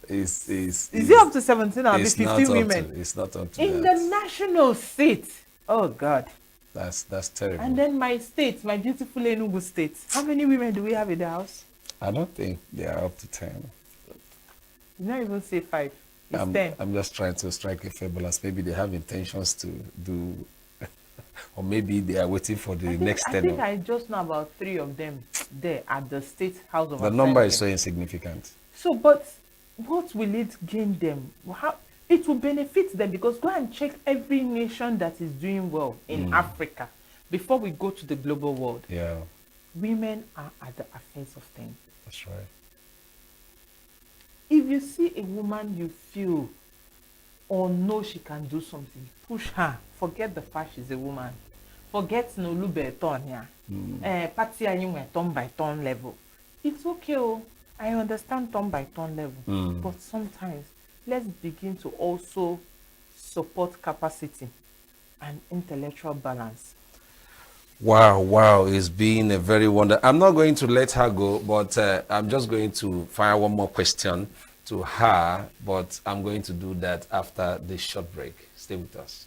Is it up to 17 or 15 women? It's not up to in the national seat. Oh, God. That's terrible. And then my state, my beautiful ENUGU state. How many women do we have in the house? I don't think they are up to 10. You not even say 5. It's 10. I'm just trying to strike a fabulous. Maybe they have intentions to do, or maybe they are waiting for the next 10. I think I just know about 3 of them there at the State House of The Assembly. number is so insignificant. So, but what will it gain them? How it will benefit them, because go and check every nation that is doing well in Africa before we go to the global world. Yeah. Women are at the affairs of things. That's right. If you see a woman you feel or know she can do something, push her. Forget the fact she's a woman. Forget no lube ton here. Party turn by turn level. It's okay. I understand turn by turn level. But sometimes let's begin to also support capacity and intellectual balance. Wow, it's been a very wonderful. I'm not going to let her go, but I'm just going to fire one more question to her, but I'm going to do that after this short break. Stay with us.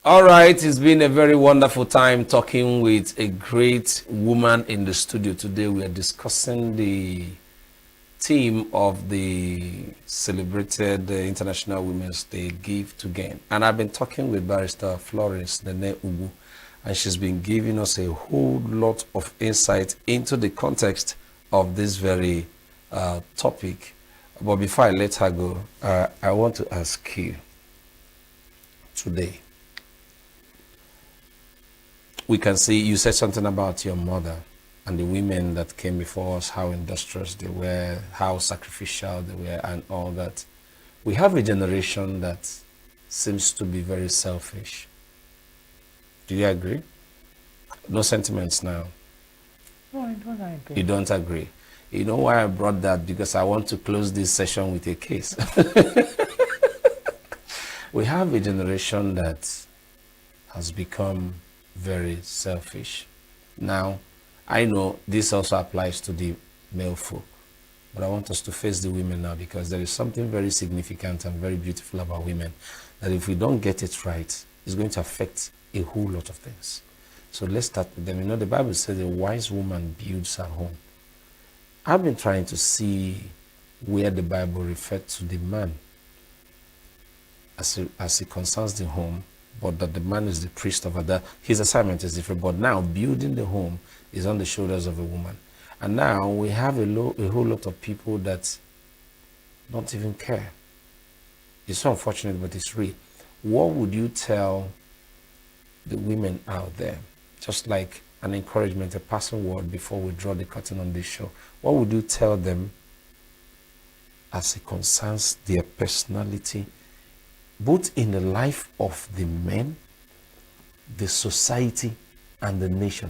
All right, it's been a very wonderful time talking with a great woman in the studio. Today we are discussing the theme of the celebrated International Women's Day, Give to Gain. And I've been talking with Barrister Florence ENUGU, and she's been giving us a whole lot of insight into the context of this very topic. But before I let her go, I want to ask you today. We can see you said something about your mother and the women that came before us, how industrious they were, how sacrificial they were, and all that. We have a generation that seems to be very selfish. Do you agree? No sentiments now. No, I don't agree. You don't agree. You know why I brought that? Because I want to close this session with a case. We have a generation that has become very selfish. Now, I know this also applies to the male folk, but I want us to face the women now, because there is something very significant and very beautiful about women that if we don't get it right, it's going to affect a whole lot of things. So let's start with them. You know, the Bible says a wise woman builds her home. I've been trying to see where the Bible referred to the man as it concerns the home, but that the man is the priest of that. His assignment is different, but now building the home is on the shoulders of a woman. And now we have a whole lot of people that don't even care. It's so unfortunate, but it's real. What would you tell the women out there, just like an encouragement, a passing word before we draw the curtain on this show? What would you tell them as it concerns their personality, both in the life of the men, the society, and the nation?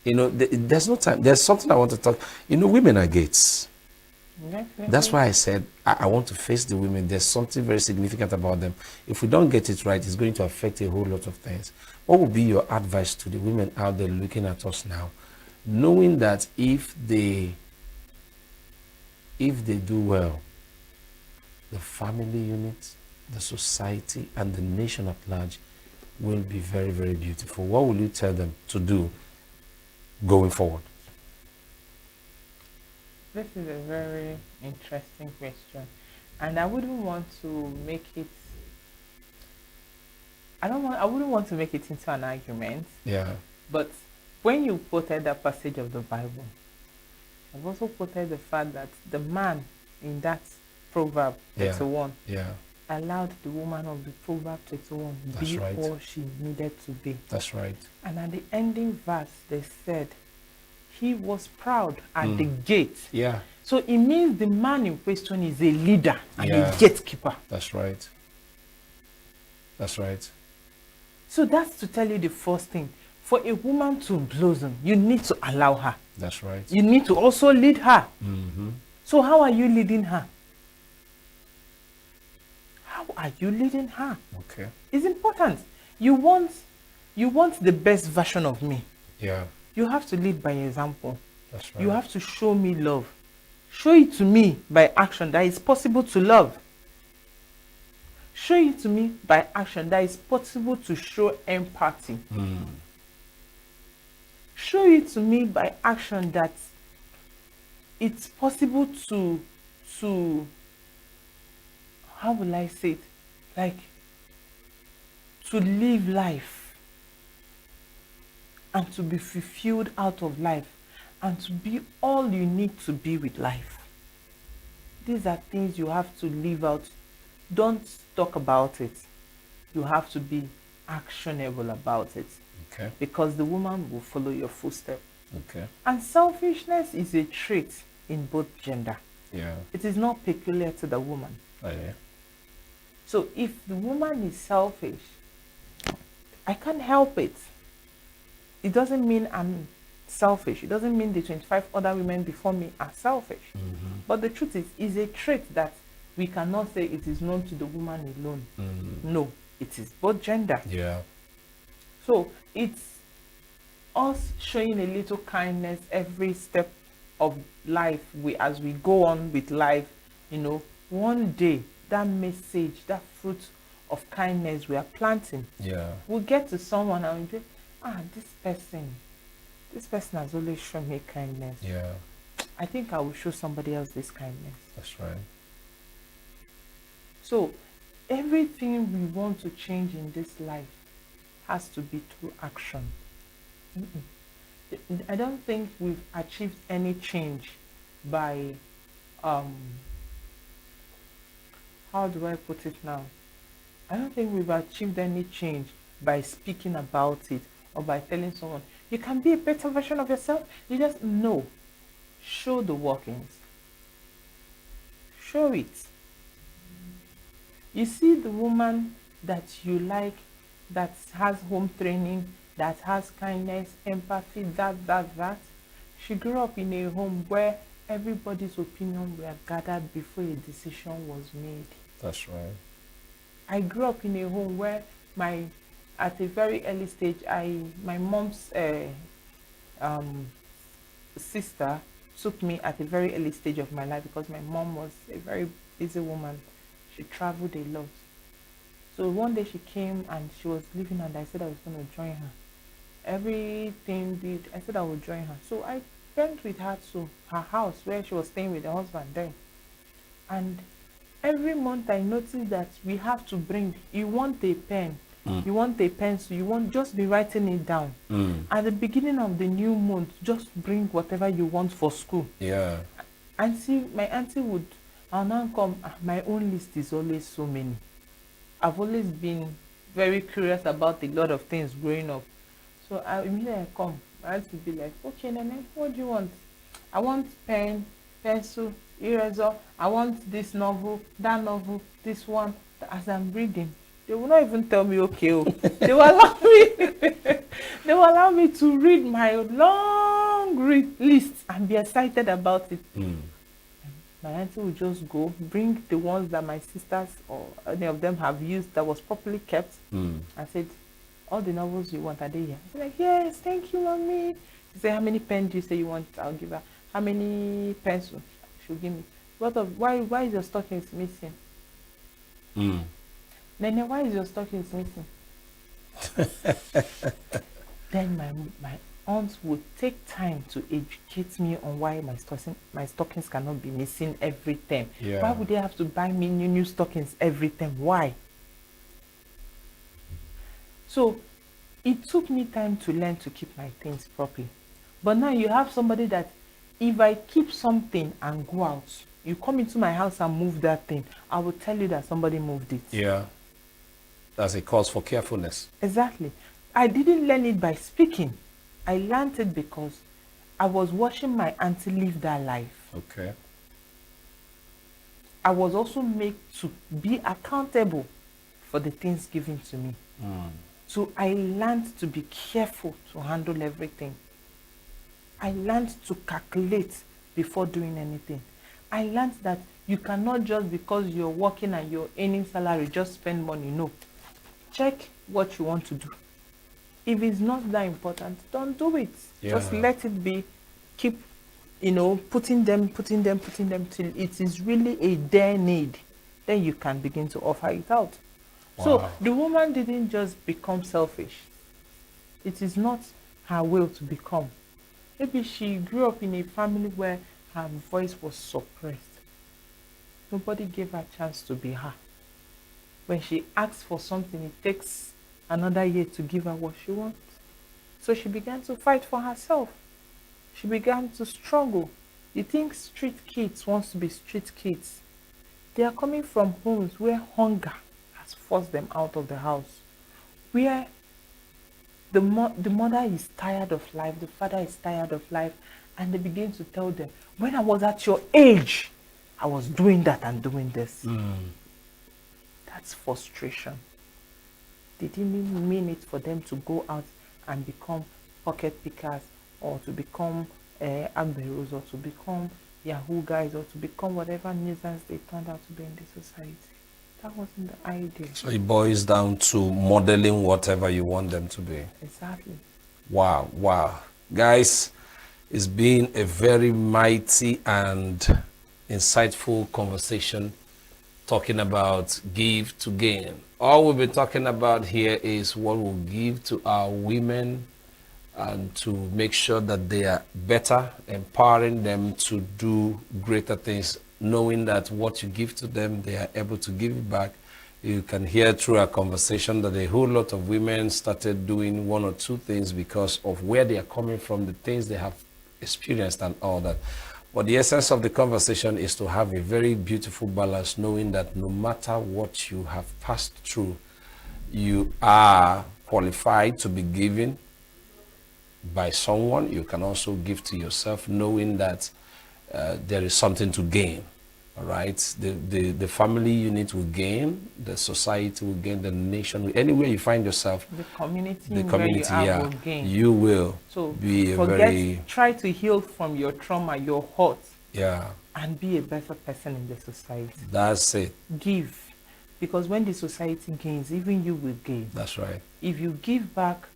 You know, there's no time. There's something I want to talk. You know, women are gates. That's why I said I want to face the women. There's something very significant about them. If we don't get it right, it's going to affect a whole lot of things. What would be your advice to the women out there looking at us now, knowing that if they do well, the family unit, the society, and the nation at large will be very, very beautiful? What will you tell them to do going forward? This is a very interesting question, and I wouldn't want to make it. I wouldn't want to make it into an argument. Yeah. But when you quoted that passage of the Bible, I've also quoted the fact that the man in that Proverb 31 allowed the woman of the Proverb 31 be all she needed to be. That's right. And at the ending verse, they said, he was proud at the gate. Yeah. So it means the man in question is a leader and a Yeah. gatekeeper. That's right. That's right. So that's to tell you the first thing. For a woman to blossom, you need to allow her. That's right. You need to also lead her. Mm-hmm. So how are you leading her? How are you leading her? Okay. It's important. You want the best version of me. Yeah. You have to lead by example. That's right. You have to show me love. Show it to me by action that it's possible to love. Show it to me by action that it's possible to show empathy. Show it to me by action that it's possible to how will I say it? Like, to live life and to be fulfilled out of life and to be all you need to be with life. These are things you have to live out. Don't talk about it. You have to be actionable about it. Okay. Because the woman will follow your footsteps. Okay. And selfishness is a trait in both gender. Yeah. It is not peculiar to the woman. Oh, yeah. So if the woman is selfish, I can't help it. It doesn't mean I'm selfish. It doesn't mean the 25 other women before me are selfish. But the truth is a trait that we cannot say it is known to the woman alone. No, it is both gender. Yeah. So it's us showing a little kindness every step of life. As we go on with life, you know, one day that message, that fruit of kindness we are planting. Yeah. We'll get to someone and we'll be, this person has always shown me kindness. Yeah. I think I will show somebody else this kindness. That's right. So everything we want to change in this life has to be through action. I don't think we've achieved any change by how do I put it now? I don't think we've achieved any change by speaking about it or by telling someone, you can be a better version of yourself. You just know. Show the workings. Show it. You see the woman that you like, that has home training, that has kindness, empathy, that. She grew up in a home where everybody's opinion were gathered before a decision was made. That's right. I grew up in a home where at a very early stage, my mom's sister took me at a very early stage of my life because my mom was a very busy woman. She traveled a lot. So one day she came and she was leaving and I said I was going to join her. I said I would join her. So I went with her to her house where she was staying with her husband then. And every month I noticed that we have to bring, you want a pen, you want a pencil, you want, just be writing it down. At the beginning of the new month, just bring whatever you want for school. Yeah. My auntie would, I'll now come, my own list is always so many. I've always been very curious about a lot of things growing up. So immediately I come, my auntie would be like, okay, Nene, what do you want? I want pen, pencil, eraser, I want this novel, that novel, this one. As I'm reading, they will not even tell me okay. They will allow me to read my long list and be excited about it. My auntie will just go, bring the ones that my sisters or any of them have used that was properly kept. I said, all the novels you want, are they here? I said, like, yes, thank you, mommy. She said, how many pens do you say you want? I'll give her. How many pencils? She'll give me. Why is your stockings missing? Nene, why is your stockings missing? Then my aunt would take time to educate me on why my stockings cannot be missing every time. Yeah. Why would they have to buy me new stockings every time? Why? So it took me time to learn to keep my things properly. But now you have somebody that if I keep something and go out, you come into my house and move that thing, I will tell you that somebody moved it. Yeah. That's a cause for carefulness. Exactly. I didn't learn it by speaking. I learned it because I was watching my auntie live that life. Okay. I was also made to be accountable for the things given to me. So I learned to be careful to handle everything. I learned to calculate before doing anything. I learned that you cannot just because you're working and you're earning salary, just spend money. No. Check what you want to do. If it's not that important, don't do it. Yeah. Just let it be. Keep, putting them till it is really a dire need. Then you can begin to offer it out. Wow. So the woman didn't just become selfish. It is not her will to become. Maybe she grew up in a family where her voice was suppressed. Nobody gave her a chance to be her. When she asks for something, it takes another year to give her what she wants. So she began to fight for herself. She began to struggle. You think street kids want to be street kids? They are coming from homes where hunger has forced them out of the house. Where the mother is tired of life, the father is tired of life, and they begin to tell them, when I was at your age, I was doing that and doing this. That's frustration. They didn't mean it for them to go out and become pocket pickers or to become amberos or to become Yahoo guys or to become whatever nuisance they turned out to be in the society. That wasn't the idea. So it boils down to modeling whatever you want them to be. Exactly. Wow. Guys, it's been a very mighty and insightful conversation talking about give to gain. All we've been talking about here is what we'll give to our women and to make sure that they are better, empowering them to do greater things, knowing that what you give to them, they are able to give it back. You can hear through our conversation that a whole lot of women started doing one or two things because of where they are coming from, the things they have experienced and all that. But the essence of the conversation is to have a very beautiful balance, knowing that no matter what you have passed through, you are qualified to be given by someone. You can also give to yourself, knowing that there is something to gain. All right, the family unit will gain, the society will gain, the nation will, anywhere you find yourself, the community where you are, yeah, will gain. You will so be a very try to heal from your trauma, your hurt, yeah, and be a better person in the society. That's it. Give, because when the society gains, even you will gain. That's right. If you give back,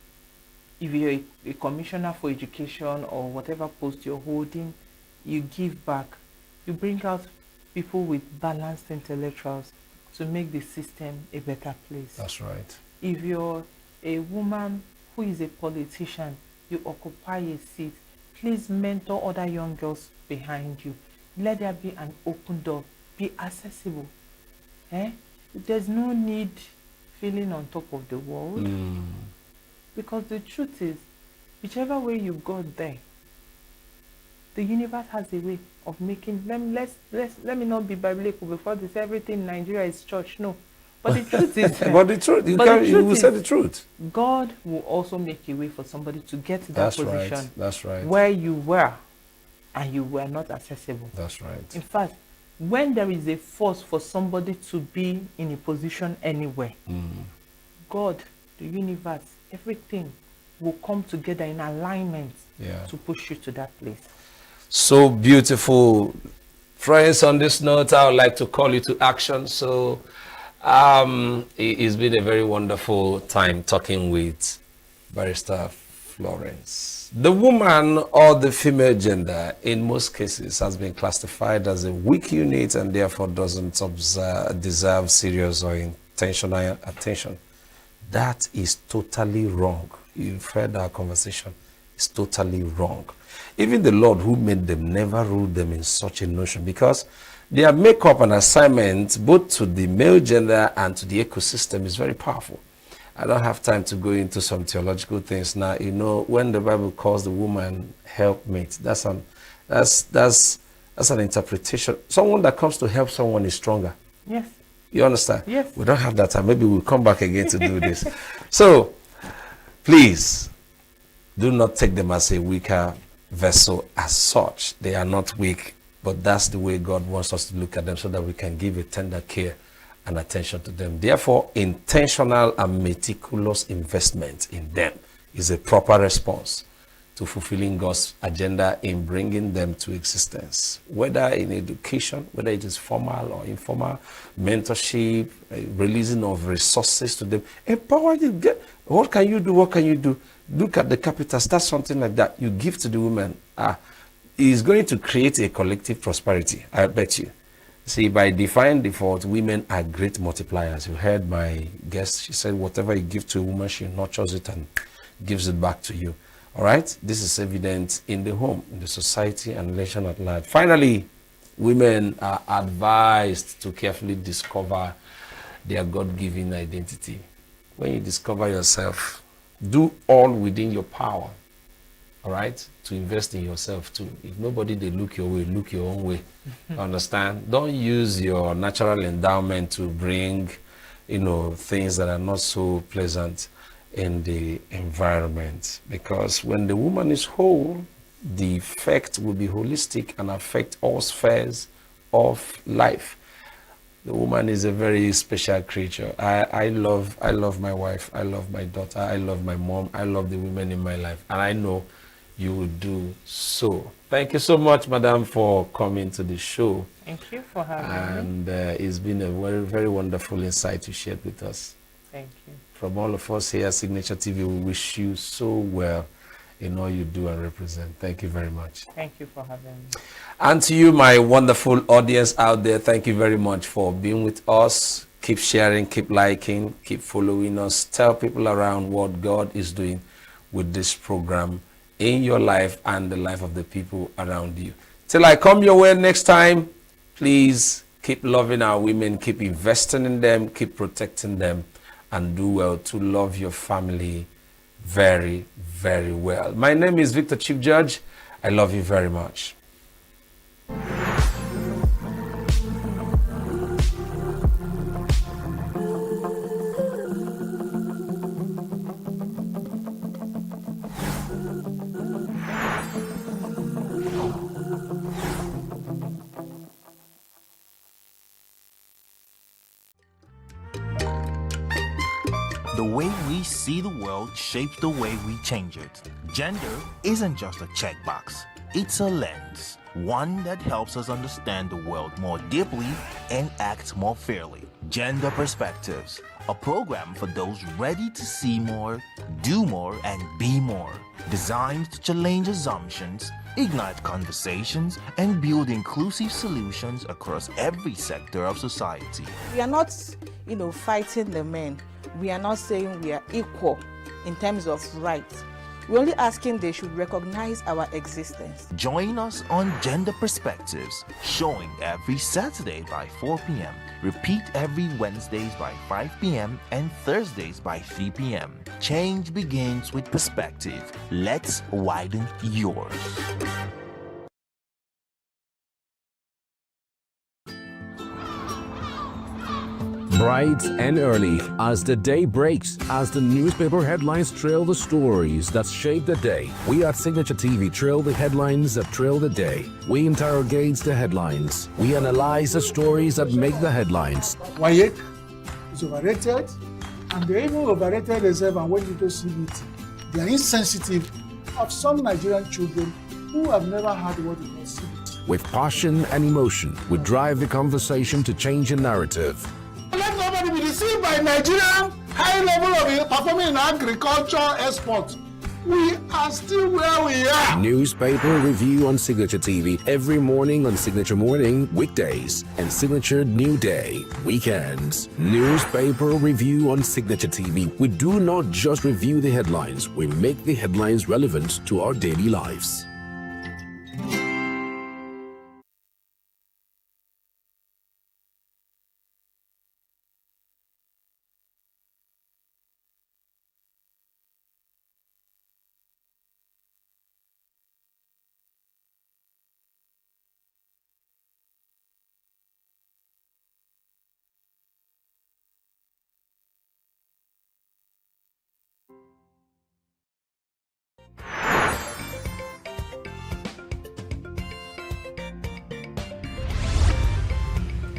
if you're a commissioner for education or whatever post you're holding, you give back, you bring out people with balanced intellectuals to make the system a better place. That's right. If you're a woman who is a politician, you occupy a seat, please mentor other young girls behind you. Let there be an open door. Be accessible. There's no need feeling on top of the world. Because the truth is, whichever way you got there, the universe has a way of making them. Let me not be biblical before they say everything in Nigeria is church. No, but the truth is, but the truth, you will say the truth. God will also make a way for somebody to get to that position. Right. That's right. Where you were, and you were not accessible. That's right. In fact, when there is a force for somebody to be in a position anywhere, God, the universe, everything will come together in alignment to push you to that place. So beautiful. Friends, on this note, I would like to call you to action. So it's been a very wonderful time talking with Barrister Florence. The woman or the female gender in most cases has been classified as a weak unit and therefore doesn't deserve serious or intentional attention. That is totally wrong. You've heard our conversation. It's totally wrong. Even the Lord who made them never ruled them in such a notion, because their makeup and assignment both to the male gender and to the ecosystem is very powerful. I don't have time to go into some theological things now. You know, when the Bible calls the woman helpmate, that's an interpretation. Someone that comes to help someone is stronger. Yes. You understand? Yes. We don't have that time. Maybe we'll come back again to do this. So, please, do not take them as a weaker vessel as such. They are not weak, but that's the way God wants us to look at them so that we can give a tender care and attention to them. Therefore, intentional and meticulous investment in them is a proper response to fulfilling God's agenda in bringing them to existence, whether in education, whether it is formal or informal, mentorship, releasing of resources to them, empower them. What can you do? What can you do? Look at the capital, start something like that. You give to the women. It's going to create a collective prosperity, I bet you. See, by divine default, women are great multipliers. You heard my guest. She said, whatever you give to a woman, she nurtures it and gives it back to you. All right? This is evident in the home, in the society, and nation at large. Finally, women are advised to carefully discover their God-given identity. When you discover yourself, do all within your power, all right, to invest in yourself too. If nobody, they look your way, look your own way. Understand? Don't use your natural endowment to bring, things that are not so pleasant in the environment. Because when the woman is whole, the effect will be holistic and affect all spheres of life. The woman is a very special creature. I love my wife. I love my daughter. I love my mom. I love the women in my life. And I know you will do so. Thank you so much, madam, for coming to the show. Thank you for having me. And it's been a very, very wonderful insight you shared with us. Thank you. From all of us here at Signature TV, we wish you so well in all you do and represent. Thank you very much. Thank you for having me. And to you, my wonderful audience out there, thank you very much for being with us. Keep sharing, keep liking, keep following us. Tell people around what God is doing with this program in your life and the life of the people around you. Till I come your way next time, please keep loving our women, keep investing in them, keep protecting them, and do well to love your family very, very well. My name is Victor Chief Judge. I love you very much. The way we see the world shapes the way we change it. Gender isn't just a checkbox, it's a lens, one that helps us understand the world more deeply and act more fairly. Gender Perspectives, a program for those ready to see more, do more, and be more. Designed to challenge assumptions, ignite conversations, and build inclusive solutions across every sector of society. We are not, fighting the men. We are not saying we are equal in terms of rights. We're only asking they should recognize our existence. Join us on Gender Perspectives, showing every Saturday by 4 p.m. Repeat every Wednesdays by 5 p.m. and Thursdays by 3 p.m. Change begins with perspective. Let's widen yours. Bright and early, as the day breaks, as the newspaper headlines trail the stories that shape the day, we at Signature TV trail the headlines that trail the day. We interrogate the headlines. We analyze the stories that make the headlines. Wyatt is overrated, and they even overrated themselves and went into CBT. They are insensitive of some Nigerian children who have never had what it was CBT. With passion and emotion, we drive the conversation to change a narrative. Let nobody be deceived by Nigerian high level of performing in agriculture export. We are still where we are. Newspaper review on Signature TV every morning on Signature Morning, weekdays, and Signature New Day, weekends. Newspaper review on Signature TV. We do not just review the headlines, we make the headlines relevant to our daily lives.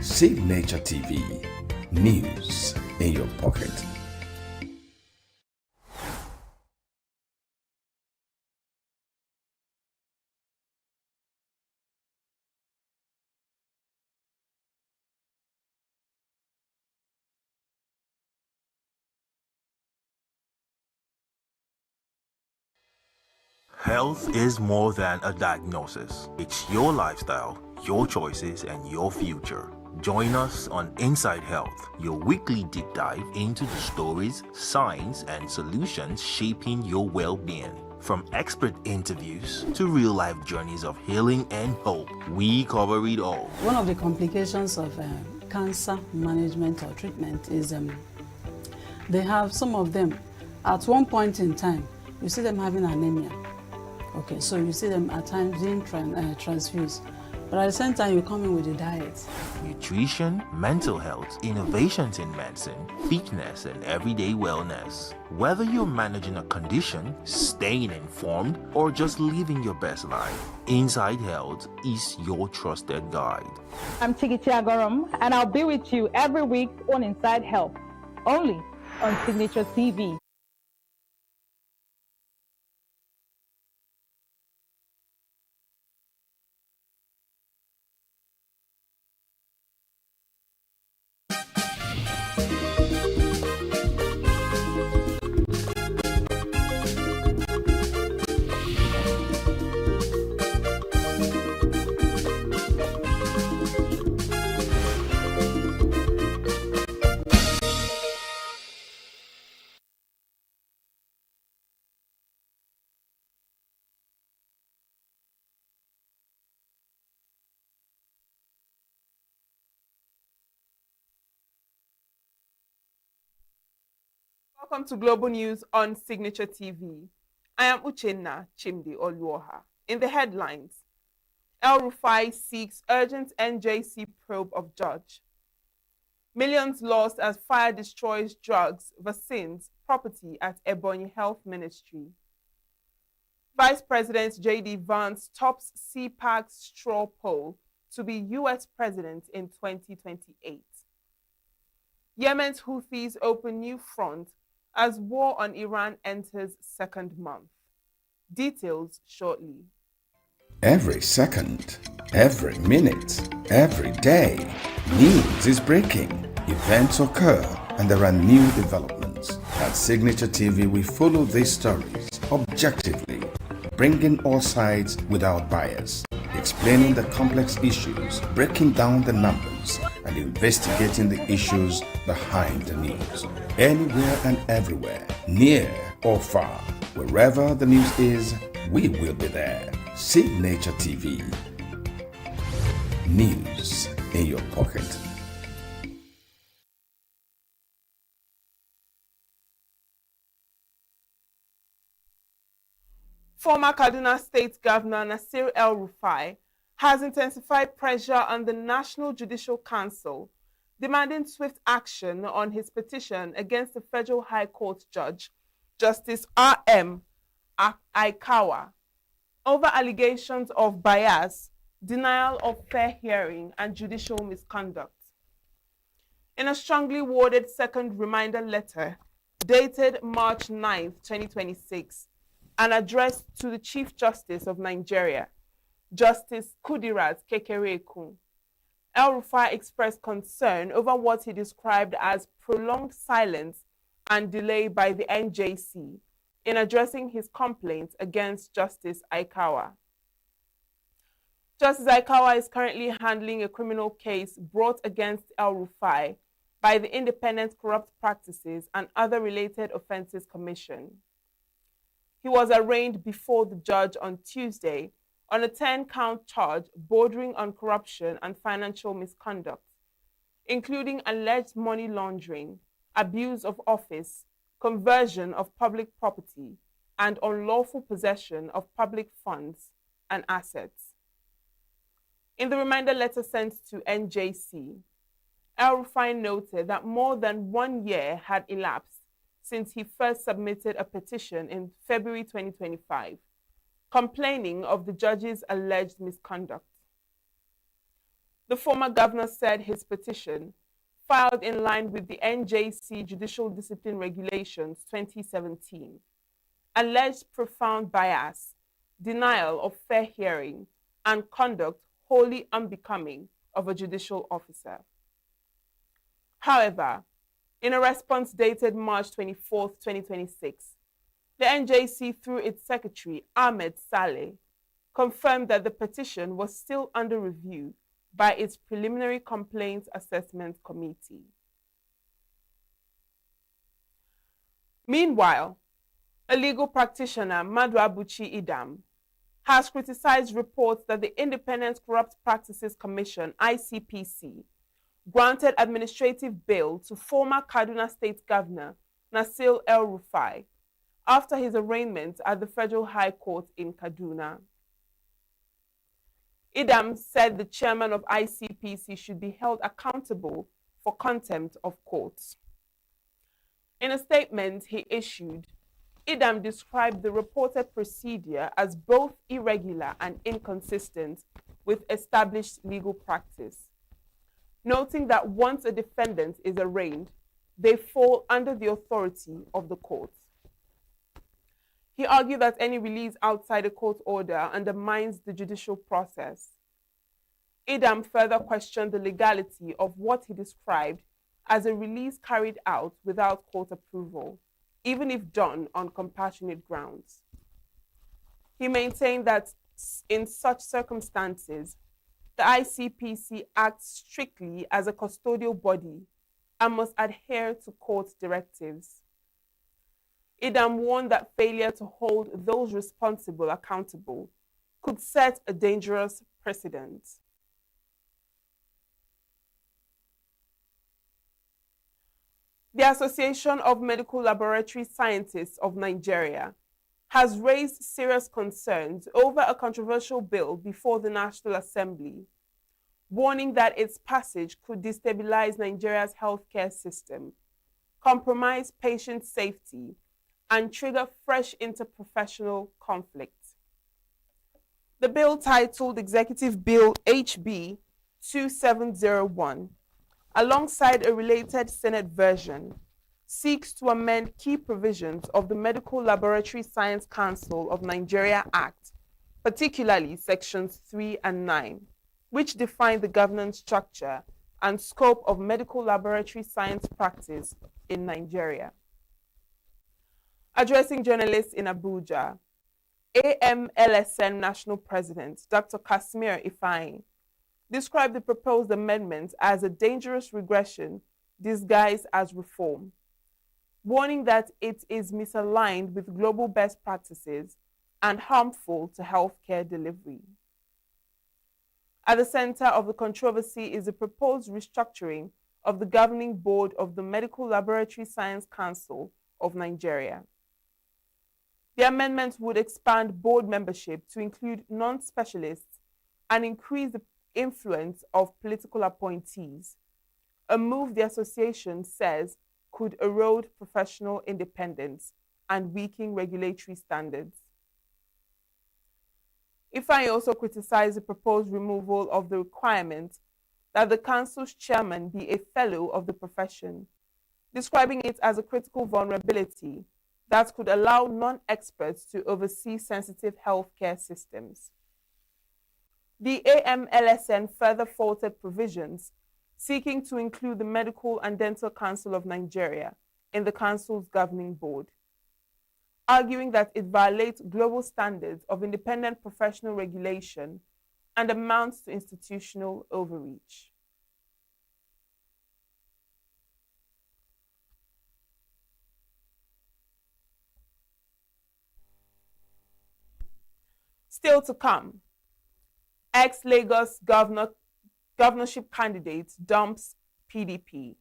Signature TV, news in your pocket. Health is more than a diagnosis. It's your lifestyle, your choices, and your future. Join us on Inside Health, your weekly deep dive into the stories, science, and solutions shaping your well-being. From expert interviews to real-life journeys of healing and hope, we cover it all. One of the complications of cancer management or treatment is they have some of them at one point in time, you see them having anemia. Okay, so you see them at times being transfused. But at the same time, you come in with a diet. Nutrition, mental health, innovations in medicine, fitness, and everyday wellness. Whether you're managing a condition, staying informed, or just living your best life, Inside Health is your trusted guide. I'm Chigichi Agorom, and I'll be with you every week on Inside Health, only on Signature TV. Welcome to Global News on Signature TV. I am Uchenna Chimdi Oluoha. In the headlines, El Rufai seeks urgent NJC probe of judge. Millions lost as fire destroys drugs, vaccines, property at Ebonyi Health Ministry. Vice President J.D. Vance tops CPAC's straw poll to be U.S. president in 2028. Yemen's Houthis open new front as war on Iran enters second month. Details shortly. Every second, every minute, every day, news is breaking. Events occur and there are new developments. At Signature TV, we follow these stories objectively, bringing all sides without bias, explaining the complex issues, breaking down the numbers, and investigating the issues behind the news. Anywhere and everywhere, near or far, wherever the news is, we will be there. Signature TV. News in your pocket. Former Kaduna State Governor Nasir El-Rufai has intensified pressure on the National Judicial Council, demanding swift action on his petition against the Federal High Court Judge, Justice R.M. Aikawa, over allegations of bias, denial of fair hearing, and judicial misconduct. In a strongly worded second reminder letter dated March 9, 2026, and addressed to the Chief Justice of Nigeria, Justice Kudirat Kekereekun, El-Rufai expressed concern over what he described as prolonged silence and delay by the NJC in addressing his complaint against Justice Aikawa. Justice Aikawa is currently handling a criminal case brought against El-Rufai by the Independent Corrupt Practices and Other Related Offences Commission. He was arraigned before the judge on Tuesday on a 10-count charge bordering on corruption and financial misconduct, including alleged money laundering, abuse of office, conversion of public property, and unlawful possession of public funds and assets. In the reminder letter sent to NJC, El-Rufai noted that more than 1 year had elapsed since he first submitted a petition in February 2025, complaining of the judge's alleged misconduct. The former governor said his petition, filed in line with the NJC Judicial Discipline Regulations 2017, alleged profound bias, denial of fair hearing, and conduct wholly unbecoming of a judicial officer. However, in a response dated March 24, 2026, the NJC, through its secretary, Ahmed Saleh, confirmed that the petition was still under review by its Preliminary Complaints Assessment Committee. Meanwhile, a legal practitioner, Maduabuchi Idam, has criticized reports that the Independent Corrupt Practices Commission, ICPC, granted administrative bail to former Kaduna State Governor Nasir El-Rufai after his arraignment at the Federal High Court in Kaduna. Idam said the chairman of ICPC should be held accountable for contempt of courts. In a statement he issued, Idam described the reported procedure as both irregular and inconsistent with established legal practice, noting that once a defendant is arraigned, they fall under the authority of the court. He argued that any release outside a court order undermines the judicial process. Idam further questioned the legality of what he described as a release carried out without court approval, even if done on compassionate grounds. He maintained that in such circumstances, the ICPC acts strictly as a custodial body and must adhere to court directives. Idam warned that failure to hold those responsible accountable could set a dangerous precedent. The Association of Medical Laboratory Scientists of Nigeria has raised serious concerns over a controversial bill before the National Assembly, warning that its passage could destabilize Nigeria's healthcare system, compromise patient safety, and trigger fresh interprofessional conflict. The bill, titled Executive Bill HB 2701, alongside a related Senate version, seeks to amend key provisions of the Medical Laboratory Science Council of Nigeria Act, particularly Sections 3 and 9, which define the governance structure and scope of medical laboratory science practice in Nigeria. Addressing journalists in Abuja, AMLSN National President Dr. Kasimir Ifeanyi described the proposed amendment as a dangerous regression disguised as reform, warning that it is misaligned with global best practices and harmful to healthcare delivery. At the center of the controversy is the proposed restructuring of the governing board of the Medical Laboratory Science Council of Nigeria. The amendment would expand board membership to include non-specialists and increase the influence of political appointees, a move the association says could erode professional independence and weaken regulatory standards. Ifeanyi also criticized the proposed removal of the requirement that the council's chairman be a fellow of the profession, describing it as a critical vulnerability that could allow non-experts to oversee sensitive healthcare systems. The AMLSN further faulted provisions seeking to include the Medical and Dental Council of Nigeria in the council's governing board, arguing that it violates global standards of independent professional regulation and amounts to institutional overreach. Still to come, ex-Lagos governorship candidate dumps PDP.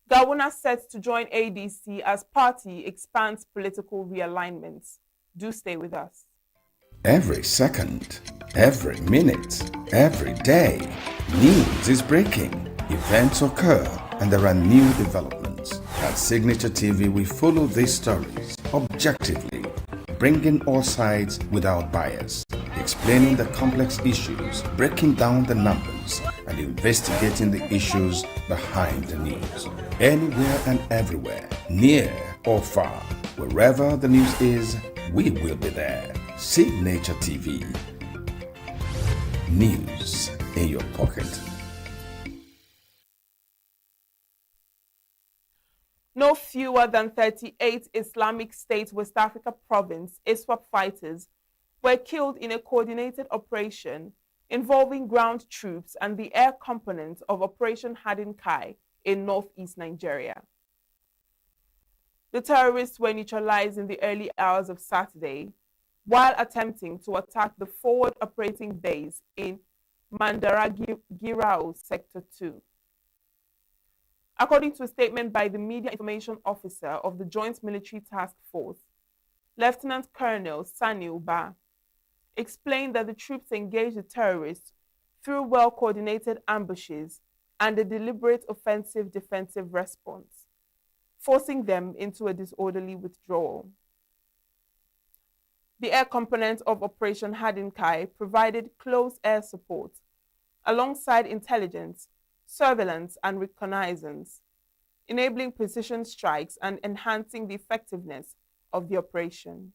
Gawuna set to join ADC as party expands political realignments. Do stay with us. Every second, every minute, every day, news is breaking. Events occur and there are new developments. At Signature TV, we follow these stories objectively, bringing all sides without bias, explaining the complex issues, breaking down the numbers, and investigating the issues behind the news. Anywhere and everywhere, near or far, wherever the news is, we will be there. Signature TV. News in your pocket. No fewer than 38 Islamic State West Africa province ISWAP fighters were killed in a coordinated operation involving ground troops and the air component of Operation Hadin Kai in northeast Nigeria. The terrorists were neutralized in the early hours of Saturday while attempting to attack the forward operating base in Mandaragirao Sector 2. According to a statement by the Media Information Officer of the Joint Military Task Force, Lieutenant Colonel Sani Uba explained that the troops engaged the terrorists through well-coordinated ambushes and a deliberate offensive defensive response, forcing them into a disorderly withdrawal. The air component of Operation Hadin Kai provided close air support alongside intelligence, surveillance, and reconnaissance, enabling precision strikes and enhancing the effectiveness of the operation.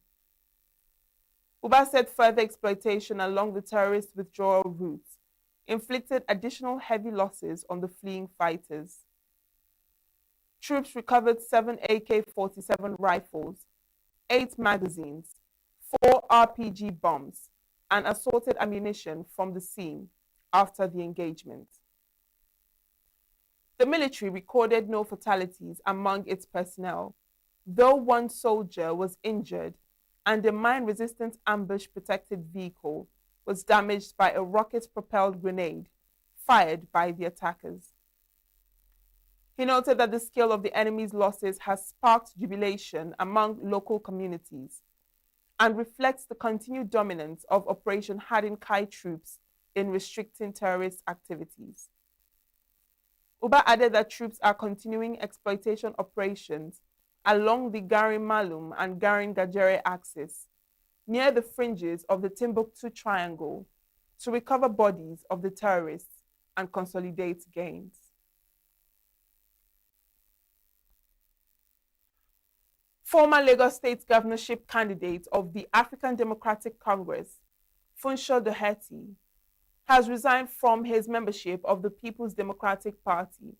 Uba said further exploitation along the terrorist withdrawal routes inflicted additional heavy losses on the fleeing fighters. Troops recovered 7 AK-47 rifles, 8 magazines, 4 RPG bombs, and assorted ammunition from the scene after the engagement. The military recorded no fatalities among its personnel, though one soldier was injured and a mine-resistant ambush-protected vehicle was damaged by a rocket-propelled grenade fired by the attackers. He noted that the scale of the enemy's losses has sparked jubilation among local communities and reflects the continued dominance of Operation Hadin Kai troops in restricting terrorist activities. Uba added that troops are continuing exploitation operations along the Garin Malum and Garin Gajere axis near the fringes of the Timbuktu Triangle to recover bodies of the terrorists and consolidate gains. Former Lagos State governorship candidate of the African Democratic Congress, Funsho Doherty, has resigned from his membership of the People's Democratic Party,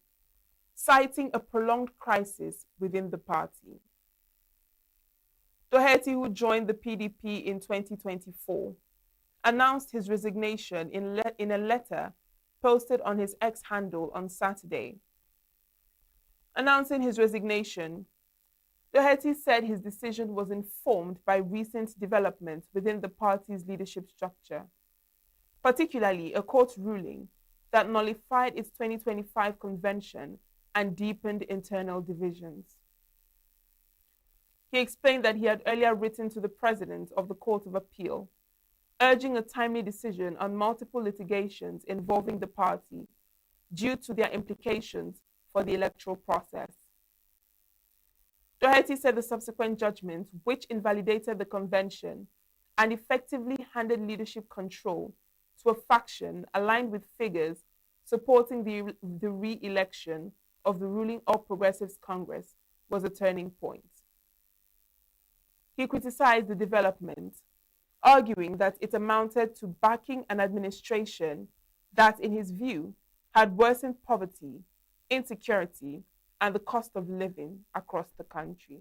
citing a prolonged crisis within the party. Doherty, who joined the PDP in 2024, announced his resignation in a letter posted on his X handle on Saturday. Announcing his resignation, Doherty said his decision was informed by recent developments within the party's leadership structure, particularly a court ruling that nullified its 2025 convention and deepened internal divisions. He explained that he had earlier written to the president of the Court of Appeal, urging a timely decision on multiple litigations involving the party due to their implications for the electoral process. Doherty said the subsequent judgment, which invalidated the convention and effectively handed leadership control to a faction aligned with figures supporting the re-election of the ruling All Progressives Congress, was a turning point. He criticized the development, arguing that it amounted to backing an administration that, in his view, had worsened poverty, insecurity, and the cost of living across the country.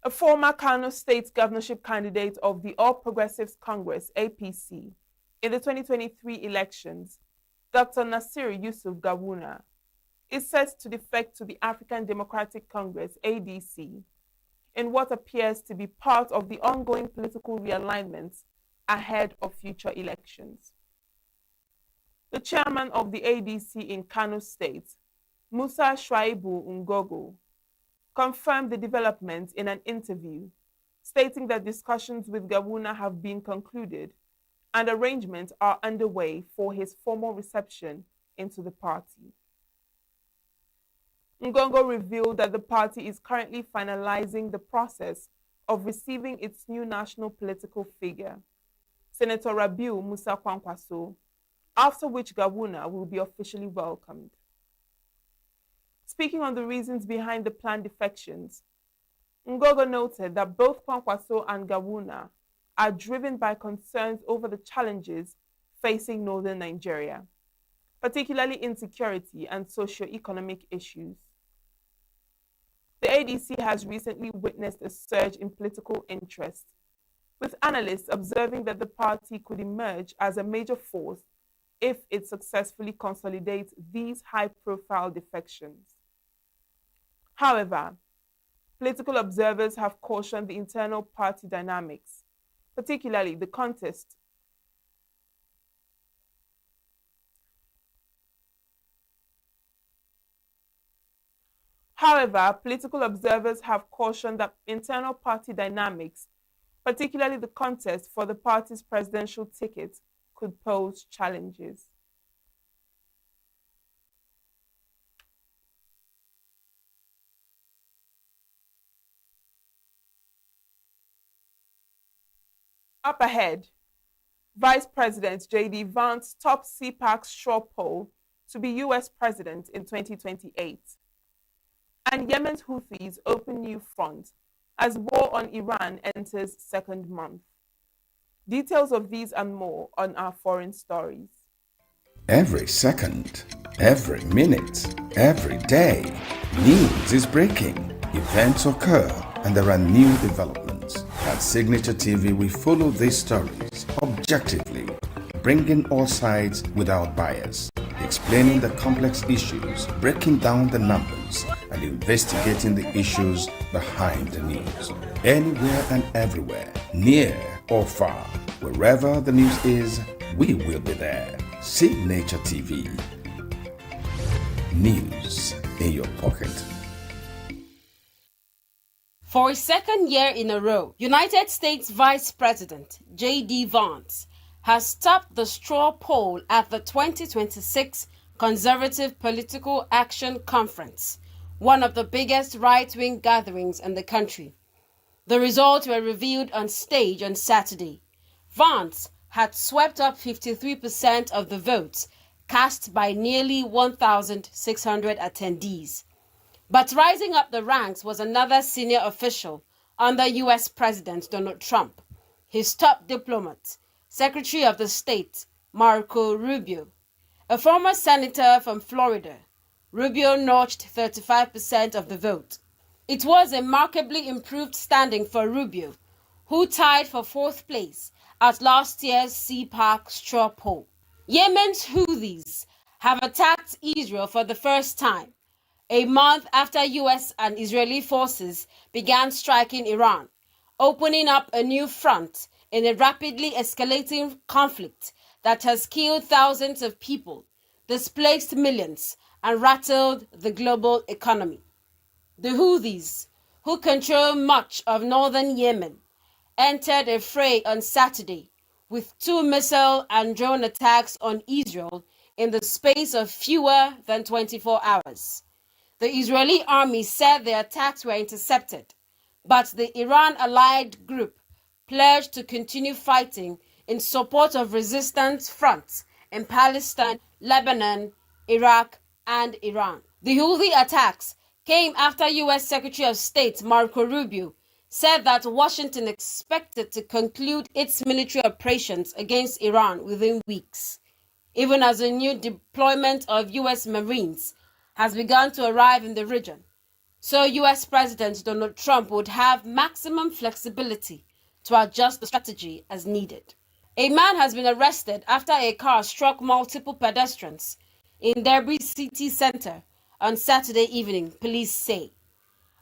A former Kano State governorship candidate of the All Progressives Congress, APC, in the 2023 elections, Dr. Nasir Yusuf Gawuna, is set to defect to the African Democratic Congress, ADC, in what appears to be part of the ongoing political realignments ahead of future elections. The chairman of the ADC in Kano State, Musa Shuaibu Ngogo, confirmed the development in an interview, stating that discussions with Gawuna have been concluded and arrangements are underway for his formal reception into the party. Ngogo revealed that the party is currently finalizing the process of receiving its new national political figure, Senator Rabiu Musa Kwankwaso, after which Gawuna will be officially welcomed. Speaking on the reasons behind the planned defections, Ngogo noted that both Kwankwaso and Gawuna are driven by concerns over the challenges facing northern Nigeria, particularly insecurity and socio-economic issues. The ADC has recently witnessed a surge in political interest, with analysts observing that the party could emerge as a major force if it successfully consolidates these high-profile defections. However, political observers have cautioned the internal party dynamics, particularly the contest However, political observers have cautioned that internal party dynamics, particularly the contest for the party's presidential ticket, could pose challenges. Up ahead, Vice President J.D. Vance tops CPAC's straw poll to be U.S. president in 2028. And Yemen's Houthis open new front as war on Iran enters second month. Details of these and more on our foreign stories. Every second, every minute, every day, news is breaking. Events occur and there are new developments. At Signature TV, we follow these stories objectively, bringing all sides without bias, explaining the complex issues, breaking down the numbers, and investigating the issues behind the news. Anywhere and everywhere, near or far, wherever the news is, we will be there. Signature TV, News in your pocket. For a second year in a row, United States Vice President J.D. Vance has topped the straw poll at the 2026 Conservative Political Action Conference, one of the biggest right-wing gatherings in the country. The results were revealed on stage on Saturday. Vance had swept up 53% of the votes cast by nearly 1,600 attendees. But rising up the ranks was another senior official under U.S. President Donald Trump, his top diplomat, Secretary of the State Marco Rubio. A former senator from Florida, Rubio notched 35% of the vote. It was a markedly improved standing for Rubio, who tied for fourth place at last year's CPAC straw poll. Yemen's Houthis have attacked Israel for the first time, a month after U.S. and Israeli forces began striking Iran, opening up a new front in a rapidly escalating conflict that has killed thousands of people, displaced millions, and rattled the global economy. The Houthis, who control much of northern Yemen, entered a fray on Saturday with 2 missile and drone attacks on Israel in the space of fewer than 24 hours. The Israeli army said the attacks were intercepted, but the Iran-allied group pledged to continue fighting in support of resistance fronts in Palestine, Lebanon, Iraq, and Iran. The Houthi attacks came after U.S. Secretary of State Marco Rubio said that Washington expected to conclude its military operations against Iran within weeks, even as a new deployment of U.S. Marines has begun to arrive in the region. So U.S. President Donald Trump would have maximum flexibility to adjust the strategy as needed. A man has been arrested after a car struck multiple pedestrians in Derby city center on Saturday evening, police say.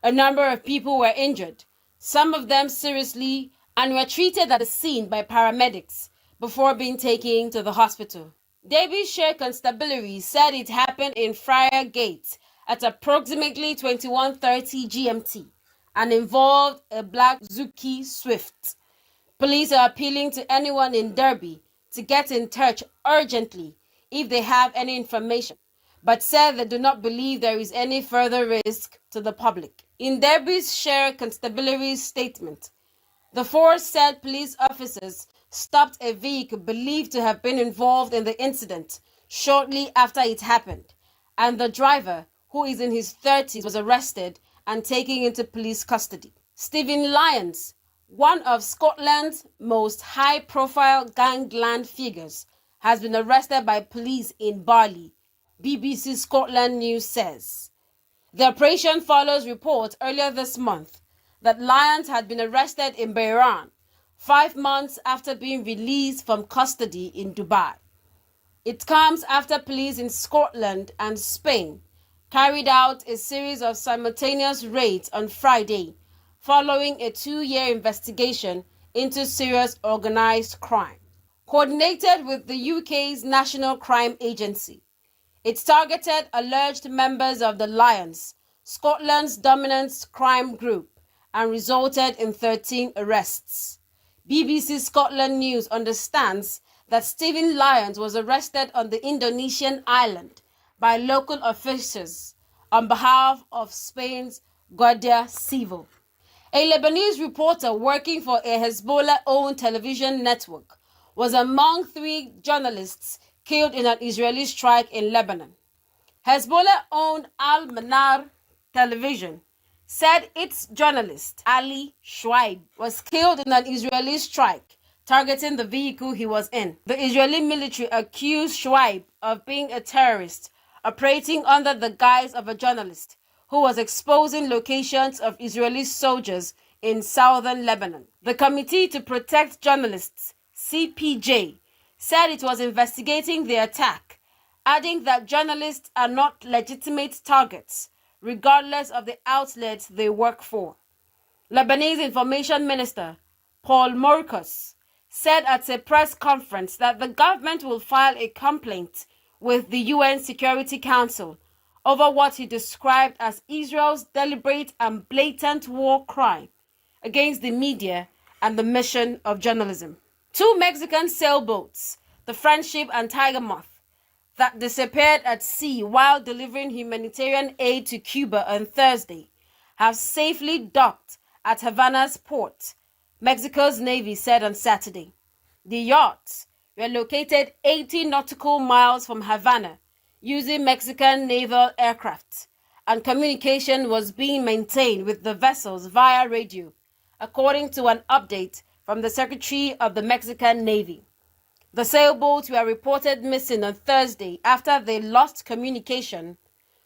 A number of people were injured, some of them seriously, and were treated at the scene by paramedics before being taken to the hospital. Derbyshire Constabulary said it happened in Friar Gate at approximately 21:30 GMT and involved a black Zuki Swift. Police are appealing to anyone in Derby to get in touch urgently if they have any information, but said they do not believe there is any further risk to the public. In Derbyshire Constabulary's statement, the force said police officers stopped a vehicle believed to have been involved in the incident shortly after it happened, and the driver, who is in his 30s, was arrested and taken into police custody. Stephen Lyons, one of Scotland's most high-profile gangland figures, has been arrested by police in Barley, BBC Scotland News says. The operation follows reports earlier this month that Lyons had been arrested in Bahrain 5 months after being released from custody in Dubai. It comes after police in Scotland and Spain carried out a series of simultaneous raids on Friday following a 2-year investigation into serious organized crime. Coordinated with the UK's National Crime Agency, it targeted alleged members of the Lions, Scotland's dominant crime group, and resulted in 13 arrests. BBC Scotland News understands that Stephen Lyons was arrested on the Indonesian island by local officials on behalf of Spain's Guardia Civil. A Lebanese reporter working for a Hezbollah-owned television network was among 3 journalists killed in an Israeli strike in Lebanon. Hezbollah-owned Al-Manar television said its journalist, Ali Shuaib, was killed in an Israeli strike targeting the vehicle he was in. The Israeli military accused Shuaib of being a terrorist operating under the guise of a journalist who was exposing locations of Israeli soldiers in southern Lebanon. The Committee to Protect Journalists, CPJ, said it was investigating the attack, adding that journalists are not legitimate targets, regardless of the outlets they work for. Lebanese Information Minister Paul Morkus said at a press conference that the government will file a complaint with the UN Security Council over what he described as Israel's deliberate and blatant war crime against the media and the mission of journalism. 2 Mexican sailboats, the Friendship and Tiger Moth, that disappeared at sea while delivering humanitarian aid to Cuba on Thursday, have safely docked at Havana's port, Mexico's Navy said on Saturday. The yachts were located 80 nautical miles from Havana using Mexican naval aircraft, and communication was being maintained with the vessels via radio, according to an update from the Secretary of the Mexican Navy. The sailboats were reported missing on Thursday after they lost communication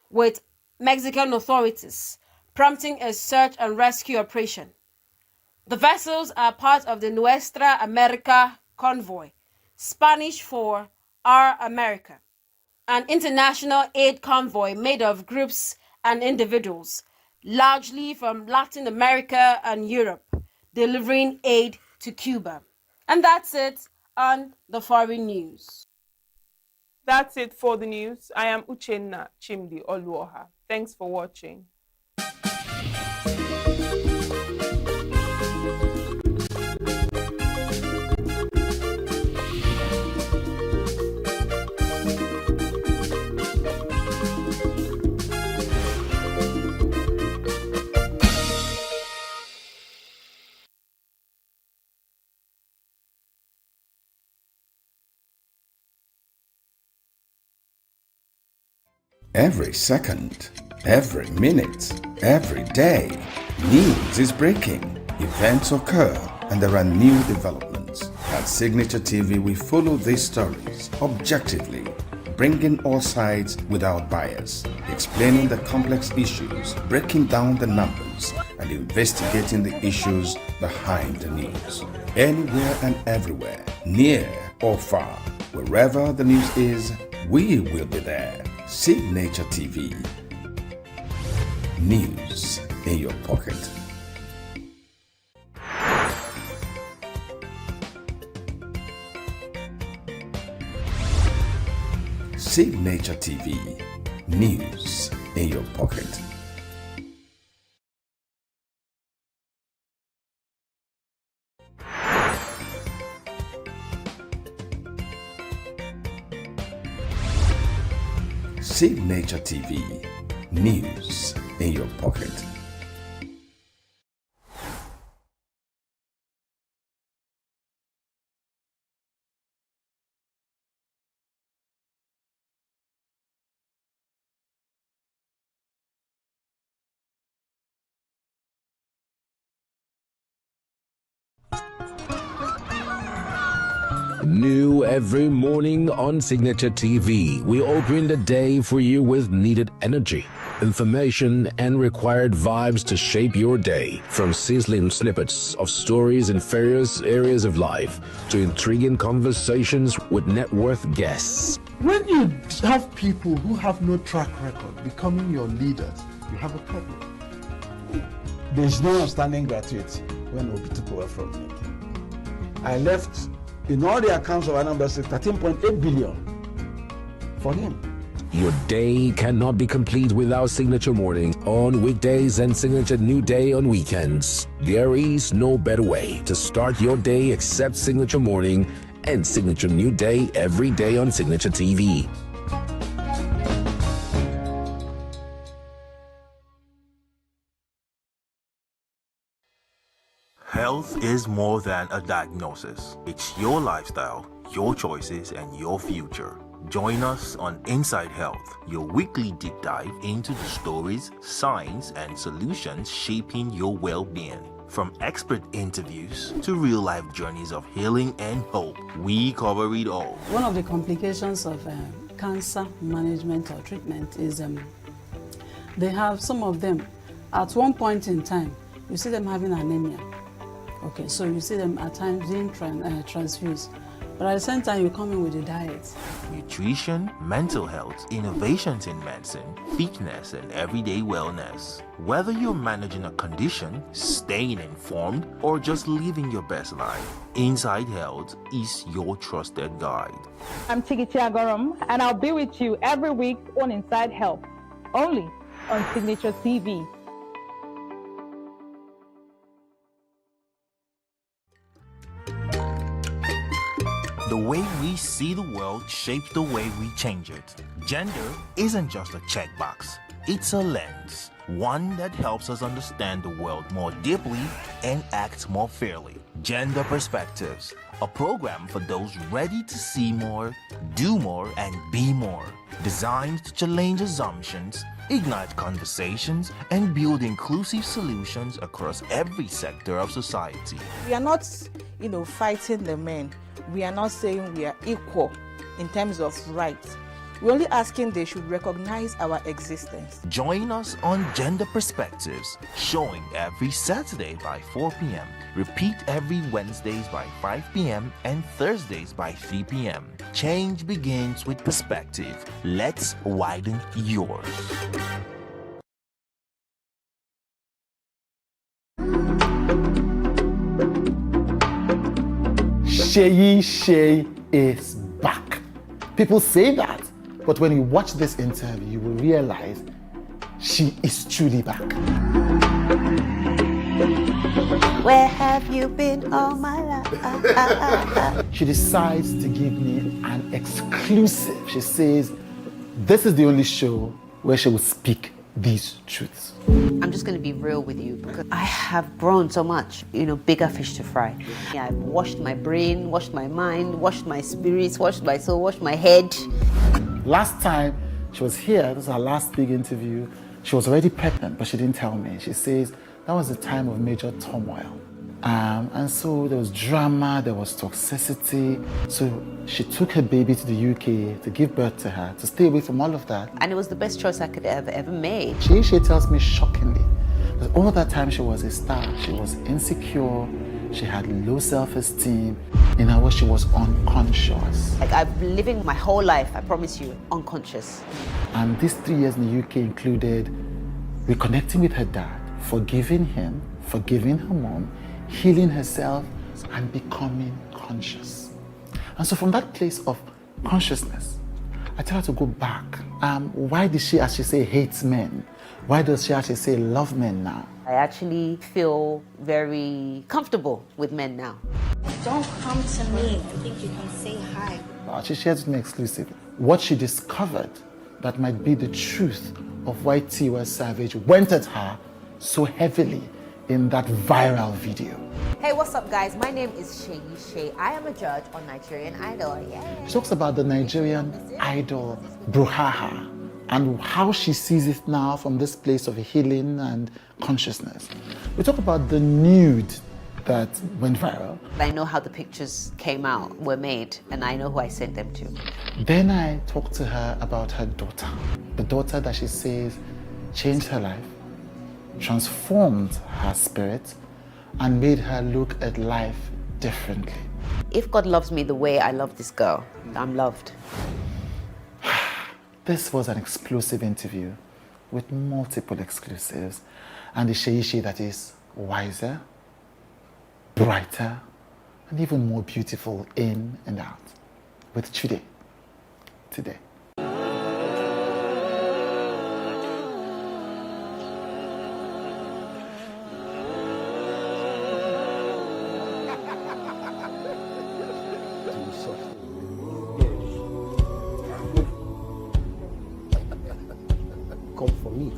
with Mexican authorities, prompting a search and rescue operation. The vessels are part of the Nuestra America convoy, Spanish for Our America, an international aid convoy made of groups and individuals, largely from Latin America and Europe, delivering aid to Cuba. And that's it on the foreign news. That's it for the news. I am Uchenna Chimdi Oluoha. Thanks for watching. Every second, every minute, every day, news is breaking, events occur, and there are new developments. At Signature TV, we follow these stories objectively, bringing all sides without bias, explaining the complex issues, breaking down the numbers, and investigating the issues behind the news. Anywhere and everywhere, near or far, wherever the news is, we will be there. Signature TV. News in your pocket. Signature TV. News in your pocket. Signature TV. News in your pocket. New every morning on Signature TV, we open the day for you with needed energy, information, and required vibes to shape your day. From sizzling snippets of stories in various areas of life to intriguing conversations with net worth guests. When you have people who have no track record becoming your leaders, you have a problem. There's no outstanding gratuity when Obi took over from me. I left in all the accounts of Anambra State 13.8 billion for him. Your day cannot be complete without Signature Morning on weekdays and Signature New Day on weekends. There is no better way to start your day except Signature Morning and Signature New Day every day on Signature TV. Health is more than a diagnosis. It's your lifestyle, your choices, and your future. Join us on Inside Health, your weekly deep dive into the stories, science, and solutions shaping your well-being. From expert interviews to real-life journeys of healing and hope, we cover it all. One of the complications of cancer management or treatment is they have some of them, at one point in time, you see them having anemia. Okay, so you see them at times being transfused. But at the same time, you come in with a diet. Nutrition, mental health, innovations in medicine, fitness, and everyday wellness. Whether you're managing a condition, staying informed, or just living your best life, Inside Health is your trusted guide. I'm Chigichi Agorum, and I'll be with you every week on Inside Health, only on Signature TV. The way we see the world shapes the way we change it. Gender isn't just a checkbox, it's a lens, one that helps us understand the world more deeply and act more fairly. Gender Perspectives, a program for those ready to see more, do more, and be more. Designed to challenge assumptions, ignite conversations, and build inclusive solutions across every sector of society. We are not, fighting the men. We are not saying we are equal in terms of rights. We're only asking they should recognize our existence. Join us on Gender Perspectives, showing every Saturday by 4 p.m. Repeat every Wednesdays by 5 p.m. and Thursdays by 3 p.m. Change begins with perspective. Let's widen yours. Shay is back. People say that, but when you watch this interview, you will realize she is truly back. Where have you been all my life? She decides to give me an exclusive. She says, this is the only show where she will speak these truths. I'm just going to be real with you because I have grown so much, bigger fish to fry. I've washed my brain, washed my mind, washed my spirits, washed my soul, washed my head. Last time she was here, this was her last big interview, she was already pregnant, but she didn't tell me. She says that was a time of major turmoil. And so there was drama, there was toxicity. So she took her baby to the UK to give birth to her, to stay away from all of that. And it was the best choice I could ever make. She tells me shockingly that all that time she was a star. She was insecure, she had low self-esteem. In her way, she was unconscious. I've been living my whole life, I promise you, unconscious. And these 3 years in the UK included reconnecting with her dad, forgiving him, forgiving her mom, healing herself, and becoming conscious. And so from that place of consciousness, I tell her to go back. Why did she actually say hates men? Why does she actually say love men now? I actually feel very comfortable with men now. Don't come to me and think you can say hi. She shares with me exclusively what she discovered that might be the truth of why Tiwa Savage went at her so heavily in that viral video. Hey, what's up, guys? My name is Shay. I am a judge on Nigerian Idol. Yeah. She talks about the Nigerian Idol brouhaha and how she sees it now from this place of healing and consciousness. We talk about the nude that went viral. I know how the pictures were made, and I know who I sent them to. Then I talked to her about her daughter, the daughter that she says changed her life, transformed her spirit, and made her look at life differently. If God loves me the way I love this girl, I'm loved. This was an explosive interview with multiple exclusives, and the Shay that is wiser, brighter, and even more beautiful in and out with Chude today. Come for me.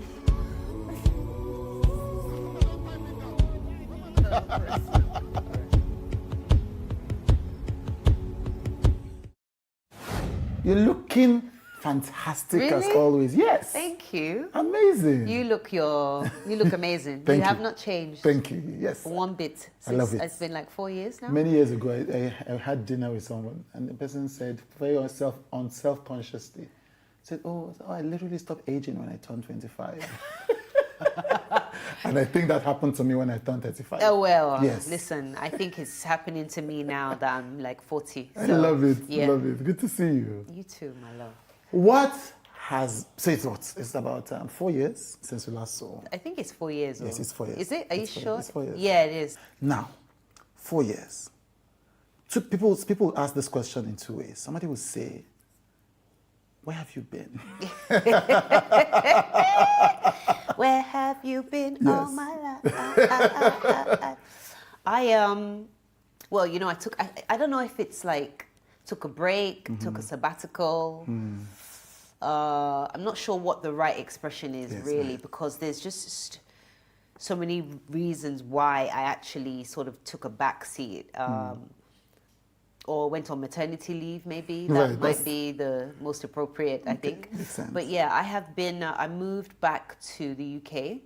You're looking fantastic as Really? always. Yes. Thank you. Amazing. You look amazing. Thank You have you. not changed. Thank you. Yes. One bit. I love it. It's been like 4 years now. Many years ago, I had dinner with someone, and the person said, very self-consciously, said, oh, I literally stopped aging when I turned 25. And I think that happened to me when I turned 35. Oh, well, yes. listen, I think it's happening to me now that I'm like 40. I so, love it. Yeah. Love it. Good to see you. You too, my love. What has, so it's about 4 years since we last saw. I think it's 4 years. Yes, it's 4 years. Is it? Are you It's 4 sure? It's 4 years. Yeah, it is. Now, 4 years. People ask this question in two ways. Somebody will say, Where have you been? Where have you been all my life? Well, you know, I don't know if it's like, took a break, took a sabbatical. I'm not sure what the right expression is really, because there's just so many reasons why I actually sort of took a back seat. Or went on maternity leave, maybe. That might be the most appropriate, I think. But yeah, I have been, I moved back to the UK.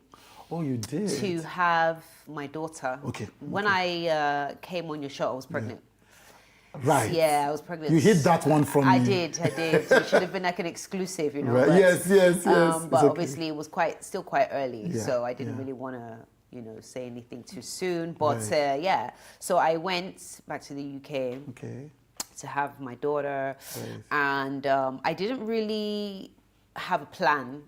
Oh, you did? To have my daughter. Okay. When I came on your show, I was pregnant. Right. Yeah, I was pregnant. You hid that one from me. I did. It should have been like an exclusive, you know. Right. But, yes. But obviously it was still quite early, so I didn't really want to, you know, say anything too soon. But yeah, so I went back to the UK to have my daughter, and I didn't really have a plan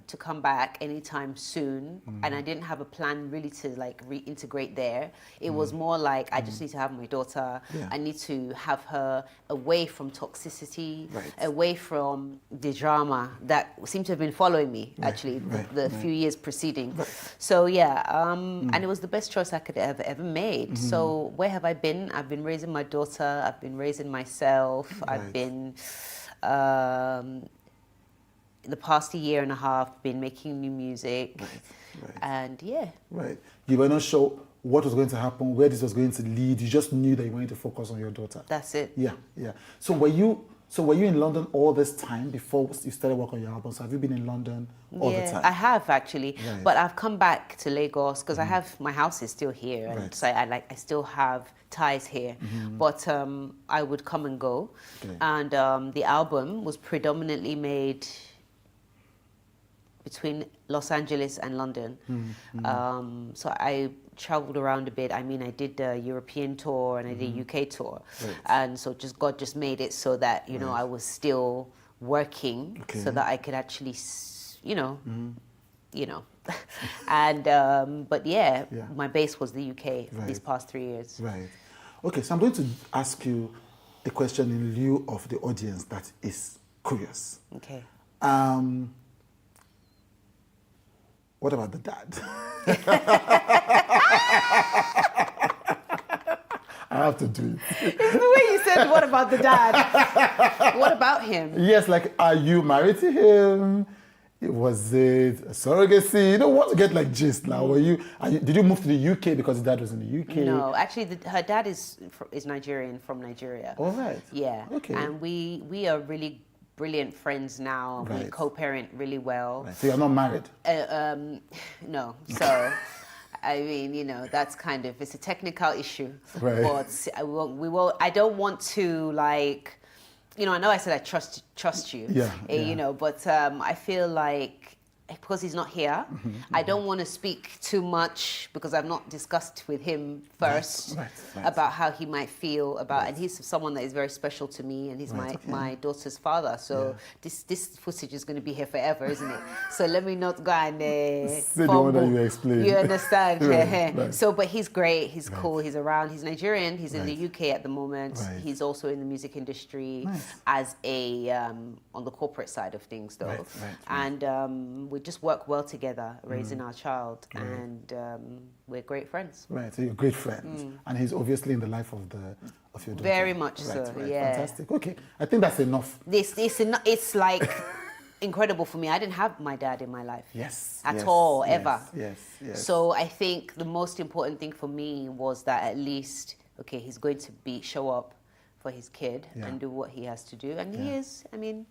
to come back anytime soon, and I didn't have a plan really to like reintegrate there. It was more like I just need to have my daughter. I need to have her away from toxicity, away from the drama that seemed to have been following me actually the few years preceding. So yeah, and it was the best choice I could have ever made. So where have I been? I've been raising my daughter. I've been raising myself. I've been the past year and a half been making new music, and yeah. Right. You were not sure what was going to happen, where this was going to lead. You just knew that you wanted to focus on your daughter. That's it. Yeah. So were you in London all this time before you started working on your album? So have you been in London all the time? I have actually, but I've come back to Lagos because I have my house is still here, and so I still have ties here. But I would come and go, and the album was predominantly made between Los Angeles and London. So I traveled around a bit. I mean, I did a European tour and I did a UK tour. And so God just made it so that, you know, I was still working so that I could actually, you know, and, but yeah, my base was the UK these past 3 years. Right. Okay, so I'm going to ask you a question in lieu of the audience that is curious. Okay. What about the dad? I have to do it. It's the way you said, what about the dad? What about him? Yes, like, are you married to him? Was it a surrogacy? You don't want to get like gist now. Did you move to the UK because his dad was in the UK? No, actually, her dad is Nigerian, from Nigeria. All right. Yeah. Okay. And we are really brilliant friends now. We co-parent really well. Right. So you're not married? No. So, I mean, you know, that's kind of, it's a technical issue. Right. But I don't want to, like, you know, I know I said I trust you. You know, but I feel like, because he's not here, I don't want to speak too much because I've not discussed with him first about how he might feel about, and he's someone that is very special to me, and he's my daughter's father. So this footage is going to be here forever, isn't it? So let me not go and say the one that you explain. You understand? So, but he's great. He's cool. He's around. He's Nigerian. He's in the UK at the moment. He's also in the music industry as a on the corporate side of things, though. And we just work well together, raising our child, and we're great friends. Right, so you're great friends, and he's obviously in the life of your daughter. Very much so. Yeah. Fantastic. Okay, I think that's enough. It's like incredible for me. I didn't have my dad in my life. At all, ever. Yes. So I think the most important thing for me was that at least, okay, he's going to show up for his kid and do what he has to do, and he is. I mean,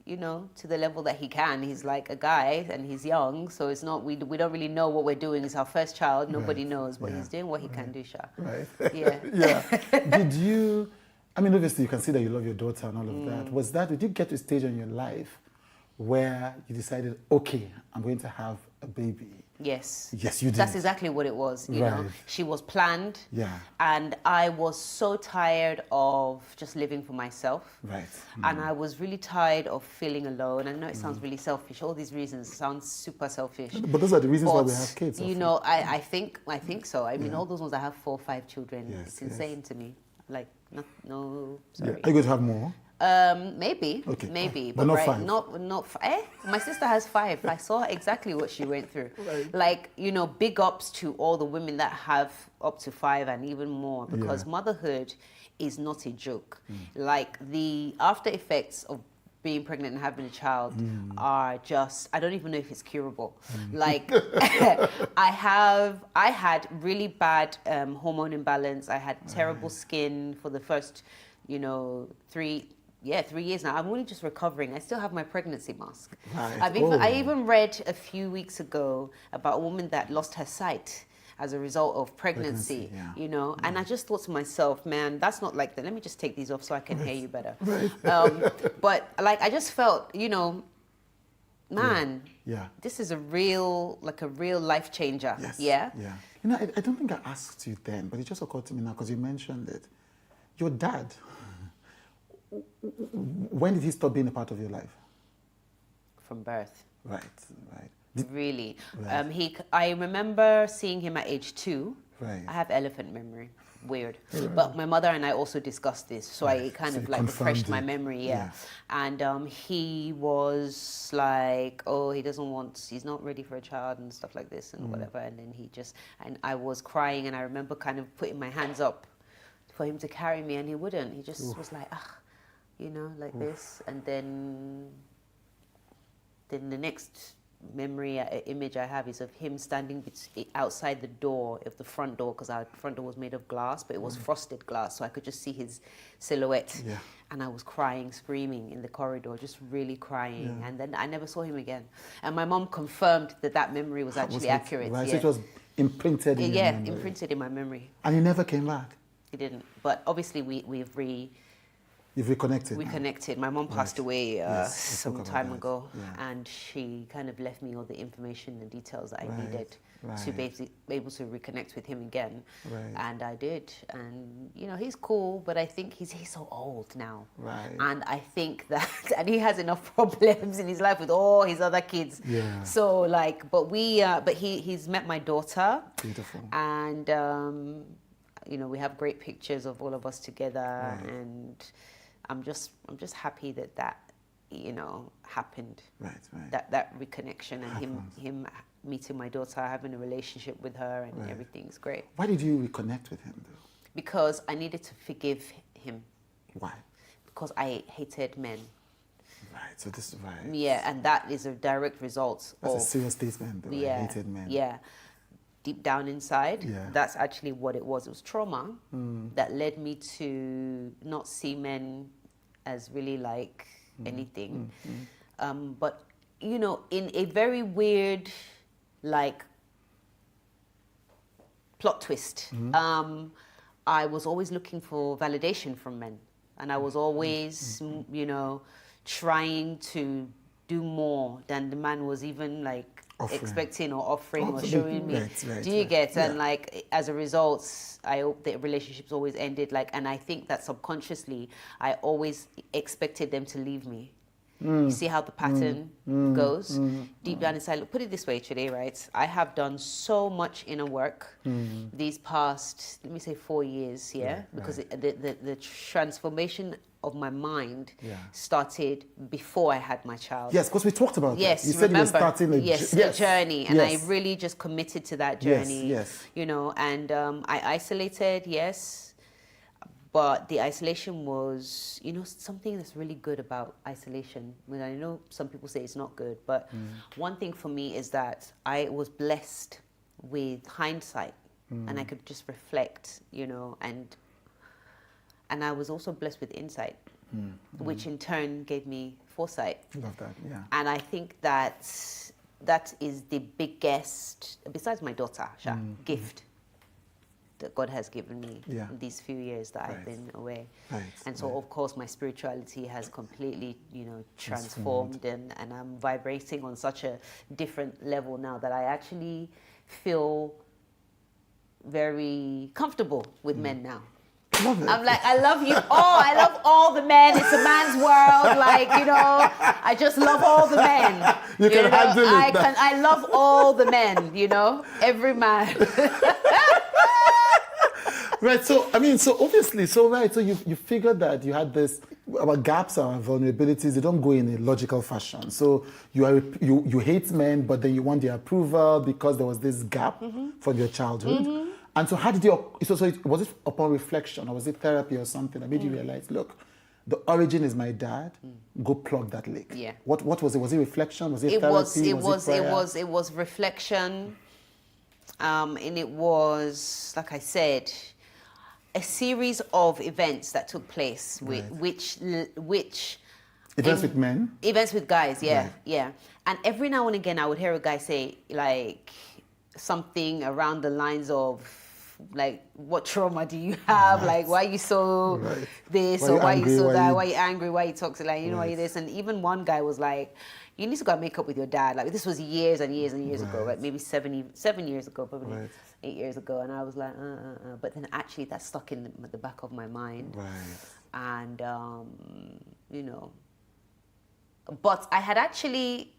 you know, to the level that he can. He's like a guy and he's young, so it's not, we don't really know what we're doing. It's our first child. Nobody knows, but he's doing what he can do, Sha. Right. Yeah. Did you, I mean, obviously you can see that you love your daughter and all of that. Did you get to a stage in your life where you decided, okay, I'm going to have a baby? Yes. Yes, you did. That's exactly what it was, you know. She was planned. Yeah. And I was so tired of just living for myself. Right. And I was really tired of feeling alone. I know it sounds really selfish. All these reasons sound super selfish. But those are the reasons why we have kids. You know, I think so. I mean, all those ones that have 4 or 5 children, it's insane to me. Like, no, sorry. Are you going to have more? Maybe. Okay. Maybe. But not right, 5. Not. My sister has 5. I saw exactly what she went through. Right. Like, big ups to all the women that have up to 5 and even more, because motherhood is not a joke. Like, the after effects of being pregnant and having a child are just, I don't even know if it's curable. Like, I had really bad hormone imbalance. I had terrible skin for the first, 3 years now. I'm only just recovering. I still have my pregnancy mask. Right. I even read a few weeks ago about a woman that lost her sight as a result of pregnancy, and I just thought to myself, man, that's not like that. Let me just take these off so I can hear you better. Right. But like, I just felt, man, Yeah. this is a real life changer. Yes. Yeah. Yeah. I don't think I asked you then, but it just occurred to me now because you mentioned it. Your dad, when did he stop being a part of your life? From birth. Right. Really. Right. I remember seeing him at age 2. Right. I have elephant memory. Weird. But my mother and I also discussed this, so I kind of like refreshed my memory. Yeah. And he was like, oh, he's not ready for a child and stuff like this and whatever. And then and I was crying, and I remember kind of putting my hands up for him to carry me, and he wouldn't. He just was like, like this. And then the next image I have is of him standing outside the door of the front door, because our front door was made of glass, but it was frosted glass, so I could just see his silhouette. Yeah. And I was crying, screaming in the corridor, just really crying. Yeah. And then I never saw him again. And my mom confirmed that memory was actually accurate. Right. Yeah. So it was imprinted in your memory. Imprinted in my memory. And he never came back? He didn't. But obviously You've reconnected. Reconnected. My mom passed away some time ago, Yeah. and she kind of left me all the information and details that I needed to Right. be able to reconnect with him again. Right. And I did. And, he's cool, but I think he's so old now. Right. And I think that, and he has enough problems in his life with all his other kids. Yeah. So, like, but he's met my daughter. Beautiful. And, we have great pictures of all of us together, and I'm just happy that happened. Right. That reconnection and him meeting my daughter, having a relationship with her, and everything's great. Why did you reconnect with him, though? Because I needed to forgive him. Why? Because I hated men. Right. So this is right. Yeah, and that is a direct result That's of a serious statement, though. I hated men. Yeah. Deep down inside, Yeah. that's actually what it was. It was trauma that led me to not see men as really like anything. But, in a very weird, like, plot twist, I was always looking for validation from men. And I was always, trying to do more than the man was even, like, expecting or offering or showing me. Do you get? And like, as a result, I hope the relationships always ended. Like, and I think that subconsciously, I always expected them to leave me. You see how the pattern goes? Deep down inside, look, put it this way today, right? I have done so much inner work these past, let me say 4 years, because the transformation of my mind started before I had my child. Yes, because we talked about that. You said you were starting a journey, and I really just committed to that journey. Yes. And I isolated, but the isolation was, something that's really good about isolation. I mean, I know some people say it's not good, but one thing for me is that I was blessed with hindsight, and I could just reflect, and I was also blessed with insight, which in turn gave me foresight. Love that, yeah. And I think that is the biggest, besides my daughter, gift that God has given me in these few years that I've been away. Right. And so, of course, my spirituality has completely, transformed, and I'm vibrating on such a different level now that I actually feel very comfortable with men now. Love it. I'm like, I love you all. I love all the men. It's a man's world. Like, I just love all the men. You can handle it. I love all the men, every man. Right, so obviously, so you figured that you had this our gaps, our vulnerabilities, they don't go in a logical fashion. So you hate men, but then you want their approval because there was this gap from your childhood. And so how did you, was it upon reflection, or was it therapy or something that made you realize, look, the origin is my dad, go plug that leak? Yeah. What was it? Was it reflection? Was it therapy? It was reflection. And it was, like I said, a series of events that took place, which events with men? Events with guys, yeah. And every now and again, I would hear a guy say, like, something around the lines of, like, what trauma do you have? Like, why are you so this, or why are you so that? Why are you angry? Why are you toxic? Like, you know, why are you this? And even one guy was like, you need to go and make up with your dad. Like, this was years and years and years ago, like maybe 7 years ago, probably 8 years ago. And I was like, But then actually that stuck in the back of my mind. And, you know, but I had actually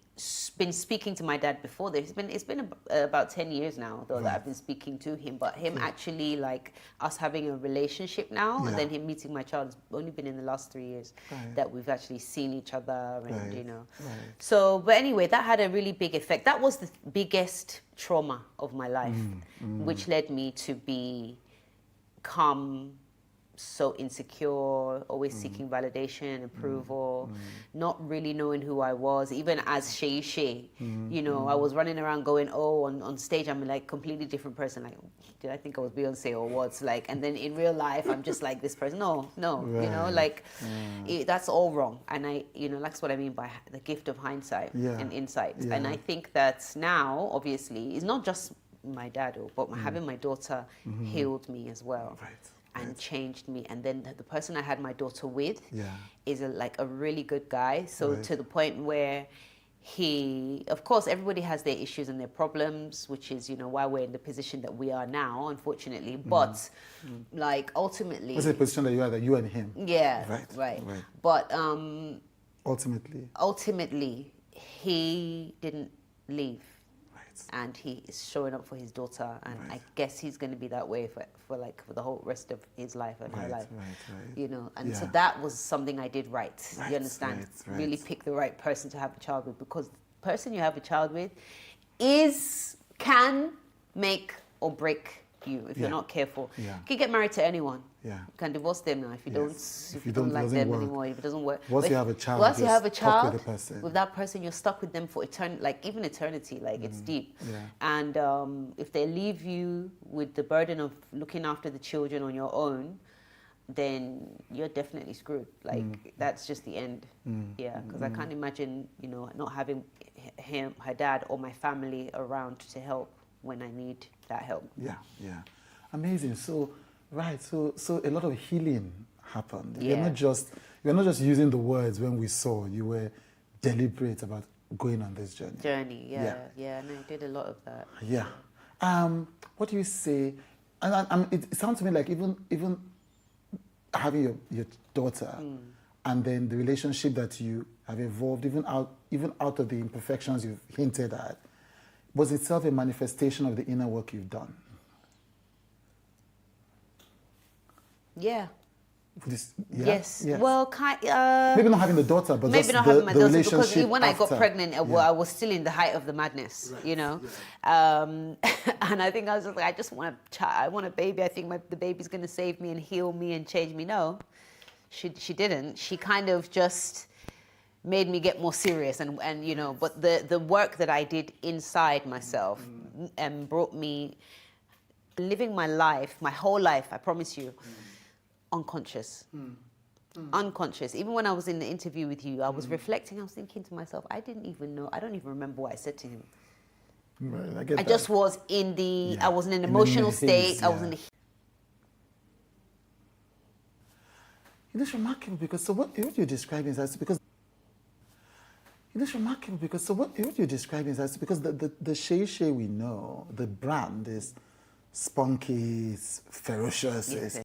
been speaking to my dad before this. It's been about 10 years now, though, that I've been speaking to him. But him actually, like, us having a relationship now, and then him meeting my child, it's only been in the last 3 years that we've actually seen each other, and you know. So, but anyway, that had a really big effect. That was the biggest trauma of my life, which led me to become so insecure, always seeking validation, approval, not really knowing who I was, even as Shay. You know, I was running around going, on stage I'm like completely different person. Like, did I think I was Beyonce or what? Like, and then in real life I'm just like this person. No, you know, like that's all wrong. And you know, that's what I mean by the gift of hindsight and insight. And I think that now, obviously, it's not just my dad, but having my daughter healed me as well. And changed me. And then the person I had my daughter with is like a really good guy. So to the point where of course, everybody has their issues and their problems, which is, you know, why we're in the position that we are now, unfortunately. But like ultimately, what's the position that you are, that you and him? Yeah, right. But ultimately, he didn't leave. And he is showing up for his daughter, and I guess he's going to be that way for the whole rest of his life and her life, you know. And so that was something I did right. You understand? Really pick the right person to have a child with, because the person you have a child with can make or break you if you're not careful. You can get married to anyone. You can divorce them now if you don't like them anymore, if it doesn't work. Once you have a child, with that person, you're stuck with them for eternity, like even eternity, like it's deep. And if they leave you with the burden of looking after the children on your own, then you're definitely screwed. Like that's just the end. Because I can't imagine, you know, not having her dad or my family around to help when I need that help. Amazing. So so a lot of healing happened. You're not just using the words when we saw. You were deliberate about going on this journey. And I did a lot of that. What do you say? And it sounds to me like even having your daughter and then the relationship that you have evolved, even out of the imperfections you've hinted at, was itself a manifestation of the inner work you've done? Yes. Well, maybe not having the daughter, but maybe just not having my daughter, because when I got after. pregnant, I was still in the height of the madness, you know. And I think I was just like, I just want a child. I want a baby. I think the baby's going to save me and heal me and change me. No, she didn't. She kind of just made me get more serious, and you know. But the work that I did inside myself brought me living my life, my whole life. I promise you. Unconscious. Unconscious. Even when I was in the interview with you, I was reflecting, I was thinking to myself, I don't even remember what I said to him. I just was I was in an emotional state. I was in the... It's remarkable because what you're describing is that's because what you're describing is that's because the Shay we know, the brand is spunky, it's ferocious,